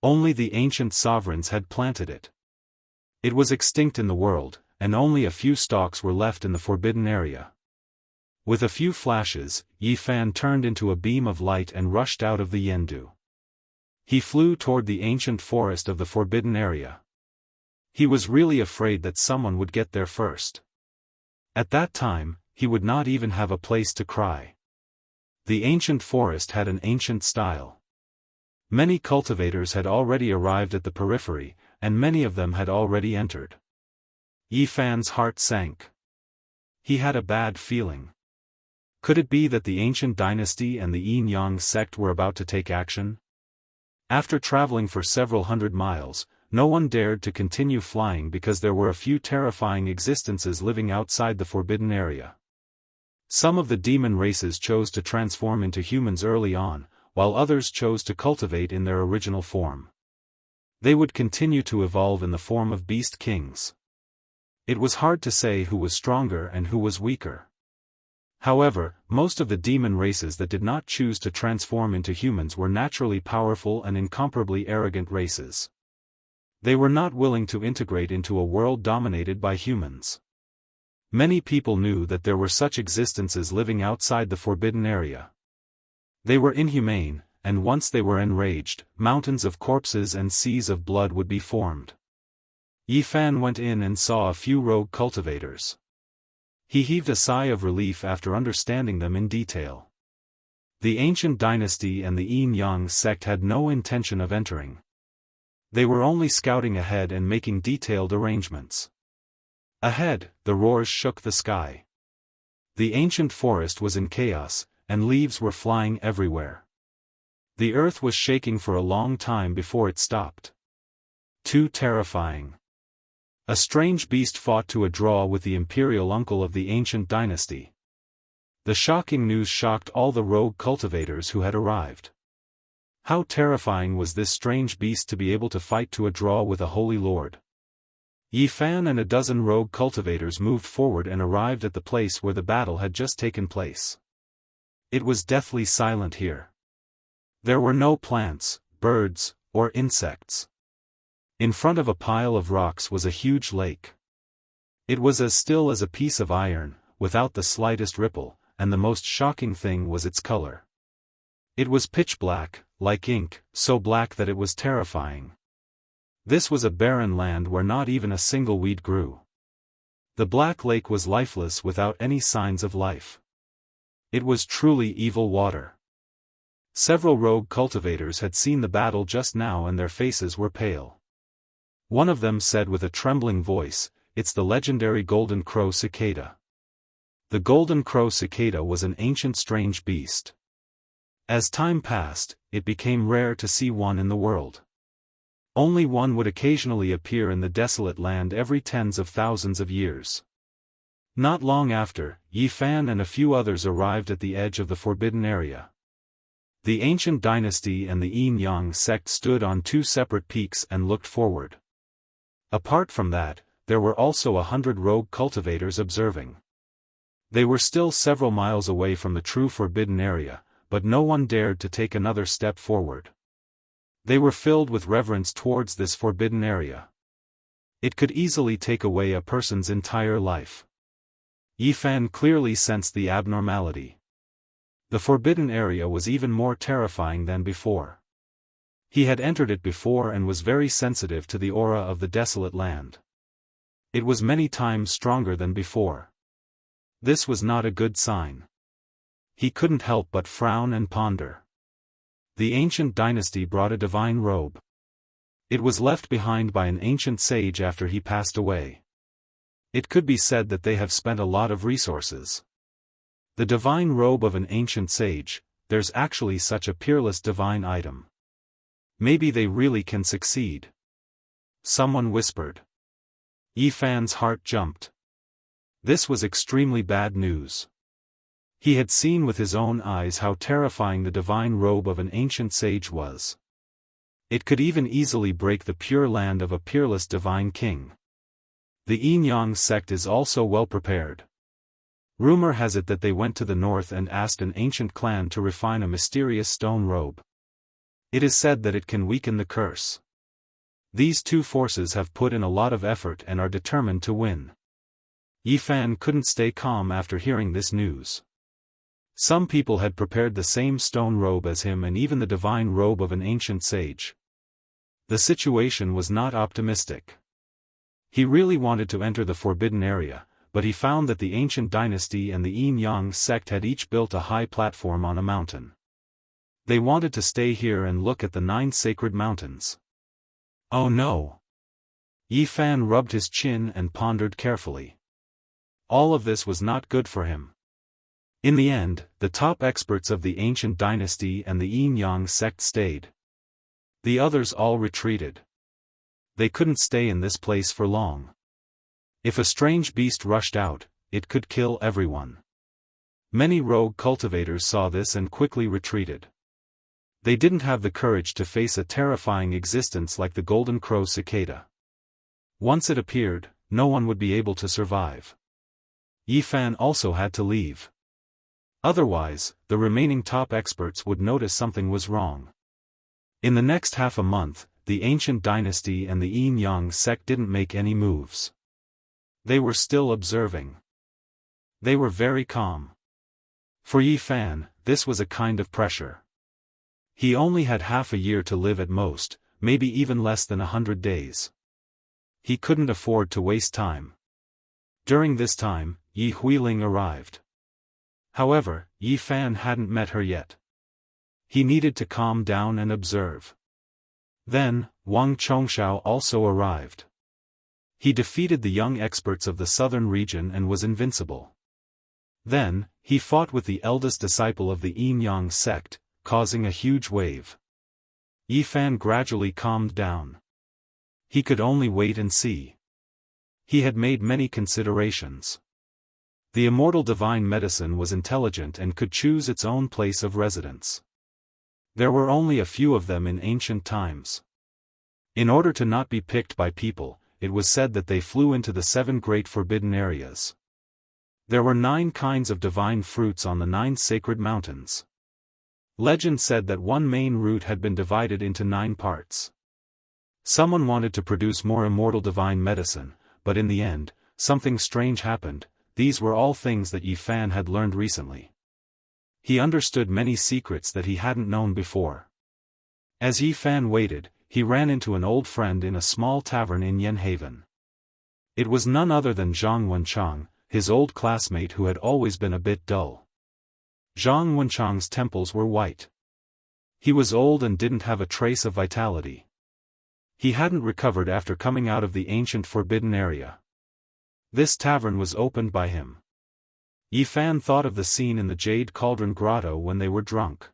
Only the ancient sovereigns had planted it. It was extinct in the world, and only a few stalks were left in the forbidden area. With a few flashes, Yi Fan turned into a beam of light and rushed out of the Yindu. He flew toward the ancient forest of the forbidden area. He was really afraid that someone would get there first. At that time, he would not even have a place to cry. The ancient forest had an ancient style. Many cultivators had already arrived at the periphery, and many of them had already entered. Yi Fan's heart sank. He had a bad feeling. Could it be that the ancient dynasty and the Yin-Yang sect were about to take action? After traveling for several hundred miles, no one dared to continue flying because there were a few terrifying existences living outside the forbidden area. Some of the demon races chose to transform into humans early on, while others chose to cultivate in their original form. They would continue to evolve in the form of beast kings. It was hard to say who was stronger and who was weaker. However, most of the demon races that did not choose to transform into humans were naturally powerful and incomparably arrogant races. They were not willing to integrate into a world dominated by humans. Many people knew that there were such existences living outside the forbidden area. They were inhumane, and once they were enraged, mountains of corpses and seas of blood would be formed. Yi Fan went in and saw a few rogue cultivators. He heaved a sigh of relief after understanding them in detail. The ancient dynasty and the Yin-Yang sect had no intention of entering. They were only scouting ahead and making detailed arrangements. Ahead, the roars shook the sky. The ancient forest was in chaos, and leaves were flying everywhere. The earth was shaking for a long time before it stopped. Too terrifying. A strange beast fought to a draw with the imperial uncle of the ancient dynasty. The shocking news shocked all the rogue cultivators who had arrived. How terrifying was this strange beast to be able to fight to a draw with a holy lord? Yi Fan and a dozen rogue cultivators moved forward and arrived at the place where the battle had just taken place. It was deathly silent here. There were no plants, birds, or insects. In front of a pile of rocks was a huge lake. It was as still as a piece of iron, without the slightest ripple, and the most shocking thing was its color. It was pitch black, like ink, so black that it was terrifying. This was a barren land where not even a single weed grew. The black lake was lifeless without any signs of life. It was truly evil water. Several rogue cultivators had seen the battle just now and their faces were pale. One of them said with a trembling voice, "It's the legendary golden crow cicada." The golden crow cicada was an ancient strange beast. As time passed, it became rare to see one in the world. Only one would occasionally appear in the desolate land every tens of thousands of years. Not long after, Yi Fan and a few others arrived at the edge of the forbidden area. The ancient dynasty and the Yin-Yang sect stood on two separate peaks and looked forward. Apart from that, there were also 100 rogue cultivators observing. They were still several miles away from the true forbidden area, but no one dared to take another step forward. They were filled with reverence towards this forbidden area. It could easily take away a person's entire life. Yi Fan clearly sensed the abnormality. The forbidden area was even more terrifying than before. He had entered it before and was very sensitive to the aura of the desolate land. It was many times stronger than before. This was not a good sign. He couldn't help but frown and ponder. The ancient dynasty brought a divine robe. It was left behind by an ancient sage after he passed away. It could be said that they have spent a lot of resources. The divine robe of an ancient sage, there's actually such a peerless divine item. Maybe they really can succeed. Someone whispered. Yi Fan's heart jumped. This was extremely bad news. He had seen with his own eyes how terrifying the divine robe of an ancient sage was. It could even easily break the pure land of a peerless divine king. The Yin-Yang sect is also well prepared. Rumor has it that they went to the north and asked an ancient clan to refine a mysterious stone robe. It is said that it can weaken the curse. These two forces have put in a lot of effort and are determined to win. Yi Fan couldn't stay calm after hearing this news. Some people had prepared the same stone robe as him and even the divine robe of an ancient sage. The situation was not optimistic. He really wanted to enter the forbidden area, but he found that the ancient dynasty and the Yin-Yang sect had each built a high platform on a mountain. They wanted to stay here and look at the 9 sacred mountains. Oh no! Yi Fan rubbed his chin and pondered carefully. All of this was not good for him. In the end, the top experts of the ancient dynasty and the Yin-Yang sect stayed. The others all retreated. They couldn't stay in this place for long. If a strange beast rushed out, it could kill everyone. Many rogue cultivators saw this and quickly retreated. They didn't have the courage to face a terrifying existence like the golden crow cicada. Once it appeared, no one would be able to survive. Yi Fan also had to leave. Otherwise, the remaining top experts would notice something was wrong. In the next half a month, the ancient dynasty and the Yin-Yang sect didn't make any moves. They were still observing. They were very calm. For Yi Fan, this was a kind of pressure. He only had half a year to live at most, maybe even less than 100 days. He couldn't afford to waste time. During this time, Yi Huiling arrived. However, Yi Fan hadn't met her yet. He needed to calm down and observe. Then, Wang Chongshao also arrived. He defeated the young experts of the southern region and was invincible. Then, he fought with the eldest disciple of the Yin-Yang sect, causing a huge wave. Yi Fan gradually calmed down. He could only wait and see. He had made many considerations. The immortal divine medicine was intelligent and could choose its own place of residence. There were only a few of them in ancient times. In order to not be picked by people, it was said that they flew into the 7 great forbidden areas. There were 9 kinds of divine fruits on the 9 sacred mountains. Legend said that one main root had been divided into 9 parts. Someone wanted to produce more immortal divine medicine, but in the end, something strange happened. These were all things that Yi Fan had learned recently. He understood many secrets that he hadn't known before. As Yi Fan waited, he ran into an old friend in a small tavern in Yenhaven. It was none other than Zhang Wenchang, his old classmate who had always been a bit dull. Zhang Wenchang's temples were white. He was old and didn't have a trace of vitality. He hadn't recovered after coming out of the ancient forbidden area. This tavern was opened by him. Yi Fan thought of the scene in the Jade Cauldron Grotto when they were drunk.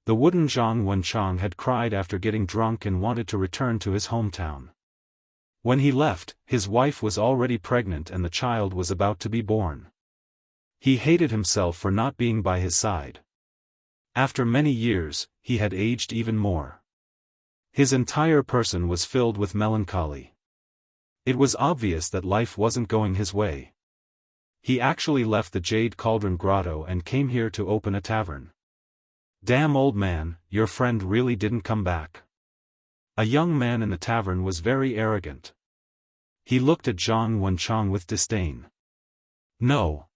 The wooden Zhang Wenchang had cried after getting drunk and wanted to return to his hometown. When he left, his wife was already pregnant and the child was about to be born. He hated himself for not being by his side. After many years, he had aged even more. His entire person was filled with melancholy. It was obvious that life wasn't going his way. He actually left the Jade Cauldron Grotto and came here to open a tavern. Damn old man, your friend really didn't come back. A young man in the tavern was very arrogant. He looked at Zhang Wenchang with disdain. No.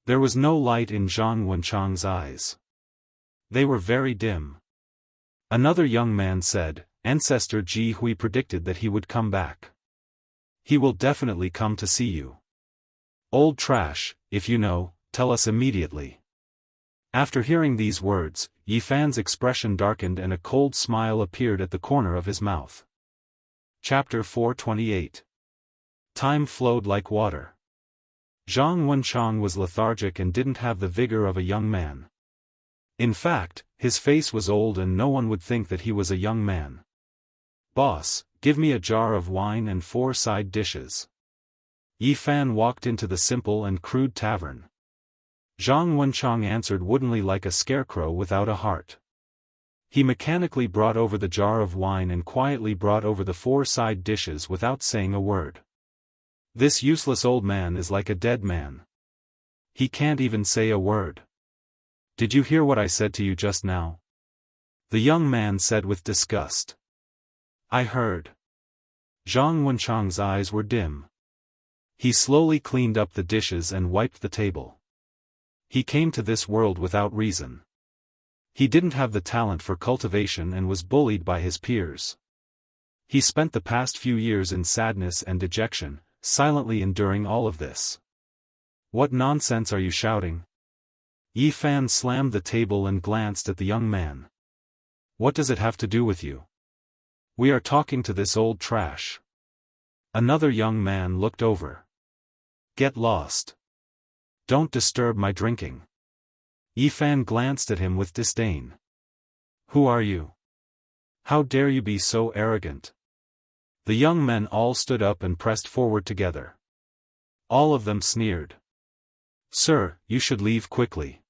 There was no light in Zhang Wenchang's eyes. They were very dim. Another young man said, Ancestor Ji Hui predicted that he would come back. He will definitely come to see you. Old trash, if you know, tell us immediately. After hearing these words, Yi Fan's expression darkened and a cold smile appeared at the corner of his mouth. Chapter 428. Time flowed like water. Zhang Wenchang was lethargic and didn't have the vigor of a young man. In fact, his face was old and no one would think that he was a young man. Boss, give me a jar of wine and 4 side dishes. Yi Fan walked into the simple and crude tavern. Zhang Wenchang answered woodenly like a scarecrow without a heart. He mechanically brought over the jar of wine and quietly brought over the 4 side dishes without saying a word. This useless old man is like a dead man. He can't even say a word. Did you hear what I said to you just now? The young man said with disgust. I heard. Zhang Wenchang's eyes were dim. He slowly cleaned up the dishes and wiped the table. He came to this world without reason. He didn't have the talent for cultivation and was bullied by his peers. He spent the past few years in sadness and dejection, silently enduring all of this. What nonsense are you shouting? Yi Fan slammed the table and glanced at the young man. What does it have to do with you? We are talking to this old trash. Another young man looked over. Get lost. Don't disturb my drinking. Yi Fan glanced at him with disdain. Who are you? How dare you be so arrogant? The young men all stood up and pressed forward together. All of them sneered. Sir, you should leave quickly.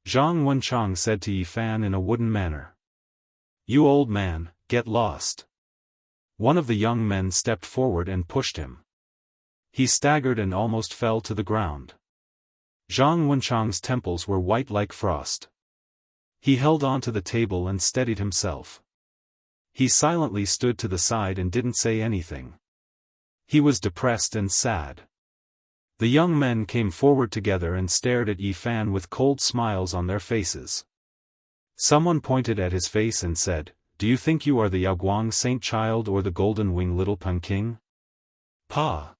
Zhang Wenchang said to Yi Fan in a wooden manner. You old man, get lost. One of the young men stepped forward and pushed him. He staggered and almost fell to the ground. Zhang Wenchang's temples were white like frost. He held onto the table and steadied himself. He silently stood to the side and didn't say anything. He was depressed and sad. The young men came forward together and stared at Yi Fan with cold smiles on their faces. Someone pointed at his face and said, Do you think you are the Yaoguang Saint Child or the Golden Wing Little Peking? Pa!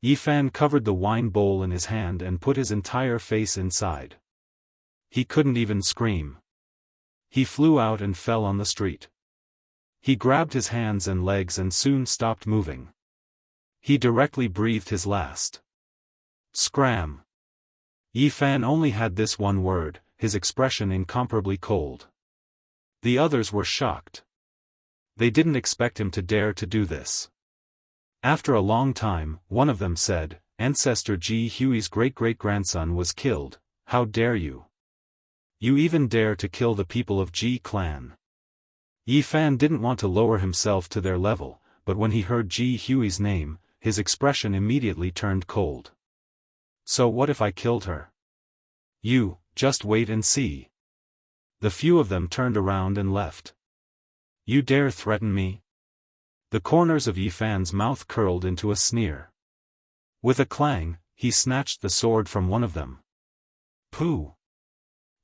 Yi Fan covered the wine bowl in his hand and put his entire face inside. He couldn't even scream. He flew out and fell on the street. He grabbed his hands and legs and soon stopped moving. He directly breathed his last. Scram. Yi Fan only had this one word, his expression incomparably cold. The others were shocked. They didn't expect him to dare to do this. After a long time, one of them said, Ancestor Ji Hui's great-great-grandson was killed, how dare you? You even dare to kill the people of Ji clan. Yi Fan didn't want to lower himself to their level, but when he heard Ji Hui's name, his expression immediately turned cold. So what if I killed her? You, just wait and see. The few of them turned around and left. You dare threaten me? The corners of Yi Fan's mouth curled into a sneer. With a clang, he snatched the sword from one of them. Pooh!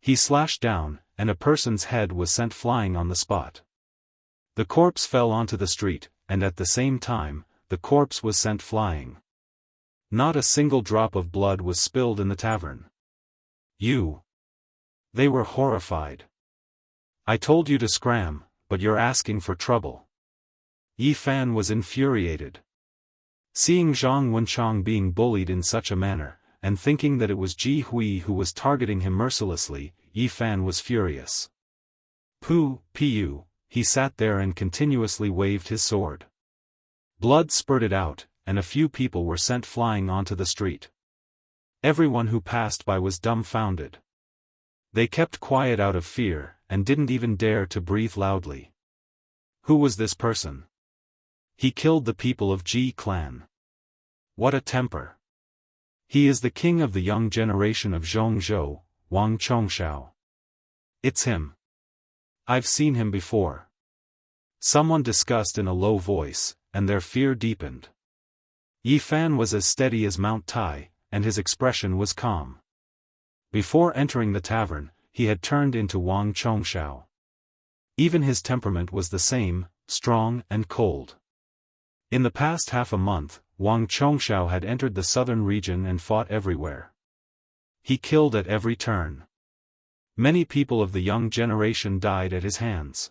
He slashed down, and a person's head was sent flying on the spot. The corpse fell onto the street, and at the same time, the corpse was sent flying. Not a single drop of blood was spilled in the tavern. You! They were horrified. I told you to scram, but you're asking for trouble. Yi Fan was infuriated. Seeing Zhang Wenchang being bullied in such a manner, and thinking that it was Ji Hui who was targeting him mercilessly, Yi Fan was furious. Pu, he sat there and continuously waved his sword. Blood spurted out, and a few people were sent flying onto the street. Everyone who passed by was dumbfounded. They kept quiet out of fear, and didn't even dare to breathe loudly. Who was this person? He killed the people of Ji clan. What a temper! He is the king of the young generation of Zhongzhou, Wang Chongshao. It's him. I've seen him before. Someone discussed in a low voice, and their fear deepened. Yi Fan was as steady as Mount Tai, and his expression was calm. Before entering the tavern, he had turned into Wang Chongshao. Even his temperament was the same, strong and cold. In the past half a month, Wang Chongshao had entered the southern region and fought everywhere. He killed at every turn. Many people of the young generation died at his hands.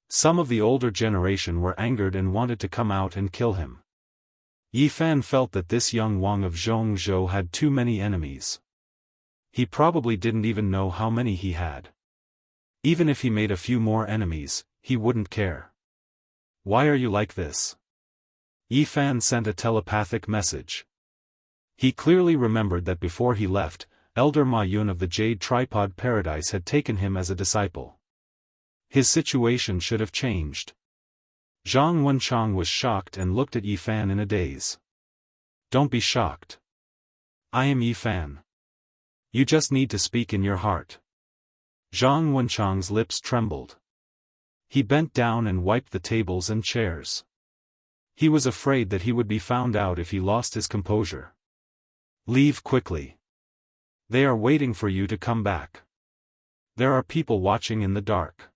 Some of the older generation were angered and wanted to come out and kill him. Yi Fan felt that this young Wang of Zhongzhou had too many enemies. He probably didn't even know how many he had. Even if he made a few more enemies, he wouldn't care. Why are you like this? Yi Fan sent a telepathic message. He clearly remembered that before he left, Elder Ma Yun of the Jade Tripod Paradise had taken him as a disciple. His situation should have changed. Zhang Wenchang was shocked and looked at Yi Fan in a daze. Don't be shocked. I am Yi Fan. You just need to speak in your heart. Zhang Wenchang's lips trembled. He bent down and wiped the tables and chairs. He was afraid that he would be found out if he lost his composure. Leave quickly. They are waiting for you to come back. There are people watching in the dark.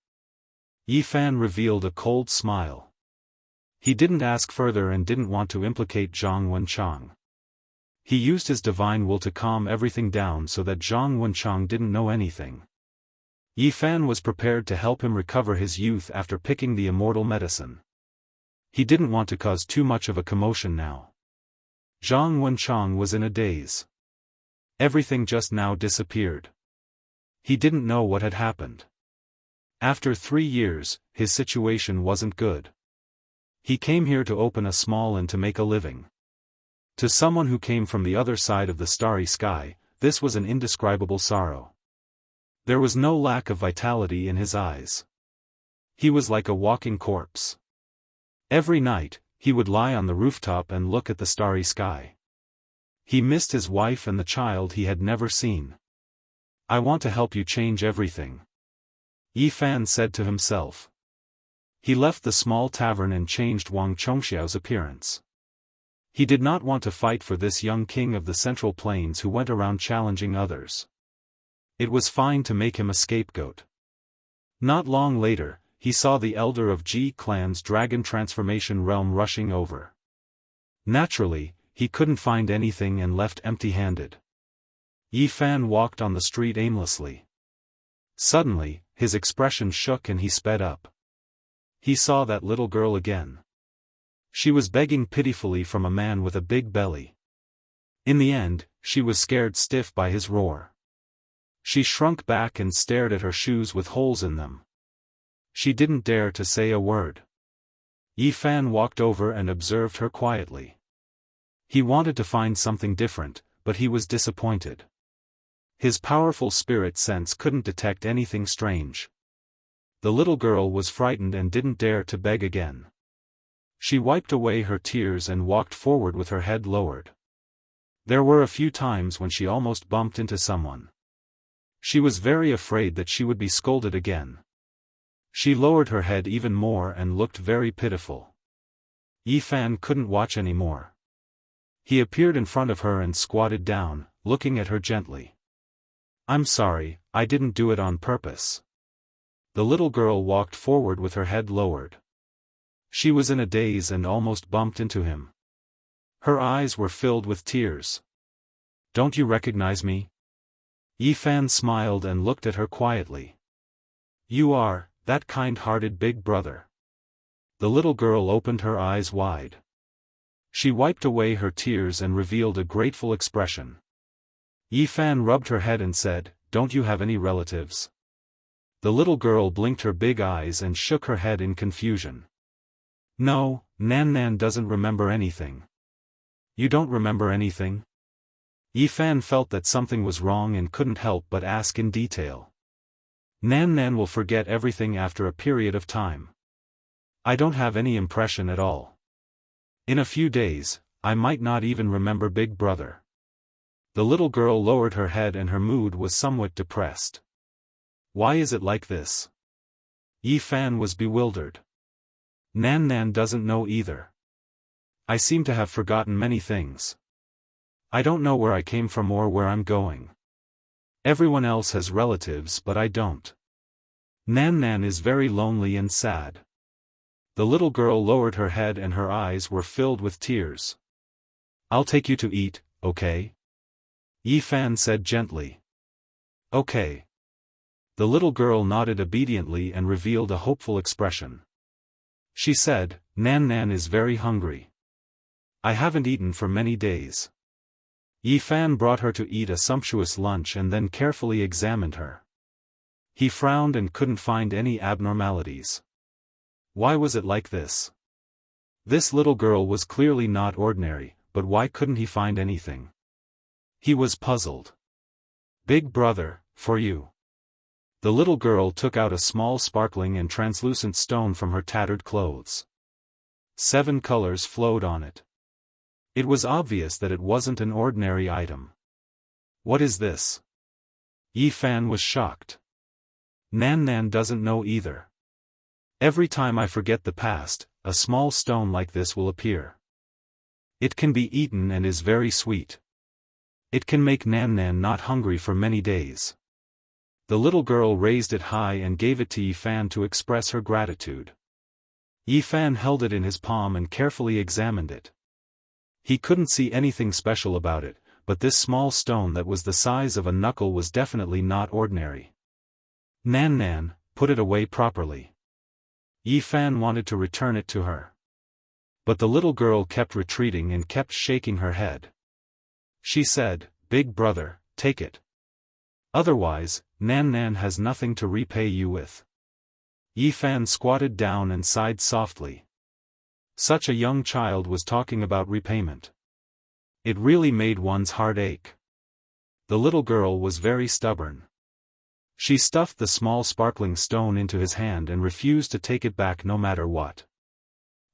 Yi Fan revealed a cold smile. He didn't ask further and didn't want to implicate Zhang Wenchang. He used his divine will to calm everything down so that Zhang Wenchang didn't know anything. Yi Fan was prepared to help him recover his youth after picking the immortal medicine. He didn't want to cause too much of a commotion now. Zhang Wenchang was in a daze. Everything just now disappeared. He didn't know what had happened. After 3 years, his situation wasn't good. He came here to open a small inn to make a living. To someone who came from the other side of the starry sky, this was an indescribable sorrow. There was no lack of vitality in his eyes. He was like a walking corpse. Every night, he would lie on the rooftop and look at the starry sky. He missed his wife and the child he had never seen. I want to help you change everything, Yi Fan said to himself. He left the small tavern and changed Wang Chongxiao's appearance. He did not want to fight for this young king of the Central Plains who went around challenging others. It was fine to make him a scapegoat. Not long later, he saw the elder of Ji clan's dragon transformation realm rushing over. Naturally, he couldn't find anything and left empty-handed. Yi Fan walked on the street aimlessly. Suddenly, his expression shook and he sped up. He saw that little girl again. She was begging pitifully from a man with a big belly. In the end, she was scared stiff by his roar. She shrunk back and stared at her shoes with holes in them. She didn't dare to say a word. Yi Fan walked over and observed her quietly. He wanted to find something different, but he was disappointed. His powerful spirit sense couldn't detect anything strange. The little girl was frightened and didn't dare to beg again. She wiped away her tears and walked forward with her head lowered. There were a few times when she almost bumped into someone. She was very afraid that she would be scolded again. She lowered her head even more and looked very pitiful. Yi Fan couldn't watch any more. He appeared in front of her and squatted down, looking at her gently. I'm sorry, I didn't do it on purpose. The little girl walked forward with her head lowered. She was in a daze and almost bumped into him. Her eyes were filled with tears. Don't you recognize me? Yi Fan smiled and looked at her quietly. You are that kind-hearted big brother. The little girl opened her eyes wide. She wiped away her tears and revealed a grateful expression. Yi Fan rubbed her head and said, Don't you have any relatives? The little girl blinked her big eyes and shook her head in confusion. No, Nan doesn't remember anything. You don't remember anything? Yi Fan felt that something was wrong and couldn't help but ask in detail. Nan will forget everything after a period of time. I don't have any impression at all. In a few days, I might not even remember Big Brother. The little girl lowered her head and her mood was somewhat depressed. Why is it like this? Yi Fan was bewildered. Nan doesn't know either. I seem to have forgotten many things. I don't know where I came from or where I'm going. Everyone else has relatives but I don't. Nan is very lonely and sad. The little girl lowered her head and her eyes were filled with tears. I'll take you to eat, okay? Yi Fan said gently. Okay. The little girl nodded obediently and revealed a hopeful expression. She said, Nan is very hungry. I haven't eaten for many days. Yi Fan brought her to eat a sumptuous lunch and then carefully examined her. He frowned and couldn't find any abnormalities. Why was it like this? This little girl was clearly not ordinary, but why couldn't he find anything? He was puzzled. Big Brother, for you. The little girl took out a small sparkling and translucent stone from her tattered clothes. 7 colors flowed on it. It was obvious that it wasn't an ordinary item. What is this? Yi Fan was shocked. Nan doesn't know either. Every time I forget the past, a small stone like this will appear. It can be eaten and is very sweet. It can make Nan not hungry for many days. The little girl raised it high and gave it to Yi Fan to express her gratitude. Yi Fan held it in his palm and carefully examined it. He couldn't see anything special about it, but this small stone that was the size of a knuckle was definitely not ordinary. Nan, put it away properly. Yi Fan wanted to return it to her. But the little girl kept retreating and kept shaking her head. She said, "Big brother, take it. Otherwise, Nan has nothing to repay you with." Yi Fan squatted down and sighed softly. Such a young child was talking about repayment. It really made one's heart ache. The little girl was very stubborn. She stuffed the small sparkling stone into his hand and refused to take it back no matter what.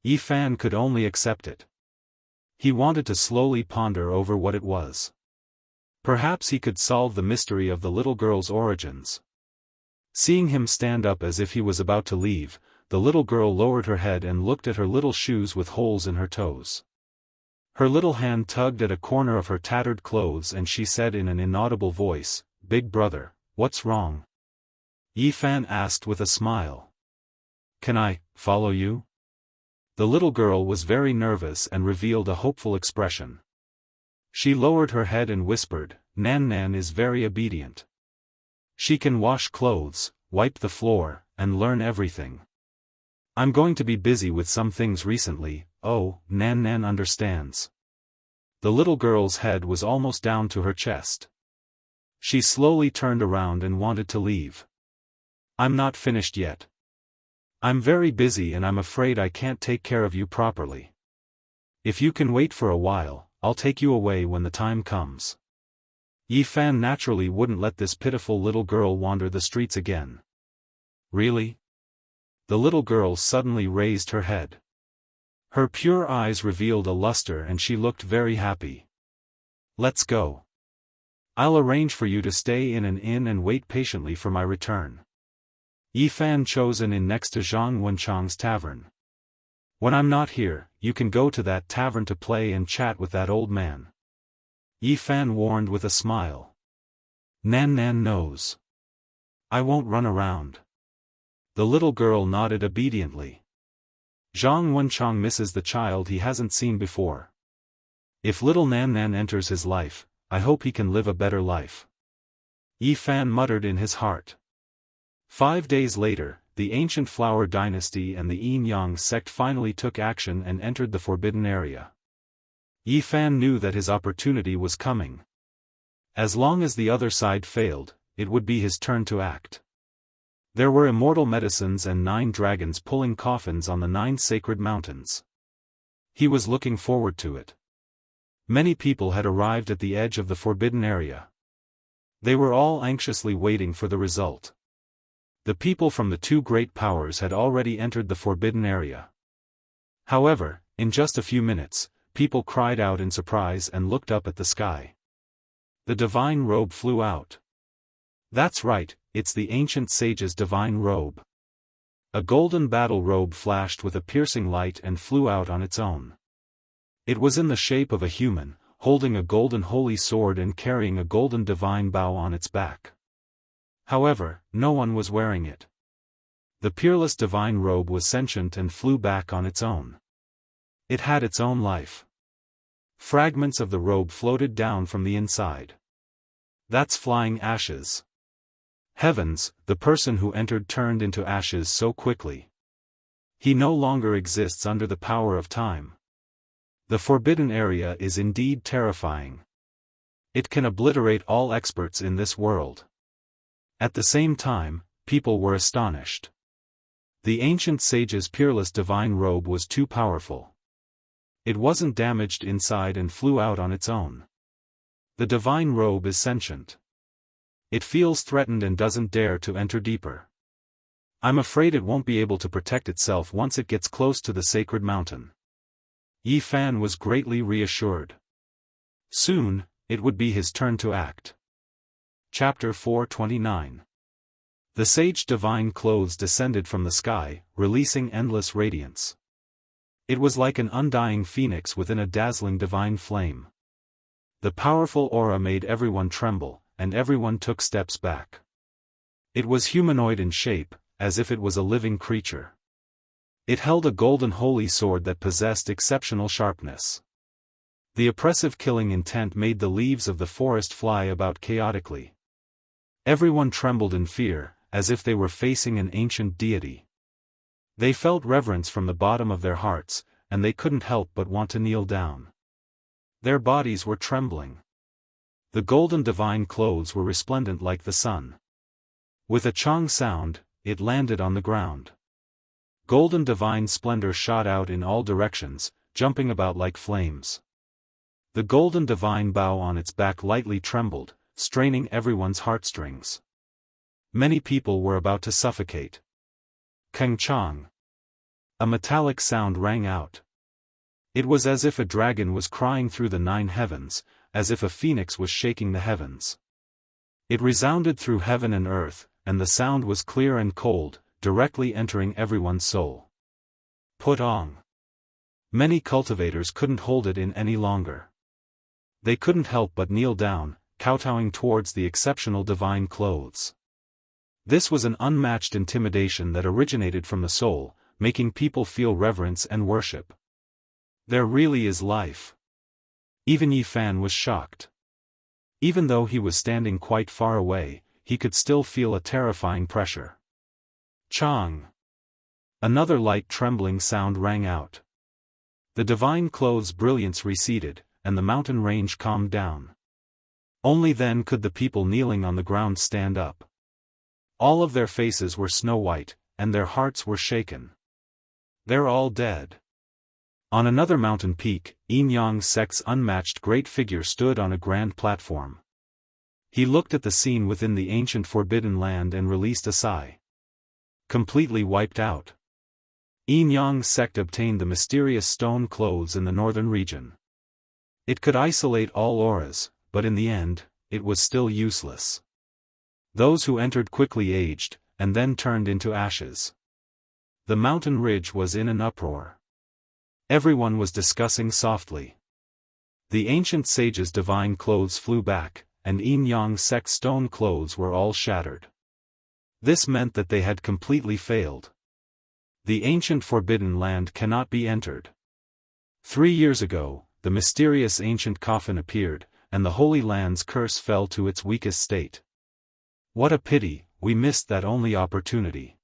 Yi Fan could only accept it. He wanted to slowly ponder over what it was. Perhaps he could solve the mystery of the little girl's origins. Seeing him stand up as if he was about to leave, the little girl lowered her head and looked at her little shoes with holes in her toes. Her little hand tugged at a corner of her tattered clothes and she said in an inaudible voice, "Big brother, what's wrong?" Yi Fan asked with a smile. "Can I follow you?" The little girl was very nervous and revealed a hopeful expression. She lowered her head and whispered, Nan is very obedient. She can wash clothes, wipe the floor, and learn everything. I'm going to be busy with some things recently. Oh, Nan understands. The little girl's head was almost down to her chest. She slowly turned around and wanted to leave. I'm not finished yet. I'm very busy and I'm afraid I can't take care of you properly. If you can wait for a while, I'll take you away when the time comes. Yi Fan naturally wouldn't let this pitiful little girl wander the streets again. Really? The little girl suddenly raised her head. Her pure eyes revealed a luster and she looked very happy. Let's go. I'll arrange for you to stay in an inn and wait patiently for my return. Yi Fan chose an inn next to Zhang Wenchang's tavern. When I'm not here, you can go to that tavern to play and chat with that old man. Yi Fan warned with a smile. Nan knows. I won't run around. The little girl nodded obediently. Zhang Wenchang misses the child he hasn't seen before. If little Nan enters his life, I hope he can live a better life. Yi Fan muttered in his heart. 5 days later, the ancient Flower Dynasty and the Yin-Yang sect finally took action and entered the forbidden area. Yi Fan knew that his opportunity was coming. As long as the other side failed, it would be his turn to act. There were immortal medicines and 9 dragons pulling coffins on the 9 sacred mountains. He was looking forward to it. Many people had arrived at the edge of the forbidden area. They were all anxiously waiting for the result. The people from the 2 great powers had already entered the forbidden area. However, in just a few minutes, people cried out in surprise and looked up at the sky. The divine robe flew out. That's right, it's the ancient sage's divine robe. A golden battle robe flashed with a piercing light and flew out on its own. It was in the shape of a human, holding a golden holy sword and carrying a golden divine bow on its back. However, no one was wearing it. The peerless divine robe was sentient and flew back on its own. It had its own life. Fragments of the robe floated down from the inside. That's flying ashes. Heavens, the person who entered turned into ashes so quickly. He no longer exists under the power of time. The forbidden area is indeed terrifying. It can obliterate all experts in this world. At the same time, people were astonished. The ancient sage's peerless divine robe was too powerful. It wasn't damaged inside and flew out on its own. The divine robe is sentient. It feels threatened and doesn't dare to enter deeper. I'm afraid it won't be able to protect itself once it gets close to the sacred mountain. Yi Fan was greatly reassured. Soon, it would be his turn to act. Chapter 429. The sage divine clothes descended from the sky, releasing endless radiance. It was like an undying phoenix within a dazzling divine flame. The powerful aura made everyone tremble, and everyone took steps back. It was humanoid in shape, as if it was a living creature. It held a golden holy sword that possessed exceptional sharpness. The oppressive killing intent made the leaves of the forest fly about chaotically. Everyone trembled in fear, as if they were facing an ancient deity. They felt reverence from the bottom of their hearts, and they couldn't help but want to kneel down. Their bodies were trembling. The golden divine clothes were resplendent like the sun. With a chong sound, it landed on the ground. Golden divine splendor shot out in all directions, jumping about like flames. The golden divine bow on its back lightly trembled, straining everyone's heartstrings. Many people were about to suffocate. Keng Chong. A metallic sound rang out. It was as if a dragon was crying through the 9 heavens, as if a phoenix was shaking the heavens. It resounded through heaven and earth, and the sound was clear and cold, directly entering everyone's soul. Put on. Many cultivators couldn't hold it in any longer. They couldn't help but kneel down, kowtowing towards the exceptional divine clothes. This was an unmatched intimidation that originated from the soul, making people feel reverence and worship. There really is life. Even Yi Fan was shocked. Even though he was standing quite far away, he could still feel a terrifying pressure. Chong. Another light trembling sound rang out. The divine clothes' brilliance receded, and the mountain range calmed down. Only then could the people kneeling on the ground stand up. All of their faces were snow white, and their hearts were shaken. They're all dead. On another mountain peak, Yin Yang sect's unmatched great figure stood on a grand platform. He looked at the scene within the ancient forbidden land and released a sigh. Completely wiped out. Yin Yang sect obtained the mysterious stone clothes in the northern region. It could isolate all auras, but in the end, it was still useless. Those who entered quickly aged, and then turned into ashes. The mountain ridge was in an uproar. Everyone was discussing softly. The ancient sage's divine clothes flew back, and Yin Yang sect's stone clothes were all shattered. This meant that they had completely failed. The ancient forbidden land cannot be entered. 3 years ago, the mysterious ancient coffin appeared, and the Holy Land's curse fell to its weakest state. What a pity, we missed that only opportunity.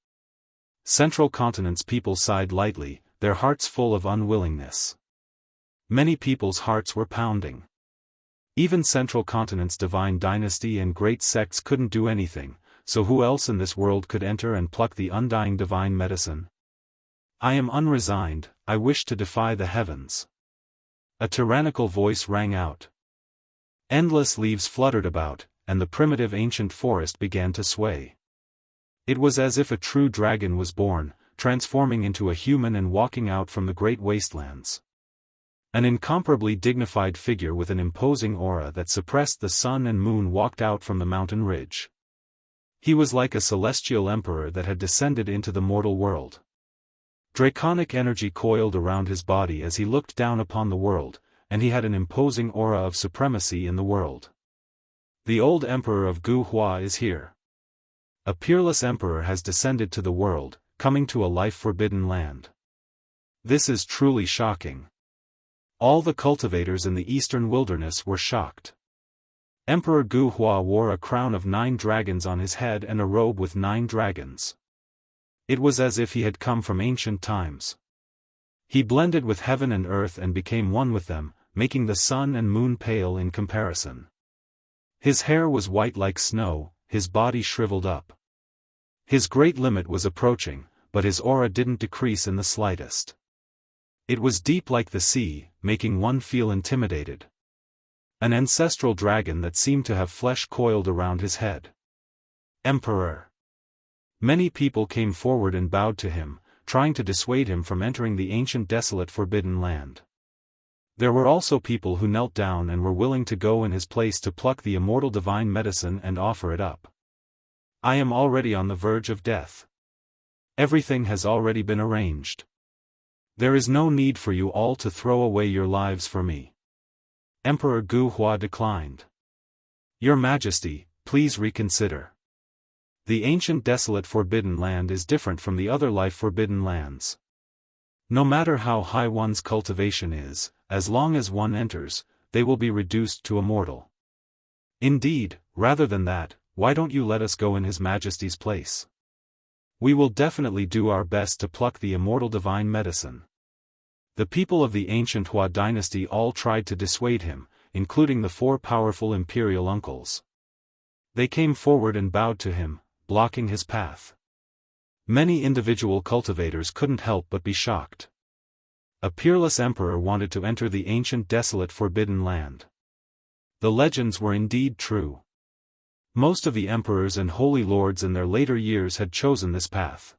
Central Continent's people sighed lightly, their hearts full of unwillingness. Many people's hearts were pounding. Even Central Continent's divine dynasty and great sects couldn't do anything, so who else in this world could enter and pluck the undying divine medicine? I am unresigned, I wish to defy the heavens. A tyrannical voice rang out. Endless leaves fluttered about, and the primitive ancient forest began to sway. It was as if a true dragon was born, transforming into a human and walking out from the great wastelands. An incomparably dignified figure with an imposing aura that suppressed the sun and moon walked out from the mountain ridge. He was like a celestial emperor that had descended into the mortal world. Draconic energy coiled around his body as he looked down upon the world, and he had an imposing aura of supremacy in the world. The old emperor of Gu Hua is here. A peerless emperor has descended to the world, coming to a life-forbidden land. This is truly shocking. All the cultivators in the eastern wilderness were shocked. Emperor Gu Hua wore a crown of 9 dragons on his head and a robe with 9 dragons. It was as if he had come from ancient times. He blended with heaven and earth and became one with them, making the sun and moon pale in comparison. His hair was white like snow, his body shriveled up. His great limit was approaching, but his aura didn't decrease in the slightest. It was deep like the sea, making one feel intimidated. An ancestral dragon that seemed to have flesh coiled around his head. Emperor. Many people came forward and bowed to him, trying to dissuade him from entering the ancient desolate forbidden land. There were also people who knelt down and were willing to go in his place to pluck the immortal divine medicine and offer it up. I am already on the verge of death. Everything has already been arranged. There is no need for you all to throw away your lives for me. Emperor Gu Hua declined. Your Majesty, please reconsider. The ancient desolate forbidden land is different from the other life forbidden lands. No matter how high one's cultivation is, as long as one enters, they will be reduced to immortal. Indeed, rather than that, why don't you let us go in His Majesty's place? We will definitely do our best to pluck the immortal divine medicine. The people of the ancient Hua dynasty all tried to dissuade him, including the 4 powerful imperial uncles. They came forward and bowed to him, blocking his path. Many individual cultivators couldn't help but be shocked. A peerless emperor wanted to enter the ancient desolate forbidden land. The legends were indeed true. Most of the emperors and holy lords in their later years had chosen this path.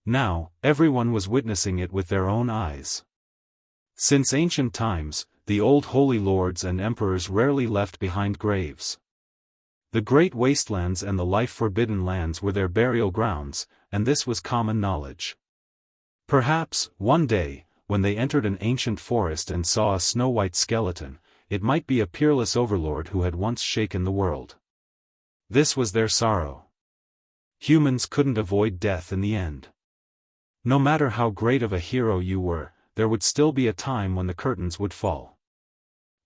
Now, everyone was witnessing it with their own eyes. Since ancient times, the old holy lords and emperors rarely left behind graves. The great wastelands and the life-forbidden lands were their burial grounds, and this was common knowledge. Perhaps, one day, when they entered an ancient forest and saw a snow-white skeleton, it might be a peerless overlord who had once shaken the world. This was their sorrow. Humans couldn't avoid death in the end. No matter how great of a hero you were, there would still be a time when the curtains would fall.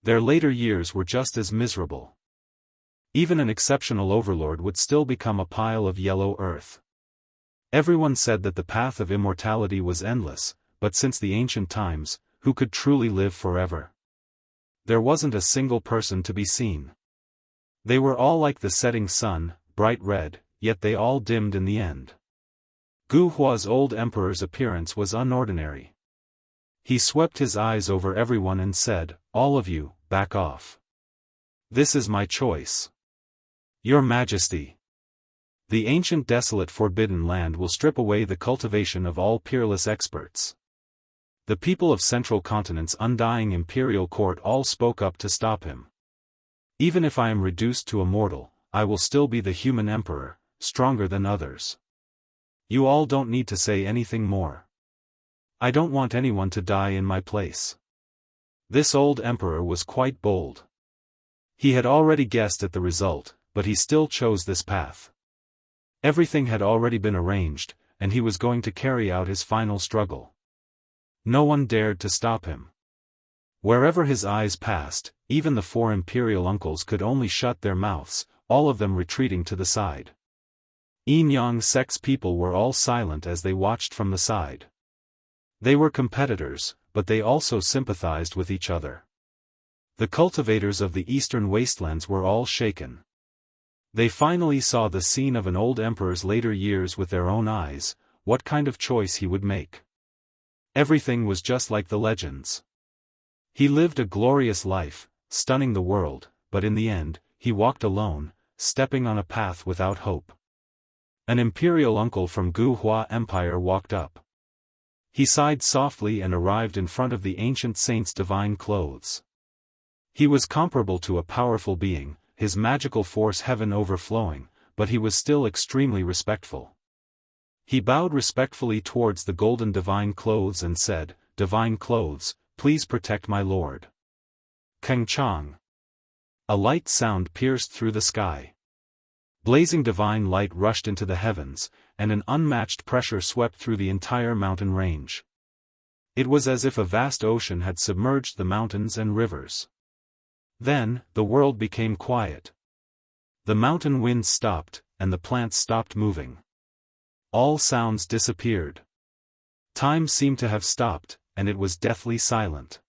Their later years were just as miserable. Even an exceptional overlord would still become a pile of yellow earth. Everyone said that the path of immortality was endless, but since the ancient times, who could truly live forever? There wasn't a single person to be seen. They were all like the setting sun, bright red, yet they all dimmed in the end. Gu Hua's old emperor's appearance was unordinary. He swept his eyes over everyone and said, "All of you, back off. This is my choice. Your Majesty. The ancient desolate forbidden land will strip away the cultivation of all peerless experts." The people of Central Continent's undying imperial court all spoke up to stop him. "Even if I am reduced to immortal, I will still be the human emperor, stronger than others. You all don't need to say anything more. I don't want anyone to die in my place." This old emperor was quite bold. He had already guessed at the result, but he still chose this path. Everything had already been arranged, and he was going to carry out his final struggle. No one dared to stop him. Wherever his eyes passed, even the 4 imperial uncles could only shut their mouths, all of them retreating to the side. Yinyang sect's people were all silent as they watched from the side. They were competitors, but they also sympathized with each other. The cultivators of the eastern wastelands were all shaken. They finally saw the scene of an old emperor's later years with their own eyes, what kind of choice he would make. Everything was just like the legends. He lived a glorious life, stunning the world, but in the end, he walked alone, stepping on a path without hope. An imperial uncle from Gu Hua Empire walked up. He sighed softly and arrived in front of the ancient saint's divine clothes. He was comparable to a powerful being, his magical force heaven overflowing, but he was still extremely respectful. He bowed respectfully towards the golden divine clothes and said, "Divine clothes, please protect my lord." Keng Chang. A light sound pierced through the sky. Blazing divine light rushed into the heavens, and an unmatched pressure swept through the entire mountain range. It was as if a vast ocean had submerged the mountains and rivers. Then, the world became quiet. The mountain winds stopped, and the plants stopped moving. All sounds disappeared. Time seemed to have stopped, and it was deathly silent.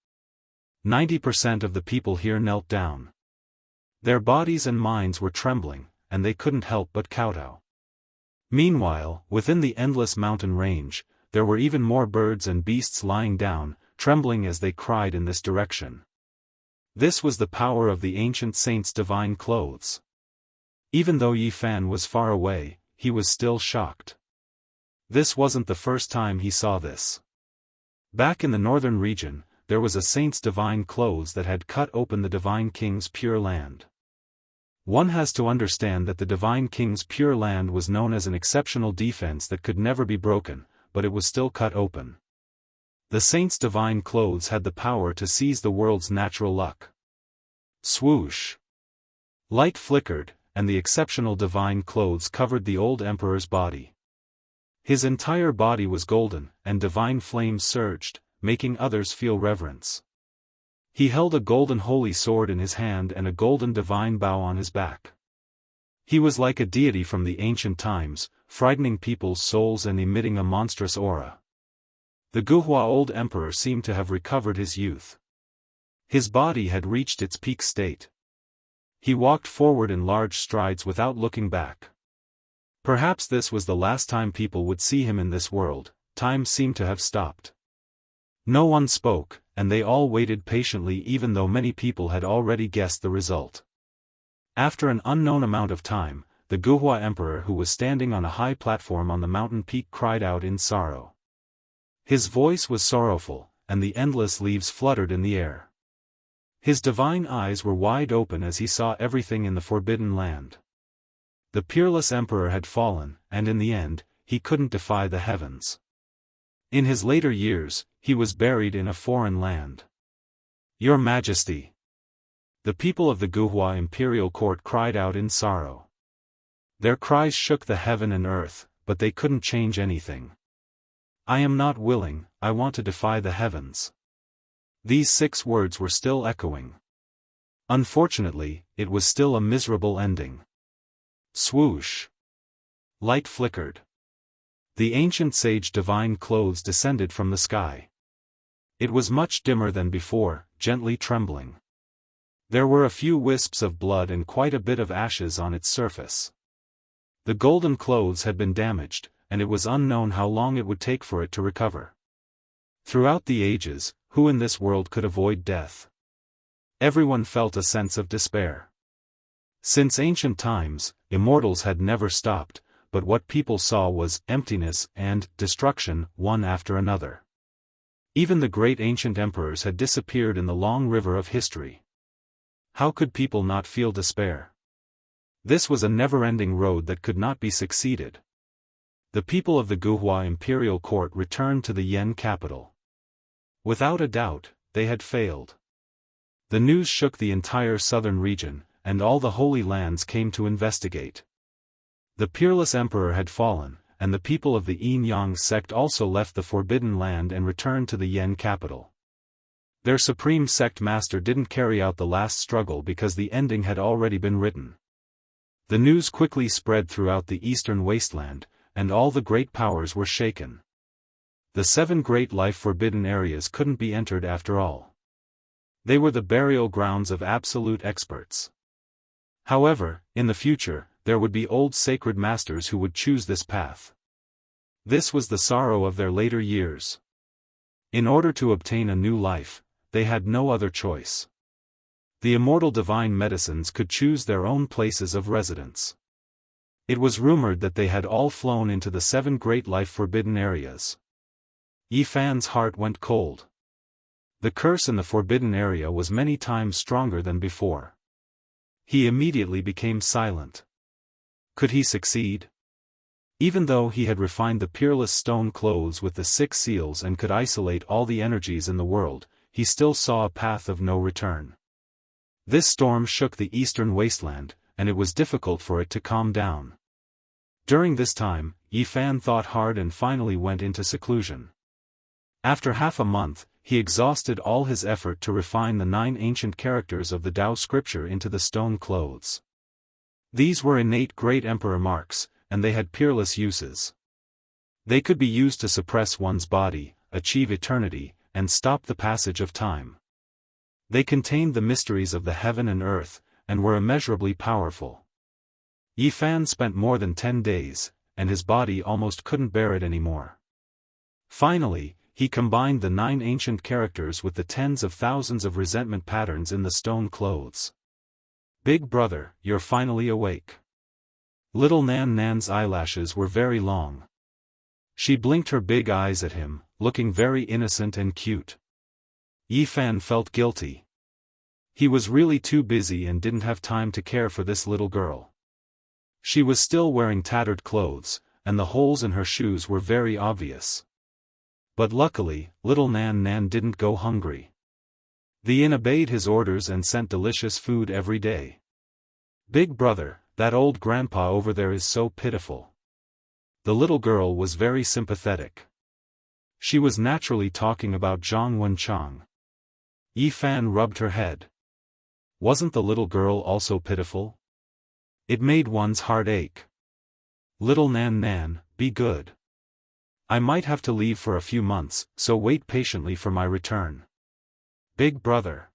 90% of the people here knelt down. Their bodies and minds were trembling, and they couldn't help but kowtow. Meanwhile, within the endless mountain range, there were even more birds and beasts lying down, trembling as they cried in this direction. This was the power of the ancient saint's divine clothes. Even though Yi Fan was far away, he was still shocked. This wasn't the first time he saw this. Back in the northern region, there was a saint's divine clothes that had cut open the divine king's pure land. One has to understand that the divine king's pure land was known as an exceptional defense that could never be broken, but it was still cut open. The saint's divine clothes had the power to seize the world's natural luck. Swoosh! Light flickered, and the exceptional divine clothes covered the old emperor's body. His entire body was golden, and divine flames surged, making others feel reverence. He held a golden holy sword in his hand and a golden divine bow on his back. He was like a deity from the ancient times, frightening people's souls and emitting a monstrous aura. The Guhua old emperor seemed to have recovered his youth. His body had reached its peak state. He walked forward in large strides without looking back. Perhaps this was the last time people would see him in this world. Time seemed to have stopped. No one spoke, and they all waited patiently even though many people had already guessed the result. After an unknown amount of time, the Guhua emperor who was standing on a high platform on the mountain peak cried out in sorrow. His voice was sorrowful, and the endless leaves fluttered in the air. His divine eyes were wide open as he saw everything in the forbidden land. The peerless emperor had fallen, and in the end, he couldn't defy the heavens. In his later years, he was buried in a foreign land. Your Majesty! The people of the Guhua imperial court cried out in sorrow. Their cries shook the heaven and earth, but they couldn't change anything. I am not willing, I want to defy the heavens. These 6 words were still echoing. Unfortunately, it was still a miserable ending. Swoosh! Light flickered. The ancient sage divine clothes descended from the sky. It was much dimmer than before, gently trembling. There were a few wisps of blood and quite a bit of ashes on its surface. The golden clothes had been damaged, and it was unknown how long it would take for it to recover. Throughout the ages, who in this world could avoid death? Everyone felt a sense of despair. Since ancient times, immortals had never stopped, but what people saw was emptiness and destruction, one after another. Even the great ancient emperors had disappeared in the long river of history. How could people not feel despair? This was a never-ending road that could not be succeeded. The people of the Guhua imperial court returned to the Yen capital. Without a doubt, they had failed. The news shook the entire southern region, and all the holy lands came to investigate. The peerless emperor had fallen, and the people of the Yin-Yang sect also left the forbidden land and returned to the Yen capital. Their supreme sect master didn't carry out the last struggle because the ending had already been written. The news quickly spread throughout the eastern wasteland, and all the great powers were shaken. The 7 great life-forbidden areas couldn't be entered after all. They were the burial grounds of absolute experts. However, in the future, there would be old sacred masters who would choose this path. This was the sorrow of their later years. In order to obtain a new life, they had no other choice. The immortal divine medicines could choose their own places of residence. It was rumored that they had all flown into the 7 great life-forbidden areas. Yi Fan's heart went cold. The curse in the forbidden area was many times stronger than before. He immediately became silent. Could he succeed? Even though he had refined the peerless stone clothes with the 6 seals and could isolate all the energies in the world, he still saw a path of no return. This storm shook the eastern wasteland, and it was difficult for it to calm down. During this time, Yi Fan thought hard and finally went into seclusion. After half a month, he exhausted all his effort to refine the 9 ancient characters of the Tao scripture into the stone clothes. These were innate great emperor marks, and they had peerless uses. They could be used to suppress one's body, achieve eternity, and stop the passage of time. They contained the mysteries of the heaven and earth, and were immeasurably powerful. Yi Fan spent more than 10 days, and his body almost couldn't bear it anymore. Finally, he combined the 9 ancient characters with the tens of thousands of resentment patterns in the stone clothes. Big brother, you're finally awake. Little Nan Nan's eyelashes were very long. She blinked her big eyes at him, looking very innocent and cute. Yi Fan felt guilty. He was really too busy and didn't have time to care for this little girl. She was still wearing tattered clothes, and the holes in her shoes were very obvious. But luckily, little Nan Nan didn't go hungry. The inn obeyed his orders and sent delicious food every day. Big brother, that old grandpa over there is so pitiful. The little girl was very sympathetic. She was naturally talking about Zhang Wenchang. Yi Fan rubbed her head. Wasn't the little girl also pitiful? It made one's heart ache. Little Nan Nan, be good. I might have to leave for a few months, so wait patiently for my return. Big brother.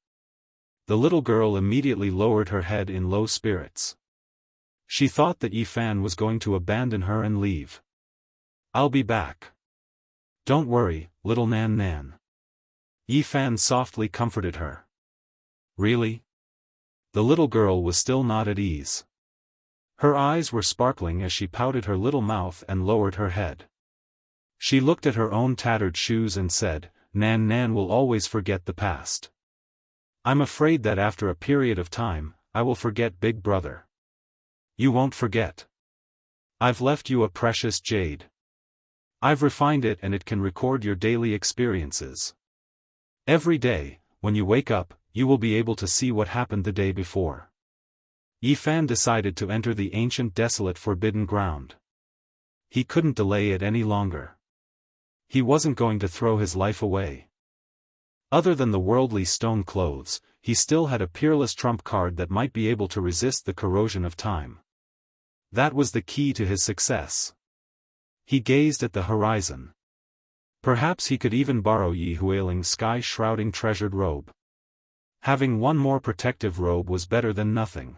The little girl immediately lowered her head in low spirits. She thought that Yi Fan was going to abandon her and leave. I'll be back. Don't worry, little Nan Nan. Yi Fan softly comforted her. Really? The little girl was still not at ease. Her eyes were sparkling as she pouted her little mouth and lowered her head. She looked at her own tattered shoes and said, Nan Nan will always forget the past. I'm afraid that after a period of time, I will forget Big Brother. You won't forget. I've left you a precious jade. I've refined it and it can record your daily experiences. Every day, when you wake up, you will be able to see what happened the day before. Yi Fan decided to enter the ancient desolate forbidden ground. He couldn't delay it any longer. He wasn't going to throw his life away. Other than the worldly stone clothes, he still had a peerless trump card that might be able to resist the corrosion of time. That was the key to his success. He gazed at the horizon. Perhaps he could even borrow Yi Huiling's sky-shrouding treasured robe. Having one more protective robe was better than nothing.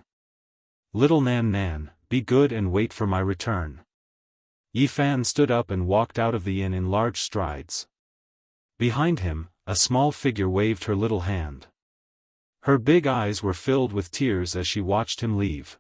Little Nan Nan, be good and wait for my return. Yi Fan stood up and walked out of the inn in large strides. Behind him, a small figure waved her little hand. Her big eyes were filled with tears as she watched him leave.